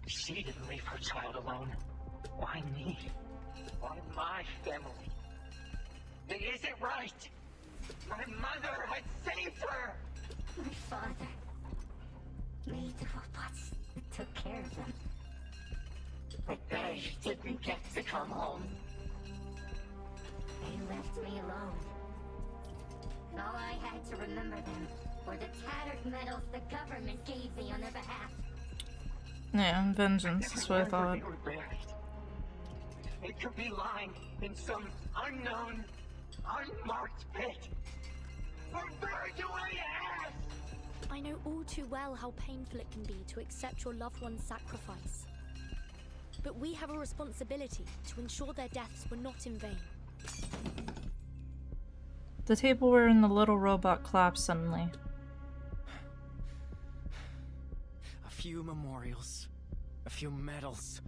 She didn't leave her child alone. Why me? Why my family? It isn't right! My mother had saved her! My father made the robots that took care of them. But they didn't get to come home. They left me alone. And all I had to remember them were the tattered medals the government gave me on their behalf. Yeah, vengeance, that's what I thought. They were buried. It could be lying in some unknown, unmarked pit. Or buried away ass! I know all too well how painful it can be to accept your loved one's sacrifice. But we have a responsibility to ensure their deaths were not in vain. The table wherein the little robot collapsed suddenly. A few memorials, a few medals,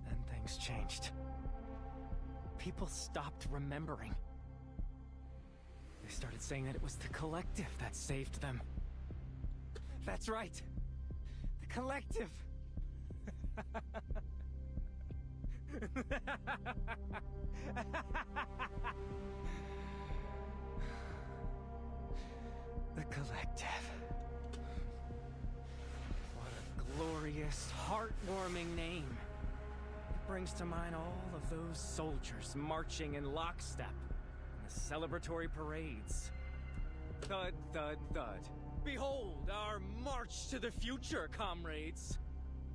then things changed. People stopped remembering. They started saying that it was the collective that saved them. That's right. The collective. The collective. glorious, heartwarming name. It brings to mind all of those soldiers marching in lockstep in the celebratory parades. Thud, thud, thud. Behold our march to the future, comrades.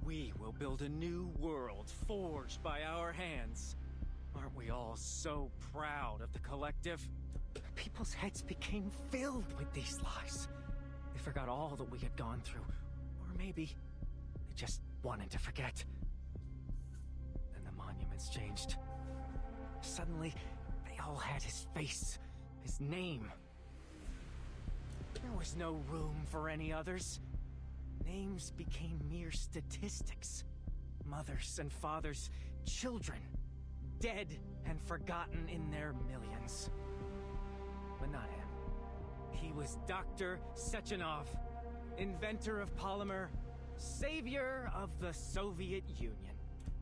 We will build a new world forged by our hands. Aren't we all so proud of the collective? People's heads became filled with these lies. They forgot all that we had gone through. Or maybe they just wanted to forget. Then the monuments changed. Suddenly, they all had his face, his name. There was no room for any others. Names became mere statistics. Mothers and fathers, children, dead and forgotten in their millions. But not him. He was Dr. Sechenov, inventor of polymer, savior of the Soviet Union.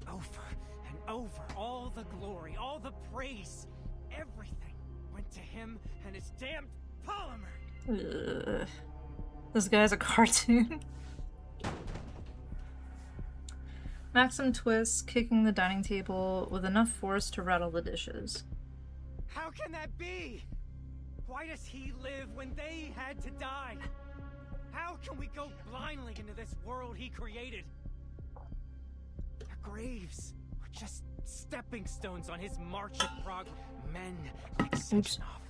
Over and over, all the glory, all the praise, everything went to him and his damned polymer. Ugh. This guy's a cartoon. Maxim twists, kicking the dining table with enough force to rattle the dishes. How can that be? Why does he live when they had to die? How can we go blindly into this world he created? Their graves were just stepping stones on his march of progress. Men like Sechenov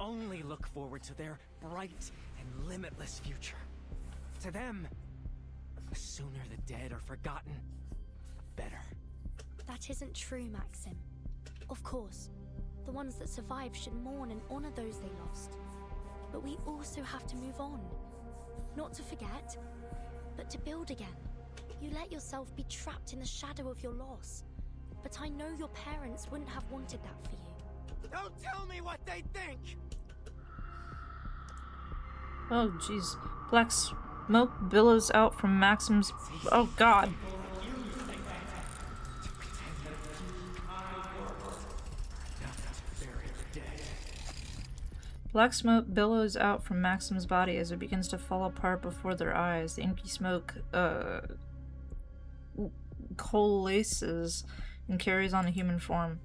only look forward to their bright and limitless future. To them, the sooner the dead are forgotten, the better. That isn't true, Maxim. Of course, the ones that survived should mourn and honor those they lost. But we also have to move on. Not to forget, but to build again. You let yourself be trapped in the shadow of your loss. But I know your parents wouldn't have wanted that for you. Don't tell me what they think! Oh, jeez. Black smoke billows out from Maxim's... Oh, God. Black smoke billows out from Maxim's body as it begins to fall apart before their eyes. The inky smoke, coalesces and carries on a human form.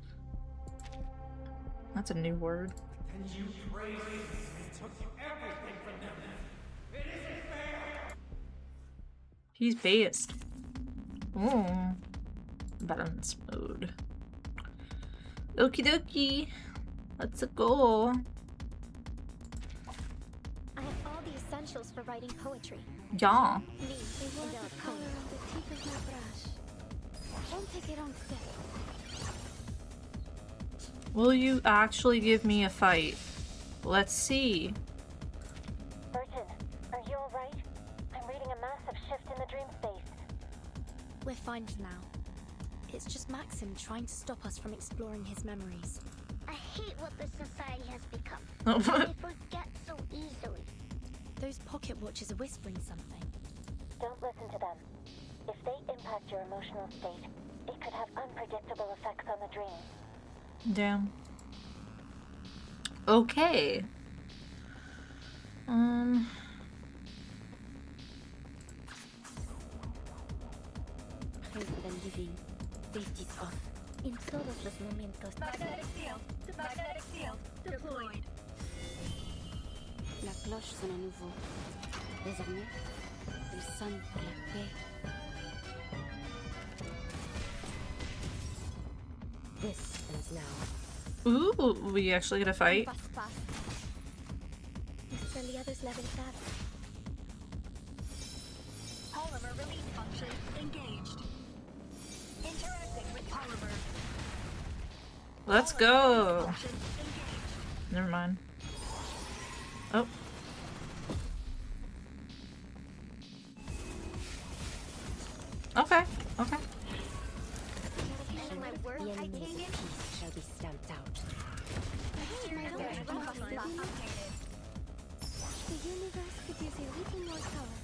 That's a new word. And you praised me and took everything from them. It isn't fair! He's based. Oh. Balance mode. Okie dokie. Let's go. I have all the essentials for writing poetry. Yeah. Don't take it on step. Will you actually give me a fight? Let's see. Burton, are you alright? I'm reading a massive shift in the dream space. We're fine for now. It's just Maxim trying to stop us from exploring his memories. I hate what this society has become. Oh. They forget so easily. Those pocket watches are whispering something. Don't listen to them. If they impact your emotional state, it could have unpredictable effects on the dream. Damn. Okay. Living. Safety's off. In todos los momentos. Magnetic field deployed. La cloche sonne à nouveau. Désormais, elle sonne pour la paix. This ends now. Ooh, we actually get a fight. Polymer release function engaged. Interacting with polymer. Let's go. Never mind. Oh. Okay. Okay. My work, I take it. Shall be stamped out. The universe could use a little more color.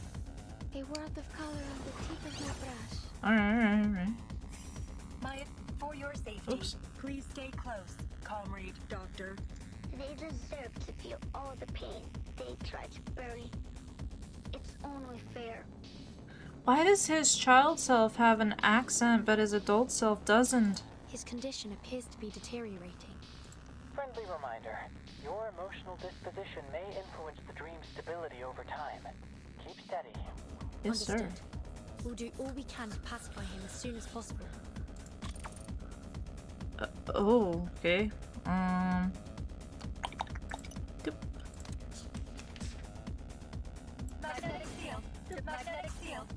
A world of color on the tip of my brush. Alright. For your safety, please stay close, comrade doctor. They deserve to feel all the pain they tried to bury. It's only fair. Why does his child self have an accent but his adult self doesn't? His condition appears to be deteriorating. Friendly reminder, your emotional disposition may influence the dream's stability over time. Keep steady. Yes, sir. Understood. We'll do all we can to pacify him as soon as possible. Oh, okay. Magnetic field. Magnetic field.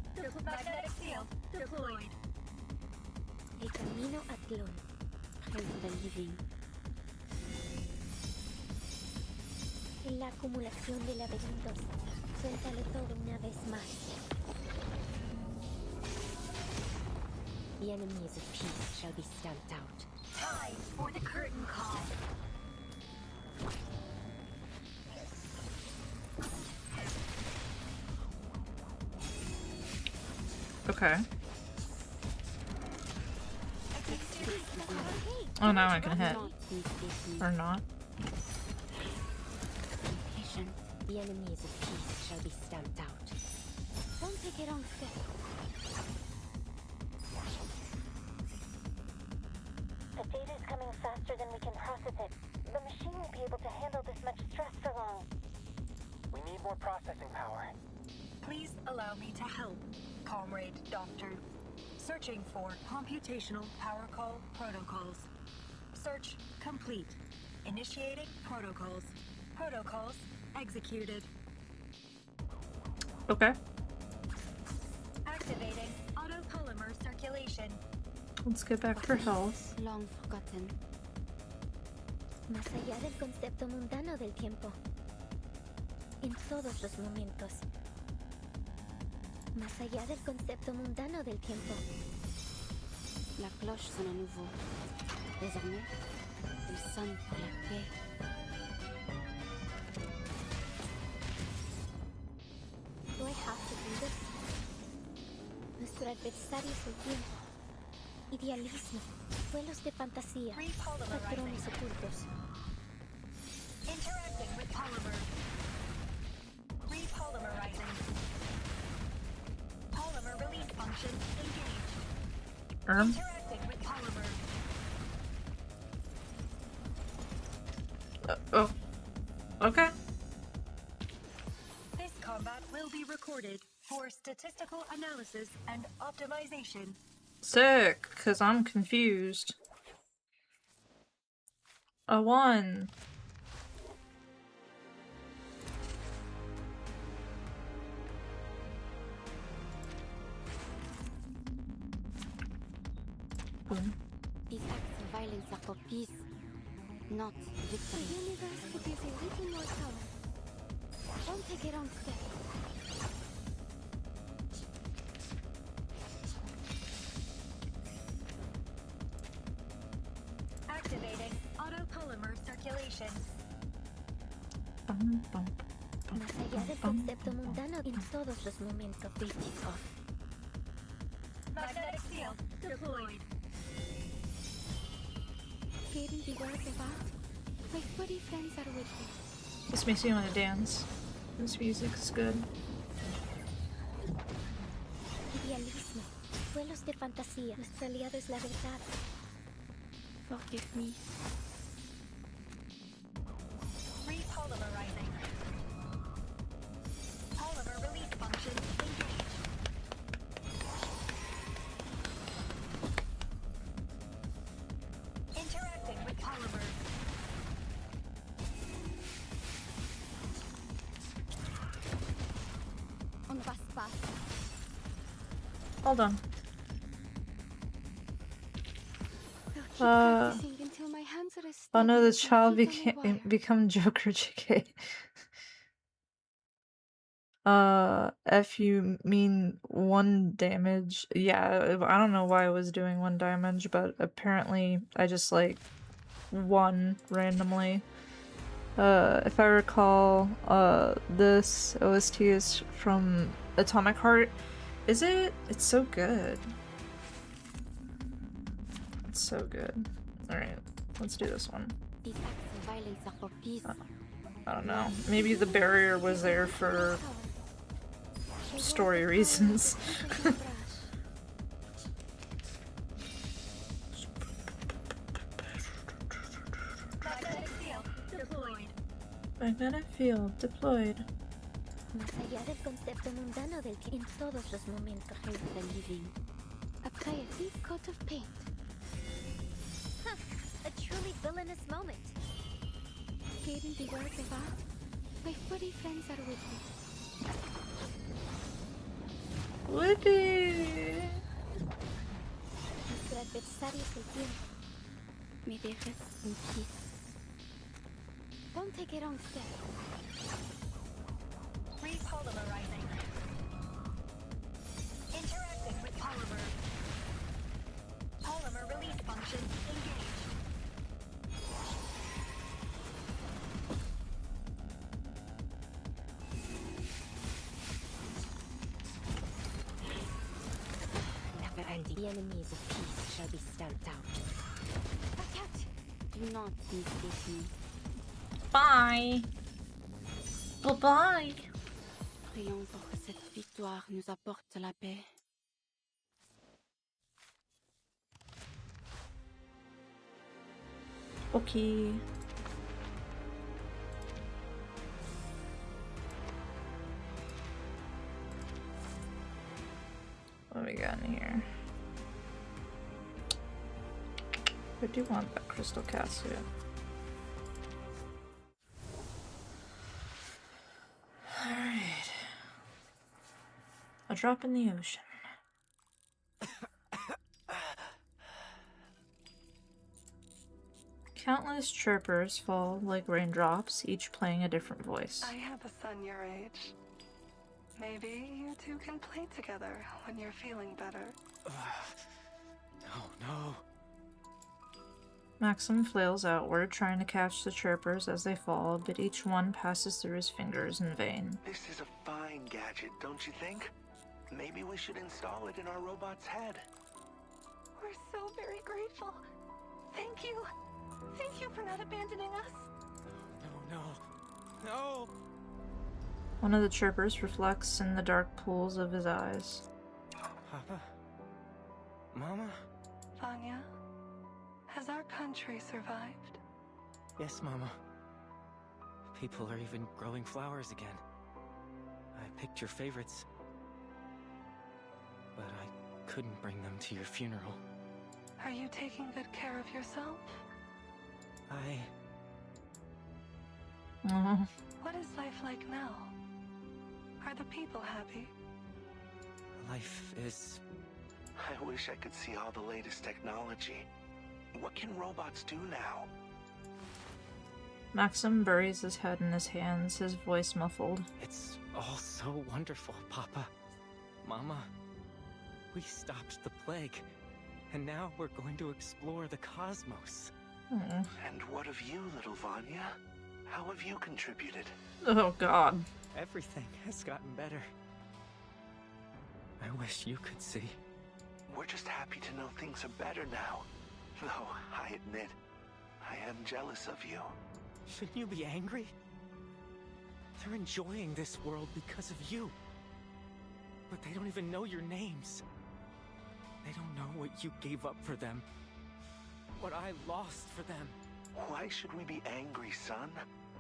Magnetic field deployed. El camino a Tlon. House of the living. En la acumulación de laberintos, suéltalo todo una vez más. The enemies of peace shall be stamped out. Time for the curtain call. Okay. Oh, now I can hit. Or not. Patient, the enemies of peace shall be stamped out. Don't take it on step. The data is coming faster than we can process it. The machine won't be able to handle this much stress for long. We need more processing power. Please allow me to help, Comrade Doctor. Searching for computational power call protocols. Search complete. Initiating protocols. Protocols executed. Okay. Activating autopolymer circulation. Let's get back for health. Long forgotten. Más allá del concepto mundano del tiempo. En todos los momentos. Más allá del concepto mundano del tiempo. La cloche sonne à nouveau. Désormais, il sonne pour la paix. Do I have to do this? Nuestro adversario es el tiempo. Idealismo, vuelos de fantasía, patrones ocultos. Interacting with polymer. Repolymerizing. Polymer release function engaged. Interacting with polymer. Oh. Okay. This combat will be recorded for statistical analysis and optimization. Sick, because I'm confused. A 1. Boom. These acts of violence are for peace, not victory. The universe could use a little more power. Don't take it on step. Activating autopolymer circulation. Más allá del concepto mundano en todos los momentos. This is off. Magnetic field deployed. Hearing the words of art, my furry friends are with me. This makes me want to dance. This music is good. Idealismo, vuelos de fantasía. Nuestro aliado es la verdad. Forgive me. Repolymerizing. Polymer release function engaged. Interacting with polymer. On va se passe. Hold on. Until my hands are as Oh no, the steady as child my feet on the wire. become Joker JK. If you mean 1 damage. Yeah, I don't know why I was doing 1 damage, but apparently I just like 1 randomly. If I recall, this OST is from Atomic Heart. Is it? It's so good. It's so good. Alright, let's do this one. These acts of violence are for peace. I don't know. Maybe the barrier was there for story reasons. Magnetic field deployed. Más allá del concepto mundano del que en todos los momentos del living. Apply a thick coat of paint. Huh, a truly villainous moment. Hearing the words of art, my furry friends are with me. Whippy! Nuestro adversario es el tiempo. Me dejas en peace. Don't take it on step. Repolymerizing. Interacting with polymer. Polymer release function engaged. Never-ending. The enemies of peace shall be stamped out. Watch out! Do not instigate me. Bye. Bye-bye. Prions pour que cette victoire nous apporte la paix. Okay. What do we got in here? I do want that crystal casket. Alright. A drop in the ocean. Countless chirpers fall like raindrops, each playing a different voice. I have a son your age. Maybe you two can play together when you're feeling better. No. Maxim flails outward, trying to catch the chirpers as they fall, but each one passes through his fingers in vain. This is a fine gadget, don't you think? Maybe we should install it in our robot's head. We're so very grateful. Thank you. Thank you for not abandoning us. No. One of the chirpers reflects in the dark pools of his eyes. Papa? Mama? Vanya, has our country survived? Yes, Mama. People are even growing flowers again. I picked your favorites. But I couldn't bring them to your funeral. Are you taking good care of yourself? What is life like now? Are the people happy? Life is... I wish I could see all the latest technology. What can robots do now? Maxim buries his head in his hands, his voice muffled. It's all so wonderful, Papa. Mama. We stopped the plague. And now we're going to explore the cosmos. And what of you, little Vanya? How have you contributed? Oh, God. Everything has gotten better. I wish you could see. We're just happy to know things are better now. Though, I admit, I am jealous of you. Shouldn't you be angry? They're enjoying this world because of you. But they don't even know your names. They don't know what you gave up for them. What I lost for them. Why should we be angry, son?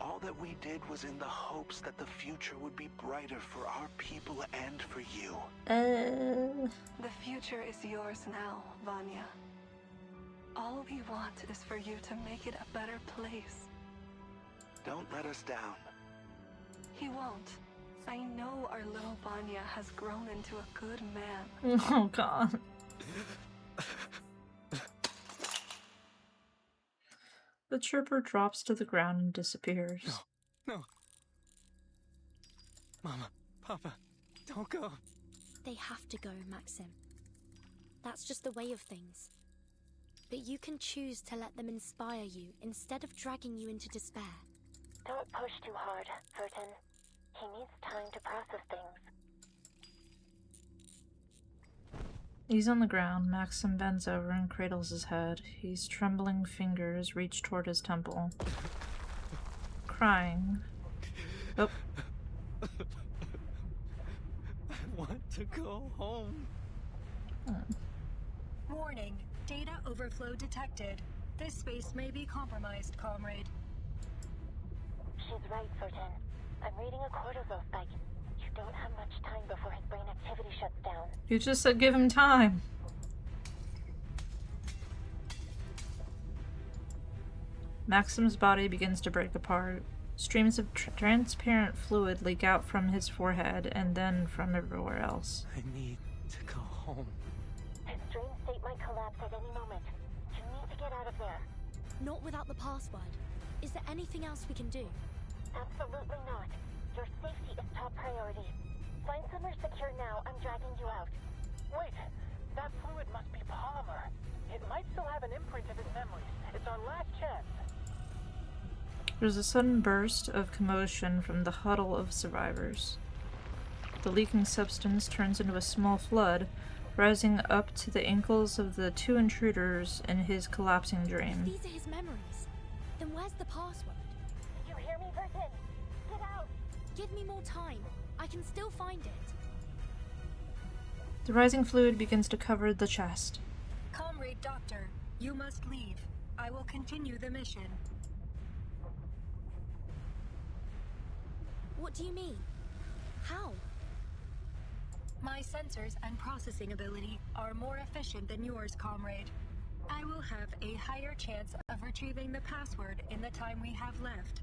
All that we did was in the hopes that the future would be brighter for our people and for you. The future is yours now, Vanya. All we want is for you to make it a better place. Don't let us down. He won't. I know our little Vanya has grown into a good man. Oh, God. The chirper drops to the ground and disappears. No. Mama, Papa, don't go. They have to go, Maxim. That's just the way of things. But you can choose to let them inspire you instead of dragging you into despair. Don't push too hard, Vertin. He needs time to process things. He's on the ground. Maxim bends over and cradles his head. His trembling fingers reach toward his temple. Crying. Oh. to go home. Warning. Data overflow detected. This space may be compromised, comrade. She's right, Vertin. I'm reading a cortisol spike. You don't have much time before his brain activity shuts down. You just said give him time. Maxim's body begins to break apart. Streams of transparent fluid leak out from his forehead and then from everywhere else. I need to go home. His dream state might collapse at any moment. You need to get out of there. Not without the password. Is there anything else we can do? Absolutely not. Your safety is top priority. Find somewhere secure now. I'm dragging you out. Wait, that fluid must be polymer. It might still have an imprint of his memories. It's our last chance. There's a sudden burst of commotion from the huddle of survivors. The leaking substance turns into a small flood, rising up to the ankles of the two intruders in his collapsing dream. These are his memories. Then where's the password? You hear me, Vertin? Get out! Give me more time. I can still find it. The rising fluid begins to cover the chest. Comrade Doctor, you must leave. I will continue the mission. What do you mean? How? My sensors and processing ability are more efficient than yours, comrade. I will have a higher chance of retrieving the password in the time we have left.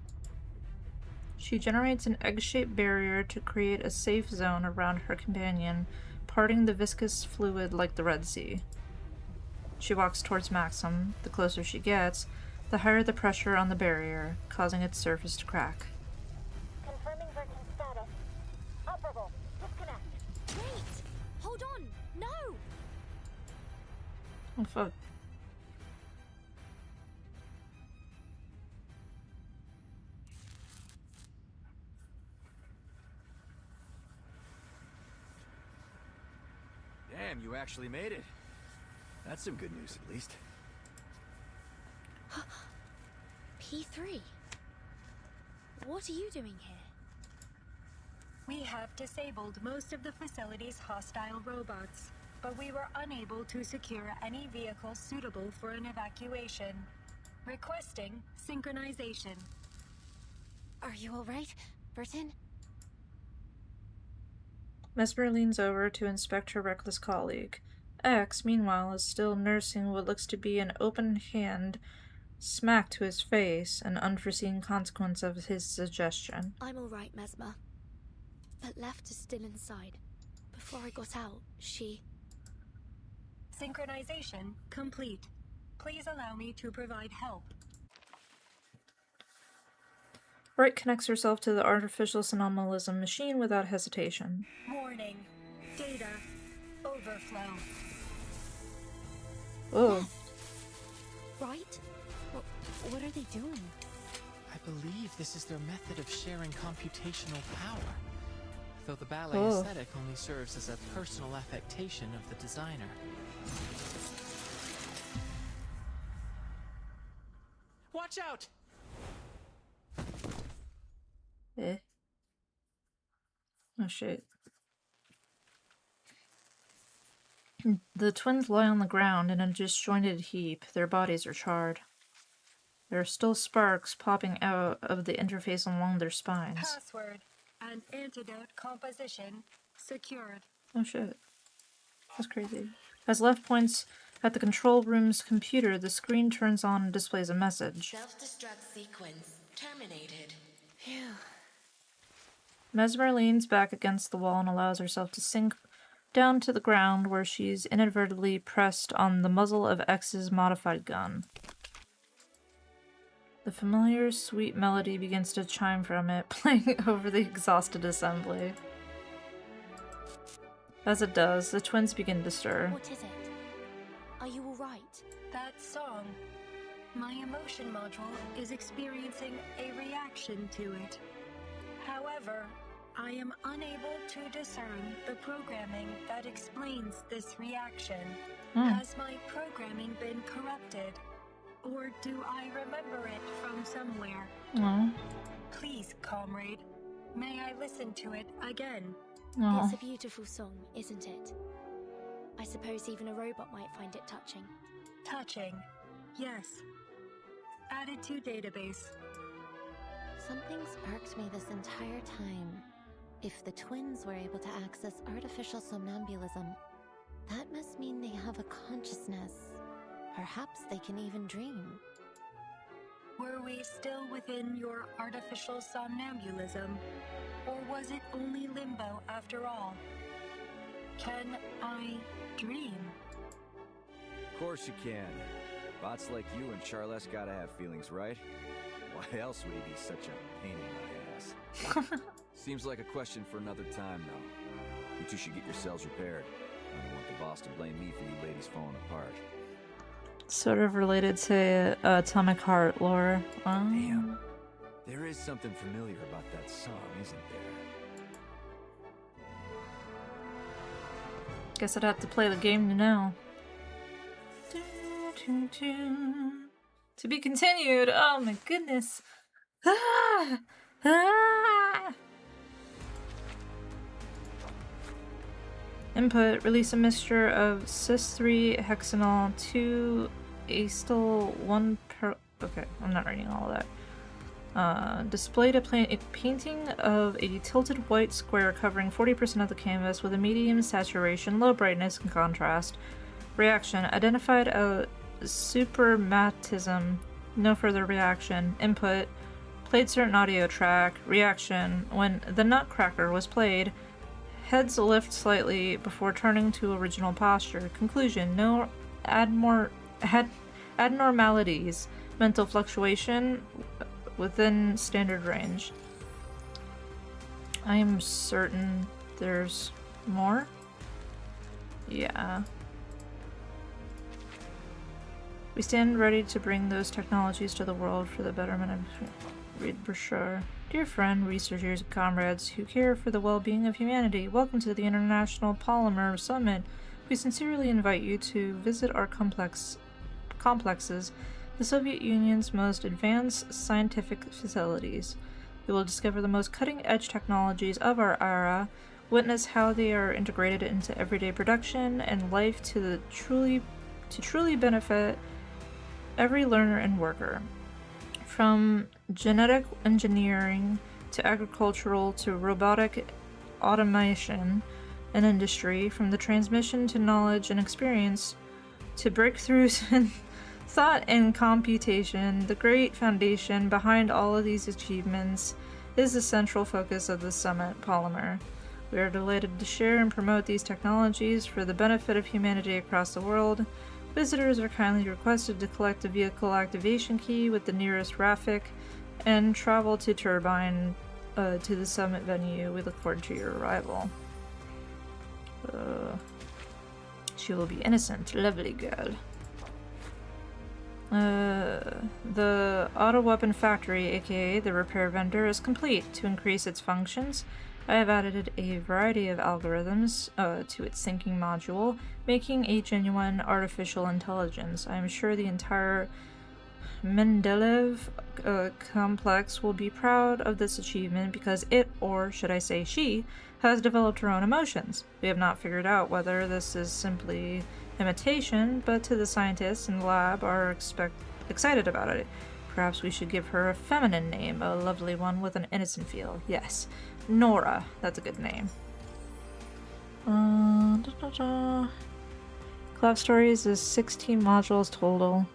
She generates an egg-shaped barrier to create a safe zone around her companion, parting the viscous fluid like the Red Sea. She walks towards Maxim. The closer she gets, the higher the pressure on the barrier, causing its surface to crack. Confirming Vertin's status. Operable. Disconnect. Wait! Hold on! No! Oh, fuck. Damn, you actually made it. That's some good news, at least. P3? What are you doing here? We have disabled most of the facility's hostile robots, but we were unable to secure any vehicles suitable for an evacuation. Requesting synchronization. Are you alright, Vertin? Mesmer leans over to inspect her reckless colleague. X, meanwhile, is still nursing what looks to be an open hand smack to his face, an unforeseen consequence of his suggestion. I'm alright, Mesmer. But Left is still inside. Before I got out, she... Synchronization complete. Please allow me to provide help. Wright connects herself to the artificial somnambulism machine without hesitation. Warning. Data overflow. Whoa. Right? What are they doing? I believe this is their method of sharing computational power. Though the ballet Oh. aesthetic only serves as a personal affectation of the designer. Watch out! Eh. Oh shit. The twins lie on the ground in a disjointed heap. Their bodies are charred. There are still sparks popping out of the interface along their spines. Password and antidote composition secured. Oh shit. That's crazy. As Left points at the control room's computer, the screen turns on and displays a message. Self-destruct sequence terminated. Phew. Mesmer leans back against the wall and allows herself to sink down to the ground, where she's inadvertently pressed on the muzzle of X's modified gun. The familiar sweet melody begins to chime from it, playing over the exhausted assembly. As it does, the twins begin to stir. What is it? Are you alright? That song. My emotion module is experiencing a reaction to it. However, I am unable to discern the programming that explains this reaction. Has my programming been corrupted? Or do I remember it from somewhere? No. Please, comrade, may I listen to it again? Aw. It's a beautiful song, isn't it? I suppose even a robot might find it touching. Touching. Yes. Added to database. Something's irked me this entire time. If the twins were able to access artificial somnambulism, that must mean they have a consciousness. Perhaps they can even dream. Were we still within your artificial somnambulism? Or was it only limbo after all? Can I dream? Of course you can. Bots like you and Charles gotta have feelings, right? Why else would he be such a pain in my ass? Seems like a question for another time, though. You two should get yourselves repaired. I don't want the boss to blame me for you ladies falling apart. Sort of related to Atomic Heart lore. Damn. There is something familiar about that song, isn't there? Guess I'd have to play the game to know. To be continued. Oh my goodness. Ah! Ah! Input, release a mixture of cis-3 hexanol 2 acetyl 1 per. Okay, I'm not reading all of that. Displayed a painting of a tilted white square covering 40% of the canvas with a medium saturation, low brightness, and contrast. Reaction, identified a supermatism. No further reaction. Input, played certain audio track. Reaction, when the Nutcracker was played, heads lift slightly before turning to original posture. Conclusion, no abnormalities. Mental fluctuation within standard range. I am certain there's more. Yeah. We stand ready to bring those technologies to the world for the betterment of... Read brochure. Dear friend, researchers, and comrades who care for the well-being of humanity, welcome to the International Polymer Summit. We sincerely invite you to visit our complexes, the Soviet Union's most advanced scientific facilities. You will discover the most cutting-edge technologies of our era, witness how they are integrated into everyday production and life to truly benefit every learner and worker. From genetic engineering to agricultural to robotic automation and industry, from the transmission to knowledge and experience to breakthroughs in thought and computation, the great foundation behind all of these achievements is the central focus of the Summit Polymer. We are delighted to share and promote these technologies for the benefit of humanity across the world. Visitors are kindly requested to collect a vehicle activation key with the nearest Raffic and travel to Turbine to the summit venue. We look forward to your arrival. She will be innocent, lovely girl. The auto weapon factory, aka the repair vendor, is complete. To increase its functions, I have added a variety of algorithms to its thinking module, making a genuine artificial intelligence. I am sure the entire Mendeleev complex will be proud of this achievement because it, or should I say she, has developed her own emotions. We have not figured out whether this is simply imitation, but to the scientists in the lab are excited about it. Perhaps we should give her a feminine name, a lovely one with an innocent feel. Yes, Nora. That's a good name. Collab Stories is 16 modules total.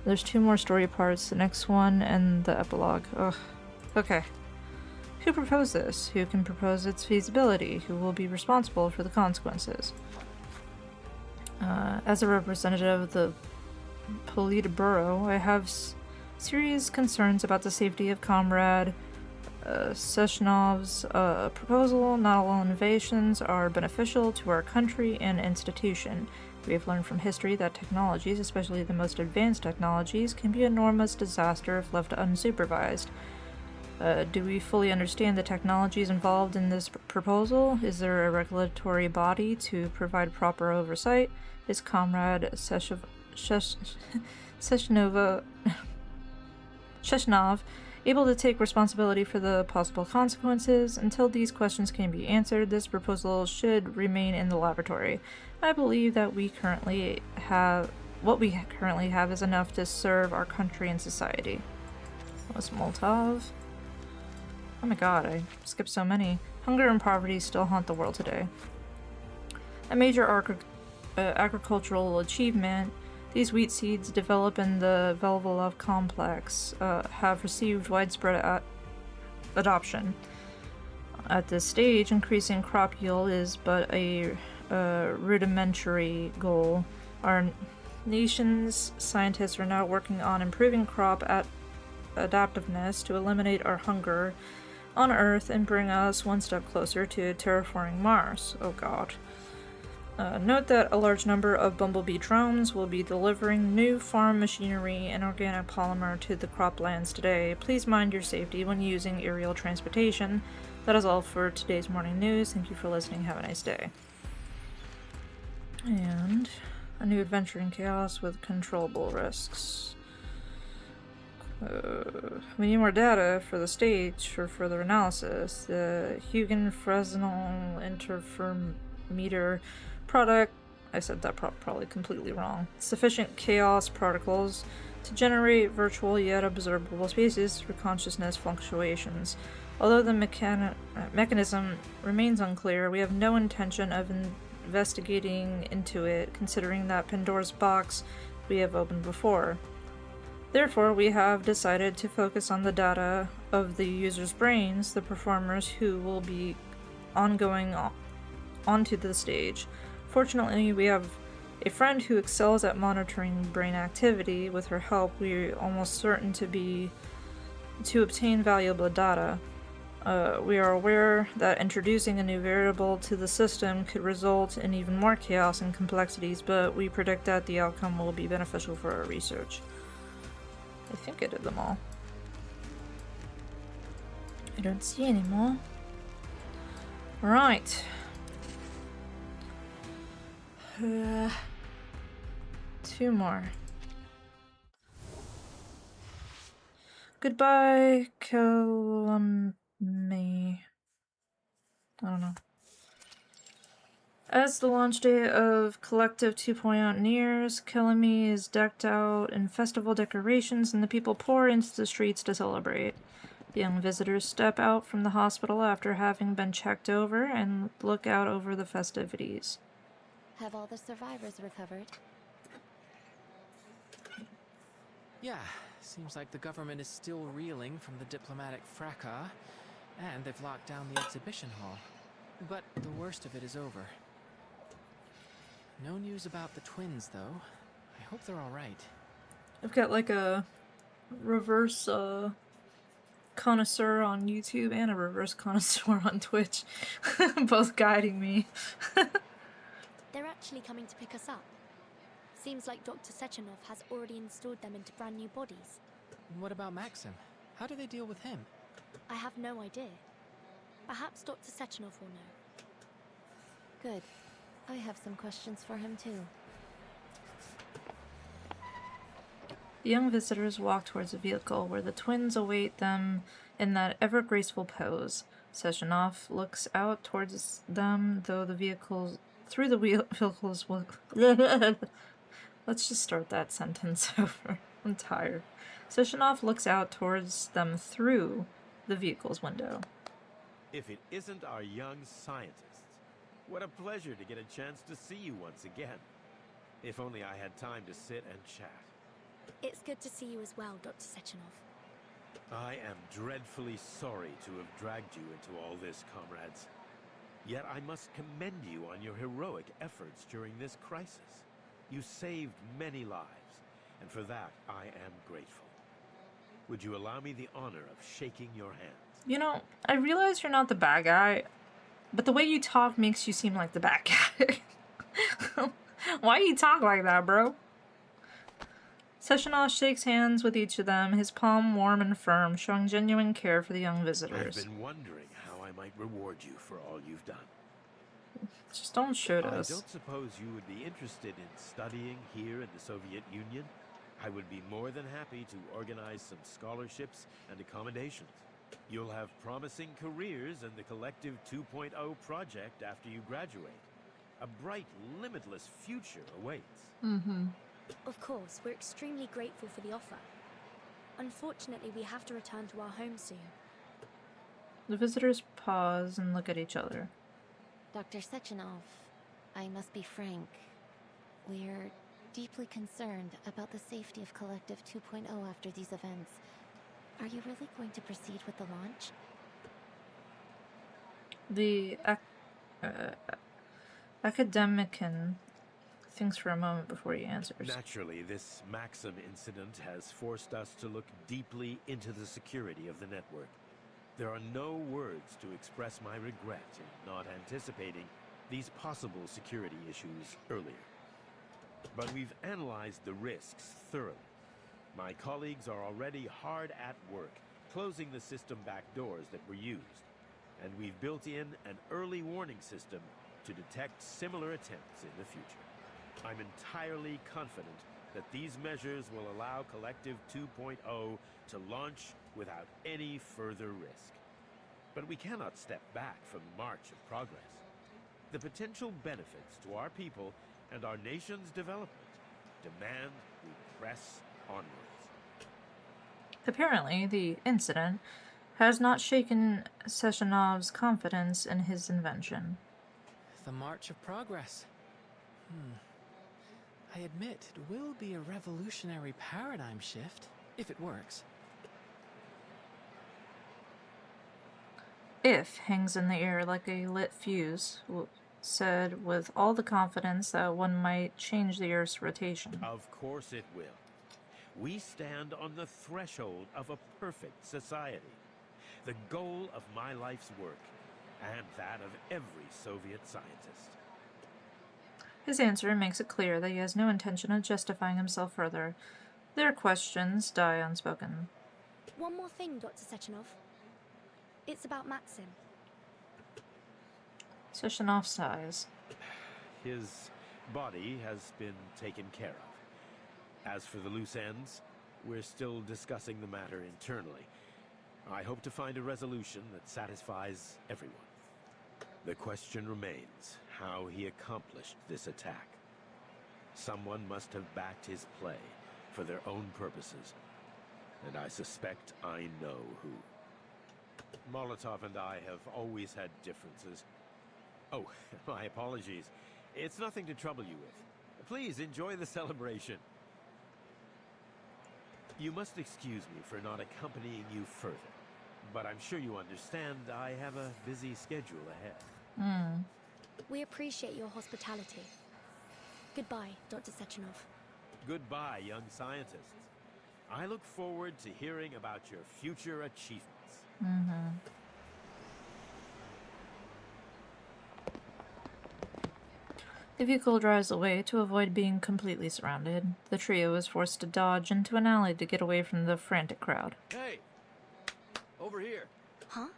There's 2 more story parts, the next one and the epilogue. Ugh. Okay. Who proposed this? Who can propose its feasibility? Who will be responsible for the consequences? As a representative of the Politburo, I have serious concerns about the safety of Comrade Seshnov's proposal. Not all innovations are beneficial to our country and institution. We have learned from history that technologies, especially the most advanced technologies, can be an enormous disaster if left unsupervised. Do we fully understand the technologies involved in this proposal? Is there a regulatory body to provide proper oversight? Is Comrade Seshnov able to take responsibility for the possible consequences. Until these questions can be answered, this proposal should remain in the laboratory. I believe that what we currently have is enough to serve our country and society. Was Molotov? Oh my god, I skipped so many. Hunger and poverty still haunt the world today. A major agricultural achievement, these wheat seeds developed in the Velvolov complex have received widespread adoption. At this stage, increasing crop yield is but a rudimentary goal. Our nation's scientists are now working on improving crop adaptiveness to eliminate our hunger on Earth and bring us one step closer to terraforming Mars. Oh god. Note that a large number of bumblebee drones will be delivering new farm machinery and organic polymer to the croplands today. Please mind your safety when using aerial transportation. That is all for today's morning news. Thank you for listening. Have a nice day. And a new adventure in chaos with controllable risks. We need more data for the stage for further analysis. The Huygens-Fresnel interferometer product, I said that probably completely wrong. Sufficient chaos particles to generate virtual yet observable spaces through consciousness fluctuations. Although the mechanism remains unclear, we have no intention of investigating into it, considering that Pandora's box we have opened before. Therefore, we have decided to focus on the data of the users' brains, the performers who will be ongoing onto the stage. Fortunately, we have a friend who excels at monitoring brain activity. With her help, we are almost certain to obtain valuable data. We are aware that introducing a new variable to the system could result in even more chaos and complexities, but we predict that the outcome will be beneficial for our research. I think I did them all. I don't see any more. Right. Two more. Goodbye, Calumny. I don't know. As the launch day of Collective 2.0 nears, Killamee is decked out in festival decorations and the people pour into the streets to celebrate. The young visitors step out from the hospital after having been checked over and look out over the festivities. Have all the survivors recovered? Yeah, seems like the government is still reeling from the diplomatic fracas, and they've locked down the exhibition hall. But the worst of it is over. No news about the twins, though. I hope they're alright. I've got like a reverse connoisseur on YouTube and a reverse connoisseur on Twitch. Both guiding me. They're actually coming to pick us up. Seems like Dr. Sechenov has already installed them into brand new bodies. What about Maxim? How do they deal with him? I have no idea. Perhaps Dr. Sechenov will know. Good. I have some questions for him too. The young visitors walk towards a vehicle where the twins await them in that ever-graceful pose. Sechenov looks out towards them, though the vehicles... Through the vehicles will... Let's just start that sentence over. I'm tired. Sechenov looks out towards them through the vehicle's window. If it isn't our young scientists, what a pleasure to get a chance to see you once again. If only I had time to sit and chat. It's good to see you as well, Dr. Sechenov. I am dreadfully sorry to have dragged you into all this, comrades. Yet I must commend you on your heroic efforts during this crisis. You saved many lives, and for that I am grateful. Would you allow me the honor of shaking your hand? You know, I realize you're not the bad guy, but the way you talk makes you seem like the bad guy. Why do you talk like that, bro? Sechenov shakes hands with each of them, his palm warm and firm, showing genuine care for the young visitors. I've been wondering how I might reward you for all you've done. Just don't shoot us. I don't suppose you would be interested in studying here in the Soviet Union? I would be more than happy to organize some scholarships and accommodations. You'll have promising careers in the Collective 2.0 project after you graduate. A bright, limitless future awaits. Of course, we're extremely grateful for the offer. Unfortunately, we have to return to our home soon. The visitors pause and look at each other. Dr. Sechenov, I must be frank. We're deeply concerned about the safety of Collective 2.0 after these events. Are you really going to proceed with the launch? The academician thinks for a moment before he answers. Naturally, this Maxim incident has forced us to look deeply into the security of the network. There are no words to express my regret in not anticipating these possible security issues earlier. But we've analyzed the risks thoroughly. My colleagues are already hard at work, closing the system back doors that were used. And we've built in an early warning system to detect similar attempts in the future. I'm entirely confident that these measures will allow Collective 2.0 to launch without any further risk. But we cannot step back from the march of progress. The potential benefits to our people and our nation's development demand we press onwards. Apparently, the incident has not shaken Sechenov's confidence in his invention. The march of progress. I admit it will be a revolutionary paradigm shift, if it works. If hangs in the air like a lit fuse, said with all the confidence that one might change the Earth's rotation. Of course it will. We stand on the threshold of a perfect society. The goal of my life's work, and that of every Soviet scientist. His answer makes it clear that he has no intention of justifying himself further. Their questions die unspoken. One more thing, Dr. Sechenov. It's about Maxim. Sechenov sighs. His body has been taken care of. As for the loose ends, we're still discussing the matter internally. I hope to find a resolution that satisfies everyone. The question remains how he accomplished this attack. Someone must have backed his play for their own purposes, and I suspect I know who. Molotov and I have always had differences. Oh, my apologies. It's nothing to trouble you with. Please enjoy the celebration. You must excuse me for not accompanying you further, but I'm sure you understand I have a busy schedule ahead. We appreciate your hospitality. Goodbye, Dr. Sechenov. Goodbye, young scientists. I look forward to hearing about your future achievements. The vehicle drives away to avoid being completely surrounded. The trio is forced to dodge into an alley to get away from the frantic crowd. Hey! Over here! Huh?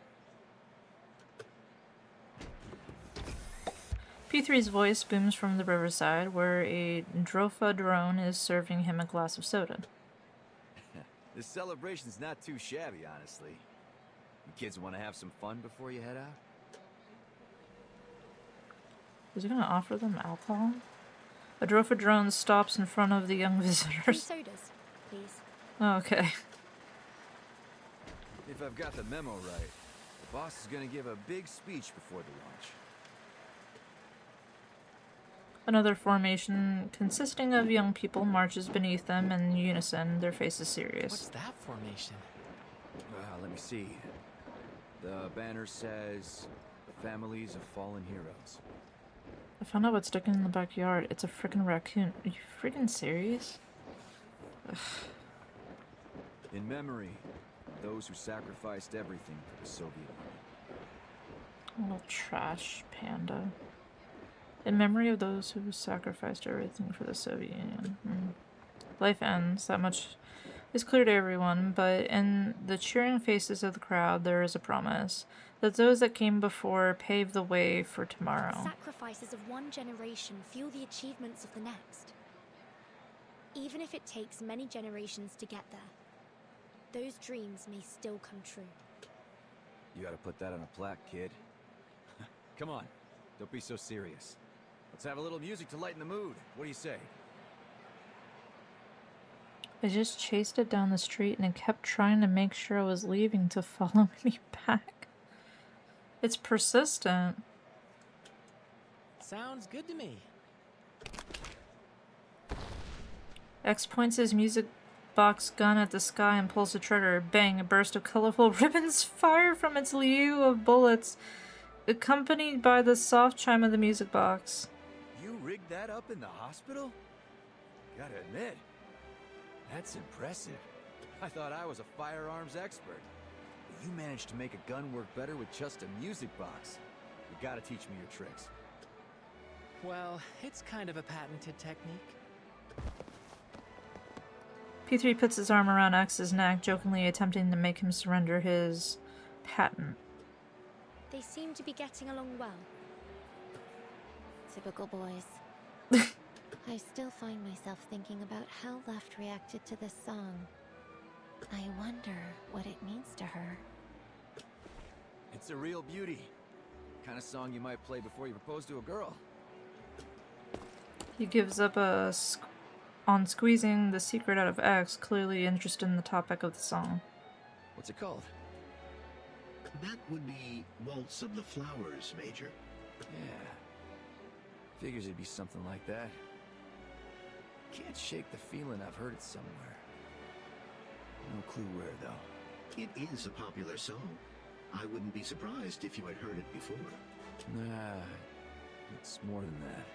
P3's voice booms from the riverside, where a Drofa drone is serving him a glass of soda. This celebration's not too shabby, honestly. You kids want to have some fun before you head out? Is he going to offer them alcohol? A Drofa drone stops in front of the young visitors. 2 sodas, please. Oh, okay. If I've got the memo right, the boss is going to give a big speech before the launch. Another formation consisting of young people marches beneath them in unison, their faces serious. What's that formation? Let me see. The banner says, "Families of Fallen Heroes." I found out what's sticking in the backyard. It's a freaking raccoon. Are you freaking serious? Ugh. In memory of those who sacrificed everything for the Soviet Union. Little trash panda. In memory of those who sacrificed everything for the Soviet Union. Life ends. That much is clear to everyone, but in the cheering faces of the crowd, there is a promise that those that came before pave the way for tomorrow. Sacrifices of one generation fuel the achievements of the next. Even if it takes many generations to get there, those dreams may still come true. You gotta put that on a plaque, kid. Come on, don't be so serious. Let's have a little music to lighten the mood. What do you say? I just chased it down the street and it kept trying to make sure I was leaving to follow me back. It's persistent. Sounds good to me. X points his music box gun at the sky and pulls the trigger. Bang, a burst of colorful ribbons fire from its lieu of bullets, accompanied by the soft chime of the music box. You rigged that up in the hospital? Gotta admit, that's impressive. I thought I was a firearms expert. But you managed to make a gun work better with just a music box. You gotta teach me your tricks. Well, it's kind of a patented technique. P3 puts his arm around X's neck, jokingly attempting to make him surrender his patent. They seem to be getting along well. Typical boys. I still find myself thinking about how Left reacted to this song. I wonder what it means to her. It's a real beauty. Kind of song you might play before you propose to a girl. He gives up on squeezing the secret out of X, clearly interested in the topic of the song. What's it called? That would be Waltz of the Flowers, Major. Yeah. Figures it'd be something like that. Can't shake the feeling I've heard it somewhere. No clue where, though. It is a popular song. I wouldn't be surprised if you had heard it before. Nah, it's more than that.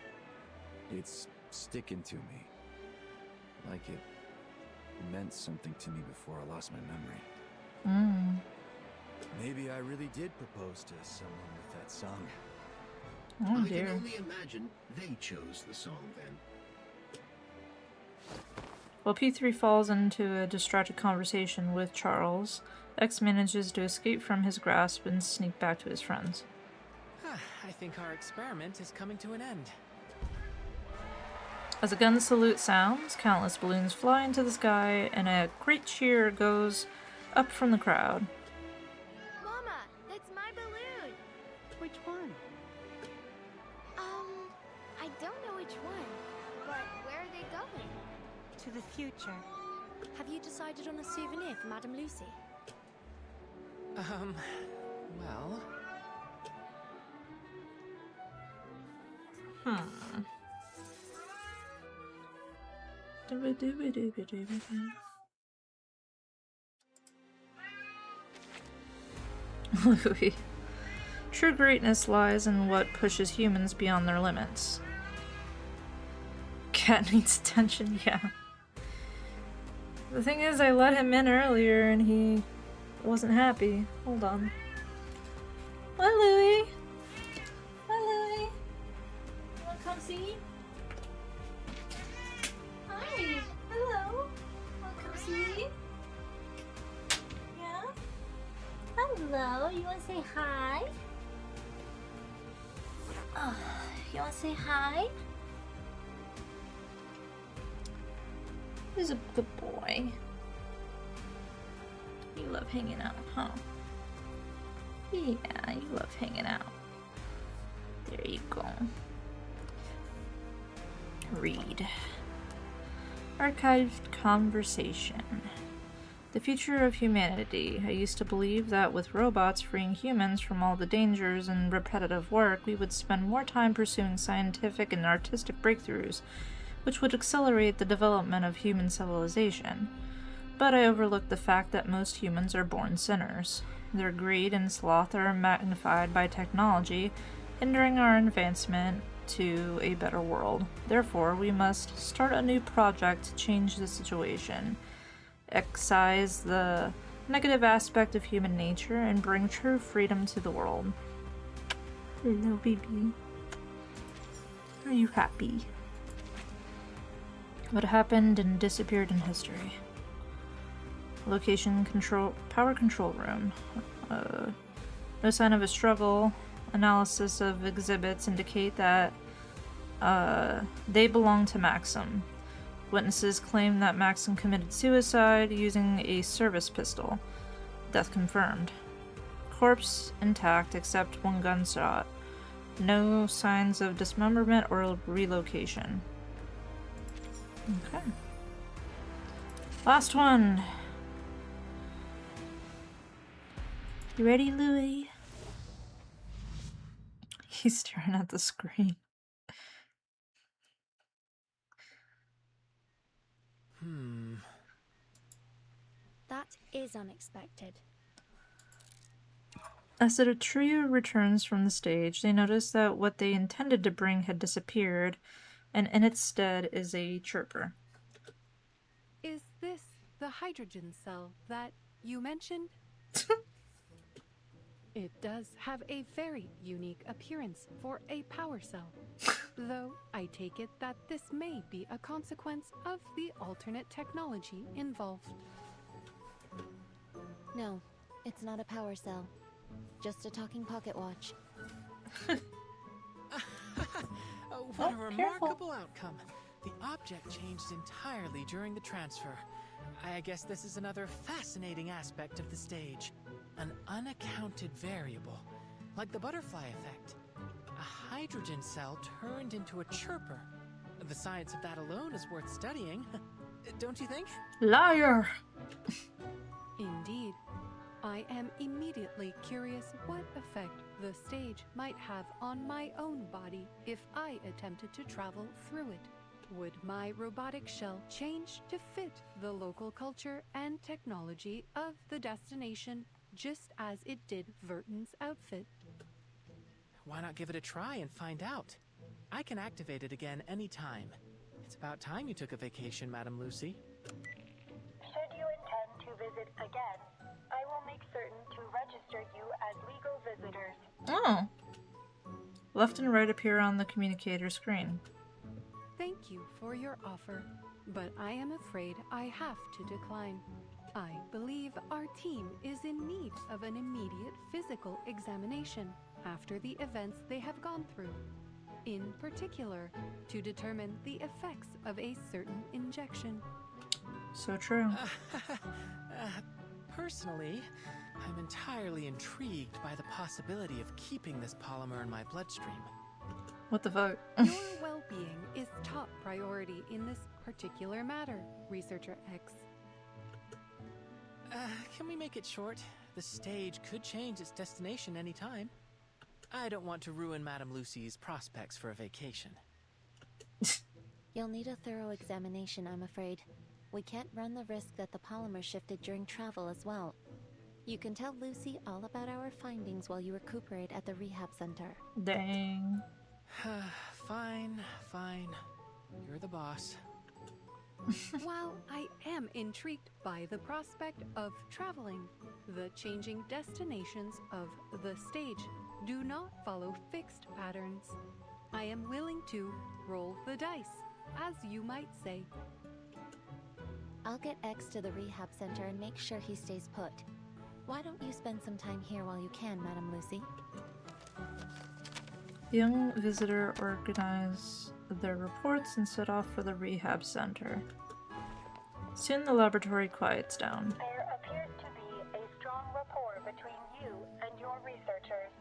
It's sticking to me. Like it meant something to me before I lost my memory. Maybe I really did propose to someone with that song. Oh I dear. can only imagine they chose the song then. While P3 falls into a distracted conversation with Charles, X manages to escape from his grasp and sneak back to his friends. I think our experiment is coming to an end. As a gun salute sounds, countless balloons fly into the sky and a great cheer goes up from the crowd. Mama, that's my balloon. Which one? I don't know which one, but where are they going? To the future. Have you decided on a souvenir for Madame Lucy? Well... Louis. True greatness lies in what pushes humans beyond their limits. Cat needs attention, yeah. The thing is, I let him in earlier and he wasn't happy. Hold on. Hi, Louis. Hi, Louis. You wanna come see? Hi. Hello. Wanna come see? Yeah? Hello. You wanna say hi? You wanna say hi? He's a good boy. You love hanging out, huh? Yeah, you love hanging out. There you go. Read. Archived conversation. The future of humanity. I used to believe that with robots freeing humans from all the dangers and repetitive work, we would spend more time pursuing scientific and artistic breakthroughs, which would accelerate the development of human civilization. But I overlooked the fact that most humans are born sinners. Their greed and sloth are magnified by technology, hindering our advancement to a better world. Therefore, we must start a new project to change the situation, excise the negative aspect of human nature, and bring true freedom to the world. Hello, baby. Are you happy? What happened and disappeared in history. Location control, power control room. No sign of a struggle. Analysis of exhibits indicate that they belong to Maxim, Witnesses claim that Maxim committed suicide using a service pistol. Death confirmed. Corpse intact except one gunshot. No signs of dismemberment or relocation. Okay. Last one. You ready, Louis? He's staring at the screen. That is unexpected. As the trio returns from the stage, they notice that what they intended to bring had disappeared, and in its stead is a chirper. Is this the hydrogen cell that you mentioned? It does have a very unique appearance for a power cell, though I take it that this may be a consequence of the alternate technology involved. No, it's not a power cell. Just a talking pocket watch. What a remarkable outcome. The object changed entirely during the transfer. I guess this is another fascinating aspect of the stage. An unaccounted variable, like the butterfly effect. A hydrogen cell turned into a chirper. The science of that alone is worth studying, don't you think? Liar! Indeed. I am immediately curious what effect the stage might have on my own body if I attempted to travel through it. Would my robotic shell change to fit the local culture and technology of the destination just as it did Verton's outfit? Why not give it a try and find out? I can activate it again anytime. It's about time you took a vacation, Madam Lucy. Should you intend to visit again, I will make certain to register you as legal visitors. Oh. Left and right appear on the communicator screen. Thank you for your offer, but I am afraid I have to decline. I believe our team is in need of an immediate physical examination after the events they have gone through. In particular, to determine the effects of a certain injection. So true. Personally, I'm entirely intrigued by the possibility of keeping this polymer in my bloodstream. What the fuck? Your well-being is top priority in this particular matter, Researcher X. Can we make it short? The stage could change its destination anytime. I don't want to ruin Madame Lucy's prospects for a vacation. You'll need a thorough examination, I'm afraid. We can't run the risk that the polymer shifted during travel as well. You can tell Lucy all about our findings while you recuperate at the rehab center. Dang. Fine. You're the boss. While I am intrigued by the prospect of traveling, the changing destinations of the stage do not follow fixed patterns. I am willing to roll the dice, as you might say. I'll get X to the rehab center and make sure he stays put. Why don't you spend some time here while you can, Madam Lucy? The young visitor organize their reports and set off for the rehab center. Soon the laboratory quiets down. There appears to be a strong rapport between you and your researchers.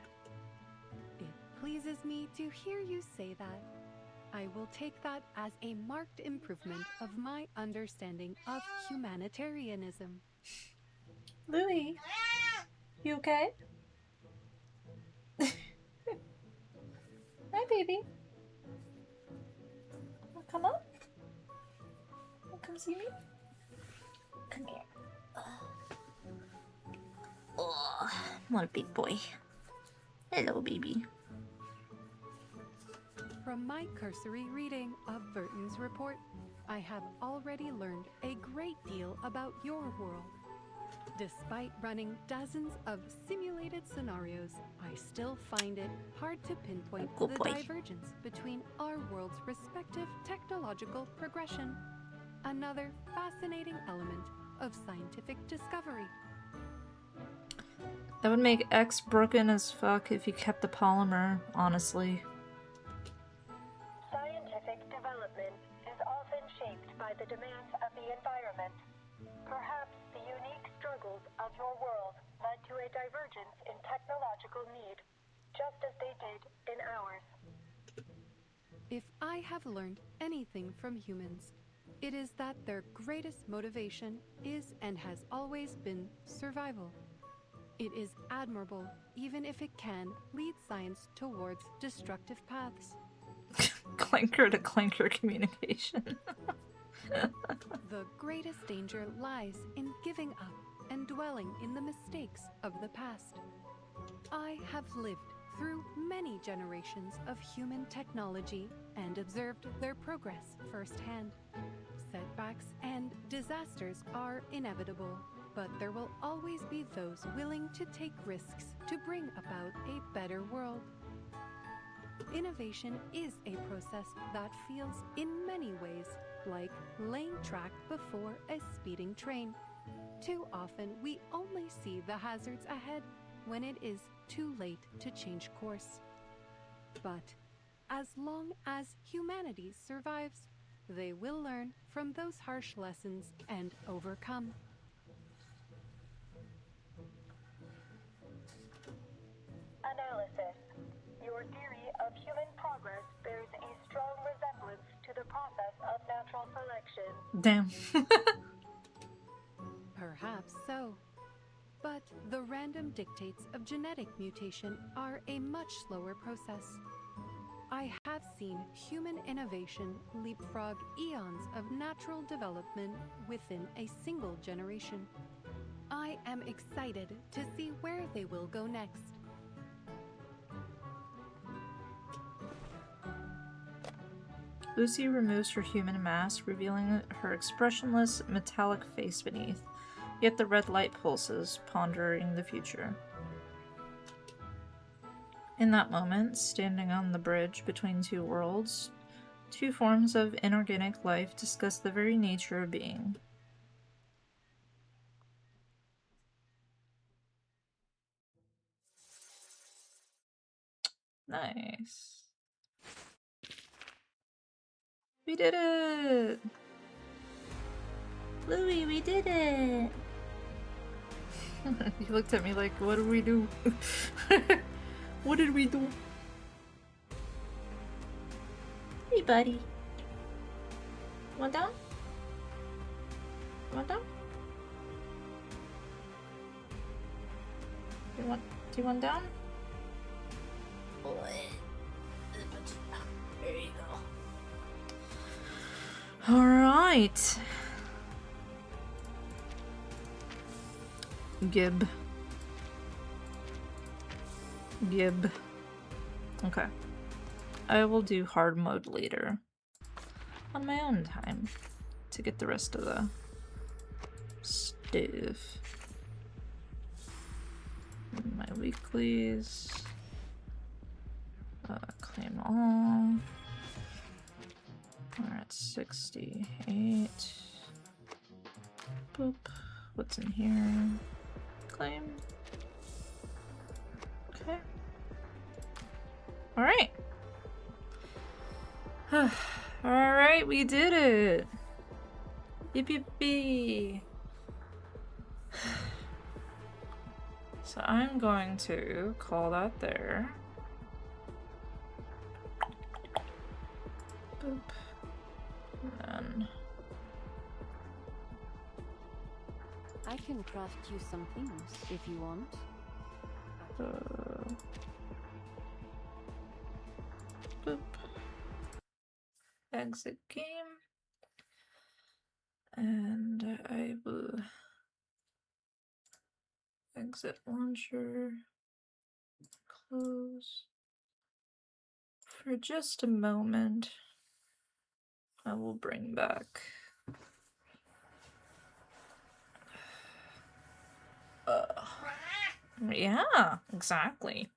It pleases me to hear you say that. I will take that as a marked improvement of my understanding of humanitarianism. Louis, you okay? Hi, baby. Wanna come up? Wanna come see me? Come here. Oh, what a big boy. Hello, baby. From my cursory reading of Verton's report, I have already learned a great deal about your world. Despite running dozens of simulated scenarios, I still find it hard to pinpoint the divergence between our world's respective technological progression. Another fascinating element of scientific discovery. That would make X broken as fuck if he kept the polymer, honestly. Scientific development is often shaped by the the demands of the environment. Perhaps the unique struggles of your world led to a divergence in technological need, just as they did in ours. If I have learned anything from humans, it is that their greatest motivation is and has always been survival. It is admirable, even if it can lead science towards destructive paths. Clanker to clanker communication. The greatest danger lies in giving up and dwelling in the mistakes of the past. I have lived through many generations of human technology and observed their progress firsthand. Setbacks and disasters are inevitable, but there will always be those willing to take risks to bring about a better world. Innovation is a process that feels in many ways like laying track before a speeding train. Too often we only see the hazards ahead when it is too late to change course. But as long as humanity survives, they will learn from those harsh lessons and overcome. Analysis. Your theory of human progress bears a strong resemblance to the process of natural selection. Damn. Perhaps so. But the random dictates of genetic mutation are a much slower process. I have seen human innovation leapfrog eons of natural development within a single generation. I am excited to see where they will go next. Lucy removes her human mask, revealing her expressionless, metallic face beneath. Yet the red light pulses, pondering the future. In that moment, standing on the bridge between two worlds, two forms of inorganic life discuss the very nature of being. Nice. We did it! Louie, we did it! You looked at me like, what did we do? What did we do? Hey, buddy. Want down? Want down? Do you want down? There you go. Alright. Gib. Okay. I will do hard mode later. On my own time. To get the rest of the stuff. My weeklies. Claim all. We're at 68. Boop. What's in here? Claim. Okay. Alright. Alright, we did it. Yippee. So I'm going to call that there. Boop. And then I can craft you some things if you want. Boop. Exit game. And I will exit launcher. Close. For just a moment, I will bring back yeah, exactly.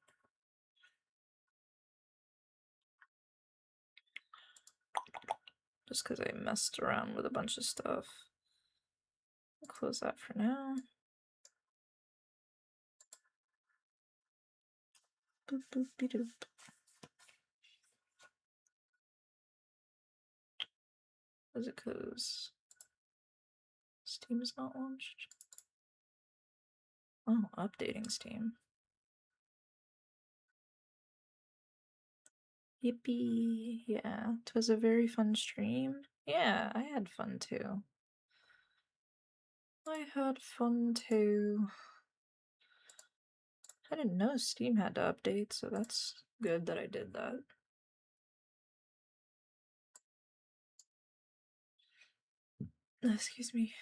Just because I messed around with a bunch of stuff. I'll close that for now. Boop, boop, doop. As it goes. Steam is not launched. Oh, updating Steam. Yippee! Yeah, it was a very fun stream. Yeah, I had fun too. I had fun too. I didn't know Steam had to update, so that's good that I did that. Excuse me.